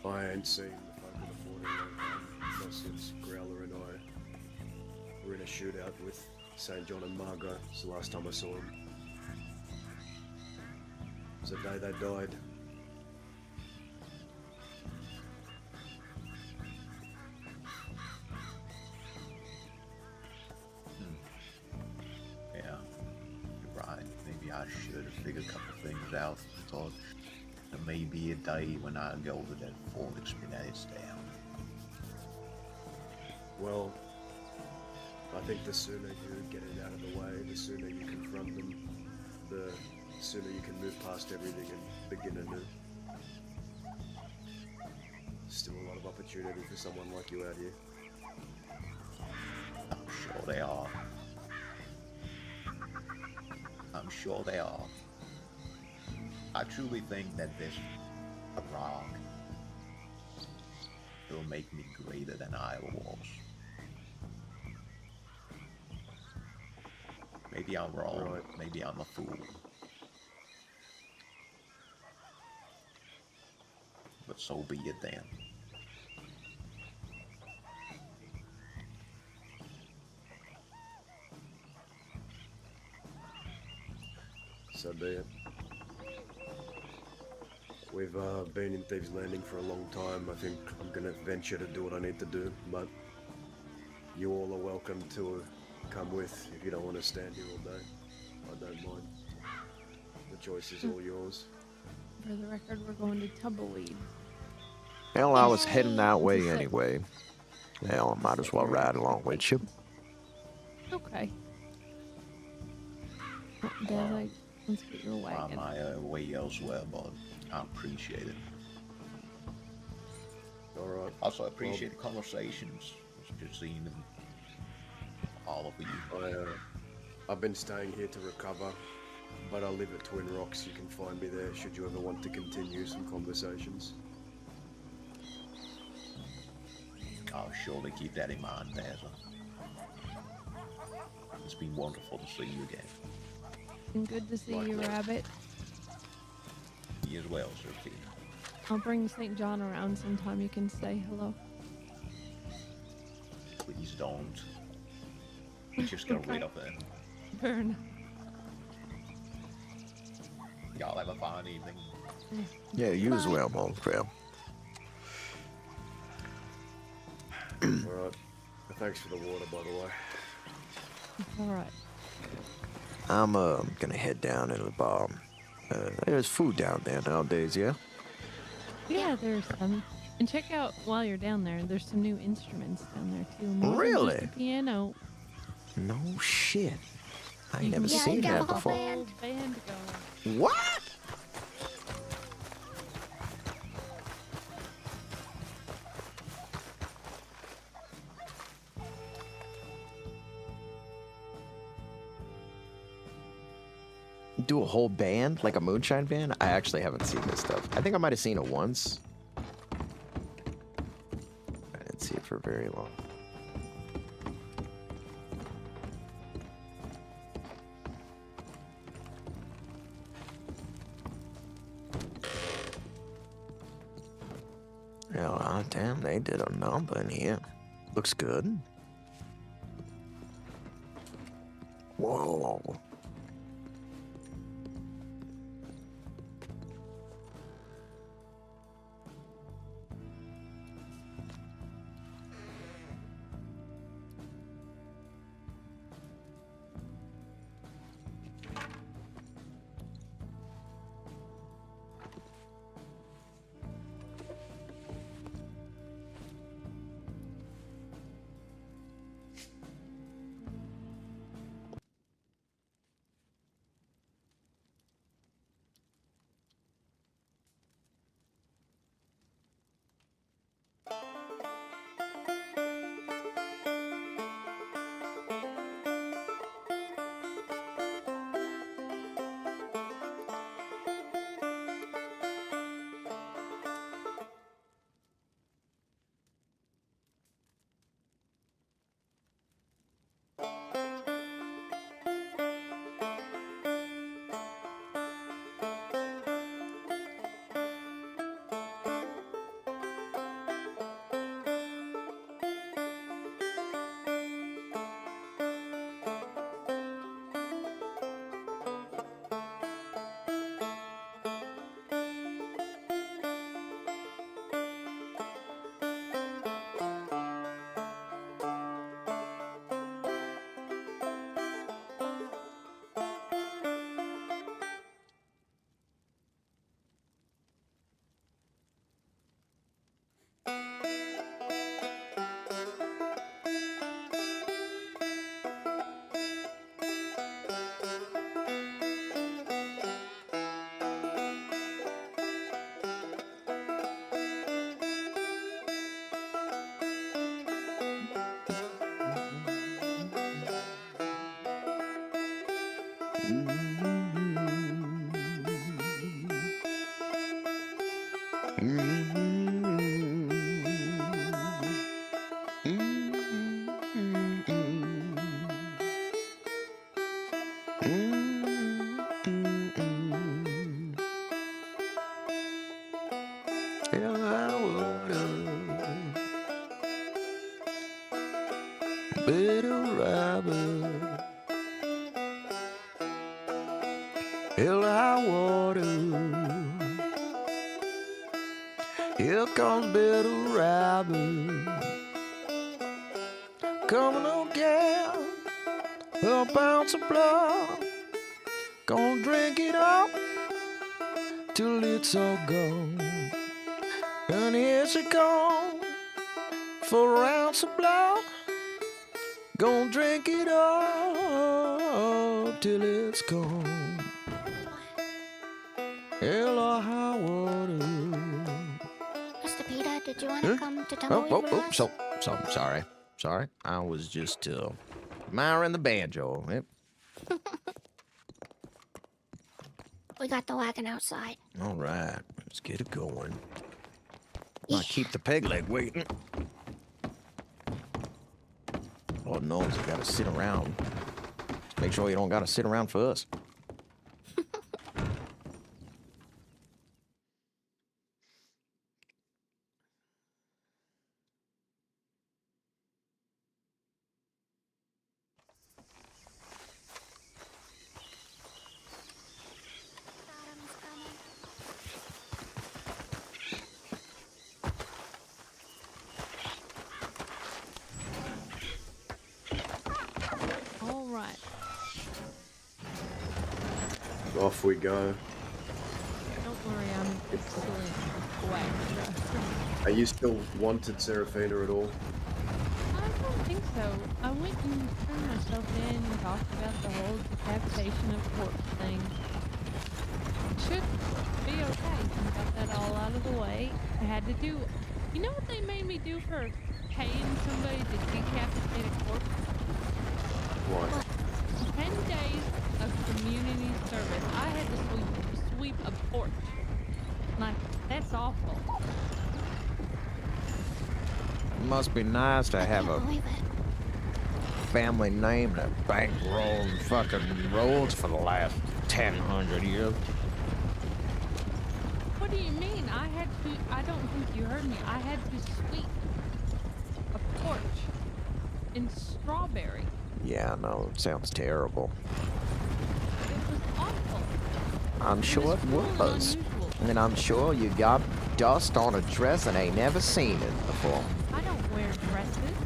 I ain't seen the folk in the fort in a long time, not since Growler and I were in a shootout with St. John and Margot. It's the last time I saw them. It's the day they died. Yeah, you're right. Maybe I should figure a couple things out. I thought there may be a day when I go to that fort and spin its down. Well, I think the sooner you get it out of the way, the sooner you confront them, the sooner you can move past everything and begin anew. Still a lot of opportunity for someone like you out here. I'm sure they are. I'm sure they are. I truly think that this rock will make me greater than I was. Maybe I'm wrong. Right. Maybe I'm a fool. But so be it then. be it. We've been in Thieves Landing for a long time. I think I'm gonna venture to do what I need to do, but you all are welcome to come with if you don't want to stand here all day. I don't mind. The choice is all yours. For the record, we're going to Tumbleweed. Hell, I was heading that way Just like- anyway. Hell, I might as well ride along with you. Okay. Dad's like, let's get your wagon. My way elsewhere, but I appreciate it. Alright. Also, I appreciate the conversations. Just seeing them, all of you. I've been staying here to recover, but I live at Twin Rocks. You can find me there should you ever want to continue some conversations. I'll surely keep that in mind, Dazzle. It's been wonderful to see you again. And good to see you, Rabbit. You as well, Sir Tina. I'll bring St. John around sometime. You can say hello. Please don't. Just get rid of it. Fair enough. Y'all have a fine evening. Yeah, you as well, Monfrel. Alright. Thanks for the water, by the way. All right. I'm gonna head down into the bar. There's food down there nowadays, yeah? Yeah, there's some. And check out while you're down there. There's some new instruments down there too. More than Really? just a piano. No shit. I ain't never Yeah, seen you got that a whole before. band going. What? Do a whole band, like a moonshine band? I actually haven't seen this stuff. I think I might have seen it once. I didn't see it for very long. Yeah, damn, they did a number in here. Looks good. Whoa. hell or high water. Here comes Bitter Rabbit, coming again, a bounce of blood. Gonna drink it up till it's all gone. And here she comes for an ounce of blood. Gonna drink it up till it's gone. Hell or high water. Mr. Peter, did you want to come to Tumbleweed with us? Sorry. I was just admiring the banjo. Yep. We got the wagon outside. All right, let's get it going. Might keep the peg leg waiting. Lord knows you gotta sit around. Just make sure you don't gotta sit around for us. All right. Off we go. Don't worry, I'm excellent. Away. Are you still wanted, Seraphina, at all? I don't think so. I went and turned myself in and talked about the whole decapitation of corpse thing. Should be okay. I got that all out of the way. I had to do... You know what they made me do for paying somebody to decapitate a corpse? What? 10 days of community service. I had to sweep a porch. Like, that's awful. Must be nice to have a family name that bankrolling fucking roads for the last 1,000 years. What do you mean? I don't think you heard me. I had to sweep a porch in Strawberry. Yeah, no, it sounds terrible. It was awful. I'm sure it was. And I'm sure you got dust on a dress and ain't never seen it before. I don't wear dresses.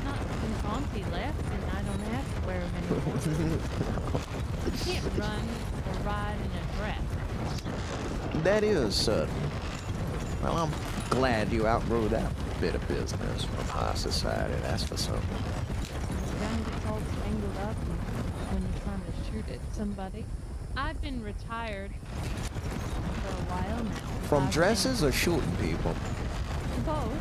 Not since Auntie left, and I don't have to wear them anymore. You can't run or ride in a dress. That is certain. Well, I'm glad you outgrew that bit of business from high society, that's for certain. Gun gets all tangled up when you're trying to shoot at somebody. I've been retired for a while now. From dresses or shooting people? Both.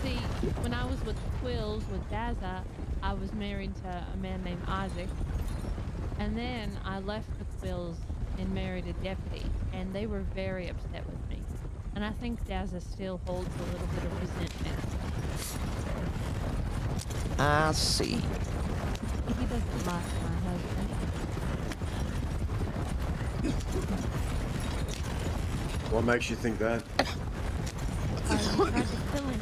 See, when I was with Quills with Daza, I was married to a man named Isaac. And then I left the Quills and married a deputy, and they were very upset with me. And I think Daza still holds a little bit of resentment. I see. He doesn't like my husband. What makes you think that? I tried to kill him.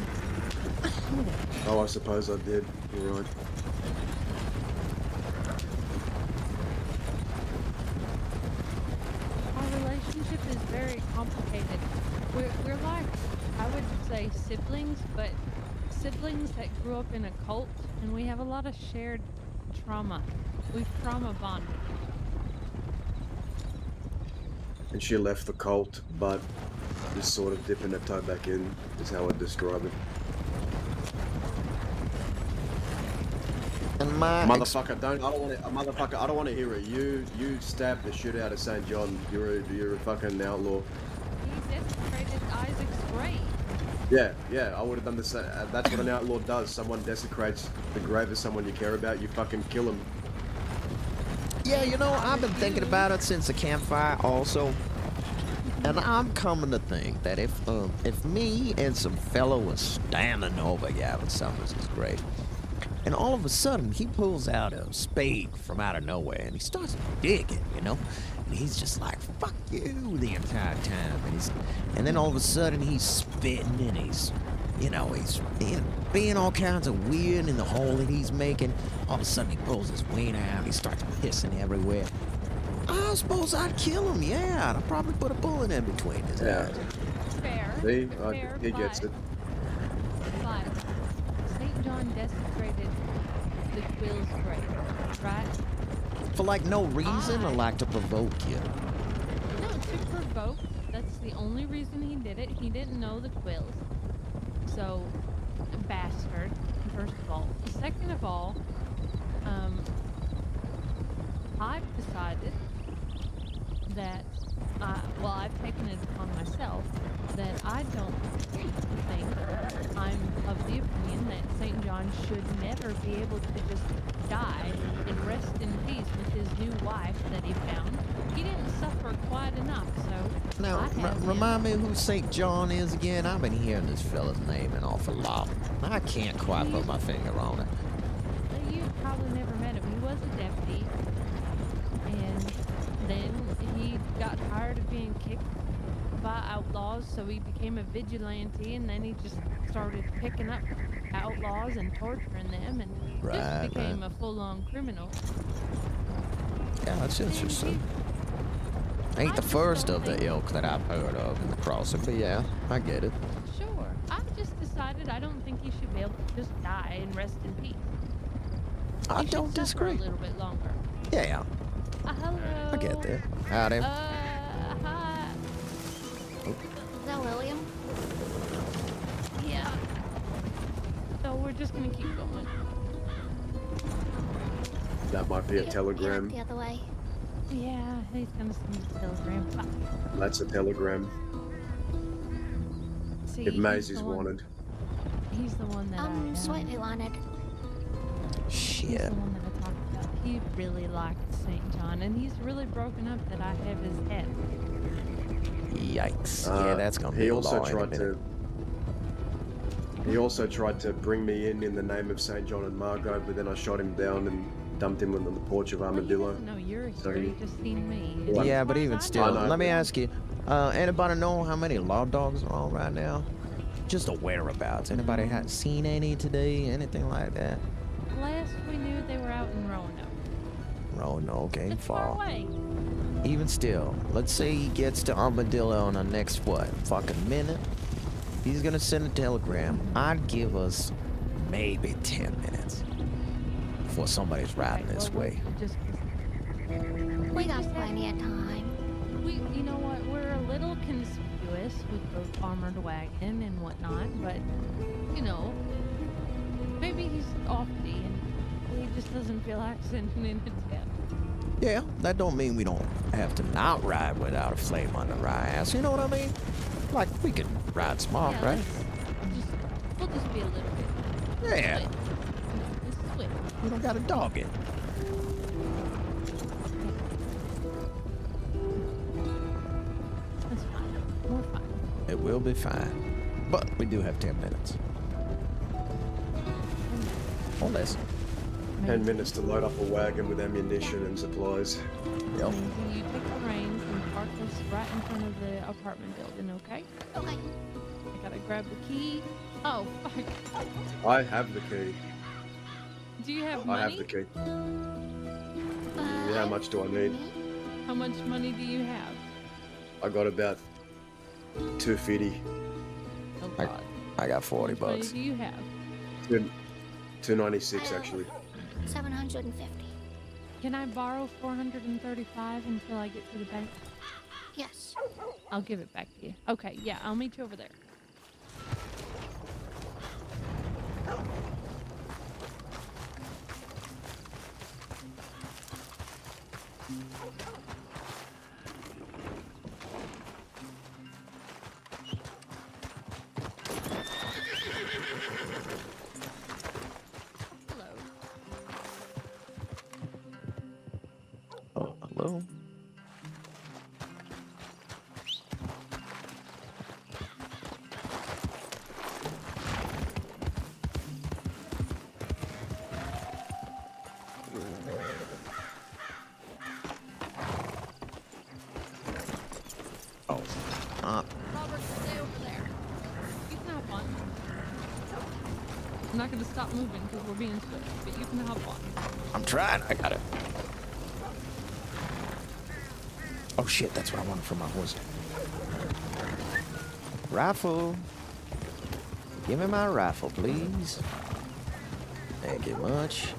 Oh, I suppose I did. You're right. Our relationship is very complicated. We're like, I would say siblings, but siblings that grew up in a cult, and we have a lot of shared trauma. We've trauma bonded. And she left the cult, but is sort of dipping her toe back in, is how I'd describe it. And my motherfucker, I don't want to hear it. You stabbed the shit out of St. John. You're a fucking outlaw. He desecrated Isaac's grave. Yeah, I would have done the same. That's what an outlaw does. Someone desecrates the grave of someone you care about, you fucking kill him. Yeah, you know, I've been thinking about it since the campfire also. And I'm coming to think that if me and some fellow was standing over Gavin Summers' grave, and all of a sudden he pulls out a spade from out of nowhere and he starts digging, you know? And he's just like, fuck you the entire time. And then all of a sudden he's spitting and he's You know, he's being all kinds of weird in the hole that he's making. All of a sudden, he pulls his wiener out. He starts pissing everywhere. I suppose I'd kill him, yeah. I'd probably put a bullet in between his eyes. Fair. See, Fair, he gets but- it. But St. John desecrated the quill's grave, right? For like no reason, or like to provoke you. No, to provoke. That's the only reason he did it. He didn't know the quills. So, bastard, first of all. Second of all, I've decided that, I've taken it upon myself that I don't think I'm of the opinion that St. John should never be able to just die and rest in peace with his new wife that he found. He didn't suffer quite enough, so Now, I have him. remind me who St. John is again? I've been hearing this fella's name an awful lot. I can't quite put my finger on it. You've probably never met him. He was a deputy, and then he got tired of being kicked by outlaws, so he became a vigilante, and then he just started picking up outlaws and torturing them, and just became a full-on criminal. Yeah, that's interesting. Ain't the first of the ilk that I've heard of in the crossing, but yeah, I get it. Sure. I've just decided I don't think he should be able to just die and rest in peace. I He don't should suffer disagree. a little bit longer. Yeah, Hello. I get that. Howdy. Hi. Is that William? Yeah. So we're just gonna keep going. That might be a telegram. The other way. Yeah, he's gonna send a telegram. That's a telegram. See, If he's Maisie's the one- wanted. He's the one that I Slightly wanted. He's Shit. the one that I talked about. He really liked St. John, and he's really broken up that I have his head. Yikes. Yeah, that's gonna be He a also law in a tried minute. to. He also tried to bring me in the name of St. John and Margot, but then I shot him down and dumped him on the porch of Armadillo. No, you're So here. he- You just seen me. Yeah, but even still, I know, let me but- ask you, anybody know how many law dogs are on right now? Just a whereabouts. Anybody had seen any today? Anything like that? Last we knew, they were out in Roanoke. Roanoke ain't It's far away. Even still, let's say he gets to Armadillo in the next, fucking minute? He's gonna send a telegram. I'd give us maybe 10 minutes before somebody's riding this way. Just We got plenty of time. you know what? We're a little conspicuous with the armored wagon and whatnot, but you know, maybe he's offbeat and he just doesn't feel like sending in a tip. Yeah, that don't mean we don't have to not ride without a flame under our ass. You know what I mean? Like, we can ride smart, Yeah, right? We'll just be a little bit. Yeah. Just swift. We don't got a dog in. That's fine. We're fine. It will be fine. But we do have 10 minutes. Or less. 10 minutes to load up a wagon with ammunition and supplies. Yep. Maybe you take the reins and park us right in front of the apartment building, okay? Okay. I gotta grab the key. Oh, fuck. I have the key. Do you have money? I have the key. How much do I need? How much money do you have? I got about 250. Oh, God. I got 40 How much money bucks. do you have? 296 actually. 750. Can I borrow 435 until I get to the bank? Yes. I'll give it back to you. Okay, yeah, I'll meet you over there. Oh, hello? I'm not gonna stop moving because we're being swift, but you can hop on. I'm trying. I got it. Oh shit, that's what I wanted for my horse. Rifle. Give me my rifle, please. Thank you much.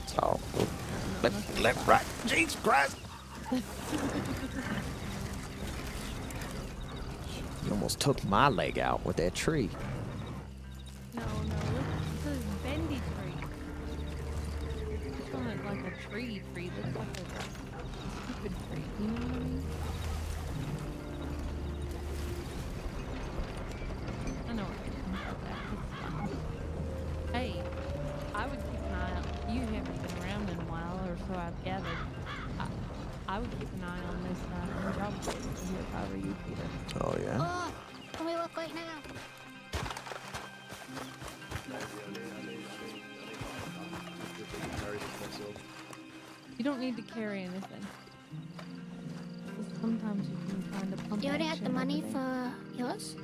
So, left, right. Jesus Christ. You almost took my leg out with that tree. No, this is bendy tree. It's not like a tree. Looks like a stupid tree. You know what I mean? I know what you're talking about that. It's fine. Hey, I would keep an eye out. You haven't been around in a while, or so I've gathered. I would keep an eye on this job board here if I were you, Peter. Oh, yeah? Oh, can we look right now? You don't need to carry anything. Sometimes you can find a pump. You already had action the money over there. for yours?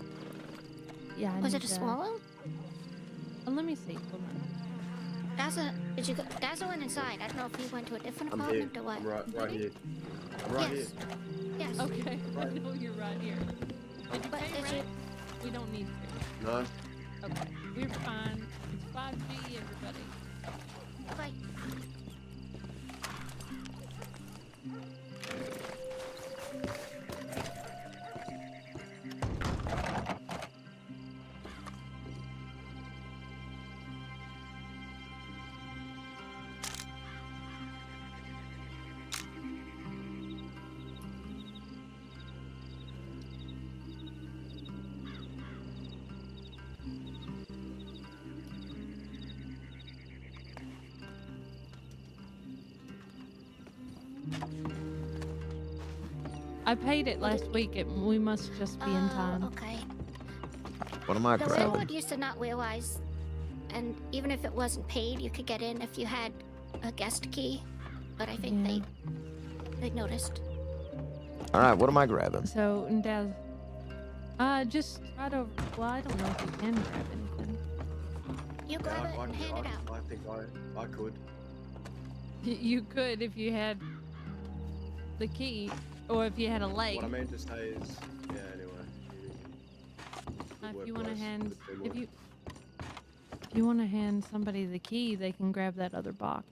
Yeah. I Was need it a small one? Oh, let me see. Hold on. Did you go? Dazzle went inside. I don't know if he went to a different I'm here. apartment or what. I'm right here. I'm right Yes. here. Yes. Okay. I know you're right here. Did you But pay did rent? you? We don't need to. No. Okay. We're fine. It's 5G, everybody. Okay. I paid it last week. We must just be in time. Okay. What am I The grabbing? railroad used to not realize, and even if it wasn't paid, you could get in if you had a guest key. But I think they noticed. All right, what am I grabbing? So, Daz, just right over. Well, I don't know if you can grab anything. You grab it and hand it out. I think I could. You could if you had the key, or if you had a leg. What I meant to say is, yeah. Anyway. If you want to hand, if you want to hand somebody the key, they can grab that other box.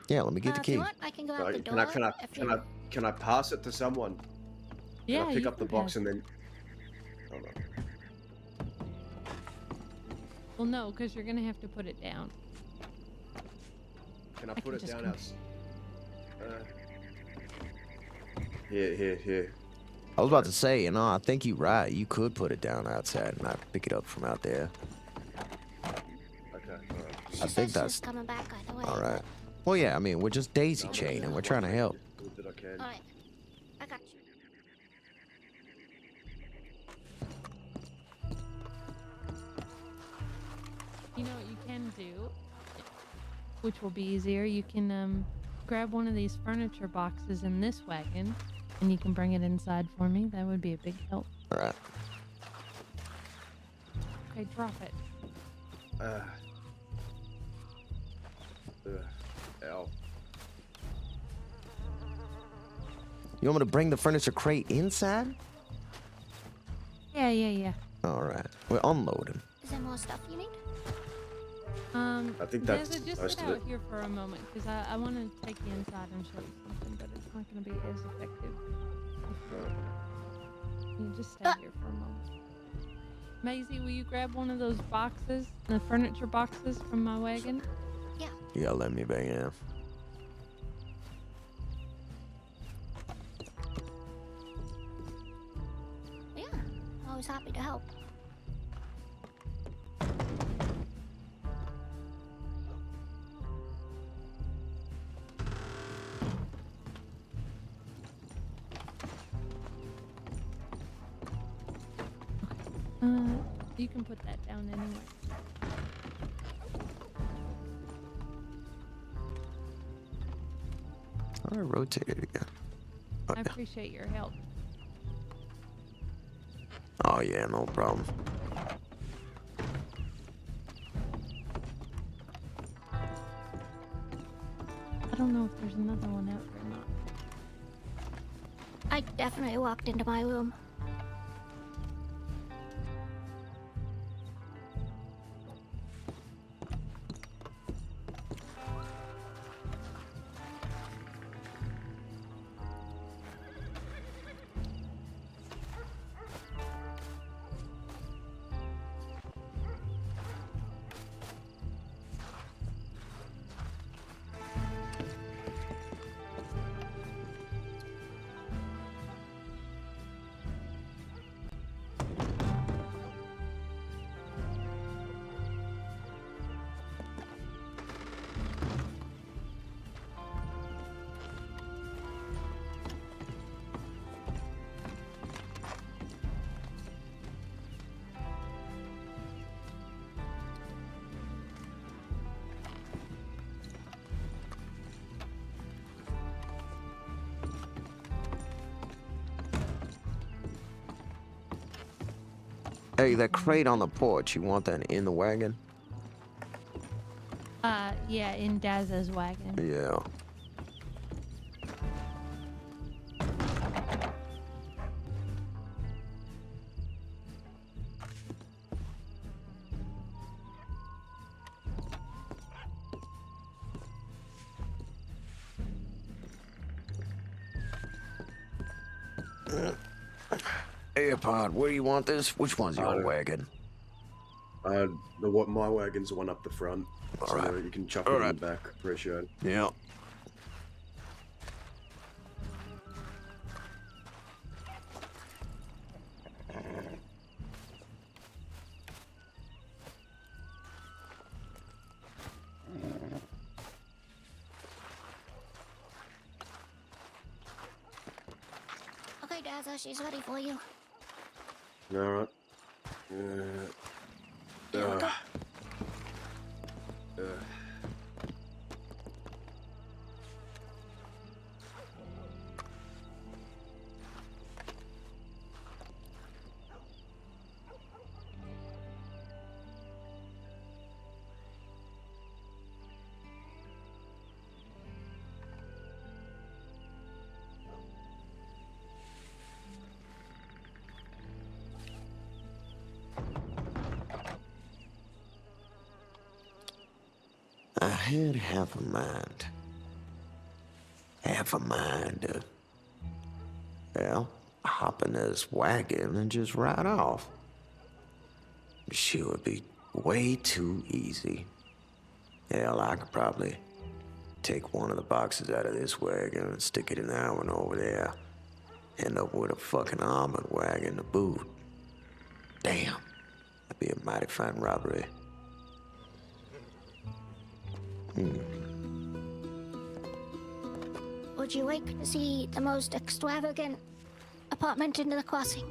Yeah, let me get the If you key. want, I can go out the door. Can I pass it to someone? Yeah, Can I pick you up the can box pass and it. then? Hold on. Well, no, because you're gonna have to put it down. Can I I put can it just down come- outside? Here. I was about to say, you know, I think you're right. You could put it down outside and I pick it up from out there. Okay. I think that's coming back either way. all right. Well, yeah, I mean, we're just daisy chaining. We're trying to help. That I can. All right. I got you. You know what you can do, which will be easier. You can grab one of these furniture boxes in this wagon, and you can bring it inside for me. That would be a big help. All right. Okay, drop it. Ow. You want me to bring the furniture crate inside? Yeah. All right. We're unloading. Is there more stuff you need? I think Deza, that's just most sit of out it. here for a moment, because I want to take you inside and show you something, but it's not going to be as effective. You just stay here for a moment. Maisie, will you grab one of those boxes, the furniture boxes from my wagon? Yeah. Yeah, let me bang in. Yeah. Always happy to help. You can put that down anyway. All right, rotate it again. Oh, I appreciate your help. oh yeah, no problem. I don't know if there's another one out there or not. I definitely walked into my room. Hey, that crate on the porch, you want that in the wagon? Yeah, in Daz's wagon. Yeah. Hey, Pod, where do you want this? Which one's your wagon? My wagon's the one up the front. All right. You can chuck it in the back. Appreciate it. Yeah. Okay, Daza, she's ready for you. All right. I had half a mind. Half a mind to, well, hop in this wagon and just ride off. She would be way too easy. Hell, I could probably take one of the boxes out of this wagon and stick it in that one over there. End up with a fucking armored wagon to boot. Damn, that'd be a mighty fine robbery. Would you like to see the most extravagant apartment in the crossing?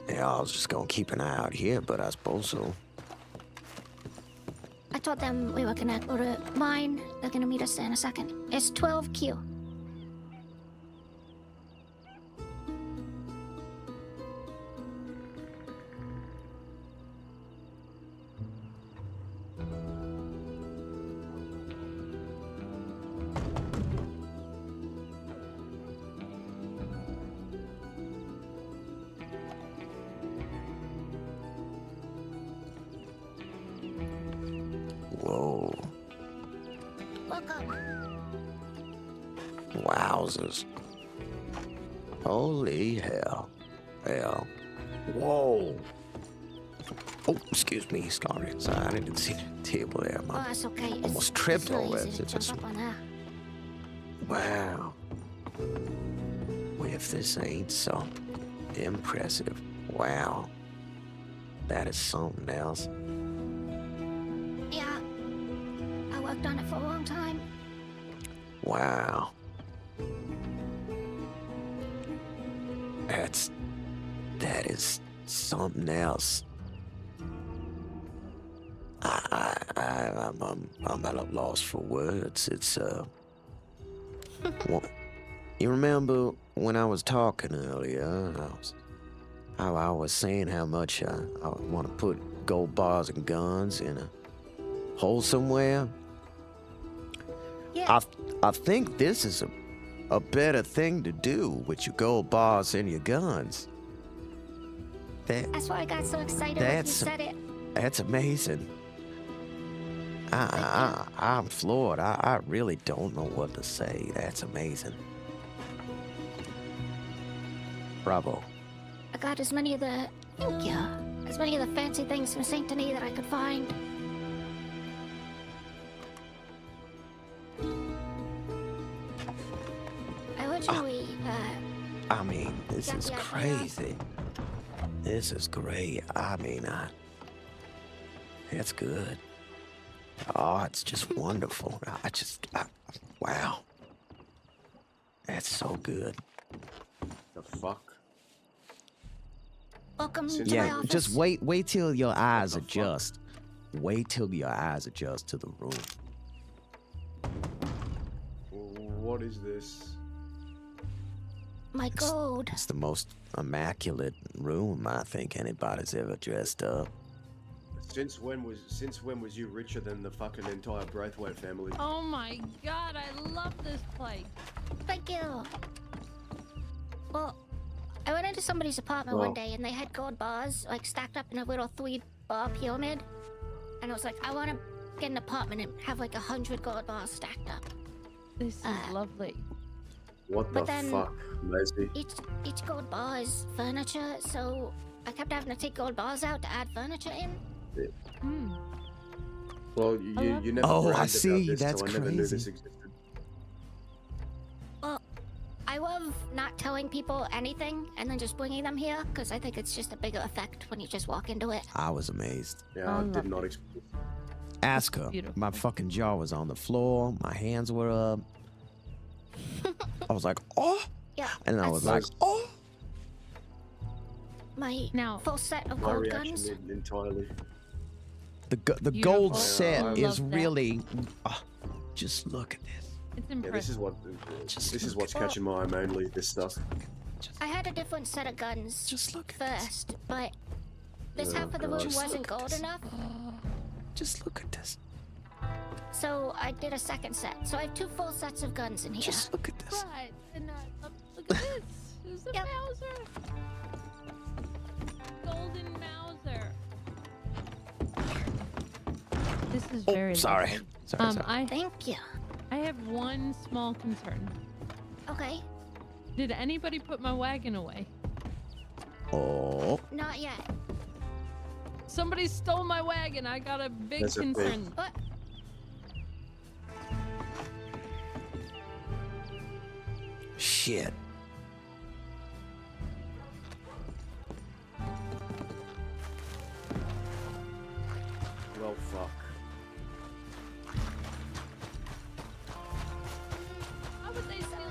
Yeah, I was just gonna keep an eye out here, but I suppose so. I told them we were gonna go to mine. They're gonna meet us in a second. It's 12Q. Whoa. Welcome. Wowzers. Holy hell. Hell. Whoa. Oh, excuse me. Sorry, I didn't see the table there. Oh, that's okay. Almost tripped really over it. easy to It's jump just, up on there. wow. If this ain't so impressive. Wow. That is something else. Yeah. I worked on it for a long time. Wow. That is something else. I'm at a loss for words. It's Well, you remember when I was talking earlier, how I was saying how much I want to put gold bars and guns in a hole somewhere? Yeah. I think this is a better thing to do with your gold bars and your guns. That's why I got so excited when you said it. That's amazing. I'm floored. I really don't know what to say. That's amazing. Bravo. I got as many of the fancy things from Saint Denis that I could find. Originally, I mean, this is crazy. This is great. I mean, it's good. Oh, it's just wonderful. Wow. That's so good. The fuck? Welcome to my Yeah, office. just wait till your eyes adjust. Wait till your eyes adjust to the room. What is this? My gold. It's the most immaculate room I think anybody's ever dressed up. Since when was you richer than the fucking entire Braithwaite family? Oh my god, I love this place. Thank you. Well, I went into somebody's apartment one day and they had gold bars like stacked up in a little 3-bar pyramid. And I was like, I want to get an apartment and have like 100 gold bars stacked up. This is lovely. What the fuck, Leslie? Each gold bar is furniture, so I kept having to take gold bars out to add furniture in. Yeah. Well, you never Oh, bragged I see. about this, That's so I never knew this crazy. existed. Well, I love not telling people anything and then just bringing them here, because I think it's just a bigger effect when you just walk into it. I was amazed. Yeah, I did not expect. Ask her. My fucking jaw was on the floor. My hands were up. I was like, oh. Yeah. And I was like, oh. My full set of My gold reaction guns. entirely. The gold set is really. Just look at this. It's Yeah, impressive. this is what's catching my eye mainly. This stuff. I had a different set of guns first, but this half of the room wasn't gold enough. Just look at this. So I did a second set. So I have 2 full sets of guns in here. Just look at this. Right, and look at this. There's a Mauser. Golden Mauser. This is very sorry. lovely. Sorry. Thank you. I have one small concern. Okay. Did anybody put my wagon away? Oh. Not yet. Somebody stole my wagon. I got a big That's okay. concern. What? Shit. Well, fuck. How would they steal your?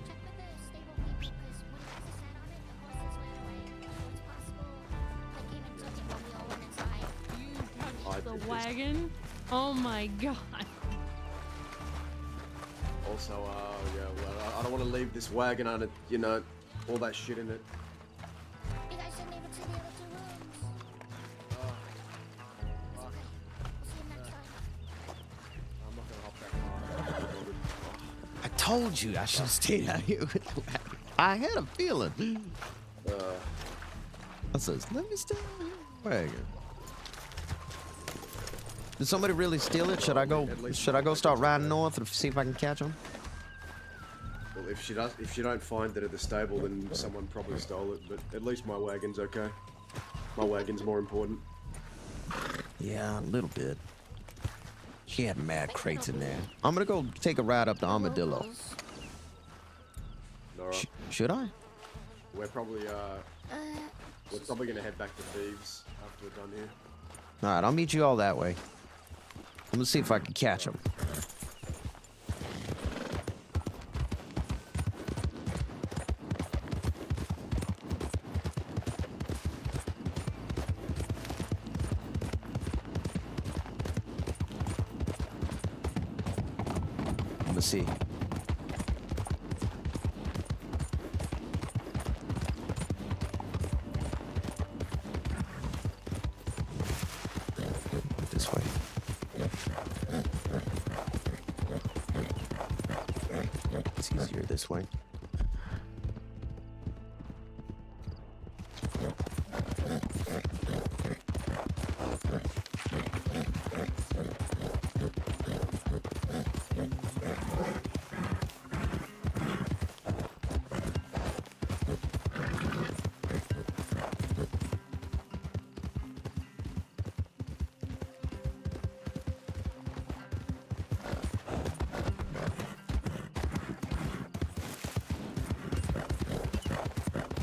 Check with the stable people, because when there's a set on it, the horses ran away. So it's possible they came and took it while we all went inside. You touched I the did this. wagon? Oh my god. Also, yeah, well, I don't want to leave this wagon on it, you know, all that shit in it. You guys didn't even see the other 2 rooms. It's okay. We'll see you next time. I'm not gonna hop back. I told you I should have stayed out here with the wagon. I had a feeling. I says, let me stay out here with the wagon. Did somebody really steal it? Should I go start riding north and see if I can catch them? Well, if she don't find it at the stable, then someone probably stole it. But at least my wagon's okay. My wagon's more important. Yeah, a little bit. She had mad crates in there. I'm gonna go take a ride up to Armadillo. Alright. Should I? We're probably gonna head back to Thieves after we're done here. All right, I'll meet you all that way. I'm gonna see if I can catch them. to see. This way. It's easier this way.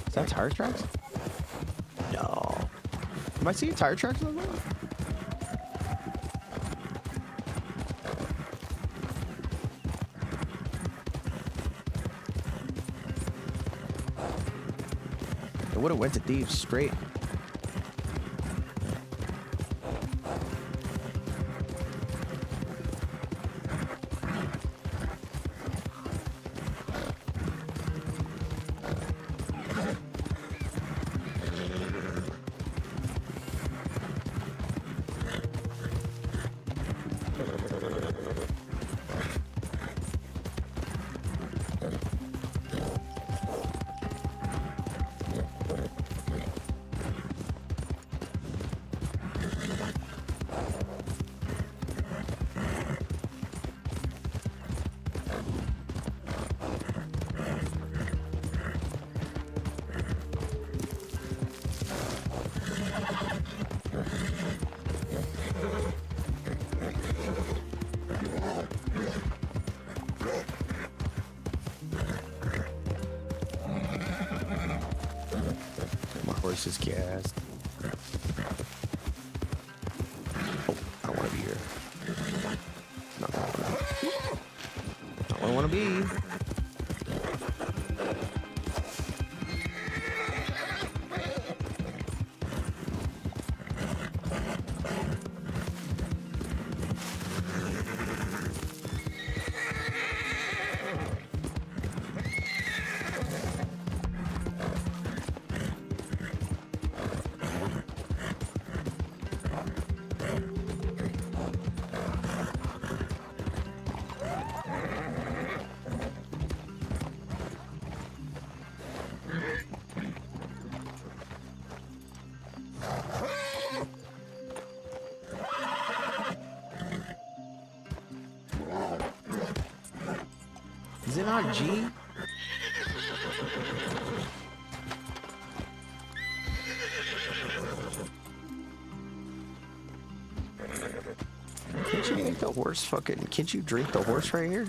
Is that tire tracks? No. Am I seeing tire tracks on that? It would have went to thieves straight. Is gassed. Oh, I don't want to be here. Not where I want to be. Is it not G? Can't you make the horse fucking... Can't you drink the horse right here?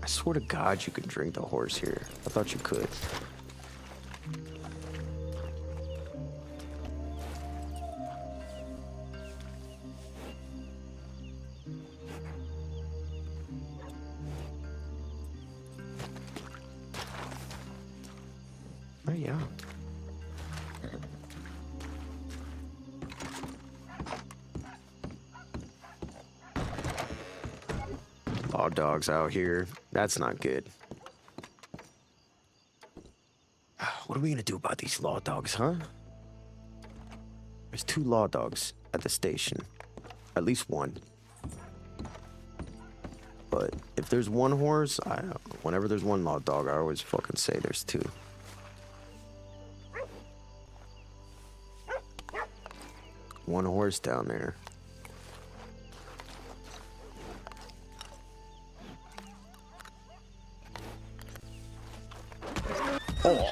I swear to God you can drink the horse here. I thought you could. Oh yeah. Law dogs out here. That's not good. What are we gonna do about these law dogs, huh? There's 2 law dogs at the station. At least 1. But if there's 1 horse, whenever there's 1 law dog, I always fucking say there's 2. One horse down there. Oh.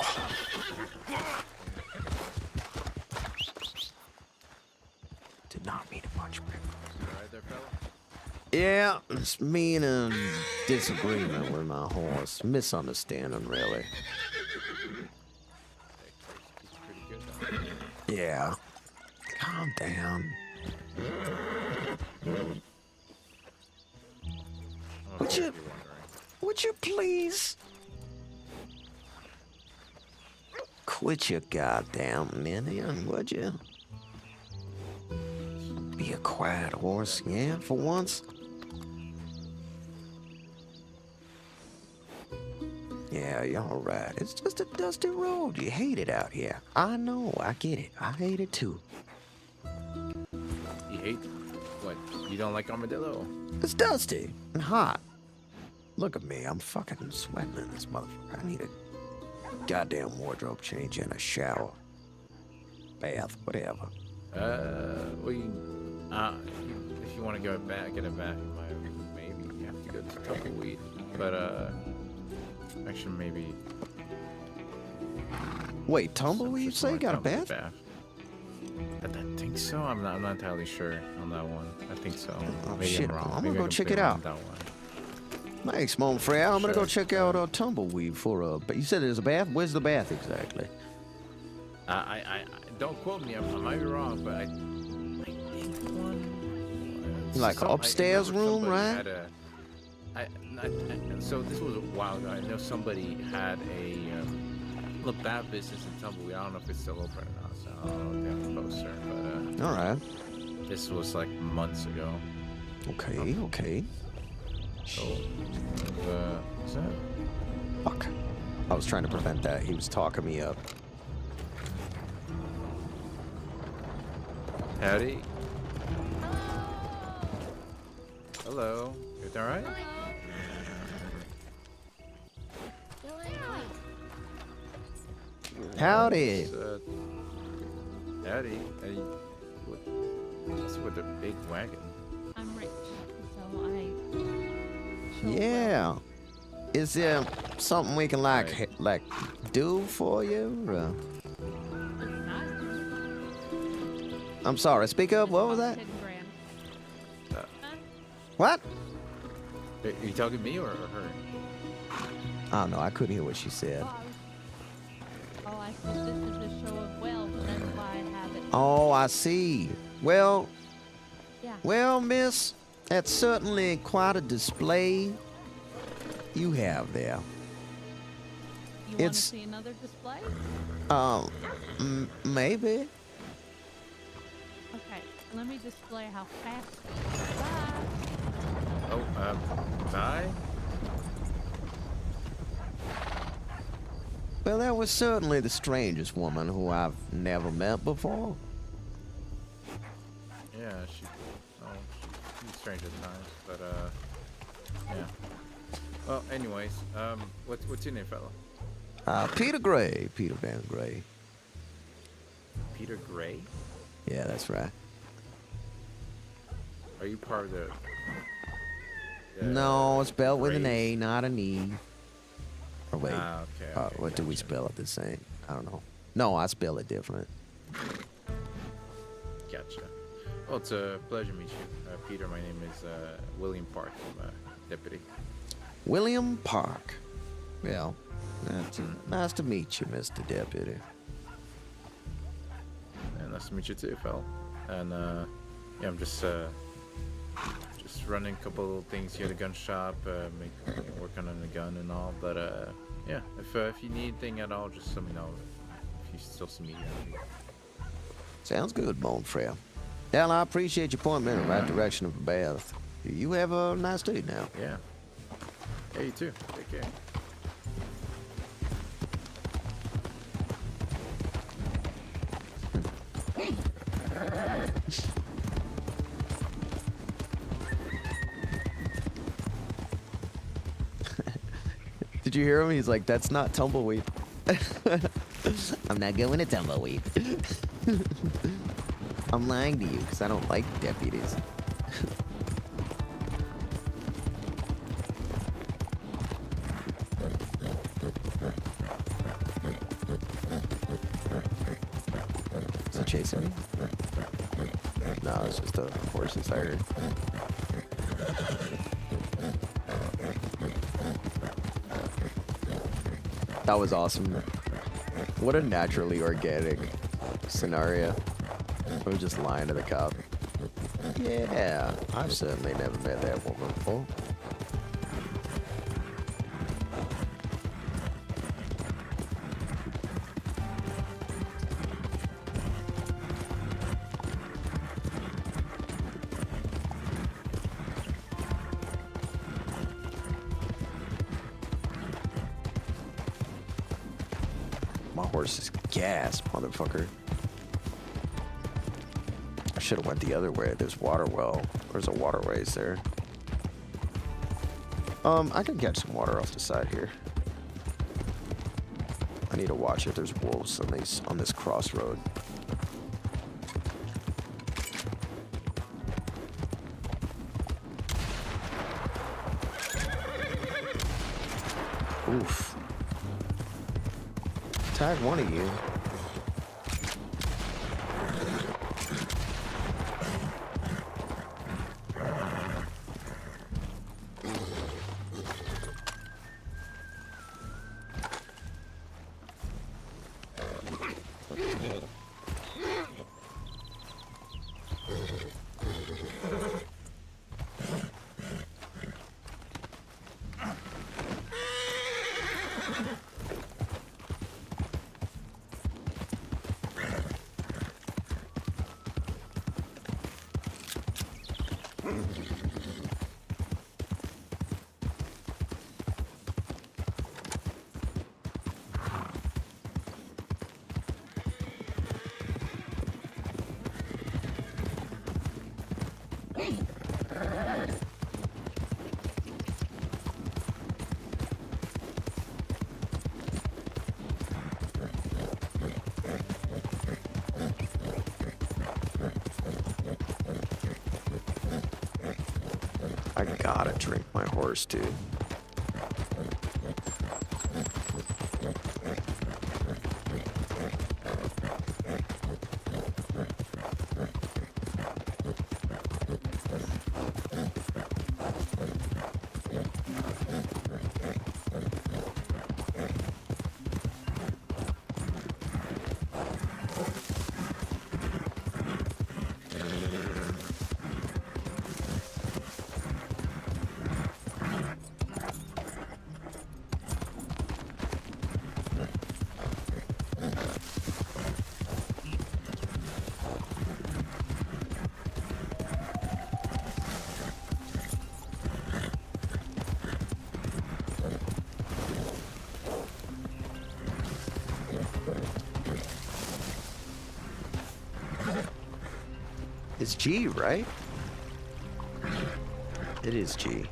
Did not mean to punch me. Alright there, fella? Yeah, it's me in a disagreement with my horse. Misunderstanding, really. Yeah. Calm down. Would you please quit your goddamn minion, would you? Be a quiet horse, yeah, for once. Yeah, you're all right. It's just a dusty road. You hate it out here. I know, I get it. I hate it too. You hate what? You don't like armadillo? It's dusty and hot. Look at me, I'm fucking sweating in this motherfucker. I need a goddamn wardrobe change and a shower. Bath, whatever. Well, if you want to go back, get a bath, maybe you have to go to Tumbleweed. But, actually, maybe. Wait, Tumbleweed? You say you got a bath? I think so. I'm not entirely sure on that one. I think so. Oh, maybe shit. I'm wrong. I'm Maybe gonna I go check it completely out. wrong on that one. Thanks, Mon Frere. I'm gonna go Sure. check out Tumbleweed for a. But you said there's a bath. Where's the bath exactly? I don't quote me. I might be wrong, but I think one. Like an upstairs room, right? So this was a while ago. I know somebody had a bath business in Tumbleweed. I don't know if it's still open or not. So I don't know if they have a poster, but All right. this was like months ago. Okay, okay. So, is that? Fuck. I was trying to prevent that. He was talking me up. Howdy. Hello. You all right? Howdy. Howdy. What's with the big wagon? I'm rich, so I. Yeah. Is there something we can like do for you? Or? I'm sorry. Speak up. What was that? What? Are you talking to me or her? I don't know. I couldn't hear what she said. Oh, I said this is a show of wealth, and that's why I have it. Oh, I see. Well, Yeah. well, miss, that's certainly quite a display you have there. You want to see another display? Maybe. Okay, let me display how fast you fly. Oh, bye? Well, that was certainly the strangest woman who I've never met before. Yeah, she's strange at times, but, yeah. Well, anyways, what's your name, fella? Peter Gray. Peter Van Gray. Peter Gray? Yeah, that's right. Are you part of the... No, it's spelled with an A, not an E. Or wait, okay, what do we spell it the same? I don't know. No, I spell it different. Gotcha. Well, it's a pleasure to meet you. Peter, my name is William Park. I'm a deputy. William Park. Well, that's nice to meet you, Mr. Deputy. And nice to meet you too, fella. And yeah, I'm just running a couple little things here at the gun shop, working on the gun and all. But yeah, if you need anything at all, just let me know. If you still see me around. Sounds good, Mon Frere. Well, I appreciate your pointing me in the right direction of a bath. You have a nice day now. Yeah. Yeah, you too. Take care. Did you hear him? He's like, that's not tumbleweed. I'm not going to tumbleweed. I'm lying to you because I don't like deputies. Is he chasing me? No, it's just a horse's siren. That was awesome. What a naturally organic scenario. I was just lying to the cop. Yeah, I've certainly never met that woman before. My horse is gas, motherfucker. I should have went the other way. There's water well. There's a waterways there. I can get some water off the side here. I need to watch if there's wolves on this crossroad. Oof. Tag one of you. I gotta drink my horse, dude. It's G, right? It is G.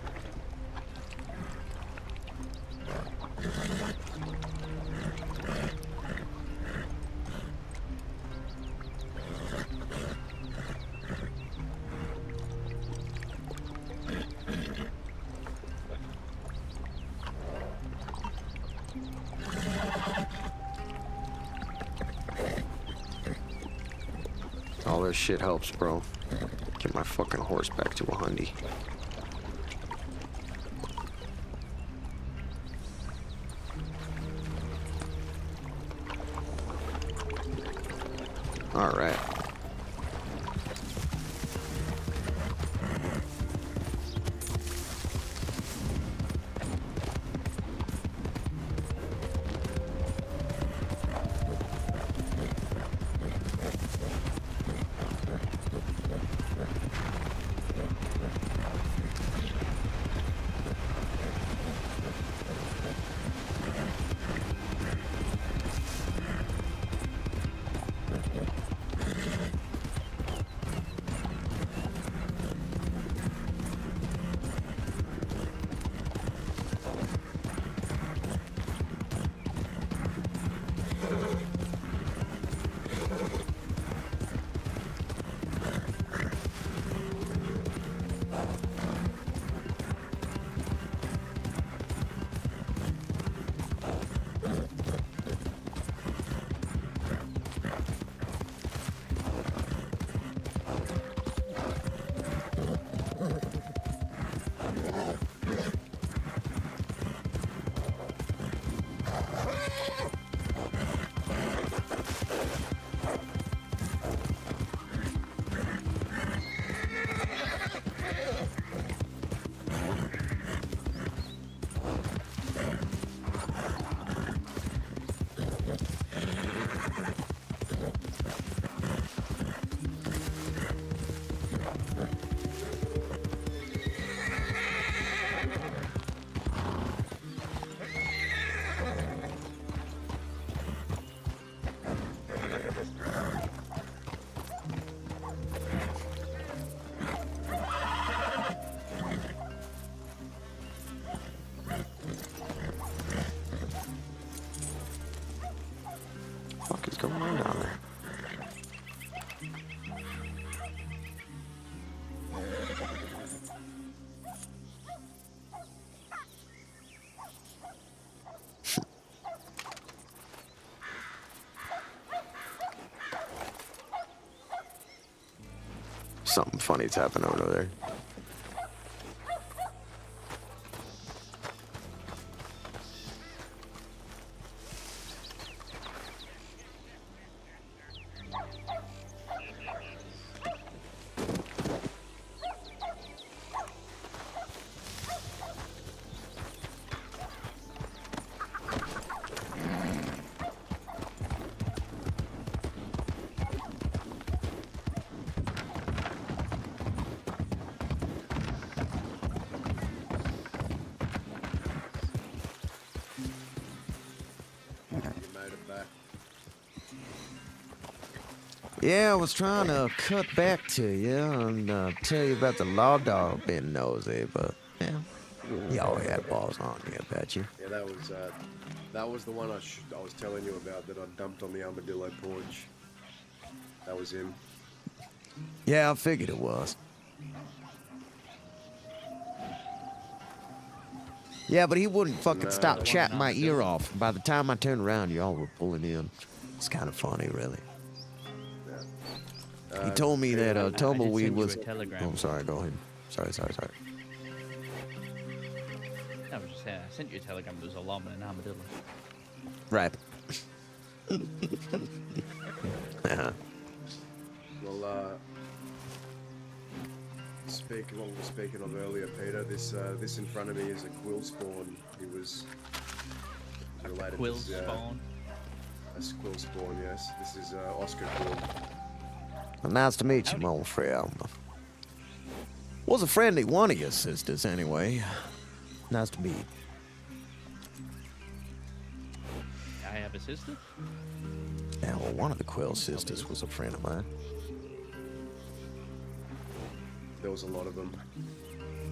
All this shit helps, bro. Get my fucking horse back to a hundy. All right. Something funny's happening over there. Yeah, I was trying to cut back to you and tell you about the law dog being nosy, but yeah, y'all had balls on you, I bet you. Yeah, that was the one I was telling you about that I dumped on the armadillo porch. That was him. Yeah, I figured it was. Yeah, but he wouldn't fucking stop chatting my ear off. By the time I turned around, y'all were pulling in. It's kind of funny, really. He told me that Tumbleweed was... Oh, sorry, go ahead. Sorry. I was just saying, I sent you a telegram. There was a llama and an armadillo. Right. Well, speaking of earlier, Peter, this in front of me is a quill spawn. He was related to... Quill spawn? A quill spawn, yes. This is Oscar Quill. Well, nice to meet you, my old friend. Was a friendly one of your sisters, anyway. Nice to meet. I have a sister? Yeah, well, one of the Quill sisters was a friend of mine. There was a lot of them.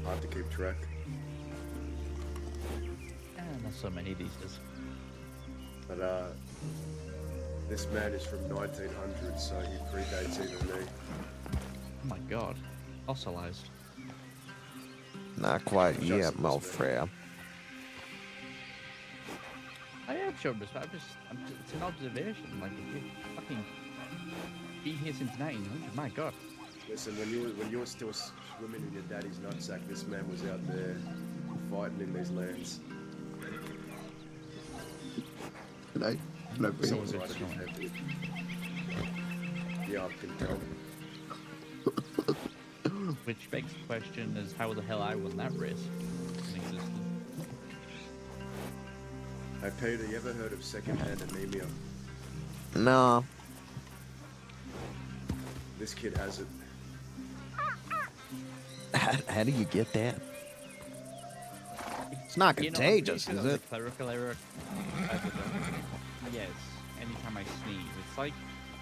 Hard to keep track. Not so many these days. But, this man is from 1900, so he predates even me. Oh my god. Fossilized. Not quite yet, my friend. I am sure, but it's an observation. Like, if you fucking been here since 1900, my god. Listen, when you were still swimming in your daddy's nutsack, this man was out there fighting in these lands. Can I be? Someone's right at his head. Yeah, I can tell. Which begs the question is how the hell I won that race in existence. Hey Peter, you ever heard of secondhand anemia? No. This kid has it. How do you get that? It's not contagious, is it? Clerical error. Yes. Anytime I sneeze, it's like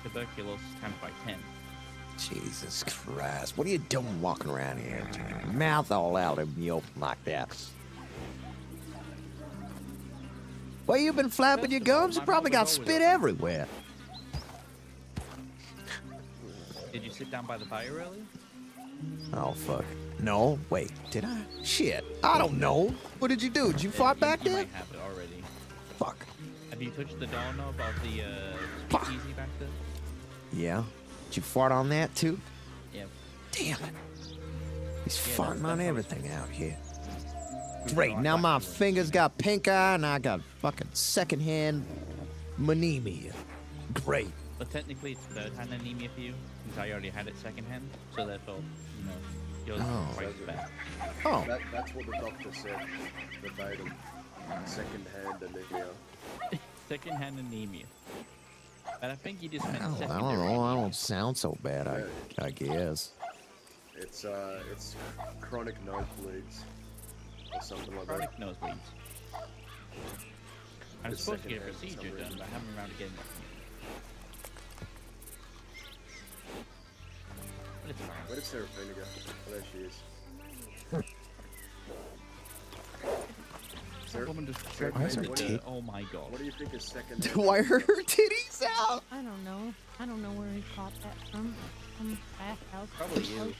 tuberculosis times by 10. Jesus Christ. What are you doing walking around here? Your mouth all out in the open like that. Well, you've been flapping your gums? You probably got spit everywhere. Did you sit down by the fire earlier? Oh, fuck. No, wait, did I? Shit, I don't know. What did you do? Did you fart back there? You might have it already. Fuck. Have you touched the doorknob of the easy back there? Yeah. Did you fart on that too? Yeah. Damn it. He's farting on everything out here. Great, now my fingers got pink eye and I got fucking secondhand anemia. Great. But technically it's third-hand anemia for you, since I already had it second-hand, so therefore, you know, yours is quite as bad. Oh. That's what the doctor said, verbatim. Second-hand anemia. Second-hand anemia. But I think you just meant I secondary. don't know, I don't sound so bad, I guess. It's chronic nosebleeds. Or something like Chronic that. nosebleeds. I was supposed to get a procedure done, but I haven't around to getting that. But it's fine. Where did Seraphina go? Oh, there she is. That woman just Why is her tit- oh my god. What do you think is second? Why are her titties out? I don't know. I don't know where he caught that from. Some bathhouse. Probably you.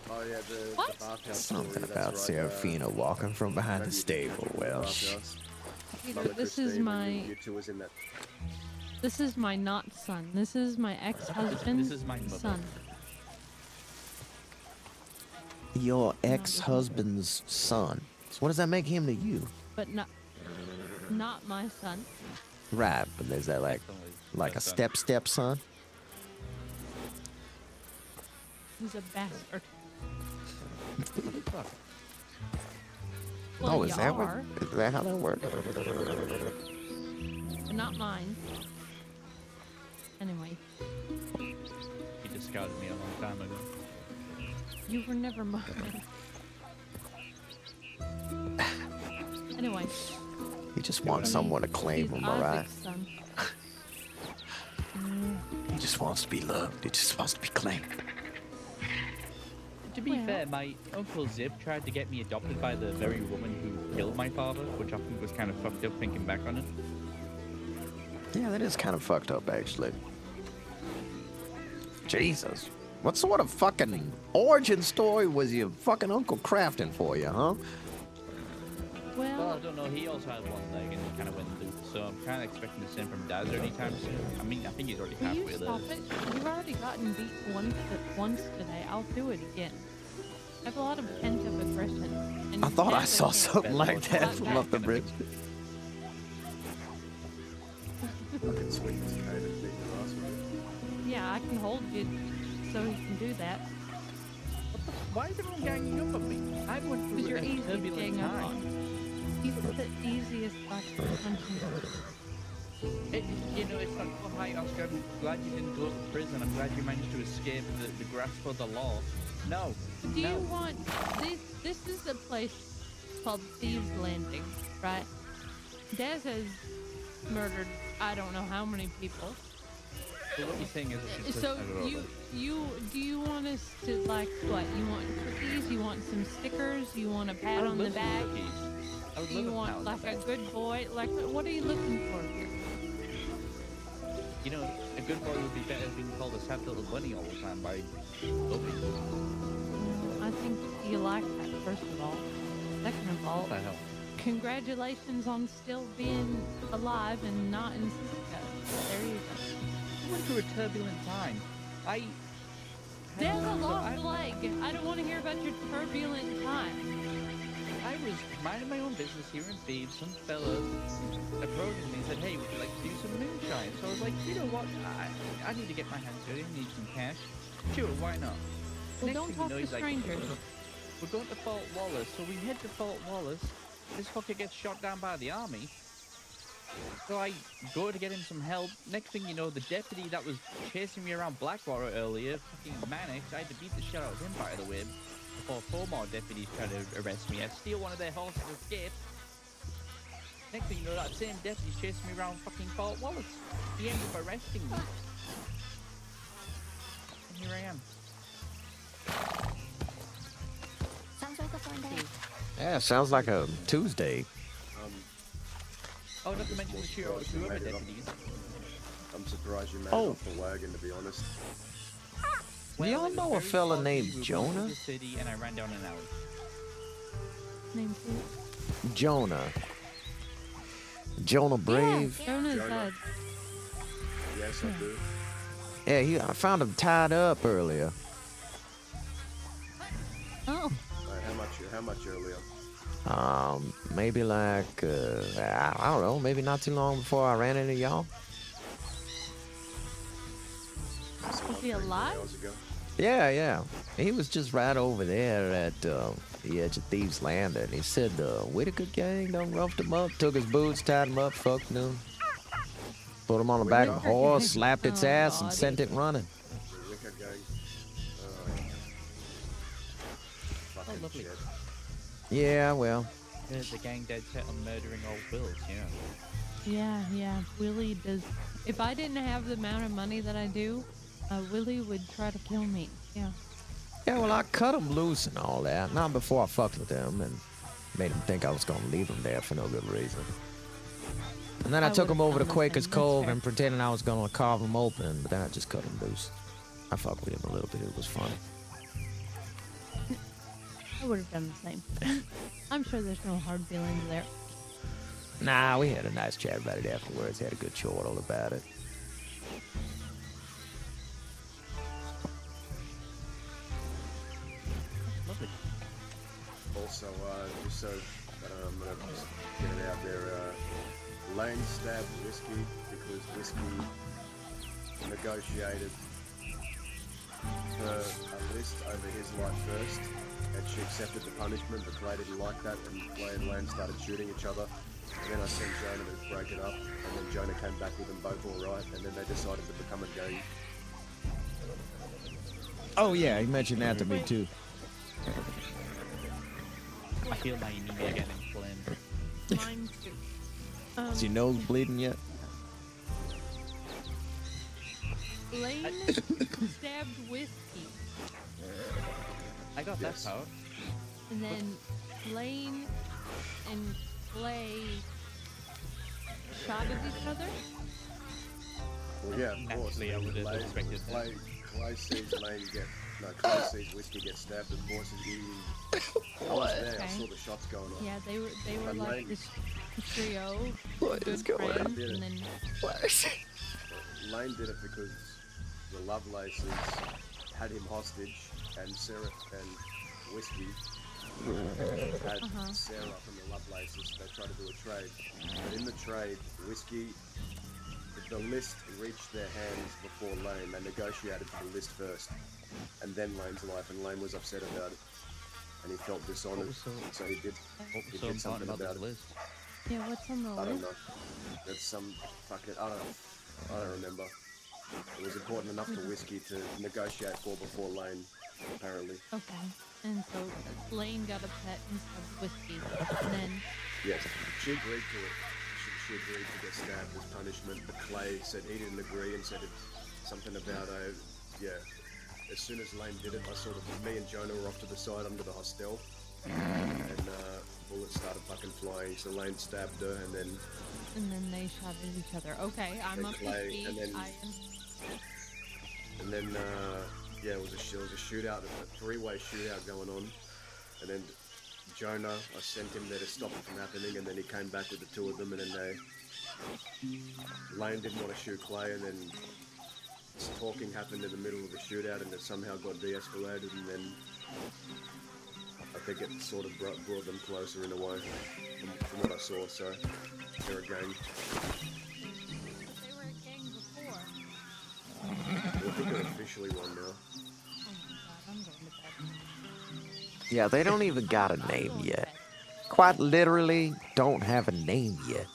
Oh yeah, the bathhouse Something story, about that's right, Seraphina walking from behind the stable. Well, Peter, this is my this is my not son. This is my ex-husband's This is my mother. son. your ex-husband's son. So what does that make him to you? But not my son. Right, but is that like a step-son? He's a bastard. Oh, is that how that works? But not mine. Anyway. He discarded me a long time ago. You were never mine. Anyway. He just wants someone to claim him, alright? He just wants to be loved. He just wants to be claimed. To be fair, my Uncle Zip tried to get me adopted by the very woman who killed my father, which I think was kind of fucked up thinking back on it. Yeah, that is kind of fucked up, actually. Jesus. What sort of fucking origin story was your fucking uncle crafting for you, huh? Well, I don't know. He also had one leg and he kind of went loose, so I'm kind of expecting the same from Daz anytime soon. I mean, I think he's already Will halfway you there. stop it? You've already gotten beat once today. I'll do it again. I have a lot of pent-up aggression. And I thought I Daz saw can't something like that fight from back. up the bridge. Fucking sweet as kind of beat your ass with it. Yeah, I can hold you so he can do that. Why is everyone ganging up on me? I went through Because you're a easy to turbulent gang up time. on. He's the easiest boxer punching. You know, it's like, oh, hi, Oscar, I'm glad you didn't go to prison. I'm glad you managed to escape the grasp of the law. No. Do you want... This is a place called Thieves Landing, right? Daz has murdered I don't know how many people. So what you're saying is I should So put- do you want us to, like, what? You want cookies? You want some stickers? You want a pat on the back? I would Do you love a pat on want, the like, a back. good boy? Like, what are you looking for here? You know, a good boy would be better being called a sad little bunny all the time by loving. I think you like that, first of all. Second of all, What the hell? congratulations on still being alive and not in Cisco. There you go. I went through a turbulent time. There's a lost leg. I don't want to hear about your turbulent time. I was minding my own business here in Thebes. Some fella approached me and said, hey, would you like to do some moonshine? So I was like, you know what? I need to get my hands dirty. I need some cash. Sure, why not? Well, Next don't thing talk you know, to he's like, strangers. we're going to Fort Wallace. So we head to Fort Wallace. This fucker gets shot down by the army. So I go to get him some help. Next thing you know, the deputy that was chasing me around Blackwater earlier, fucking manic. I had to beat the shit out of him, by the way, before 4 more deputies tried to arrest me. I steal one of their horses and escape. Next thing you know, that same deputy's chasing me around fucking Fort Wallace. He ended up arresting me. And here I am. Sounds like a fun day. Yeah, sounds like a Tuesday. Oh, not to mention the two other deputies. I'm surprised you made Oh. it off the wagon, to be honest. Do y'all know a fella named We were Jonah? going to the city and I ran down an alley. Name please. Jonah. Jonah Brave. Jonah's Jonah. dead. Yes, I do. Yeah, I found him tied up earlier. Oh. How much earlier? Maybe like, I don't know, maybe not too long before I ran into y'all. Is he alive? Hours ago. Yeah. He was just right over there at the edge of Thieves Landing. He said the Whitaker gang done roughed him up, took his boots, tied him up, fucked him, put him on the back of a horse, slapped its ass, and sent it running. The Wicker gang. Oh, lovely. Shit. Yeah, well, The gang dead set on murdering old Wills, yeah. Yeah. Willie does. If I didn't have the amount of money that I do, Willie would try to kill me. Yeah. Yeah, well, I cut him loose and all that. Not before I fucked with him and made him think I was gonna leave him there for no good reason. And then I took him over to Quaker's Cove and pretending I was gonna carve him open, but then I just cut him loose. I fucked with him a little bit. It was funny. I would have done the same. I'm sure there's no hard feelings there. Nah, we had a nice chat about it afterwards. Had a good chortle about it. Lovely. So, just so I'm gonna just get it out there. Lane stabbed Whiskey because Whiskey negotiated her a list over his life first, and she accepted the punishment, but Clay didn't like that, and Clay and Lane started shooting each other. And then I sent Jonah to break it up, and then Jonah came back with them both alright, and then they decided to become a gang. Oh yeah, he mentioned that to me too. I feel my knee getting inflamed. Mine too. Is your nose bleeding yet? Lane stabbed Whiskey. I got that part. And then Lane and Clay shot at each other? Well, yeah, of course. Naturally, I would have expected that. Clay sees Lane Clay sees Whiskey get stabbed, of course, and he... I was there, I saw the shots going on. Yeah, they were And like Lane- this trio. What is going on? friends, and then Lane did it because the Lovelaces had him hostage, and Sarah and Whiskey had Sarah from the Lovelaces. They tried to do a trade, but in the trade, Whiskey, the list reached their hands before Lane. They negotiated for the list first, and then Lane's life, and Lane was upset about it, and he felt dishonoured, so he did something about it. List? yeah, what's on the I don't list? know. That's some fucking. I don't know. I don't remember. It was important enough to Whiskey to negotiate for before Lane, apparently. Okay, and so Lane got upset and stabbed Whiskey, and then Yes, she agreed to it. She agreed to get stabbed as punishment, but Clay said he didn't agree and said something about as soon as Lane did it, me and Jonah were off to the side under the hostel, and bullets started fucking flying, so Lane stabbed her, and then they shot at each other. Okay, I'm and up to Clay, speed. and then it was a shootout, a three-way shootout going on, and then Jonah, I sent him there to stop it from happening, and then he came back with the two of them, and then Lane didn't want to shoot Clay, and then talking happened in the middle of the shootout, and it somehow got de-escalated, and then I think it sort of brought them closer in a way, from what I saw, so they're a gang. They were a gang before. I think they're officially one now. Oh my god, I'm going to bed. Yeah, they don't even got a name yet. Quite literally, don't have a name yet.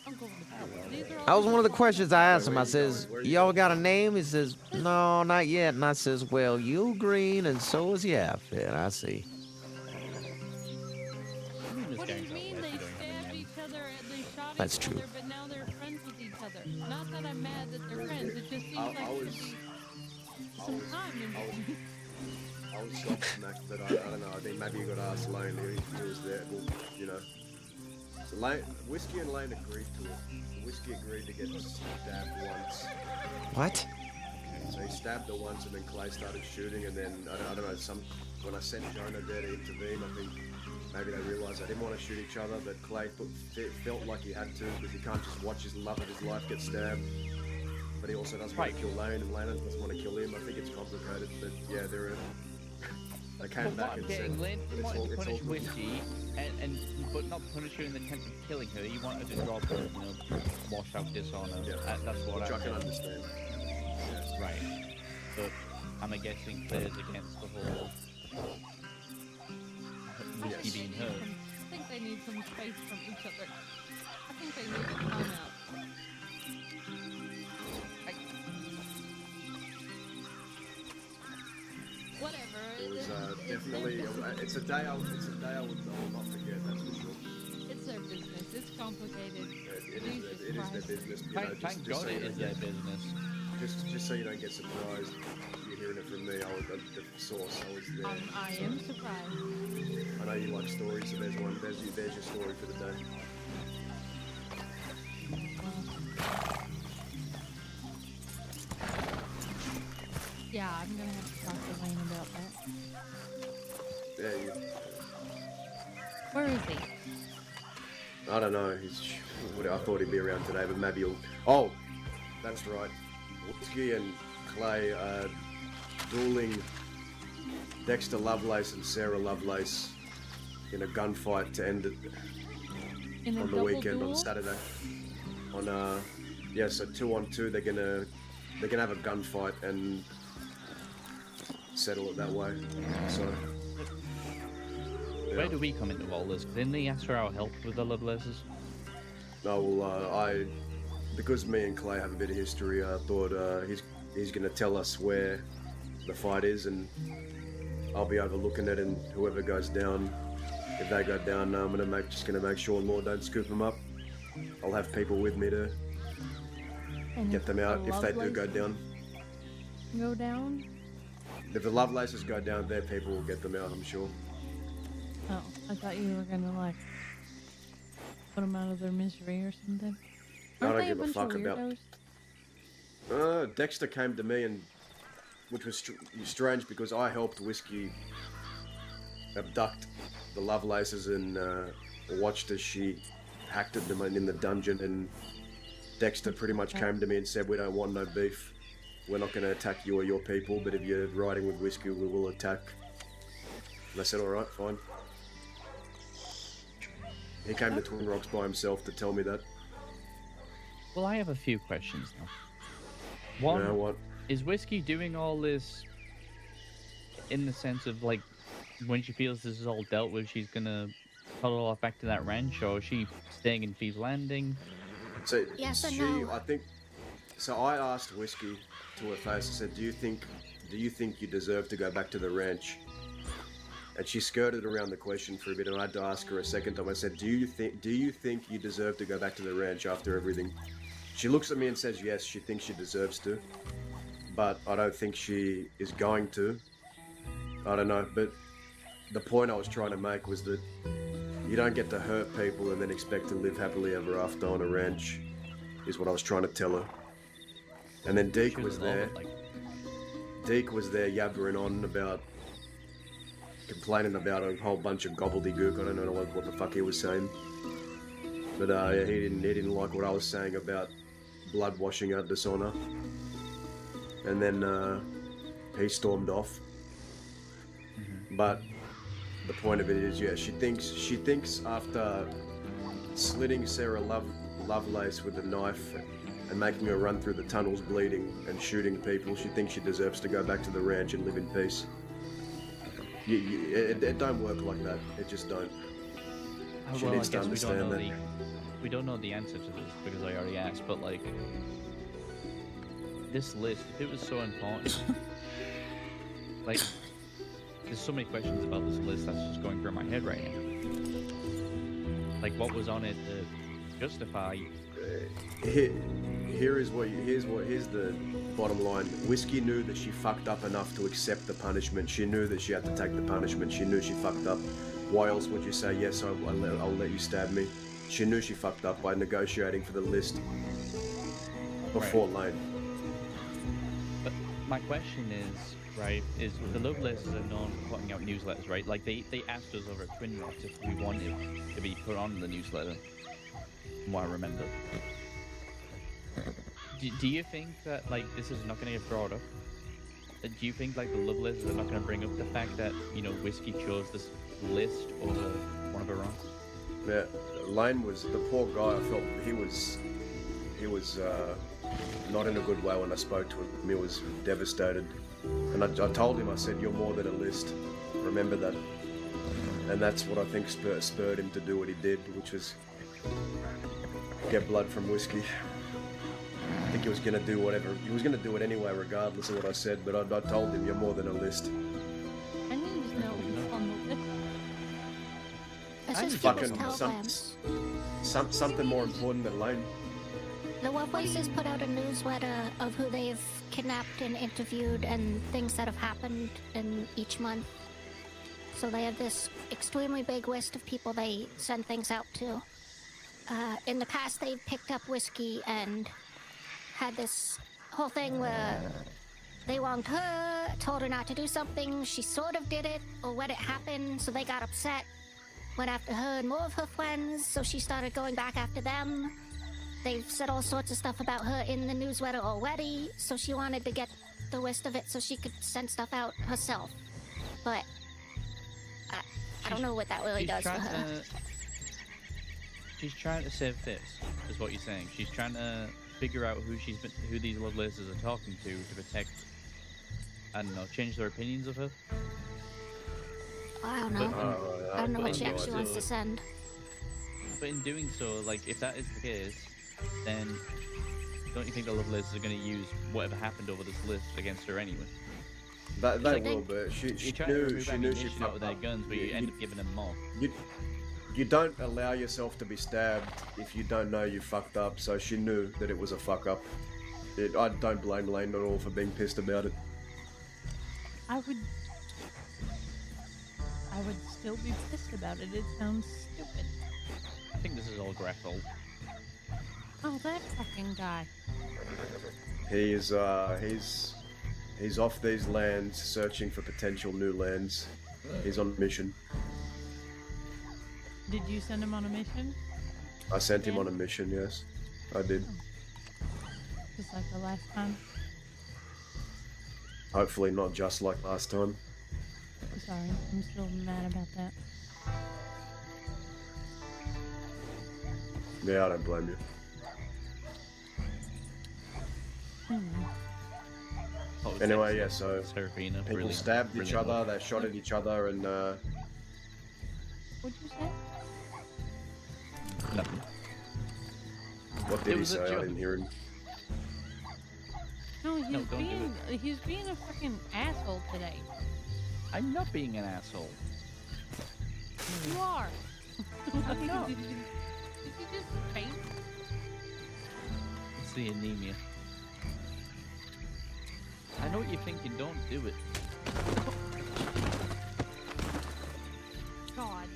I'm going to bed. These are That was one of the questions I asked him. I says, y'all got a name? He says, no, not yet. And I says, well, you green and so is the outfit. I see. What do you mean they stabbed each other and they shot That's each true. other, but now they're friends with each other? Not that I'm mad that they're friends, it just seems like there should be some time in between. I was gobsmacked, but I don't know. I think maybe you got to ask Lane. He was there. Well, you know. So Whiskey and Lane agreed to it. Whiskey agreed to get stabbed once. What? So he stabbed her once, and then Clay started shooting, and then I don't know. When I sent Jonah there to intervene, I think maybe they realised they didn't want to shoot each other, but Clay felt like he had to because he can't just watch his love of his life get stabbed. But he also doesn't want to kill Lane, and Lane doesn't want to kill him. I think it's complicated, but yeah, they came back and said Lane it's wanted all to punish good. Whiskey, but not punish her in the intent of killing her. You wanted to drop her, wash out dishonor. Yeah, that's what which I can said. understand. Yeah. Right. But I'm guessing Claire's against the whole Whiskey being her. I think they need some space from each other. I think they need a time out. Whatever. It was definitely. It's a day I will not forget. That's for sure. It's their business. It's complicated. It is their business. You know, Thank God so it you is don't their get- business. Just so you don't get surprised, you're hearing it from me. I was the source. I was there. I am surprised. I know you like stories, so there's one. There's your story for the day. Yeah, I'm gonna have to talk to Lane about that. Yeah, Where is he? I don't know. I thought he'd be around today, but maybe he'll. Oh, that's right. Whiskey and Clay are dueling Dexter Lovelace and Sarah Lovelace in a gunfight to end it In a on the double weekend duel? on Saturday. On yeah, so 2-on-2 they're gonna have a gunfight and settle it that way. So Where do we come into all this? Didn't they ask for our help with the Lovelaces? no, well, because me and Clay have a bit of history, I thought he's gonna tell us where the fight is, and I'll be overlooking it, and whoever goes down, if they go down, I'm just gonna make sure Law don't scoop them up. I'll have people with me to And get them out the if they do go Lovelaces down. Go down? If the Lovelaces go down, their people will get them out, I'm sure. Oh, I thought you were gonna like put them out of their misery or something. I Aren't don't they a give a bunch fuck of about- weirdos? Dexter came to me, and which was strange because I helped Whiskey abduct the Lovelaces and watched as she hacked at them in the dungeon, and Dexter pretty much came to me and said, "We don't want no beef. We're not going to attack you or your people, but if you're riding with Whiskey, we will attack." And I said, "All right, fine." He came to Twin Rocks by himself to tell me that. Well, I have a few questions now. One, You know what? is Whiskey doing all this in the sense of, like, when she feels this is all dealt with, she's gonna huddle off back to that ranch, or is she staying in Thieves Landing? So Yes or she, no? I think. So I asked Whiskey to her face. I said, "Do you think you deserve to go back to the ranch?" And she skirted around the question for a bit, and I had to ask her a second time. I said, "Do you think you deserve to go back to the ranch after everything?" She looks at me and says, "Yes, she thinks she deserves to, but I don't think she is going to." I don't know, but the point I was trying to make was that you don't get to hurt people and then expect to live happily ever after on a ranch, is what I was trying to tell her. And then Deke was there. Deke was there yabbering on about, complaining about a whole bunch of gobbledygook. I don't know what the fuck he was saying. But yeah, he didn't like what I was saying about blood washing out dishonor. And then he stormed off. But the point of it is, yeah, she thinks after slitting Sarah Lovelace with a knife and making her run through the tunnels bleeding and shooting people, she thinks she deserves to go back to the ranch and live in peace. It don't work like that. It just don't. She Well, I needs to guess understand that. we don't know the answer to this because I already asked, but, like, this list, if it was so important, like, there's so many questions about this list that's just going through my head right now. Like, what was on it to justify? Here's the bottom line. Whiskey knew that she fucked up enough to accept the punishment. She knew that she had to take the punishment. She knew she fucked up. Why else would you say, "Yes, I'll let you stab me"? She knew she fucked up by negotiating for the list before Lane. But my question is, right, is the Lovelaces are known for putting out newsletters, right? Like, they asked us over at Twin Rocks if we wanted to be put on the newsletter, from what I remember. Do you think that, like, this is not going to get brought up? Do you think, like, the Lovelaces are not going to bring up the fact that, you know, Whiskey chose this list over one of her own? Yeah, Lane was the poor guy. I felt he was not in a good way when I spoke to him. He was devastated, and I told him, I said, "You're more than a list. Remember that." And that's what I think spurred him to do what he did, which was get blood from Whiskey. I think he was going to do whatever. He was going to do it anyway, regardless of what I said. But I told him, "You're more than a list." I need to know who's on the list. It's just Fucking people's telegrams. something more important than Lane. The Lovelaces put out a newsletter of who they've kidnapped and interviewed and things that have happened in each month. So they have this extremely big list of people they send things out to. In the past, they've picked up Whiskey and had this whole thing where they wronged her, told her not to do something, she sort of did it, or let it happen, so they got upset, went after her and more of her friends, so she started going back after them. They've said all sorts of stuff about her in the newsletter already, so she wanted to get the list of it so she could send stuff out herself. but I don't know what that really does for her. She's trying to save this, is what you're saying. She's trying to figure out who these Lovelaces are talking to protect, I don't know, change their opinions of her. I don't know. I don't know what she actually wants to send. But in doing so, like, if that is the case, then don't you think the Lovelaces are going to use whatever happened over this list against her anyway? They will, but she knew she out fucked with their up. guns, but you end up giving them more. You don't allow yourself to be stabbed if you don't know you fucked up, so she knew that it was a fuck up. I don't blame Lane at all for being pissed about it. I would still be pissed about it. It sounds stupid. I think this is all Greth's fault. Oh, that fucking guy. He's off these lands searching for potential new lands. He's on a mission. Did you send him on a mission? I sent him on a mission, yes. I did. Just like the last time? Hopefully not just like last time. Sorry, I'm still mad about that. Yeah, I don't blame you. Anyway, yeah, so people stabbed each other, they shot at each other, and What'd you say? what did he say? I didn't hear him. No, he's being a fucking asshole today. I'm not being an asshole. You are. I'm not. Did you just faint? It's the anemia. I know what you're thinking, don't do it. God.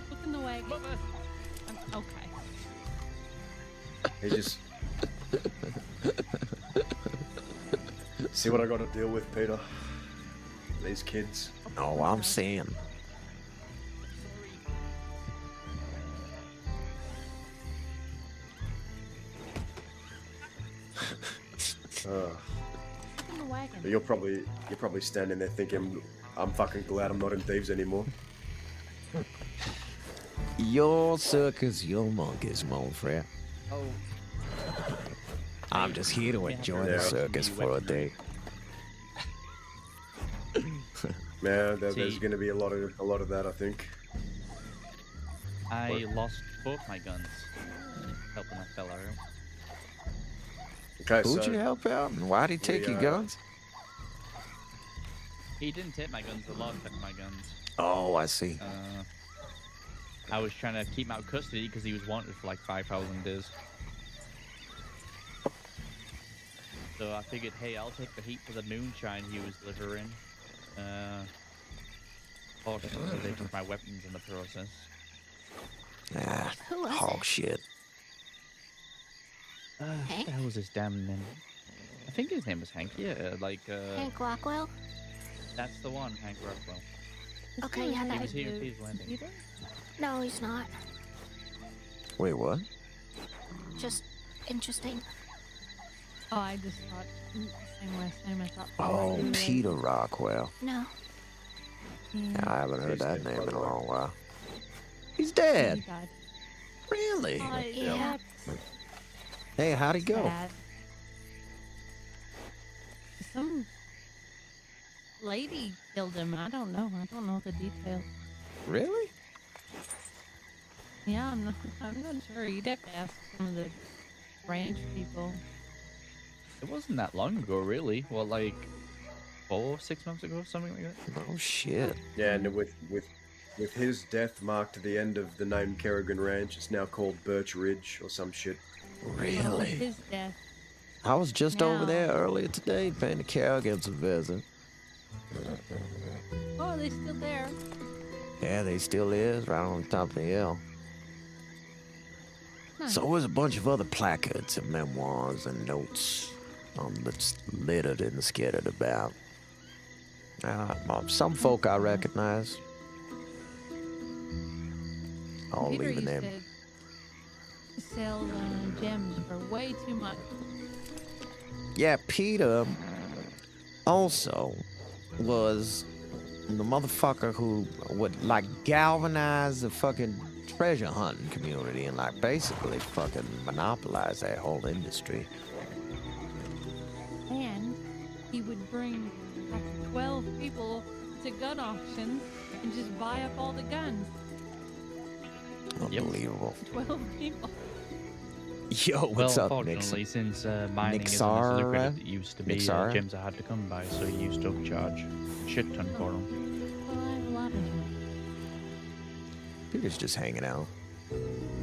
Look in the wagon. Okay. He just... See what I got to deal with, Peter? These kids. Oh, I'm saying. But you're probably standing there thinking, I'm fucking glad I'm not in Thieves anymore. Your circus, your monkeys, mon frere. Oh. I'm just here to enjoy the circus for a day. Man, there's going to be a lot of that, I think. I lost both my guns helping that fella out. Okay, Who'd you help out, and why'd he take your guns? He didn't take my guns, the law took my guns. Oh, I see. I was trying to keep him out of custody because he was wanted for like 5,000 days. So I figured, hey, I'll take the heat for the moonshine he was delivering. Fortunately, they took my weapons in the process. Ah, hog shit. What the hell was his damn name? I think his name was Hank, yeah, like, Hank Rockwell? That's the one, Hank Rockwell. Okay, yeah, He that was here with his landing. No, he's not. Wait, what? Just interesting. Oh, I just thought same last name. I thought. Oh, Peter Rockwell. No. Yeah, I haven't heard that name in a long while. He's dead. He died. Really? Yeah. Hey, how'd he go? Sad. Some lady killed him. I don't know. I don't know the details. Really? Yeah, I'm not sure. You'd have to ask some of the ranch people. It wasn't that long ago, really. Well, like 6 months ago, something like that. Oh shit. Yeah, and with his death marked the end of the name Kerrigan Ranch, it's now called Birch Ridge or some shit. Really? His death. I was just over there earlier today paying the Kerrigans a visit. Oh, they still there? Yeah, they still is, right on top of the hill. Nice. So there's a bunch of other placards and memoirs and notes that's littered and scattered about. Some folk I recognize. All Peter leaving them. used to sell gems for way too much. Yeah, Peter. also was the motherfucker who would like galvanize the fucking treasure hunting community and like basically fucking monopolize that whole industry. And he would bring like 12 people to gun auctions and just buy up all the guns. Unbelievable. 12 people. Yo, what's well, up, unfortunately, Nix? since mining isn't as Nixara? lucrative as it used to be, Nixara? James I had to come by, so he used to charge shit ton for him. Well, I have a lot of them. Peter's just hanging out.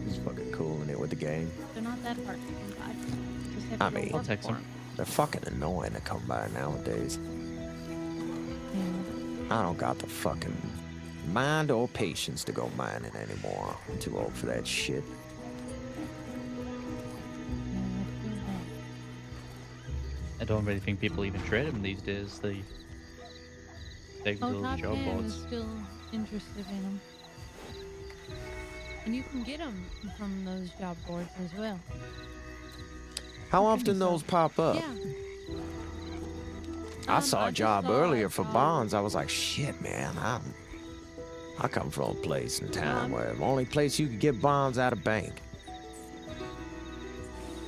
He's fucking cool in it with the game. They're not that hard to come by. Just have I to go mean, work for 'em. they're fucking annoying to come by nowadays. I don't got the fucking mind or patience to go mining anymore. I'm too old for that shit. I don't really think people even trade them these days. They Oh, build Top job Gun is boards. still interested in them. And you can get them from those job boards as well. How often those pop up? Yeah. I saw I a just job saw earlier it for bonds. I was like, shit, man. I come from a place in town where the only place you could get bonds out of bank.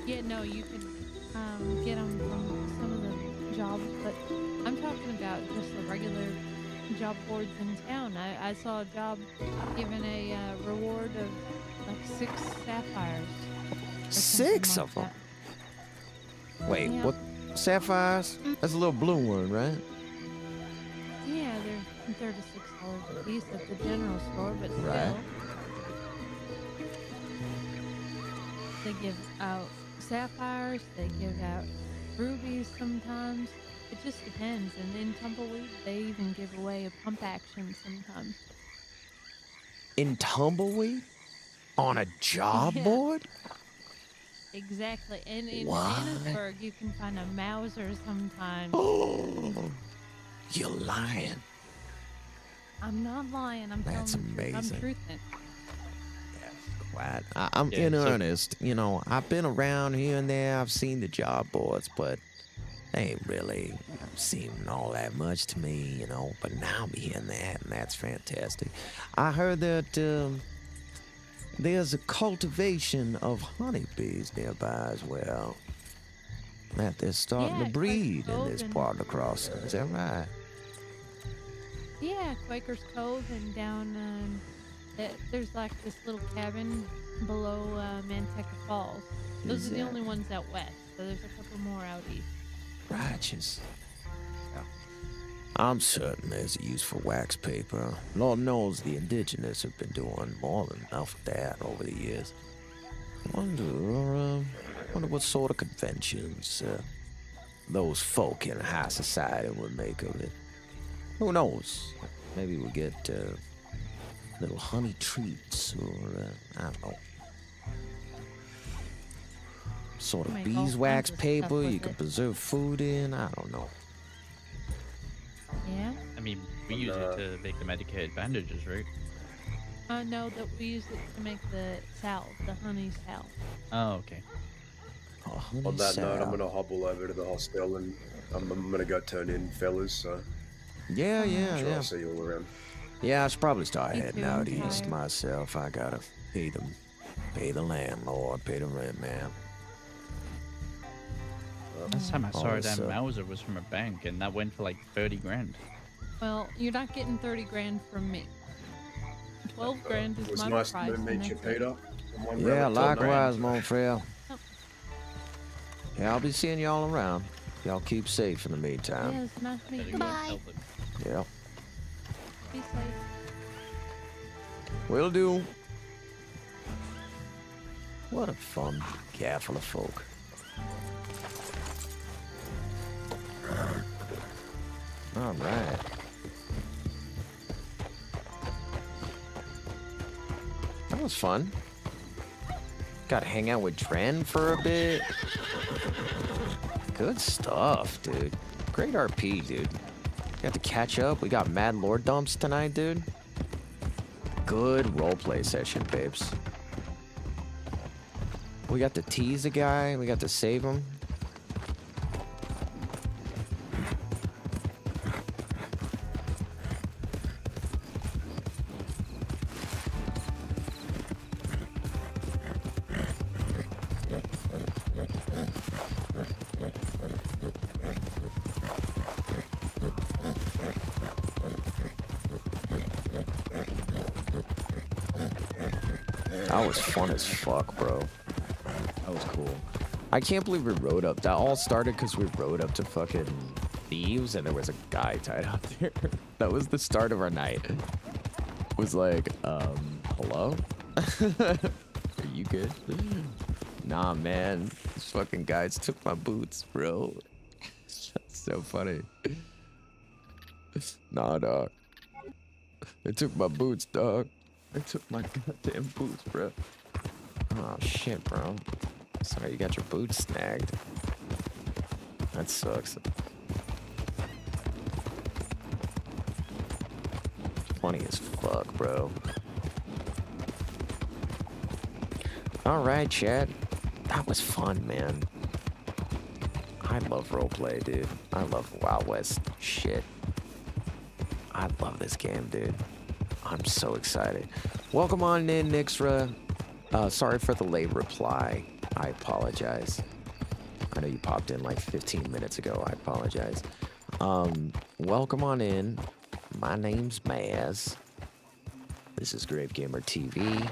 Yeah, no, you can get them from some of the jobs, but I'm talking about just the regular job boards in town. I saw a job given a reward of like 6 sapphires. or 6 something of them? like Wait, Yeah. what? Sapphires? That's a little blue one, right? that. Yeah, they're $36 a piece at the general store, but still. Right. They give out sapphires, they give out rubies sometimes. It just depends. And in Tumbleweed, they even give away a pump action sometimes. In Tumbleweed? On a job Yeah. board? Exactly. And in What? Annesburg, you can find a Mauser sometimes. Oh, you're lying. I'm not lying. I'm That's telling the truth. amazing. I'm truthing. Quiet. I'm Yeah, in so- earnest. You know, I've been around here and there. I've seen the job boards, but they ain't really seem all that much to me, you know. But now I'm hearing that, and that's fantastic. I heard that there's a cultivation of honeybees nearby as well. That they're starting Yeah, to breed in Cove this and- part of the crossing. Is that right? Yeah, Quaker's Cove and down, there's like this little cabin below Manteca Falls. Those Is are the that- only ones out west, so there's a couple more out east. Righteous. I'm certain there's a use for wax paper. Lord knows the indigenous have been doing more than enough of that over the years. Wonder what sort of conventions those folk in high society would make of it. Who knows? Maybe we'll get little honey treats or, I don't know. Sort of Make all beeswax kinds of stuff paper with you could it. preserve food in. I don't know. Yeah? I mean, we use it to make the medicated bandages, right? No, that we use it to make the salve, the honey salve. Oh, okay. On that note, I'm gonna hobble over to the hostel and I'm gonna go turn in fellas, so Yeah, I'm sure yeah. I'll see you all around. Yeah, I should probably start Me heading too, out I'm east tired. myself. I gotta pay the landlord, pay the rent man. Last time I saw a Also- damn Mauser was from a bank, and that went for like 30 grand. Well, you're not getting 30 grand from me. 12 grand is It was my nice price. to and meet you, that's it. Peter. And one Yeah, relic till likewise, nine. Monfrey. Oh. Yeah, I'll be seeing y'all around. Y'all keep safe in the Yeah, meantime. it's nice to meet you. Bye. Yeah, Be safe. will do. What a fun gaffle of folk. All right. That was fun. Got to hang out with Dren for a bit. Good stuff, dude. Great RP, dude. Got to catch up. We got mad lore dumps tonight, dude. Good roleplay session, babes. We got to tease a guy. We got to save him. That was fun as fuck, bro. That was cool. I can't believe we rode up. That all started because we rode up to fucking Thieves and there was a guy tied up there. That was the start of our night. It was like, hello? Are you good? Nah, man. These fucking guys took my boots, bro. That's so funny. Nah, dog. They took my boots, dog. They took my goddamn boots, bro. Oh, shit, bro. Sorry, you got your boots snagged. That sucks. Funny as fuck, bro. Alright, chat. That was fun, man. I love roleplay, dude. I love Wild West shit. I love this game, dude. I'm so excited. Welcome on in, Nixra. Sorry for the late reply. I apologize. I know you popped in like 15 minutes ago. I apologize. Welcome on in. My name's Maz. This is Grave Gamer TV.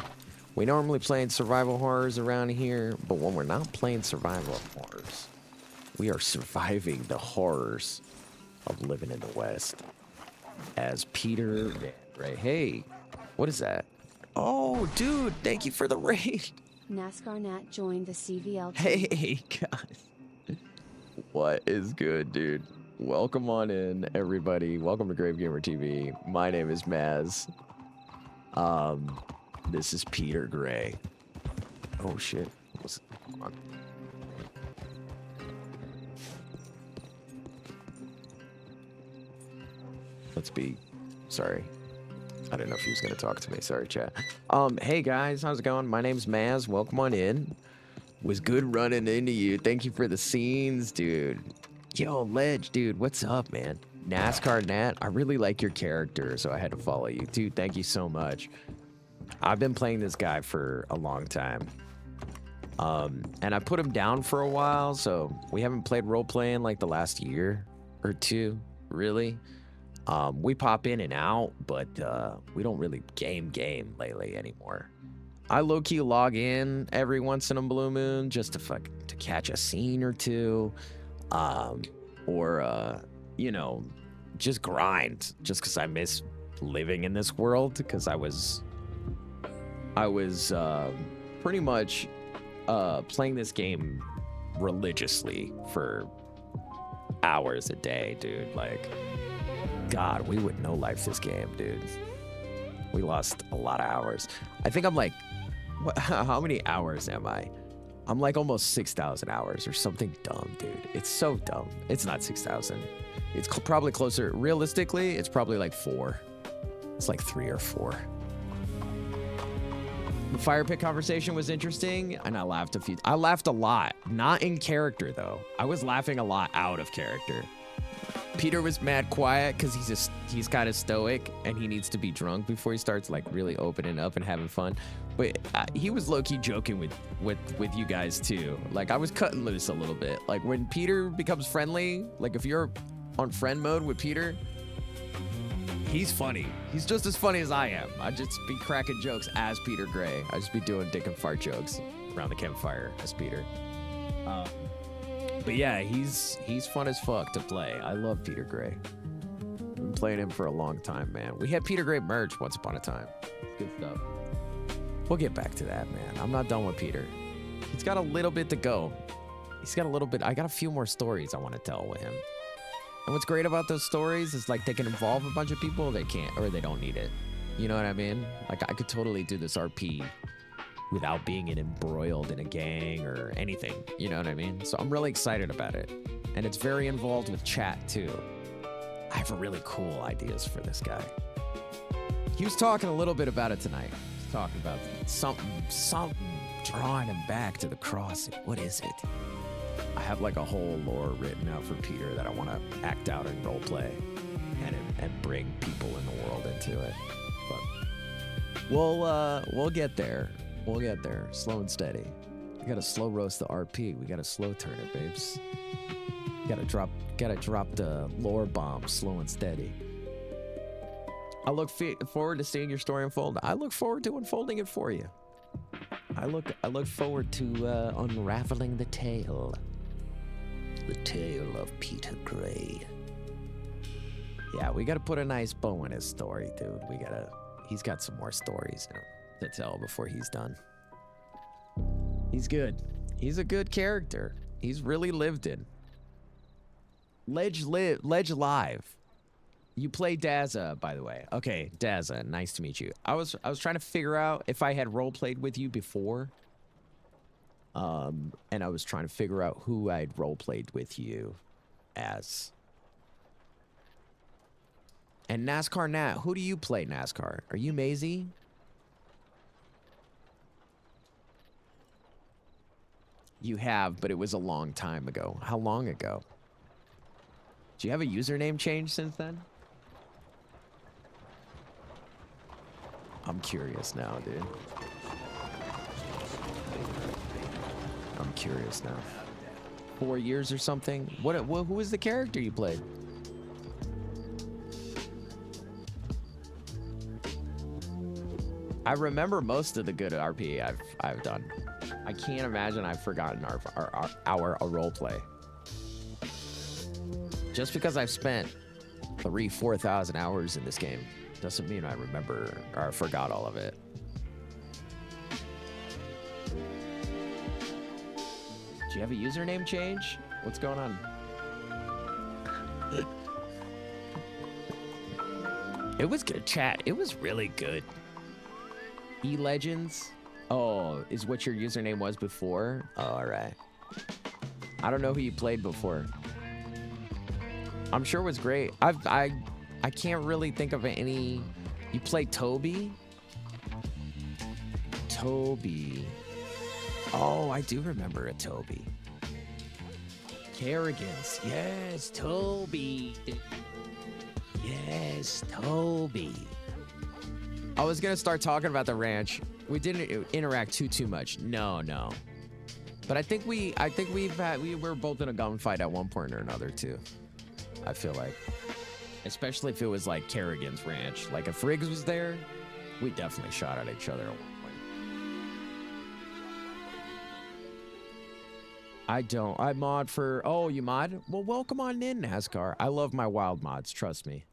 We normally play in survival horrors around here, but when we're not playing survival horrors, we are surviving the horrors of living in the West. As Peter Van Ray. Hey, what is that? Oh, dude, thank you for the raid. NASCAR Nat joined the CVL team. Hey, guys. What is good, dude? Welcome on in, everybody. Welcome to Grave Gamer TV. My name is Maz. This is Peter Gray. Oh, shit. Hold on. Let's be... Sorry. I didn't know if he was going to talk to me. Sorry, chat. Hey, guys. How's it going? My name's Maz. Welcome on in. Was good running into you. Thank you for the scenes, dude. Yo, Ledge, dude. What's up, man? NASCAR Nat. I really like your character, so I had to follow you. Dude, thank you so much. I've been playing this guy for a long time. And I put him down for a while, so we haven't played roleplay in like the last year or two, really. We pop in and out, but we don't really game lately anymore. I low-key log in every once in a blue moon just to catch a scene or two, or you know, just grind, just because I miss living in this world, because I was pretty much playing this game religiously for hours a day, dude. Like, God, we would no-life this game, dude. We lost a lot of hours. I think I'm like, how many hours am I? I'm like almost 6,000 hours or something dumb, dude. It's so dumb. It's not 6,000. It's probably closer. Realistically, it's probably like 4. It's like 3 or 4. The fire pit conversation was interesting, and I laughed I laughed a lot. Not in character, though. I was laughing a lot out of character. Peter was mad quiet because he's kind of stoic, and he needs to be drunk before he starts like really opening up and having fun. But he was low-key joking with you guys too. Like, I was cutting loose a little bit. Like, when Peter becomes friendly, like if you're on friend mode with Peter, he's funny. He's just as funny as I am. I just be cracking jokes as Peter Gray. I just be doing dick and fart jokes around the campfire as Peter. But yeah, he's fun as fuck to play. I love Peter Gray. I've been playing him for a long time, man. We had Peter Gray merch once upon a time. Good stuff. We'll get back to that, man. I'm not done with Peter. He's got a little bit to go. He's got a little bit. I got a few more stories I want to tell with him. And what's great about those stories is like they can involve a bunch of people, they can't, or they don't need it. You know what I mean? Like, I could totally do this RP without being embroiled in a gang or anything. You know what I mean? So I'm really excited about it. And it's very involved with chat too. I have really cool ideas for this guy. He was talking a little bit about it tonight. He was talking about something drawing him back to the crossing. What is it? I have like a whole lore written out for Peter that I want to act out in roleplay and bring people in the world into it. But we'll get there. We'll get there, slow and steady. We gotta slow roast the RP. We gotta slow turn it, babes. Gotta drop the lore bomb, slow and steady. I look forward to seeing your story unfold. I look forward to unfolding it for you. I look forward to unraveling the tale. The tale of Peter Gray. Yeah, we gotta put a nice bow in his story, dude. He's got some more stories to tell before he's done. He's good. He's a good character. He's really lived in. Ledge Live. You play Dazza, by the way. Okay, Dazza, nice to meet you. I was trying to figure out if I had role played with you before. And I was trying to figure out who I'd role played with you as. And NASCAR Nat, who do you play NASCAR? Are you Maisie? You have, but it was a long time ago. How long ago? Do you have a username change since then? I'm curious now, dude. I'm curious now. 4 years or something? Who was the character you played? I remember most of the good RP I've done. I can't imagine I've forgotten our role play. Just because I've spent 3,000-4,000 hours in this game doesn't mean I remember or I forgot all of it. Do you have a username change? What's going on? It was good, chat. It was really good. E-Legends? Oh, is what your username was before? Oh, all right. I don't know who you played before. I'm sure it was great. I can't really think of any. You played Toby? Toby. Oh, I do remember a Toby. Kerrigan's. Yes, Toby. Yes, Toby. I was gonna start talking about the ranch. We didn't interact too much. No. But I think we were both in a gunfight at one point or another too. I feel like, especially if it was like Kerrigan's ranch. Like if Riggs was there, we definitely shot at each other at one point. I mod for. Oh, you mod? Well, welcome on in, NASCAR. I love my wild mods. Trust me.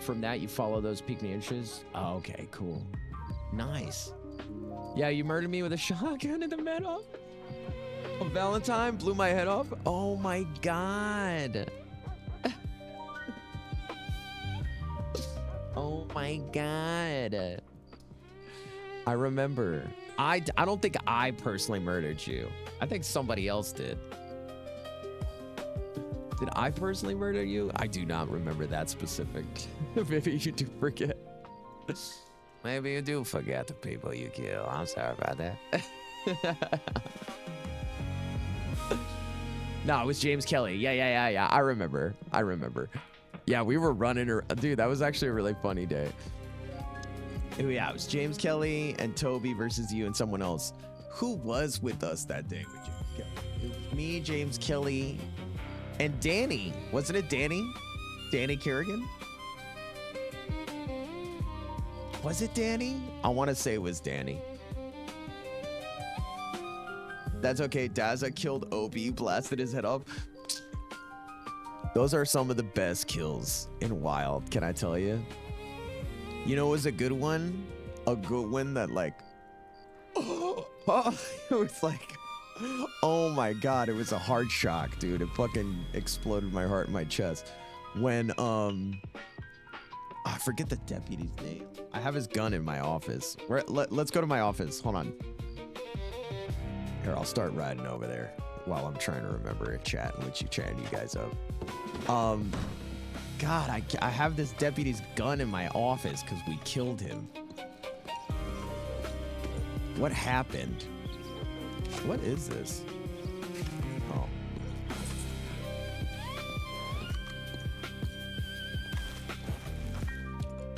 From that, you follow those peak me inches. Oh, okay, cool. Nice. Yeah, you murdered me with a shotgun in the middle. A Valentine blew my head off. Oh my god. Oh my god. I remember. I don't think I personally murdered you. I think somebody else did. Did I personally murder you? I do not remember that specific. Maybe you do forget. Maybe you do forget the people you kill. I'm sorry about that. No, it was James Kelly. Yeah. I remember. Yeah, we were running. Dude, that was actually a really funny day. Yeah, it was James Kelly and Toby versus you and someone else. Who was with us that day with James Kelly? It was me, James Kelly, and Danny. Wasn't it Danny? Danny Kerrigan? Was it Danny? I want to say it was Danny. That's okay. Dazza killed Obi, blasted his head off. Those are some of the best kills in Wild, can I tell you? You know, it was a good one. A good one that like, it was like, oh my God, it was a hard shock, dude. It fucking exploded my heart in my chest. When, I forget the deputy's name. I have his gun in my office. Let's go to my office. Hold on. Here, I'll start riding over there while I'm trying to remember a chat in which you chatted you guys up. God, I have this deputy's gun in my office because we killed him. What happened? What is this? Oh.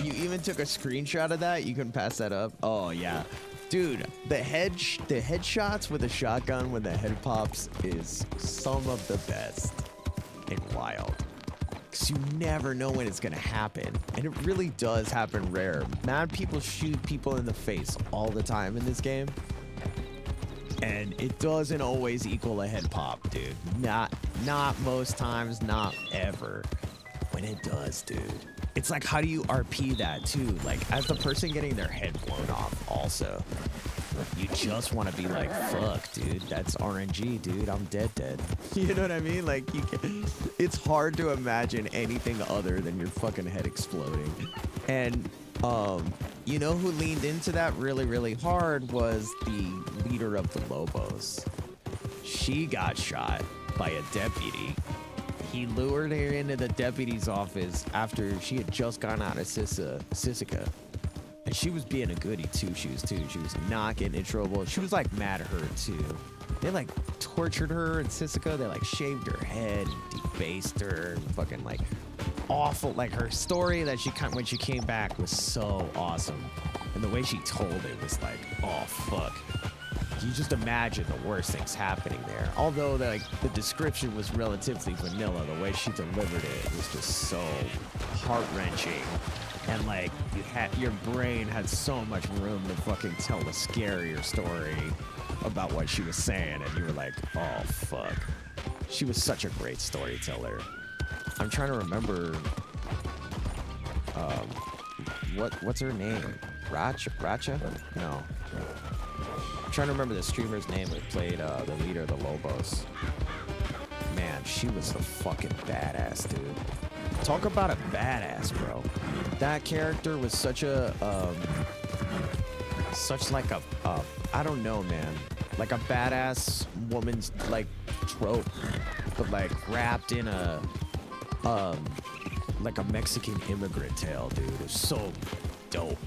You even took a screenshot of that? You can pass that up? Oh, yeah. Dude, the headshots with a shotgun when the head pops is some of the best in Wild. because you never know when it's gonna happen, and it really does happen rare. Mad people shoot people in the face all the time in this game, and it doesn't always equal a head pop, dude. Not most times, not ever. When it does, dude, it's like, how do you RP that too? Like, as the person getting their head blown off, also, you just want to be like, fuck, dude, that's RNG, dude. I'm dead. You know what I mean? Like, it's hard to imagine anything other than your fucking head exploding. And you know who leaned into that really, really hard was the leader of the Lobos. She got shot by a deputy. He lured her into the deputy's office after she had just gotten out of Sisika. And she was being a goody She was not getting in trouble. She was like mad at her too. They like tortured her in Sisika. They like shaved her head, debased her, and fucking like awful. Like, her story that when she came back was so awesome. And the way she told it was like, oh fuck. You just imagine the worst things happening there. Although the description was relatively vanilla, the way she delivered it was just so heart-wrenching. And like, your brain had so much room to fucking tell a scarier story about what she was saying, and you were like, oh fuck. She was such a great storyteller. I'm trying to remember what's her name? Racha? No. I'm trying to remember the streamer's name that played the leader of the Lobos. Man, she was the fucking badass, dude. Talk about a badass, bro. That character was such a I don't know, man. Like a badass woman's like trope, but like wrapped in a like a Mexican immigrant tale, dude. It was so dope.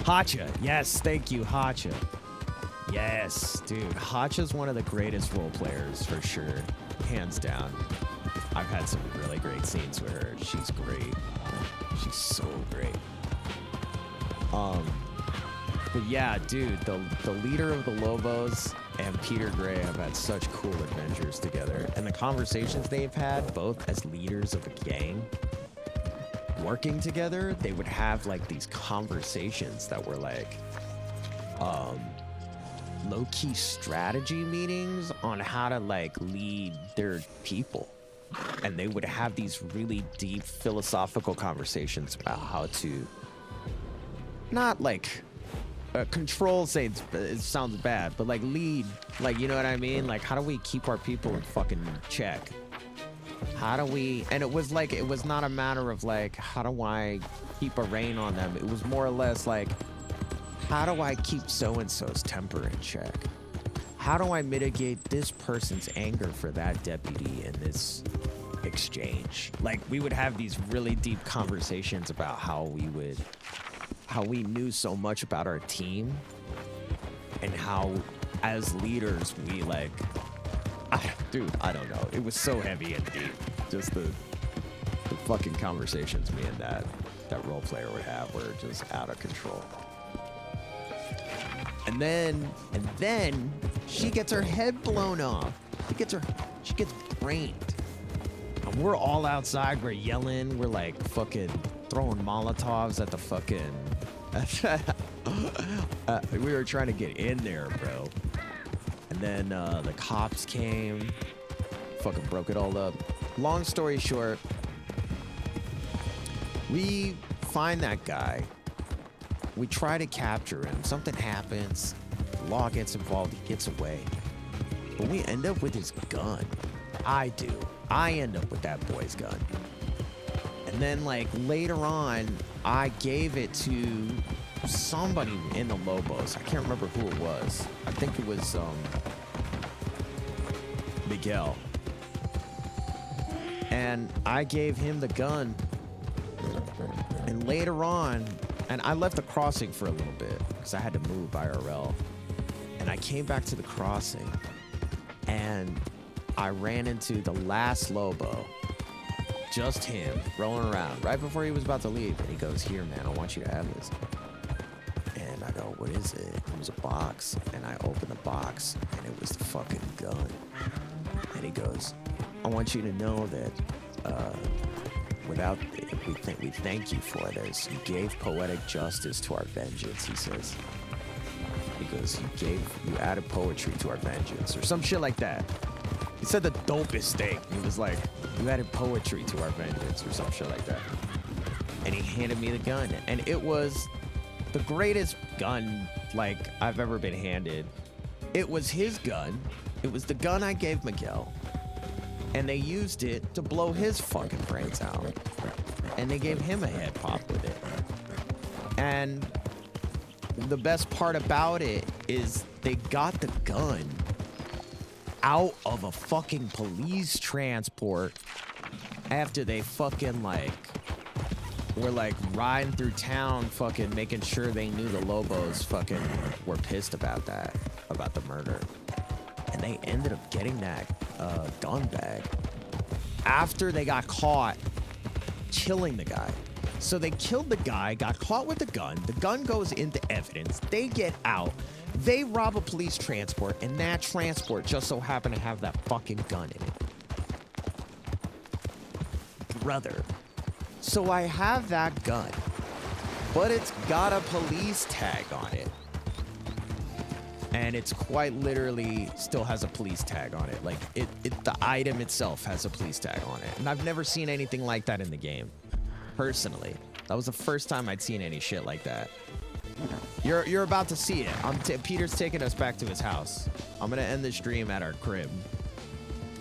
Hacha, yes, thank you, Hacha. Yes, dude. Hacha's one of the greatest role players for sure, hands down. I've had some really great scenes with her. She's great. She's so great. But yeah, dude, the leader of the Lobos and Peter Gray have had such cool adventures together, and the conversations they've had, both as leaders of a gang, working together, they would have like these conversations that were like low-key strategy meetings on how to like lead their people. And they would have these really deep philosophical conversations about how to not like control, it sounds bad, but like lead, like, you know what I mean? Like, how do we keep our people in fucking check? How do we, and it was not a matter of like, how do I keep a rein on them? It was more or less like, how do I keep so-and-so's temper in check? How do I mitigate this person's anger for that deputy in this exchange? Like, we would have these really deep conversations about how we knew so much about our team, and how as leaders we like, dude, I don't know. It was so heavy and deep. Just the fucking conversations me and that role player would have were just out of control. And then she gets her head blown off. She gets brained. And we're all outside, we're yelling, we're like fucking throwing Molotovs at the fucking we were trying to get in there, bro. And then the cops came, fucking broke it all up. Long story short, we find that guy. We try to capture him. Something happens. The law gets involved. He gets away. But we end up with his gun. I do. I end up with that boy's gun. And then, like, later on, I gave it to somebody in the Lobos. I can't remember who it was. I think it was Miguel. And I gave him the gun. And later on, and I left the crossing for a little bit because I had to move IRL. And I came back to the crossing, and I ran into the last Lobo, just him, rolling around, right before he was about to leave. And he goes, "Here, man, I want you to have this." And I go, "What is it?" It was a box. And I opened the box, and it was the fucking gun. And he goes, "I want you to know that we thank you for this. You gave poetic justice to our vengeance, he says. He goes, you added poetry to our vengeance, or some shit like that. He said the dopest thing. He was like, you added poetry to our vengeance, or some shit like that. And he handed me the gun, and it was the greatest gun, like, I've ever been handed. It was his gun. It was the gun I gave Miguel. And they used it to blow his fucking brains out. And they gave him a head pop with it. And the best part about it is they got the gun out of a fucking police transport after they fucking, like, were, like, riding through town fucking making sure they knew the Lobos fucking were pissed about that, about the murder. And they ended up getting that gun bag after they got caught killing the guy. So they killed the guy, got caught with the gun goes into evidence, they get out, they rob a police transport, and that transport just so happened to have that fucking gun in it. Brother. So I have that gun, but it's got a police tag on it. And it's quite literally still has a police tag on it. Like, the item itself has a police tag on it. And I've never seen anything like that in the game. Personally. That was the first time I'd seen any shit like that. You're about to see it. Peter's taking us back to his house. I'm gonna end the stream at our crib.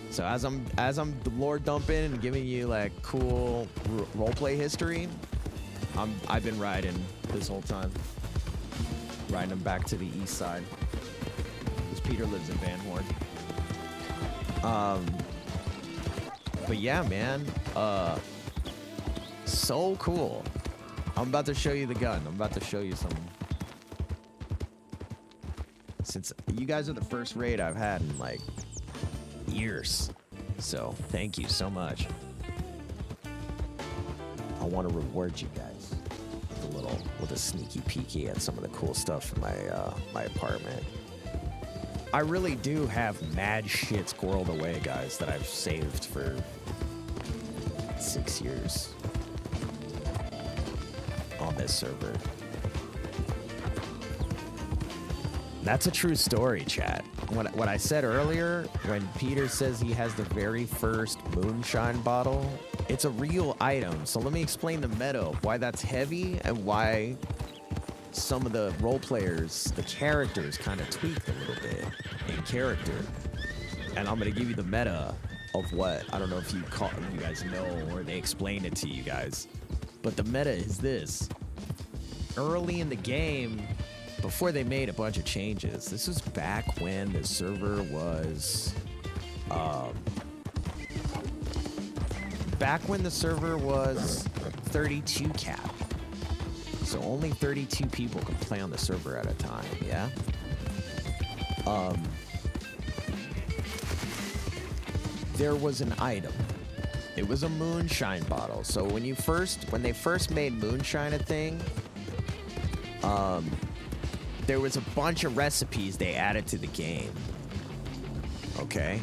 So as I'm lore dumping and giving you like cool roleplay history, I've been riding this whole time. Riding him back to the east side. Because Peter lives in Van Horn. But yeah, man. So cool. I'm about to show you the gun. I'm about to show you some. Since you guys are the first raid I've had in like years. So thank you so much. I want to reward you guys with a sneaky peeky at some of the cool stuff in my apartment. I really do have mad shit squirreled away, guys, that I've saved for 6 years on this server. That's a true story, chat. What I said earlier, when Peter says he has the very first moonshine bottle, it's a real item. So let me explain the meta of why that's heavy and why some of the role players, the characters, kind of tweaked a little bit in character. And I'm gonna give you the meta of what, I don't know if you guys know or they explained it to you guys, but the meta is this. Early in the game, before they made a bunch of changes, this was back when the server was, 32 cap. So only 32 people could play on the server at a time, yeah? There was an item. It was a moonshine bottle. So when they first made moonshine a thing, there was a bunch of recipes they added to the game. Okay?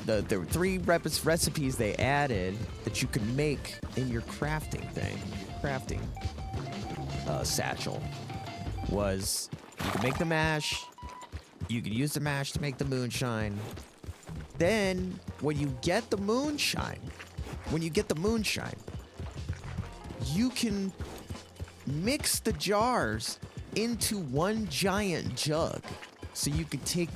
There were 3 recipes they added that you could make in your crafting satchel. Was you could make the mash, you could use the mash to make the moonshine. Then when you get the moonshine, you can mix the jars into one giant jug. So you could take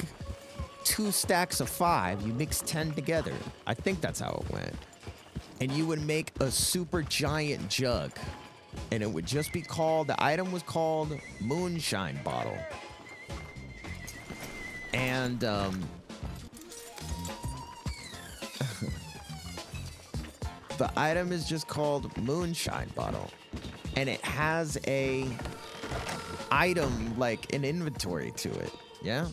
2 stacks of 5, you mix 10 together. I think that's how it went. And you would make a super giant jug. And it would just be called, the item was called Moonshine Bottle. And, the item is just called Moonshine Bottle. And it has a item, like an inventory to it, yeah?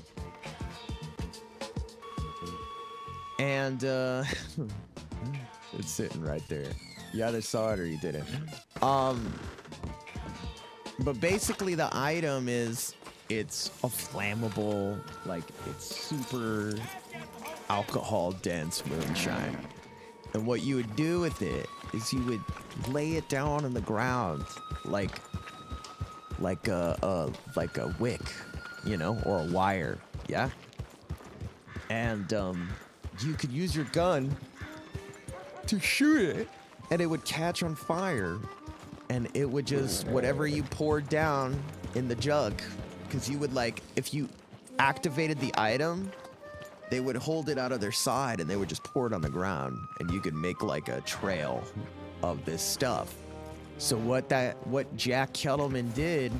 And, it's sitting right there. You either saw it or you didn't. But basically the item is, it's a flammable, like, it's super alcohol dense moonshine. And what you would do with it is you would lay it down on the ground like a wick, you know, or a wire, yeah? And you could use your gun to shoot it, and it would catch on fire, and it would just, whatever you poured down in the jug, because you would, like, if you activated the item, they would hold it out of their side, and they would just pour it on the ground, and you could make, like, a trail of this stuff. So what Jack Kettleman did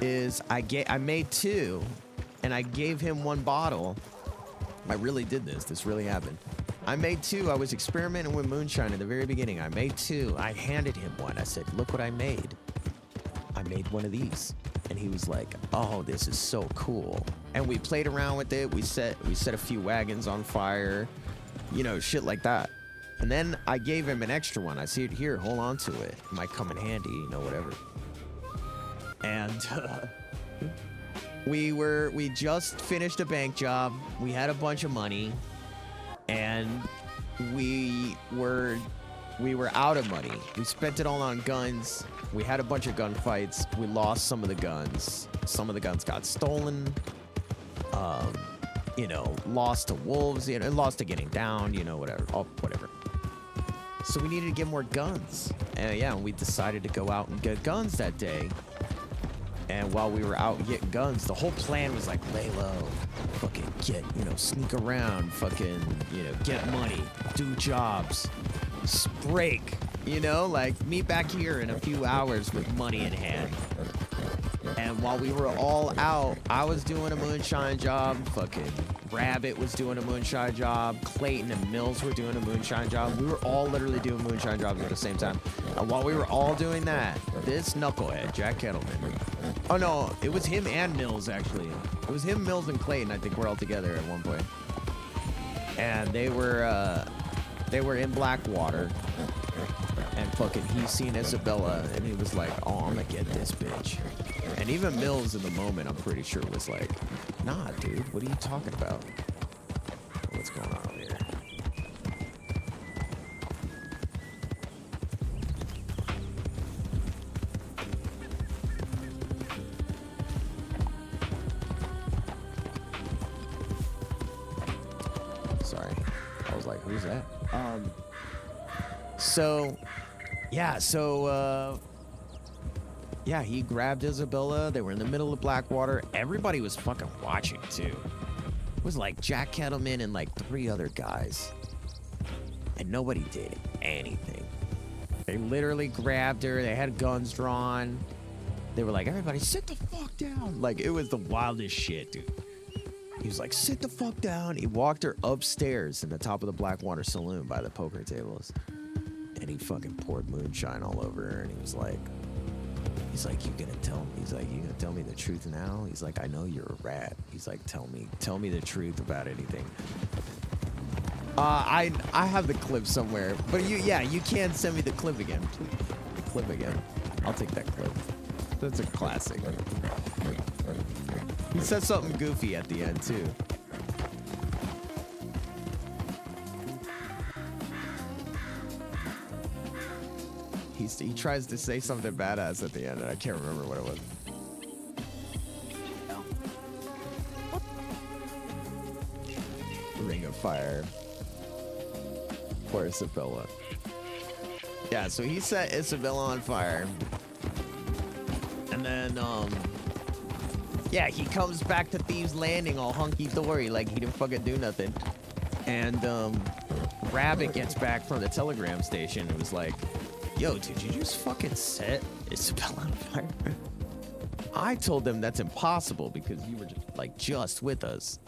is I made 2, and I gave him 1 bottle. I really did this. This really happened. I made 2. I was experimenting with moonshine at the very beginning. I made 2. I handed him 1. I said, look what I made. I made 1 of these. And he was like, oh, this is so cool. And we played around with it. We set a few wagons on fire, you know, shit like that. And then I gave him an extra one. I said, here, hold on to it. It might come in handy, you know, whatever. And we just finished a bank job. We had a bunch of money, and we were out of money. We spent it all on guns. We had a bunch of gunfights. We lost some of the guns. Some of the guns got stolen. You know, lost to wolves. You know, lost to getting down. You know, whatever. Oh, whatever. So we needed to get more guns. And yeah, we decided to go out and get guns that day. And while we were out getting guns, the whole plan was like, lay low, fucking get, you know, sneak around, fucking, you know, get money, do jobs, break, you know, like meet back here in a few hours with money in hand. And while we were all out, I was doing a moonshine job, fucking Rabbit was doing a moonshine job, Clayton and Mills were doing a moonshine job. We were all literally doing moonshine jobs at the same time. And while we were all doing that, this knucklehead, Jack Kettleman, oh no, it was him and Mills actually. It was him, Mills, and Clayton, I think we're all together at one point. And they were in Blackwater. And fucking he seen Isabella and he was like, oh, I'm gonna get this bitch. And even Mills in the moment, I'm pretty sure, was like, nah, dude, what are you talking about? What's going on over here? Sorry. I was like, who's that? Yeah, he grabbed Isabella. They were in the middle of Blackwater. Everybody was fucking watching, too. It was like Jack Kettleman and like 3 other guys. And nobody did anything. They literally grabbed her. They had guns drawn. They were like, everybody sit the fuck down. Like, it was the wildest shit, dude. He was like, sit the fuck down. He walked her upstairs in the top of the Blackwater Saloon by the poker tables. And he fucking poured moonshine all over her. And he was like, you gonna tell me the truth now? He's like, I know you're a rat. He's like, tell me the truth about anything. I have the clip somewhere, but you can send me the clip again, please. The clip again. I'll take that clip. That's a classic. He said something goofy at the end too. He tries to say something badass at the end, and I can't remember what it was. Ring of Fire. Poor Isabella. Yeah, so he set Isabella on fire. And then, yeah, he comes back to Thieves Landing all hunky-dory, like he didn't fucking do nothing. And, Rabbit gets back from the telegram station and was like, yo, did you just fucking set Isabella on fire? I told them that's impossible because you were just with us.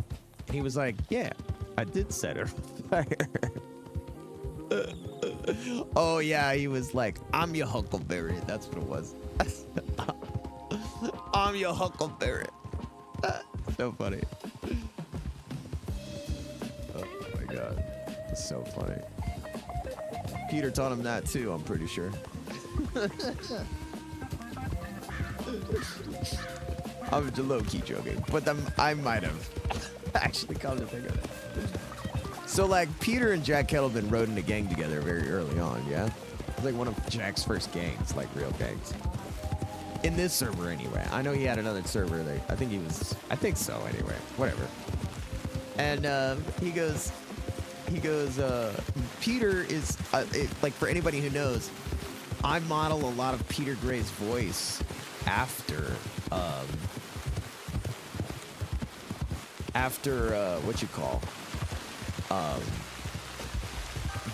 And he was like, yeah, I did set her on fire. Oh yeah, he was like, I'm your Huckleberry. That's what it was. I'm your Huckleberry. So funny. Oh my god. It's so funny. Peter taught him that too, I'm pretty sure. I'm low-key joking, but I might have actually come to think of it. So, like, Peter and Jack Kettleman rode in a gang together very early on, yeah? It was like one of Jack's first gangs, like real gangs. In this server, anyway. I know he had another server that I think so, anyway. Whatever. And he goes, Peter is, like, for anybody who knows, I model a lot of Peter Gray's voice after what you call,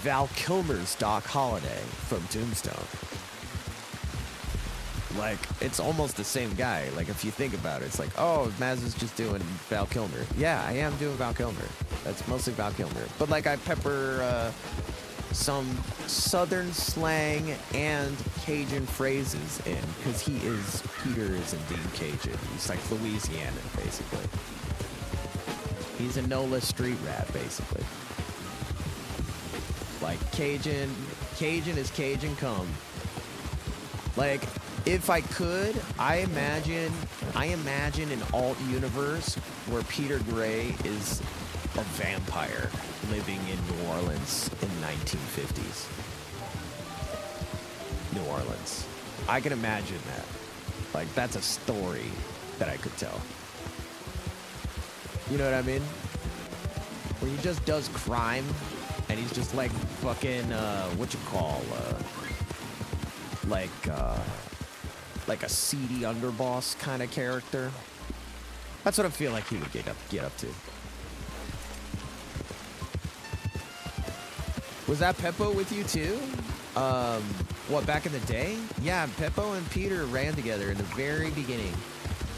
Val Kilmer's Doc Holliday from Tombstone. Like, it's almost the same guy. Like, if you think about it, it's like, oh, Maz is just doing Val Kilmer. Yeah, I am doing Val Kilmer. That's mostly Val Kilmer. But, like, I pepper some southern slang and Cajun phrases in, because Peter is indeed Cajun. He's like Louisianan, basically. He's a NOLA street rat, basically. Like, Cajun is Cajun come. Like, if I could, I imagine an alt universe where Peter Gray is a vampire living in New Orleans in the 1950s. New Orleans. I can imagine that. Like, that's a story that I could tell. You know what I mean? Where he just does crime, and he's just like fucking, like a seedy underboss kind of character. That's what I feel like he would get up to. Was that Peppo with you too? What, back in the day? Yeah, Peppo and Peter ran together in the very beginning.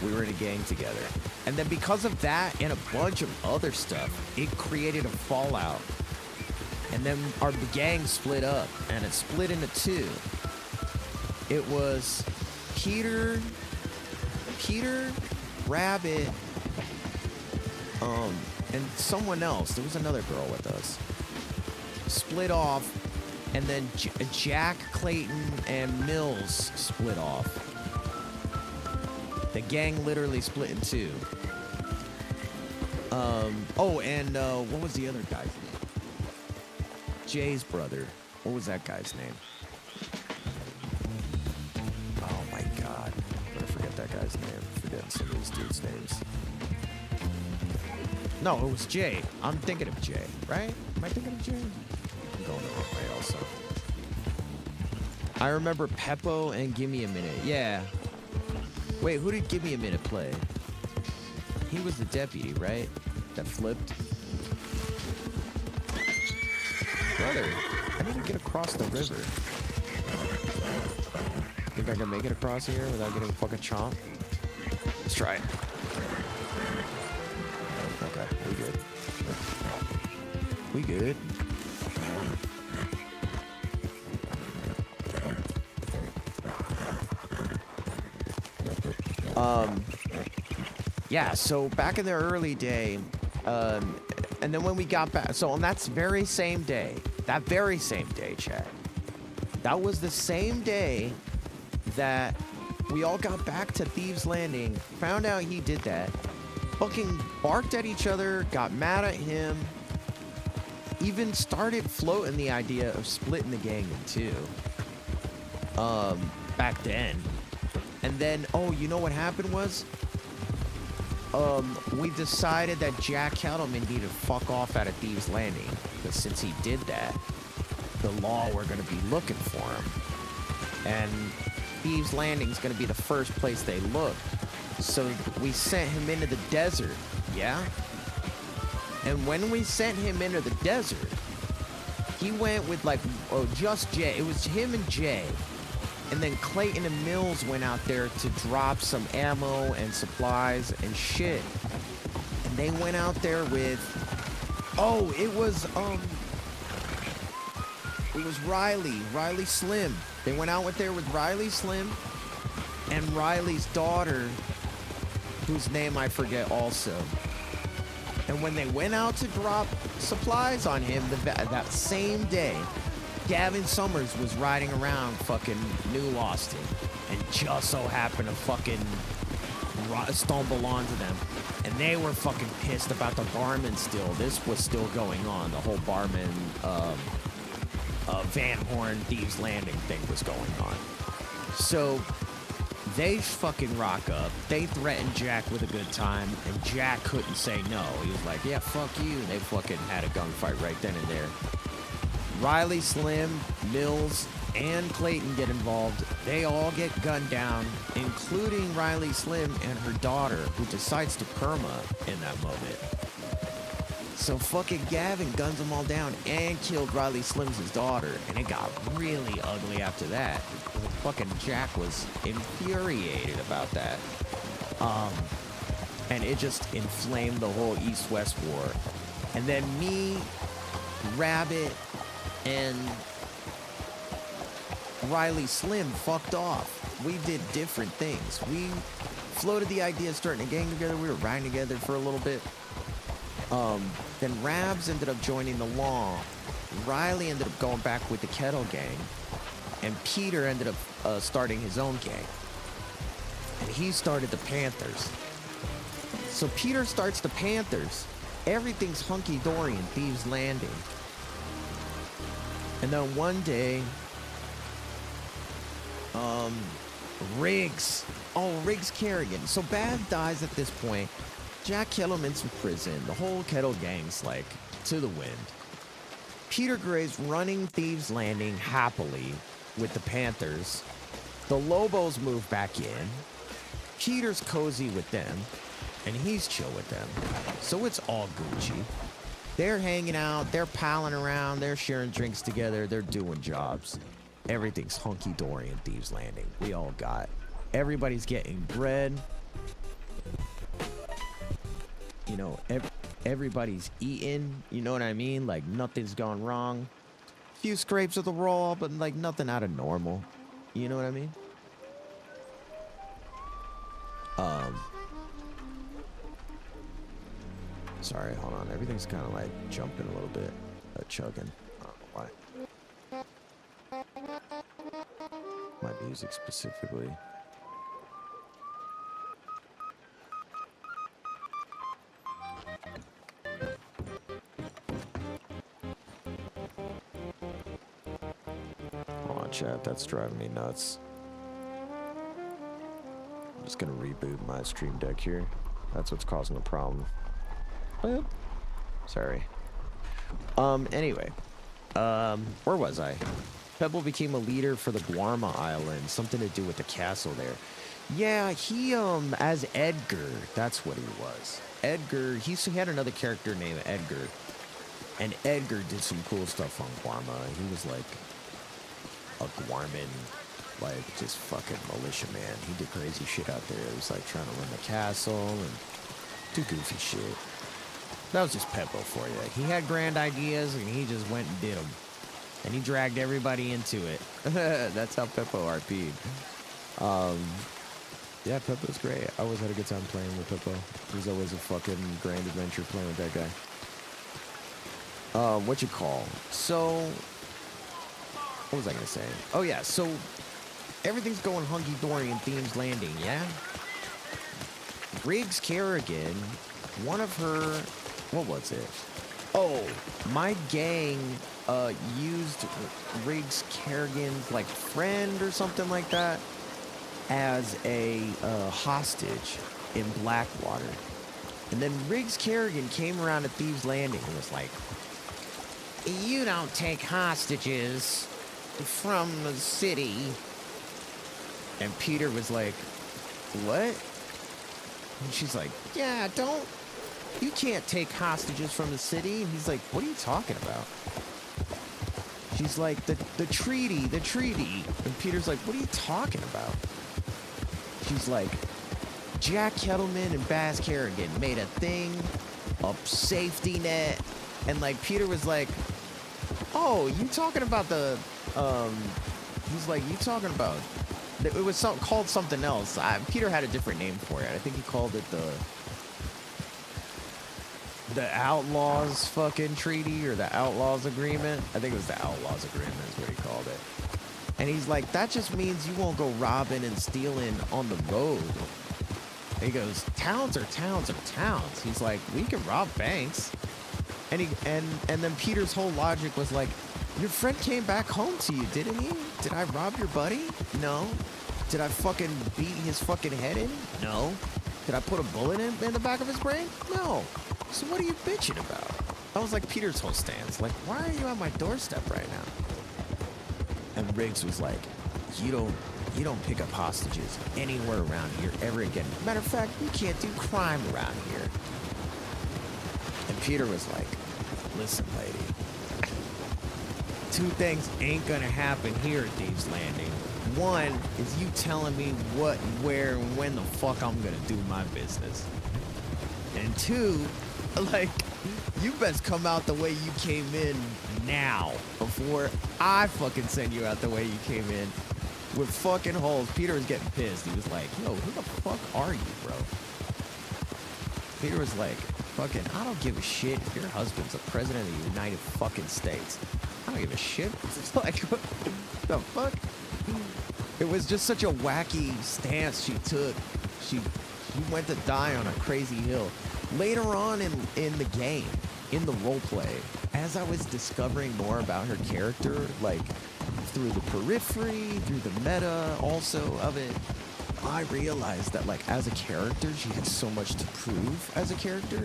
We were in a gang together. And then because of that and a bunch of other stuff, it created a fallout. And then our gang split up, and it split into two. It was Peter, Rabbit, and someone else. There was another girl with us. Split off, and then Jack, Clayton, and Mills split off. The gang literally split in two. What was the other guy's name? Jay's brother. What was that guy's name? Oh my god. I'm gonna forget that guy's name. I'm forgetting some of these dudes' names. No, it was Jay. I'm thinking of Jay, right? Am I thinking of Jay? I'm going the wrong way also. I remember Peppo and Give Me a Minute. Yeah. Wait, who did Give Me a Minute play? He was the deputy, right? That flipped. Brother, I need to get across the river. Think I can make it across here without getting fucking chomped? Let's try it. Okay, we good. We good. Yeah, so back in the early day, and then when we got back, so on that very same day, Chad, that was the same day that we all got back to Thieves Landing, found out he did that, fucking barked at each other, got mad at him, even started floating the idea of splitting the gang in two, back then. And then, oh, you know what happened was? We decided that Jack Kettleman needed to fuck off out of Thieves Landing. Because since he did that, the law were going to be looking for him. And Thieves Landing's going to be the first place they look. So we sent him into the desert, yeah? And when we sent him into the desert, he went with just Jay. It was him and Jay. And then Clayton and Mills went out there to drop some ammo and supplies and shit. And they went out there with, it was Riley Slim. They went out there with Riley Slim and Riley's daughter, whose name I forget also. And when they went out to drop supplies on him that same day, Gavin Summers was riding around fucking New Austin and just so happened to fucking stumble onto them. And they were fucking pissed about the barman still. This was still going on. The whole barman, Van Horn Thieves Landing thing was going on. So they fucking rock up. They threatened Jack with a good time, and Jack couldn't say no. He was like, yeah, fuck you. And they fucking had a gunfight right then and there. Riley, Slim, Mills, and Clayton get involved. They all get gunned down, including Riley Slim and her daughter, who decides to perma in that moment. So fucking Gavin guns them all down and killed Riley Slim's daughter, and it got really ugly after that. Fucking Jack was infuriated about that. And it just inflamed the whole East-West war. And then me, Rabbit, and Riley Slim fucked off. We did different things. We floated the idea of starting a gang together. We were riding together for a little bit. Then Rabs ended up joining the law. Riley ended up going back with the Kettle Gang. And Peter ended up starting his own gang. And he started the Panthers. So Peter starts the Panthers. Everything's hunky-dory in Thieves Landing. And then one day, Riggs Kerrigan. So Baz dies at this point. Jack Kellerman's in prison. The whole Kettle Gang's like to the wind. Peter Gray's running Thieves Landing happily with the Panthers. The Lobos move back in. Peter's cozy with them, and he's chill with them. So it's all Gucci. They're hanging out, they're palling around, they're sharing drinks together, they're doing jobs. Everything's hunky-dory in Thieves Landing. We all got. Everybody's getting bread. You know, everybody's eating. You know what I mean? Like, nothing's gone wrong. Few scrapes of the roll, but like nothing out of normal. You know what I mean? Sorry, hold on. Everything's kind of like jumping a little bit. Chugging. I don't know why. My music specifically. Hold on, chat. That's driving me nuts. I'm just gonna reboot my stream deck here. That's what's causing the problem. Boop. Sorry. Anyway. Where was I? Pebble became a leader for the Guarma Island. Something to do with the castle there. Yeah, he, as Edgar. That's what he was. Edgar, he had another character named Edgar. And Edgar did some cool stuff on Guarma. He was like a Guarman, like just fucking militiaman. He did crazy shit out there. It was like trying to run the castle and do goofy shit. That was just Peppo for you. He had grand ideas and he just went and did them. And he dragged everybody into it. That's how Peppo RP'd. Yeah, Peppo's great. I always had a good time playing with Peppo. He was always a fucking grand adventure playing with that guy. What you call? So, what was I gonna say? Oh yeah, so everything's going hunky-dory in Thieves Landing, yeah? Riggs Kerrigan, one of her, what was it? Oh, my gang used Riggs Kerrigan's like friend or something like that as a hostage in Blackwater. And then Riggs Kerrigan came around to Thieves Landing and was like, you don't take hostages from the city. And Peter was like, what? And she's like, yeah, you can't take hostages from the city. And he's like, what are you talking about? She's like, the treaty. And Peter's like, what are you talking about? She's like, Jack Kettleman and Baz Kerrigan made a thing, a safety net. And like, Peter was like, oh, you talking about the, he's like, you talking about, it was called something else. Peter had a different name for it. I think he called it the Outlaws fucking treaty or the Outlaws agreement. I think it was the Outlaws agreement is what he called it. And he's like, that just means you won't go robbing and stealing on the road. And he goes, towns are towns are towns. He's like, we can rob banks. And then Peter's whole logic was like, your friend came back home to you, didn't he? Did I rob your buddy? No. Did I fucking beat his fucking head in? No. Did I put a bullet in the back of his brain? No. So what are you bitching about? That was like Peter's whole stance. Like, why are you at my doorstep right now? And Riggs was like, you don't pick up hostages anywhere around here ever again. Matter of fact, you can't do crime around here. And Peter was like, listen, lady. Two things ain't gonna happen here at Thieves Landing. One is you telling me what, where, and when the fuck I'm gonna do my business. And two, like, you best come out the way you came in now before I fucking send you out the way you came in with fucking holes. Peter was getting pissed. He was like, yo, who the fuck are you, bro? Peter was like, fucking, I don't give a shit if your husband's the president of the United fucking States. I don't give a shit. It's like, what the fuck? It was just such a wacky stance she took. She went to die on a crazy hill. Later on in the game, in the roleplay, as I was discovering more about her character, like through the periphery, through the meta also of it, I realized that like as a character, she had so much to prove as a character.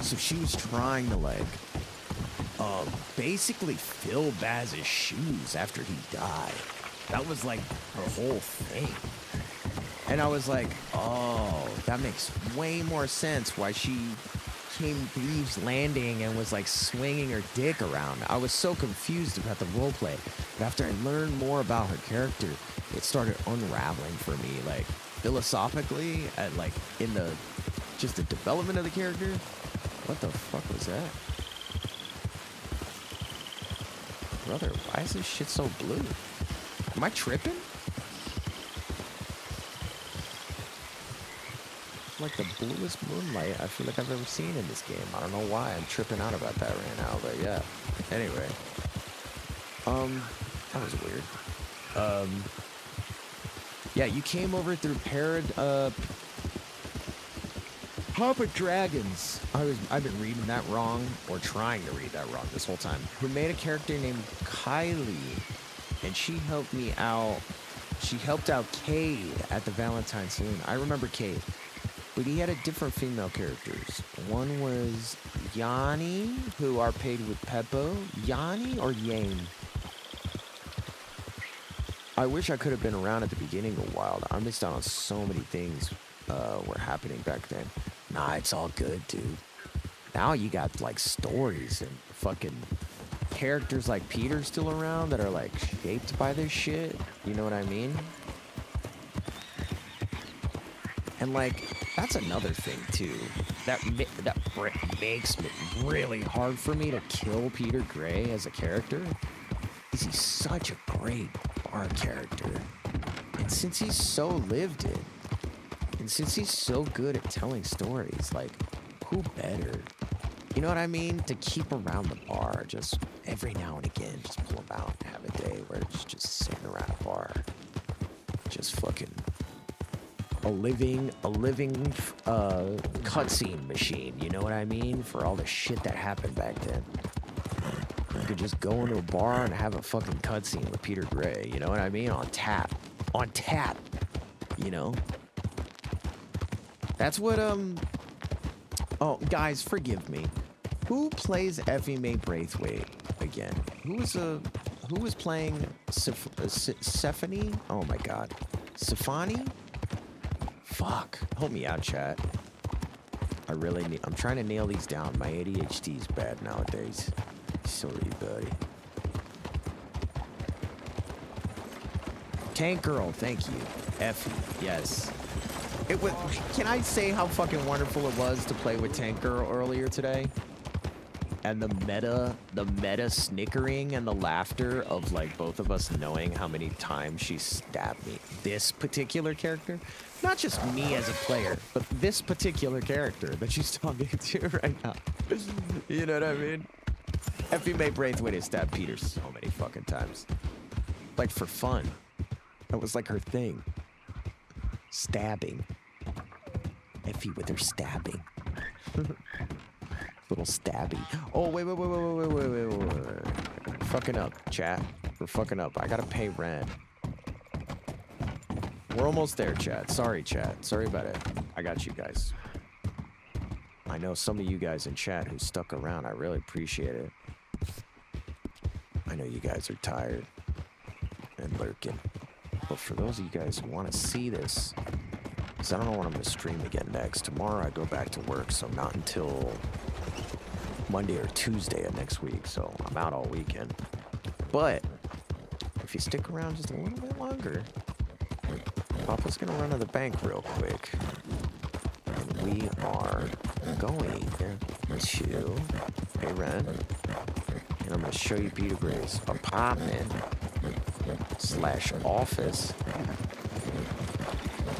So she was trying to like basically fill Baz's shoes after he died. That was like her whole thing. And I was like, oh, that makes way more sense why she came Thieves Landing and was like swinging her dick around. I was so confused about the roleplay. But after I learned more about her character, it started unraveling for me, like philosophically, and like in the just the development of the character. What the fuck was that? Brother, why is this shit so blue? Am I tripping? Like the bluest moonlight I feel like I've ever seen in this game. I don't know why I'm tripping out about that right now, but yeah. Anyway. That was weird. Yeah, you came over through Papa Dragons. I've been reading that wrong, or trying to read that wrong this whole time. Who made a character named Kylie, and she helped me out. She helped out Cade at the Valentine Saloon. I remember Cade, but he had a different female characters. One was Yanni, who are paid with Peppo. Yanni or Yang? I wish I could have been around at the beginning of Wild. I missed out on so many things were happening back then. Nah, it's all good, dude. Now you got like stories and fucking characters like Peter still around that are like shaped by this shit. You know what I mean? And like, that's another thing too. That makes it really hard for me to kill Peter Gray as a character. Is he's such a great bar character. And since he's so lived it, and since he's so good at telling stories, like, who better? You know what I mean? To keep around the bar, just every now and again, just pull him out and have a day where it's just sitting around a bar. Just fucking a living cutscene machine, you know what I mean? For all the shit that happened back then. You could just go into a bar and have a fucking cutscene with Peter Gray, you know what I mean? On tap, you know? That's what, oh, guys, forgive me. Who plays Effie Mae Braithwaite again? Who was playing Stephanie? Oh my god. Stephanie? Fuck. Help me out, chat. I'm trying to nail these down. My ADHD is bad nowadays. Sorry, buddy. Tank Girl, thank you. Effie, yes. It was. Can I say how fucking wonderful it was to play with Tank Girl earlier today? And the meta snickering and the laughter of like both of us knowing how many times she stabbed me. This particular character, not just me as a player, but this particular character that she's talking to right now. You know what I mean? Effie Mae Braithwaite has stabbed Peter so many fucking times. Like for fun. That was like her thing. Stabbing. Effie with her stabbing. Little stabby. Oh, wait. We're fucking up, chat. We're fucking up. I gotta pay rent. We're almost there, chat. Sorry, chat. Sorry about it. I got you guys. I know some of you guys in chat who stuck around. I really appreciate it. I know you guys are tired and lurking. But for those of you guys who want to see this, because I don't know when I'm going to stream again next. Tomorrow I go back to work, so not until Monday or Tuesday of next week. So I'm out all weekend. But if you stick around just a little bit longer, Papa's going to run to the bank real quick. And we are going to pay rent. And I'm going to show you Peter Gray's apartment / office.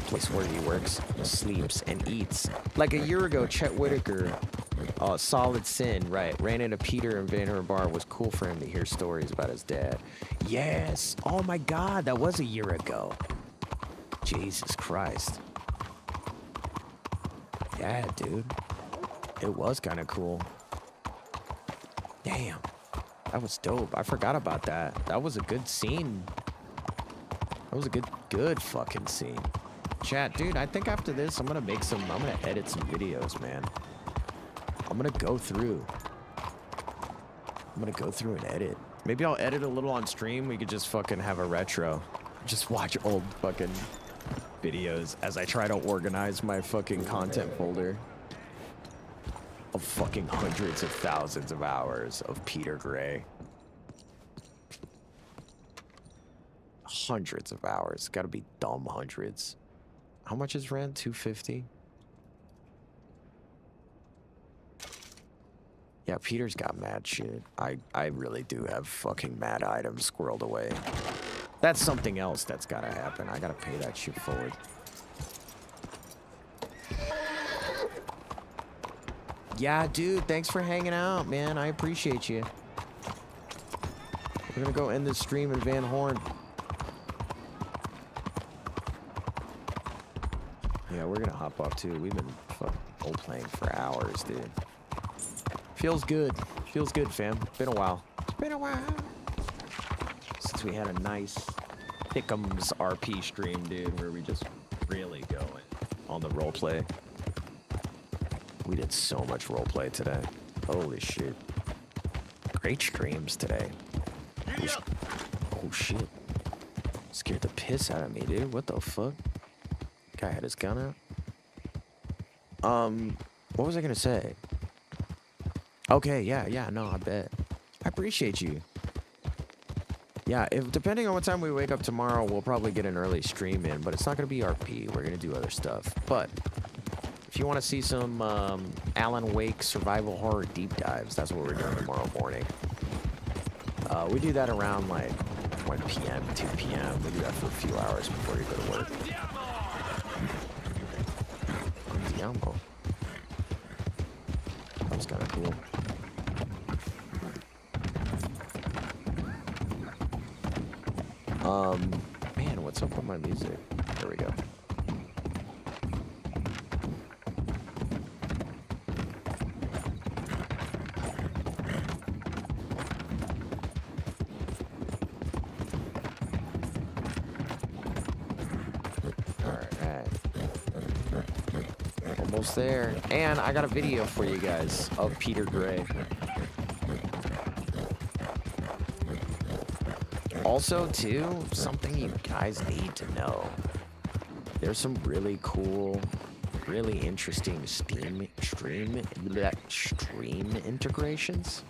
Place where he works, sleeps, and eats. Like a year ago, Chet Whitaker, Solid Sin, right, ran into Peter in Vanderbilt Bar. It was cool for him to hear stories about his dad. Yes! Oh my god, that was a year ago. Jesus Christ. Yeah, dude. It was kind of cool. Damn. That was dope. I forgot about that. That was a good scene. That was a good fucking scene. Chat, dude, I think after this, I'm gonna edit some videos, man. I'm gonna go through and edit. Maybe I'll edit a little on stream. We could just fucking have a retro. Just watch old fucking videos as I try to organize my fucking content folder of fucking hundreds of thousands of hours of Peter Gray. Hundreds of hours. Gotta be dumb hundreds. How much is rent? $250? Yeah, Peter's got mad shit. I really do have fucking mad items squirreled away. That's something else that's gotta happen. I gotta pay that shit forward. Yeah, dude, thanks for hanging out, man. I appreciate you. We're gonna go end this stream in Van Horn. Yeah, we're gonna hop off too. We've been fucking roleplaying for hours, dude. Feels good. Feels good, fam. Been a while. It's been a while. Since we had a nice Thickums RP stream, dude, where we just really go in on the roleplay. We did so much roleplay today. Holy shit. Great streams today. Oh shit. Scared the piss out of me, dude. What the fuck? Guy had his gun out. What was I gonna say? Okay, yeah, no, I bet. I appreciate you. Yeah, depending on what time we wake up tomorrow, we'll probably get an early stream in, but it's not gonna be RP. We're gonna do other stuff. But if you want to see some Alan Wake survival horror deep dives, that's what we're doing tomorrow morning. We do that around like 1 p.m., 2 p.m. We do that for a few hours before you go to work. Andiamo. That was kind of cool. Man, what's up with my music? There we go. Almost there. And I got a video for you guys of Peter Gray. Also, too, something you guys need to know. There's some really cool, really interesting stream integrations.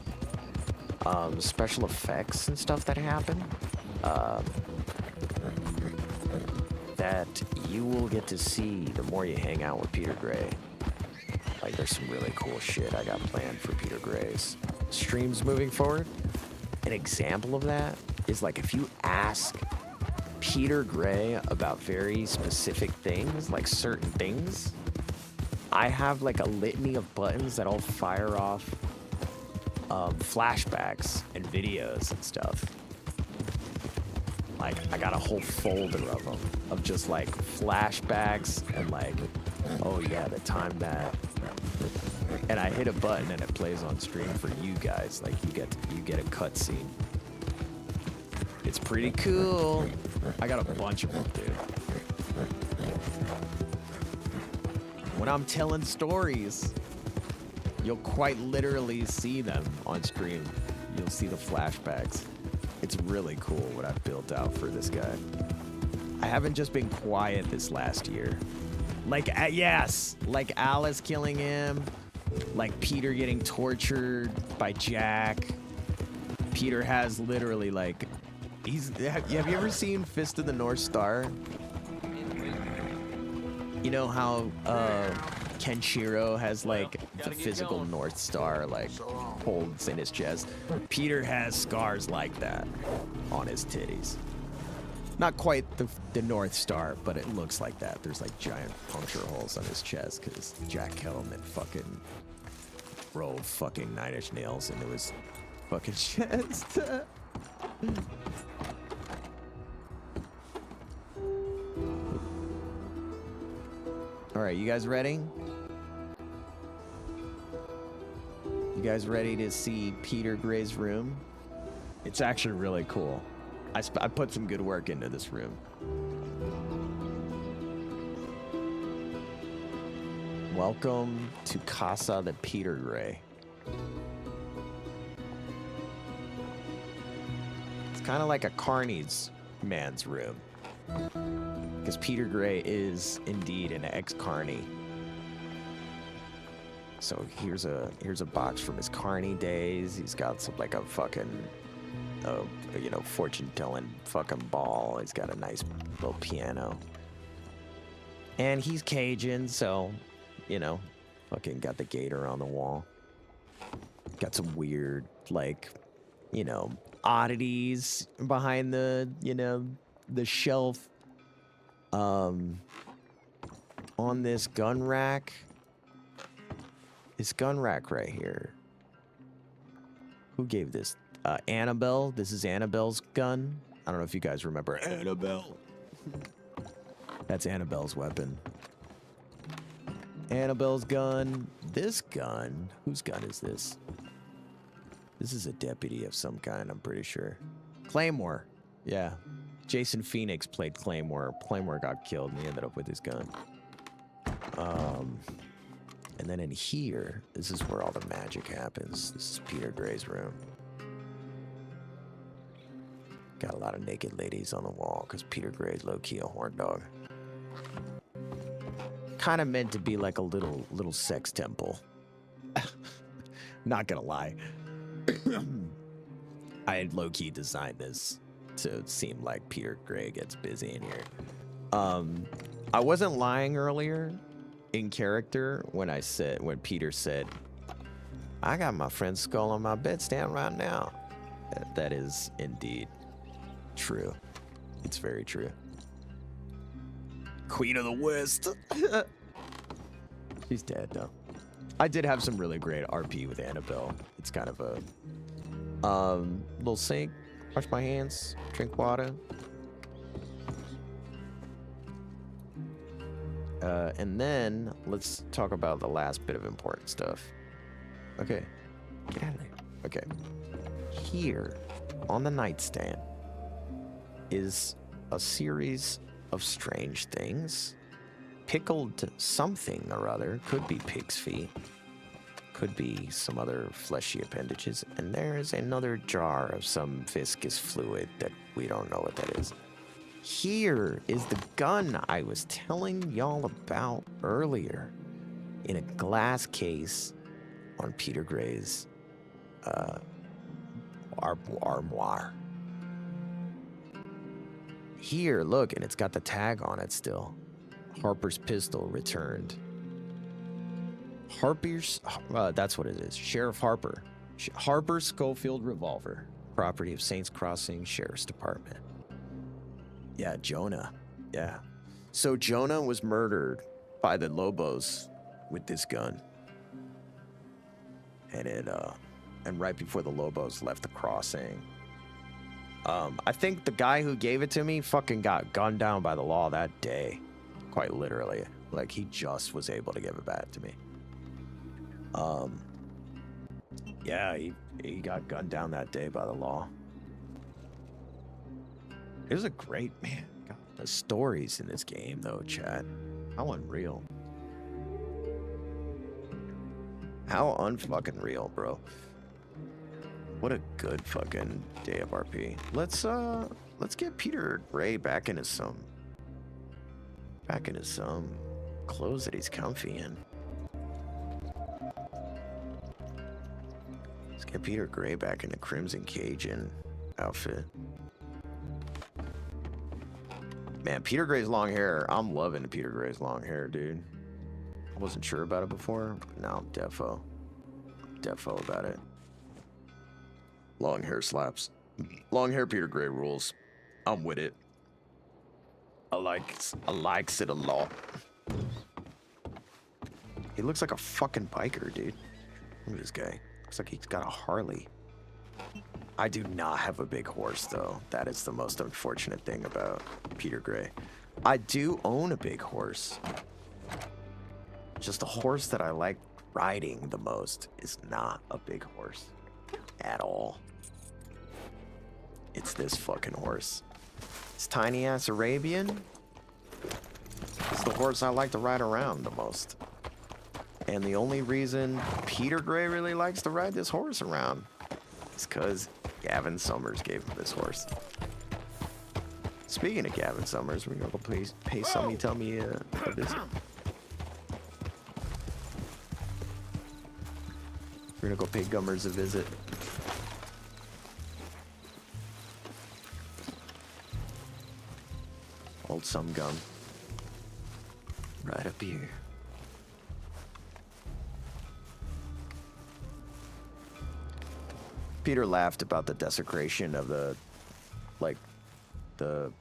Special effects and stuff that happen. That you will get to see the more you hang out with Peter Gray. Like, there's some really cool shit I got planned for Peter Gray's streams moving forward. An example of that is like if you ask Peter Gray about very specific things, like certain things, I have like a litany of buttons that'll fire off flashbacks and videos and stuff. Like, I got a whole folder of them, of just like flashbacks and like Oh yeah, the time that. And I hit a button and it plays on stream for you guys. Like you get a cutscene. It's pretty cool. I got a bunch of them, dude. When I'm telling stories, you'll quite literally see them on stream. You'll see the flashbacks. It's really cool what I've built out for this guy. I haven't just been quiet this last year. Like, yes, like Alice killing him, like Peter getting tortured by Jack. Peter has literally like, have you ever seen Fist of the North Star? You know how Kenshiro has like the physical North Star like holds in his chest? Peter has scars like that on his titties. Not quite the North Star, but it looks like that. There's like giant puncture holes on his chest because Jack Kettleman fucking rolled fucking 9 Inch Nails into his fucking chest. All right, you guys ready? You guys ready to see Peter Gray's room? It's actually really cool. I put some good work into this room. Welcome to Casa de Peter Gray. It's kind of like a Carney's man's room. Because Peter Gray is indeed an ex-Carney. So here's a box from his Carney days. He's got some like a fucking fortune telling fucking ball. He's got a nice little piano. And he's Cajun, so fucking got the gator on the wall. Got some weird like oddities behind the shelf. On this gun rack. This gun rack right here. Who gave this? Annabelle. This is Annabelle's gun. I don't know if you guys remember Annabelle. That's Annabelle's weapon. Annabelle's gun. This gun. Whose gun is this? This is a deputy of some kind, I'm pretty sure. Claymore. Yeah. Jason Phoenix played Claymore. Claymore got killed and he ended up with his gun. And then in here, this is where all the magic happens. This is Peter Gray's room. Got a lot of naked ladies on the wall because Peter Gray's low-key a horn dog. Kind of meant to be like a little sex temple. Not gonna lie. I had low-key designed this to seem like Peter Gray gets busy in here. I wasn't lying earlier in character when Peter said, I got my friend's skull on my bedstand right now. That is indeed true. It's very true. Queen of the West. She's dead though. I did have some really great RP with Annabelle. It's kind of a little sink, wash my hands, drink water. And then let's talk about the last bit of important stuff. Okay, get out of there. Okay, here on the nightstand is a series of strange things. Pickled something or other. Could be pig's feet. Could be some other fleshy appendages. And there is another jar of some viscous fluid that we don't know what that is. Here is the gun I was telling y'all about earlier in a glass case on Peter Gray's armoire. Here, look, and it's got the tag on it still. Harper's pistol returned. That's what it is. Sheriff Harper. Harper Schofield revolver. Property of Saints Crossing Sheriff's Department. Yeah, Jonah. Yeah. So Jonah was murdered by the Lobos with this gun. And right before the Lobos left the crossing, I think the guy who gave it to me fucking got gunned down by the law that day. Quite literally. Like, he just was able to give it back to me. Yeah, he got gunned down that day by the law. It was a great, man. God, the stories in this game, though, chat. How unreal. How unfucking real, bro. What a good fucking day of RP. Let's get Peter Gray back into some clothes that he's comfy in. Let's get Peter Gray back in the Crimson Cajun outfit. Man, Peter Gray's long hair. I'm loving Peter Gray's long hair, dude. I wasn't sure about it before. Now I'm defo about it. Long hair slaps. Long hair Peter Gray rules. I'm with it. I likes it a lot. He looks like a fucking biker, dude. Look at this guy. Looks like he's got a Harley. I do not have a big horse, though. That is the most unfortunate thing about Peter Gray. I do own a big horse. Just the horse that I like riding the most is not a big horse at all. It's this fucking horse. This tiny ass Arabian is the horse I like to ride around the most. And the only reason Peter Gray really likes to ride this horse around is because Gavin Summers gave him this horse. Speaking of Gavin Summers, we're gonna go pay Summy Tummy a visit. We're gonna go pay Gummers a visit. Old Some Gum. Right up here. Peter laughed about the desecration of the, like, of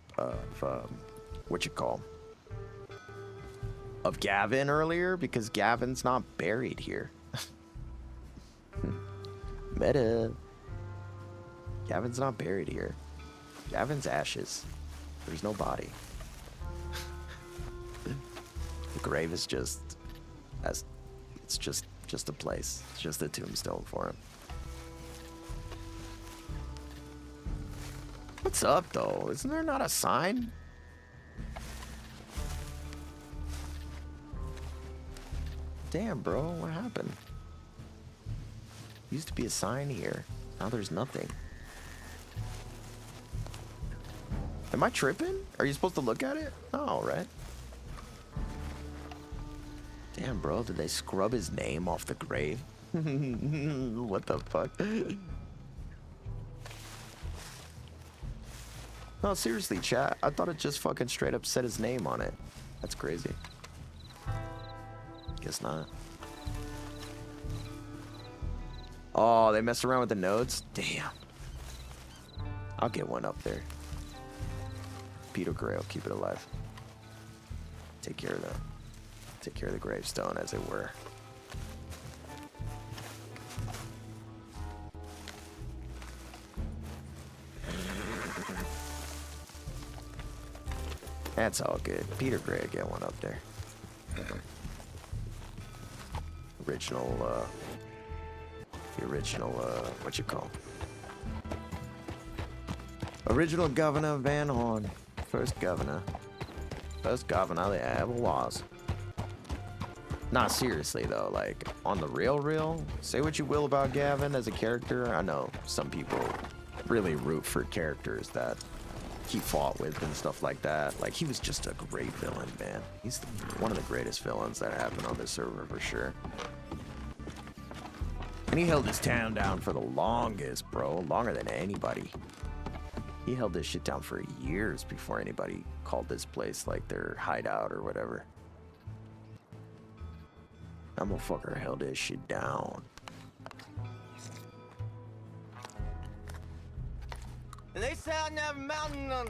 Gavin earlier, because Gavin's not buried here. Meta. Gavin's not buried here. Gavin's ashes. There's no body. The grave is just a place. It's just a tombstone for him. What's up, though? Isn't there not a sign? Damn, bro, what happened? Used to be a sign here. Now there's nothing. Am I tripping? Are you supposed to look at it? No, right? Damn, bro, did they scrub his name off the grave? What the fuck? No, seriously, chat. I thought it just fucking straight up said his name on it. That's crazy. Guess not. Oh, they messed around with the notes? Damn. I'll get one up there. Peter Gray will keep it alive. Take care of the gravestone, as it were. That's all good. Peter Gray will get one up there. The original, what you call? Original Governor Van Horn. First governor there ever was. Nah, seriously though, like, on the real, say what you will about Gavin as a character. I know some people really root for characters that he fought with and stuff like that. Like, he was just a great villain, man. He's one of the greatest villains that happened on this server for sure. And he held his town down for the longest, bro. Longer than anybody. He held this shit down for years before anybody called this place like their hideout or whatever. That motherfucker held this shit down. They say I never mountain on.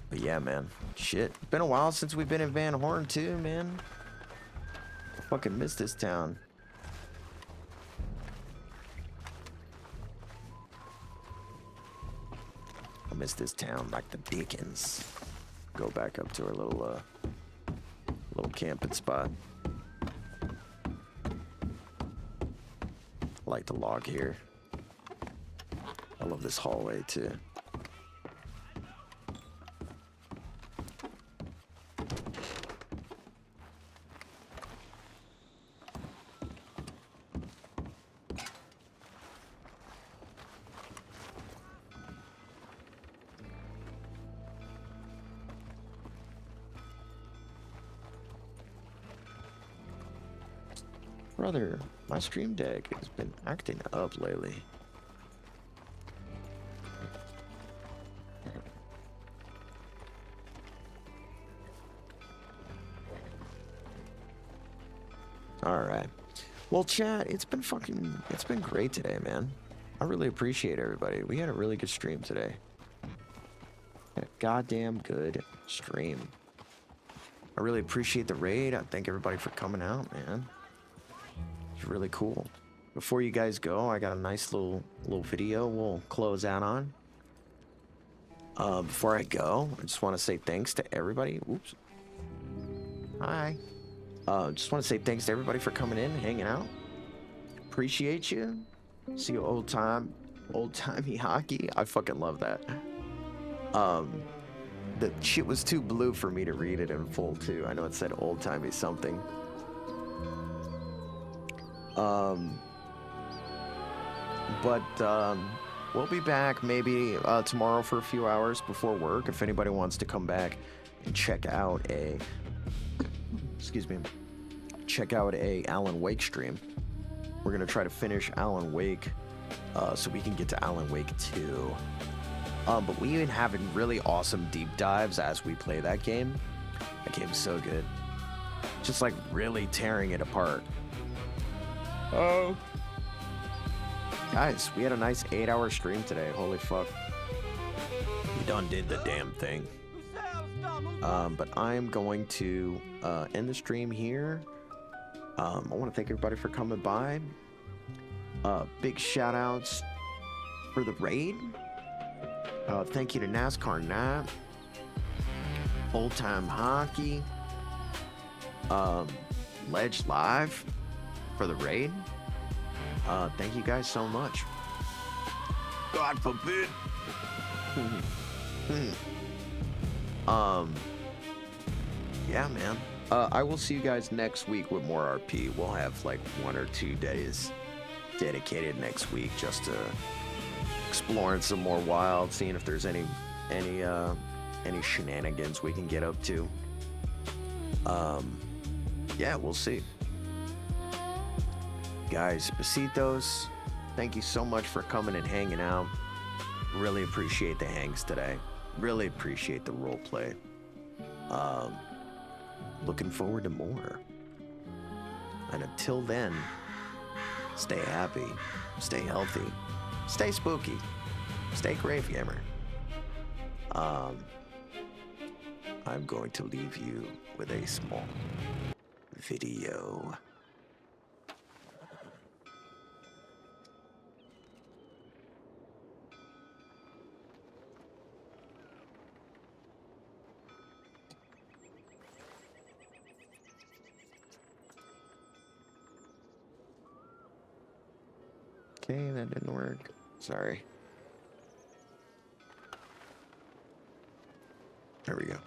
But yeah, man. Shit. Been a while since we've been in Van Horn too, man. fucking miss this town. I miss this town like the Dickens. Go back up to our little camping spot. I like the log here. I love this hallway too. Brother, my stream deck has been acting up lately. Alright. Well, chat, it's been great today, man. I really appreciate everybody. We had a really good stream today. A goddamn good stream. I really appreciate the raid. I thank everybody for coming out, man. It's really cool. Before you guys go, I got a nice little video we'll close out on. Before I go, I just want to say thanks to everybody. Oops. Hi. Just want to say thanks to everybody for coming in and hanging out. Appreciate you. See you old-timey hockey. I fucking love that. The shit was too blue for me to read it in full too. I know it said old-timey something. We'll be back maybe tomorrow for a few hours before work if anybody wants to come back and check out a Alan Wake stream. We're gonna try to finish Alan Wake so we can get to Alan Wake 2. But we've been having really awesome deep dives as we play that game. That game's so good. Just like really tearing it apart. Oh. Guys, we had a nice 8-hour stream today. Holy fuck. We done did the damn thing. But I'm going to end the stream here. I want to thank everybody for coming by. Big shout outs for the raid. Thank you to NASCAR Night, Old Time Hockey, Ledge Live for the raid. Thank you guys so much. God forbid. Yeah, man. I will see you guys next week with more RP. We'll have like 1 or 2 days dedicated next week just to exploring some more wild, seeing if there's any shenanigans we can get up to. Yeah, we'll see. Guys, besitos, thank you so much for coming and hanging out. Really appreciate the hangs today. Really appreciate the role play. Looking forward to more. And until then, stay happy, stay healthy, stay spooky, stay grave gamer. I'm going to leave you with a small video. Okay, that didn't work. Sorry. There we go.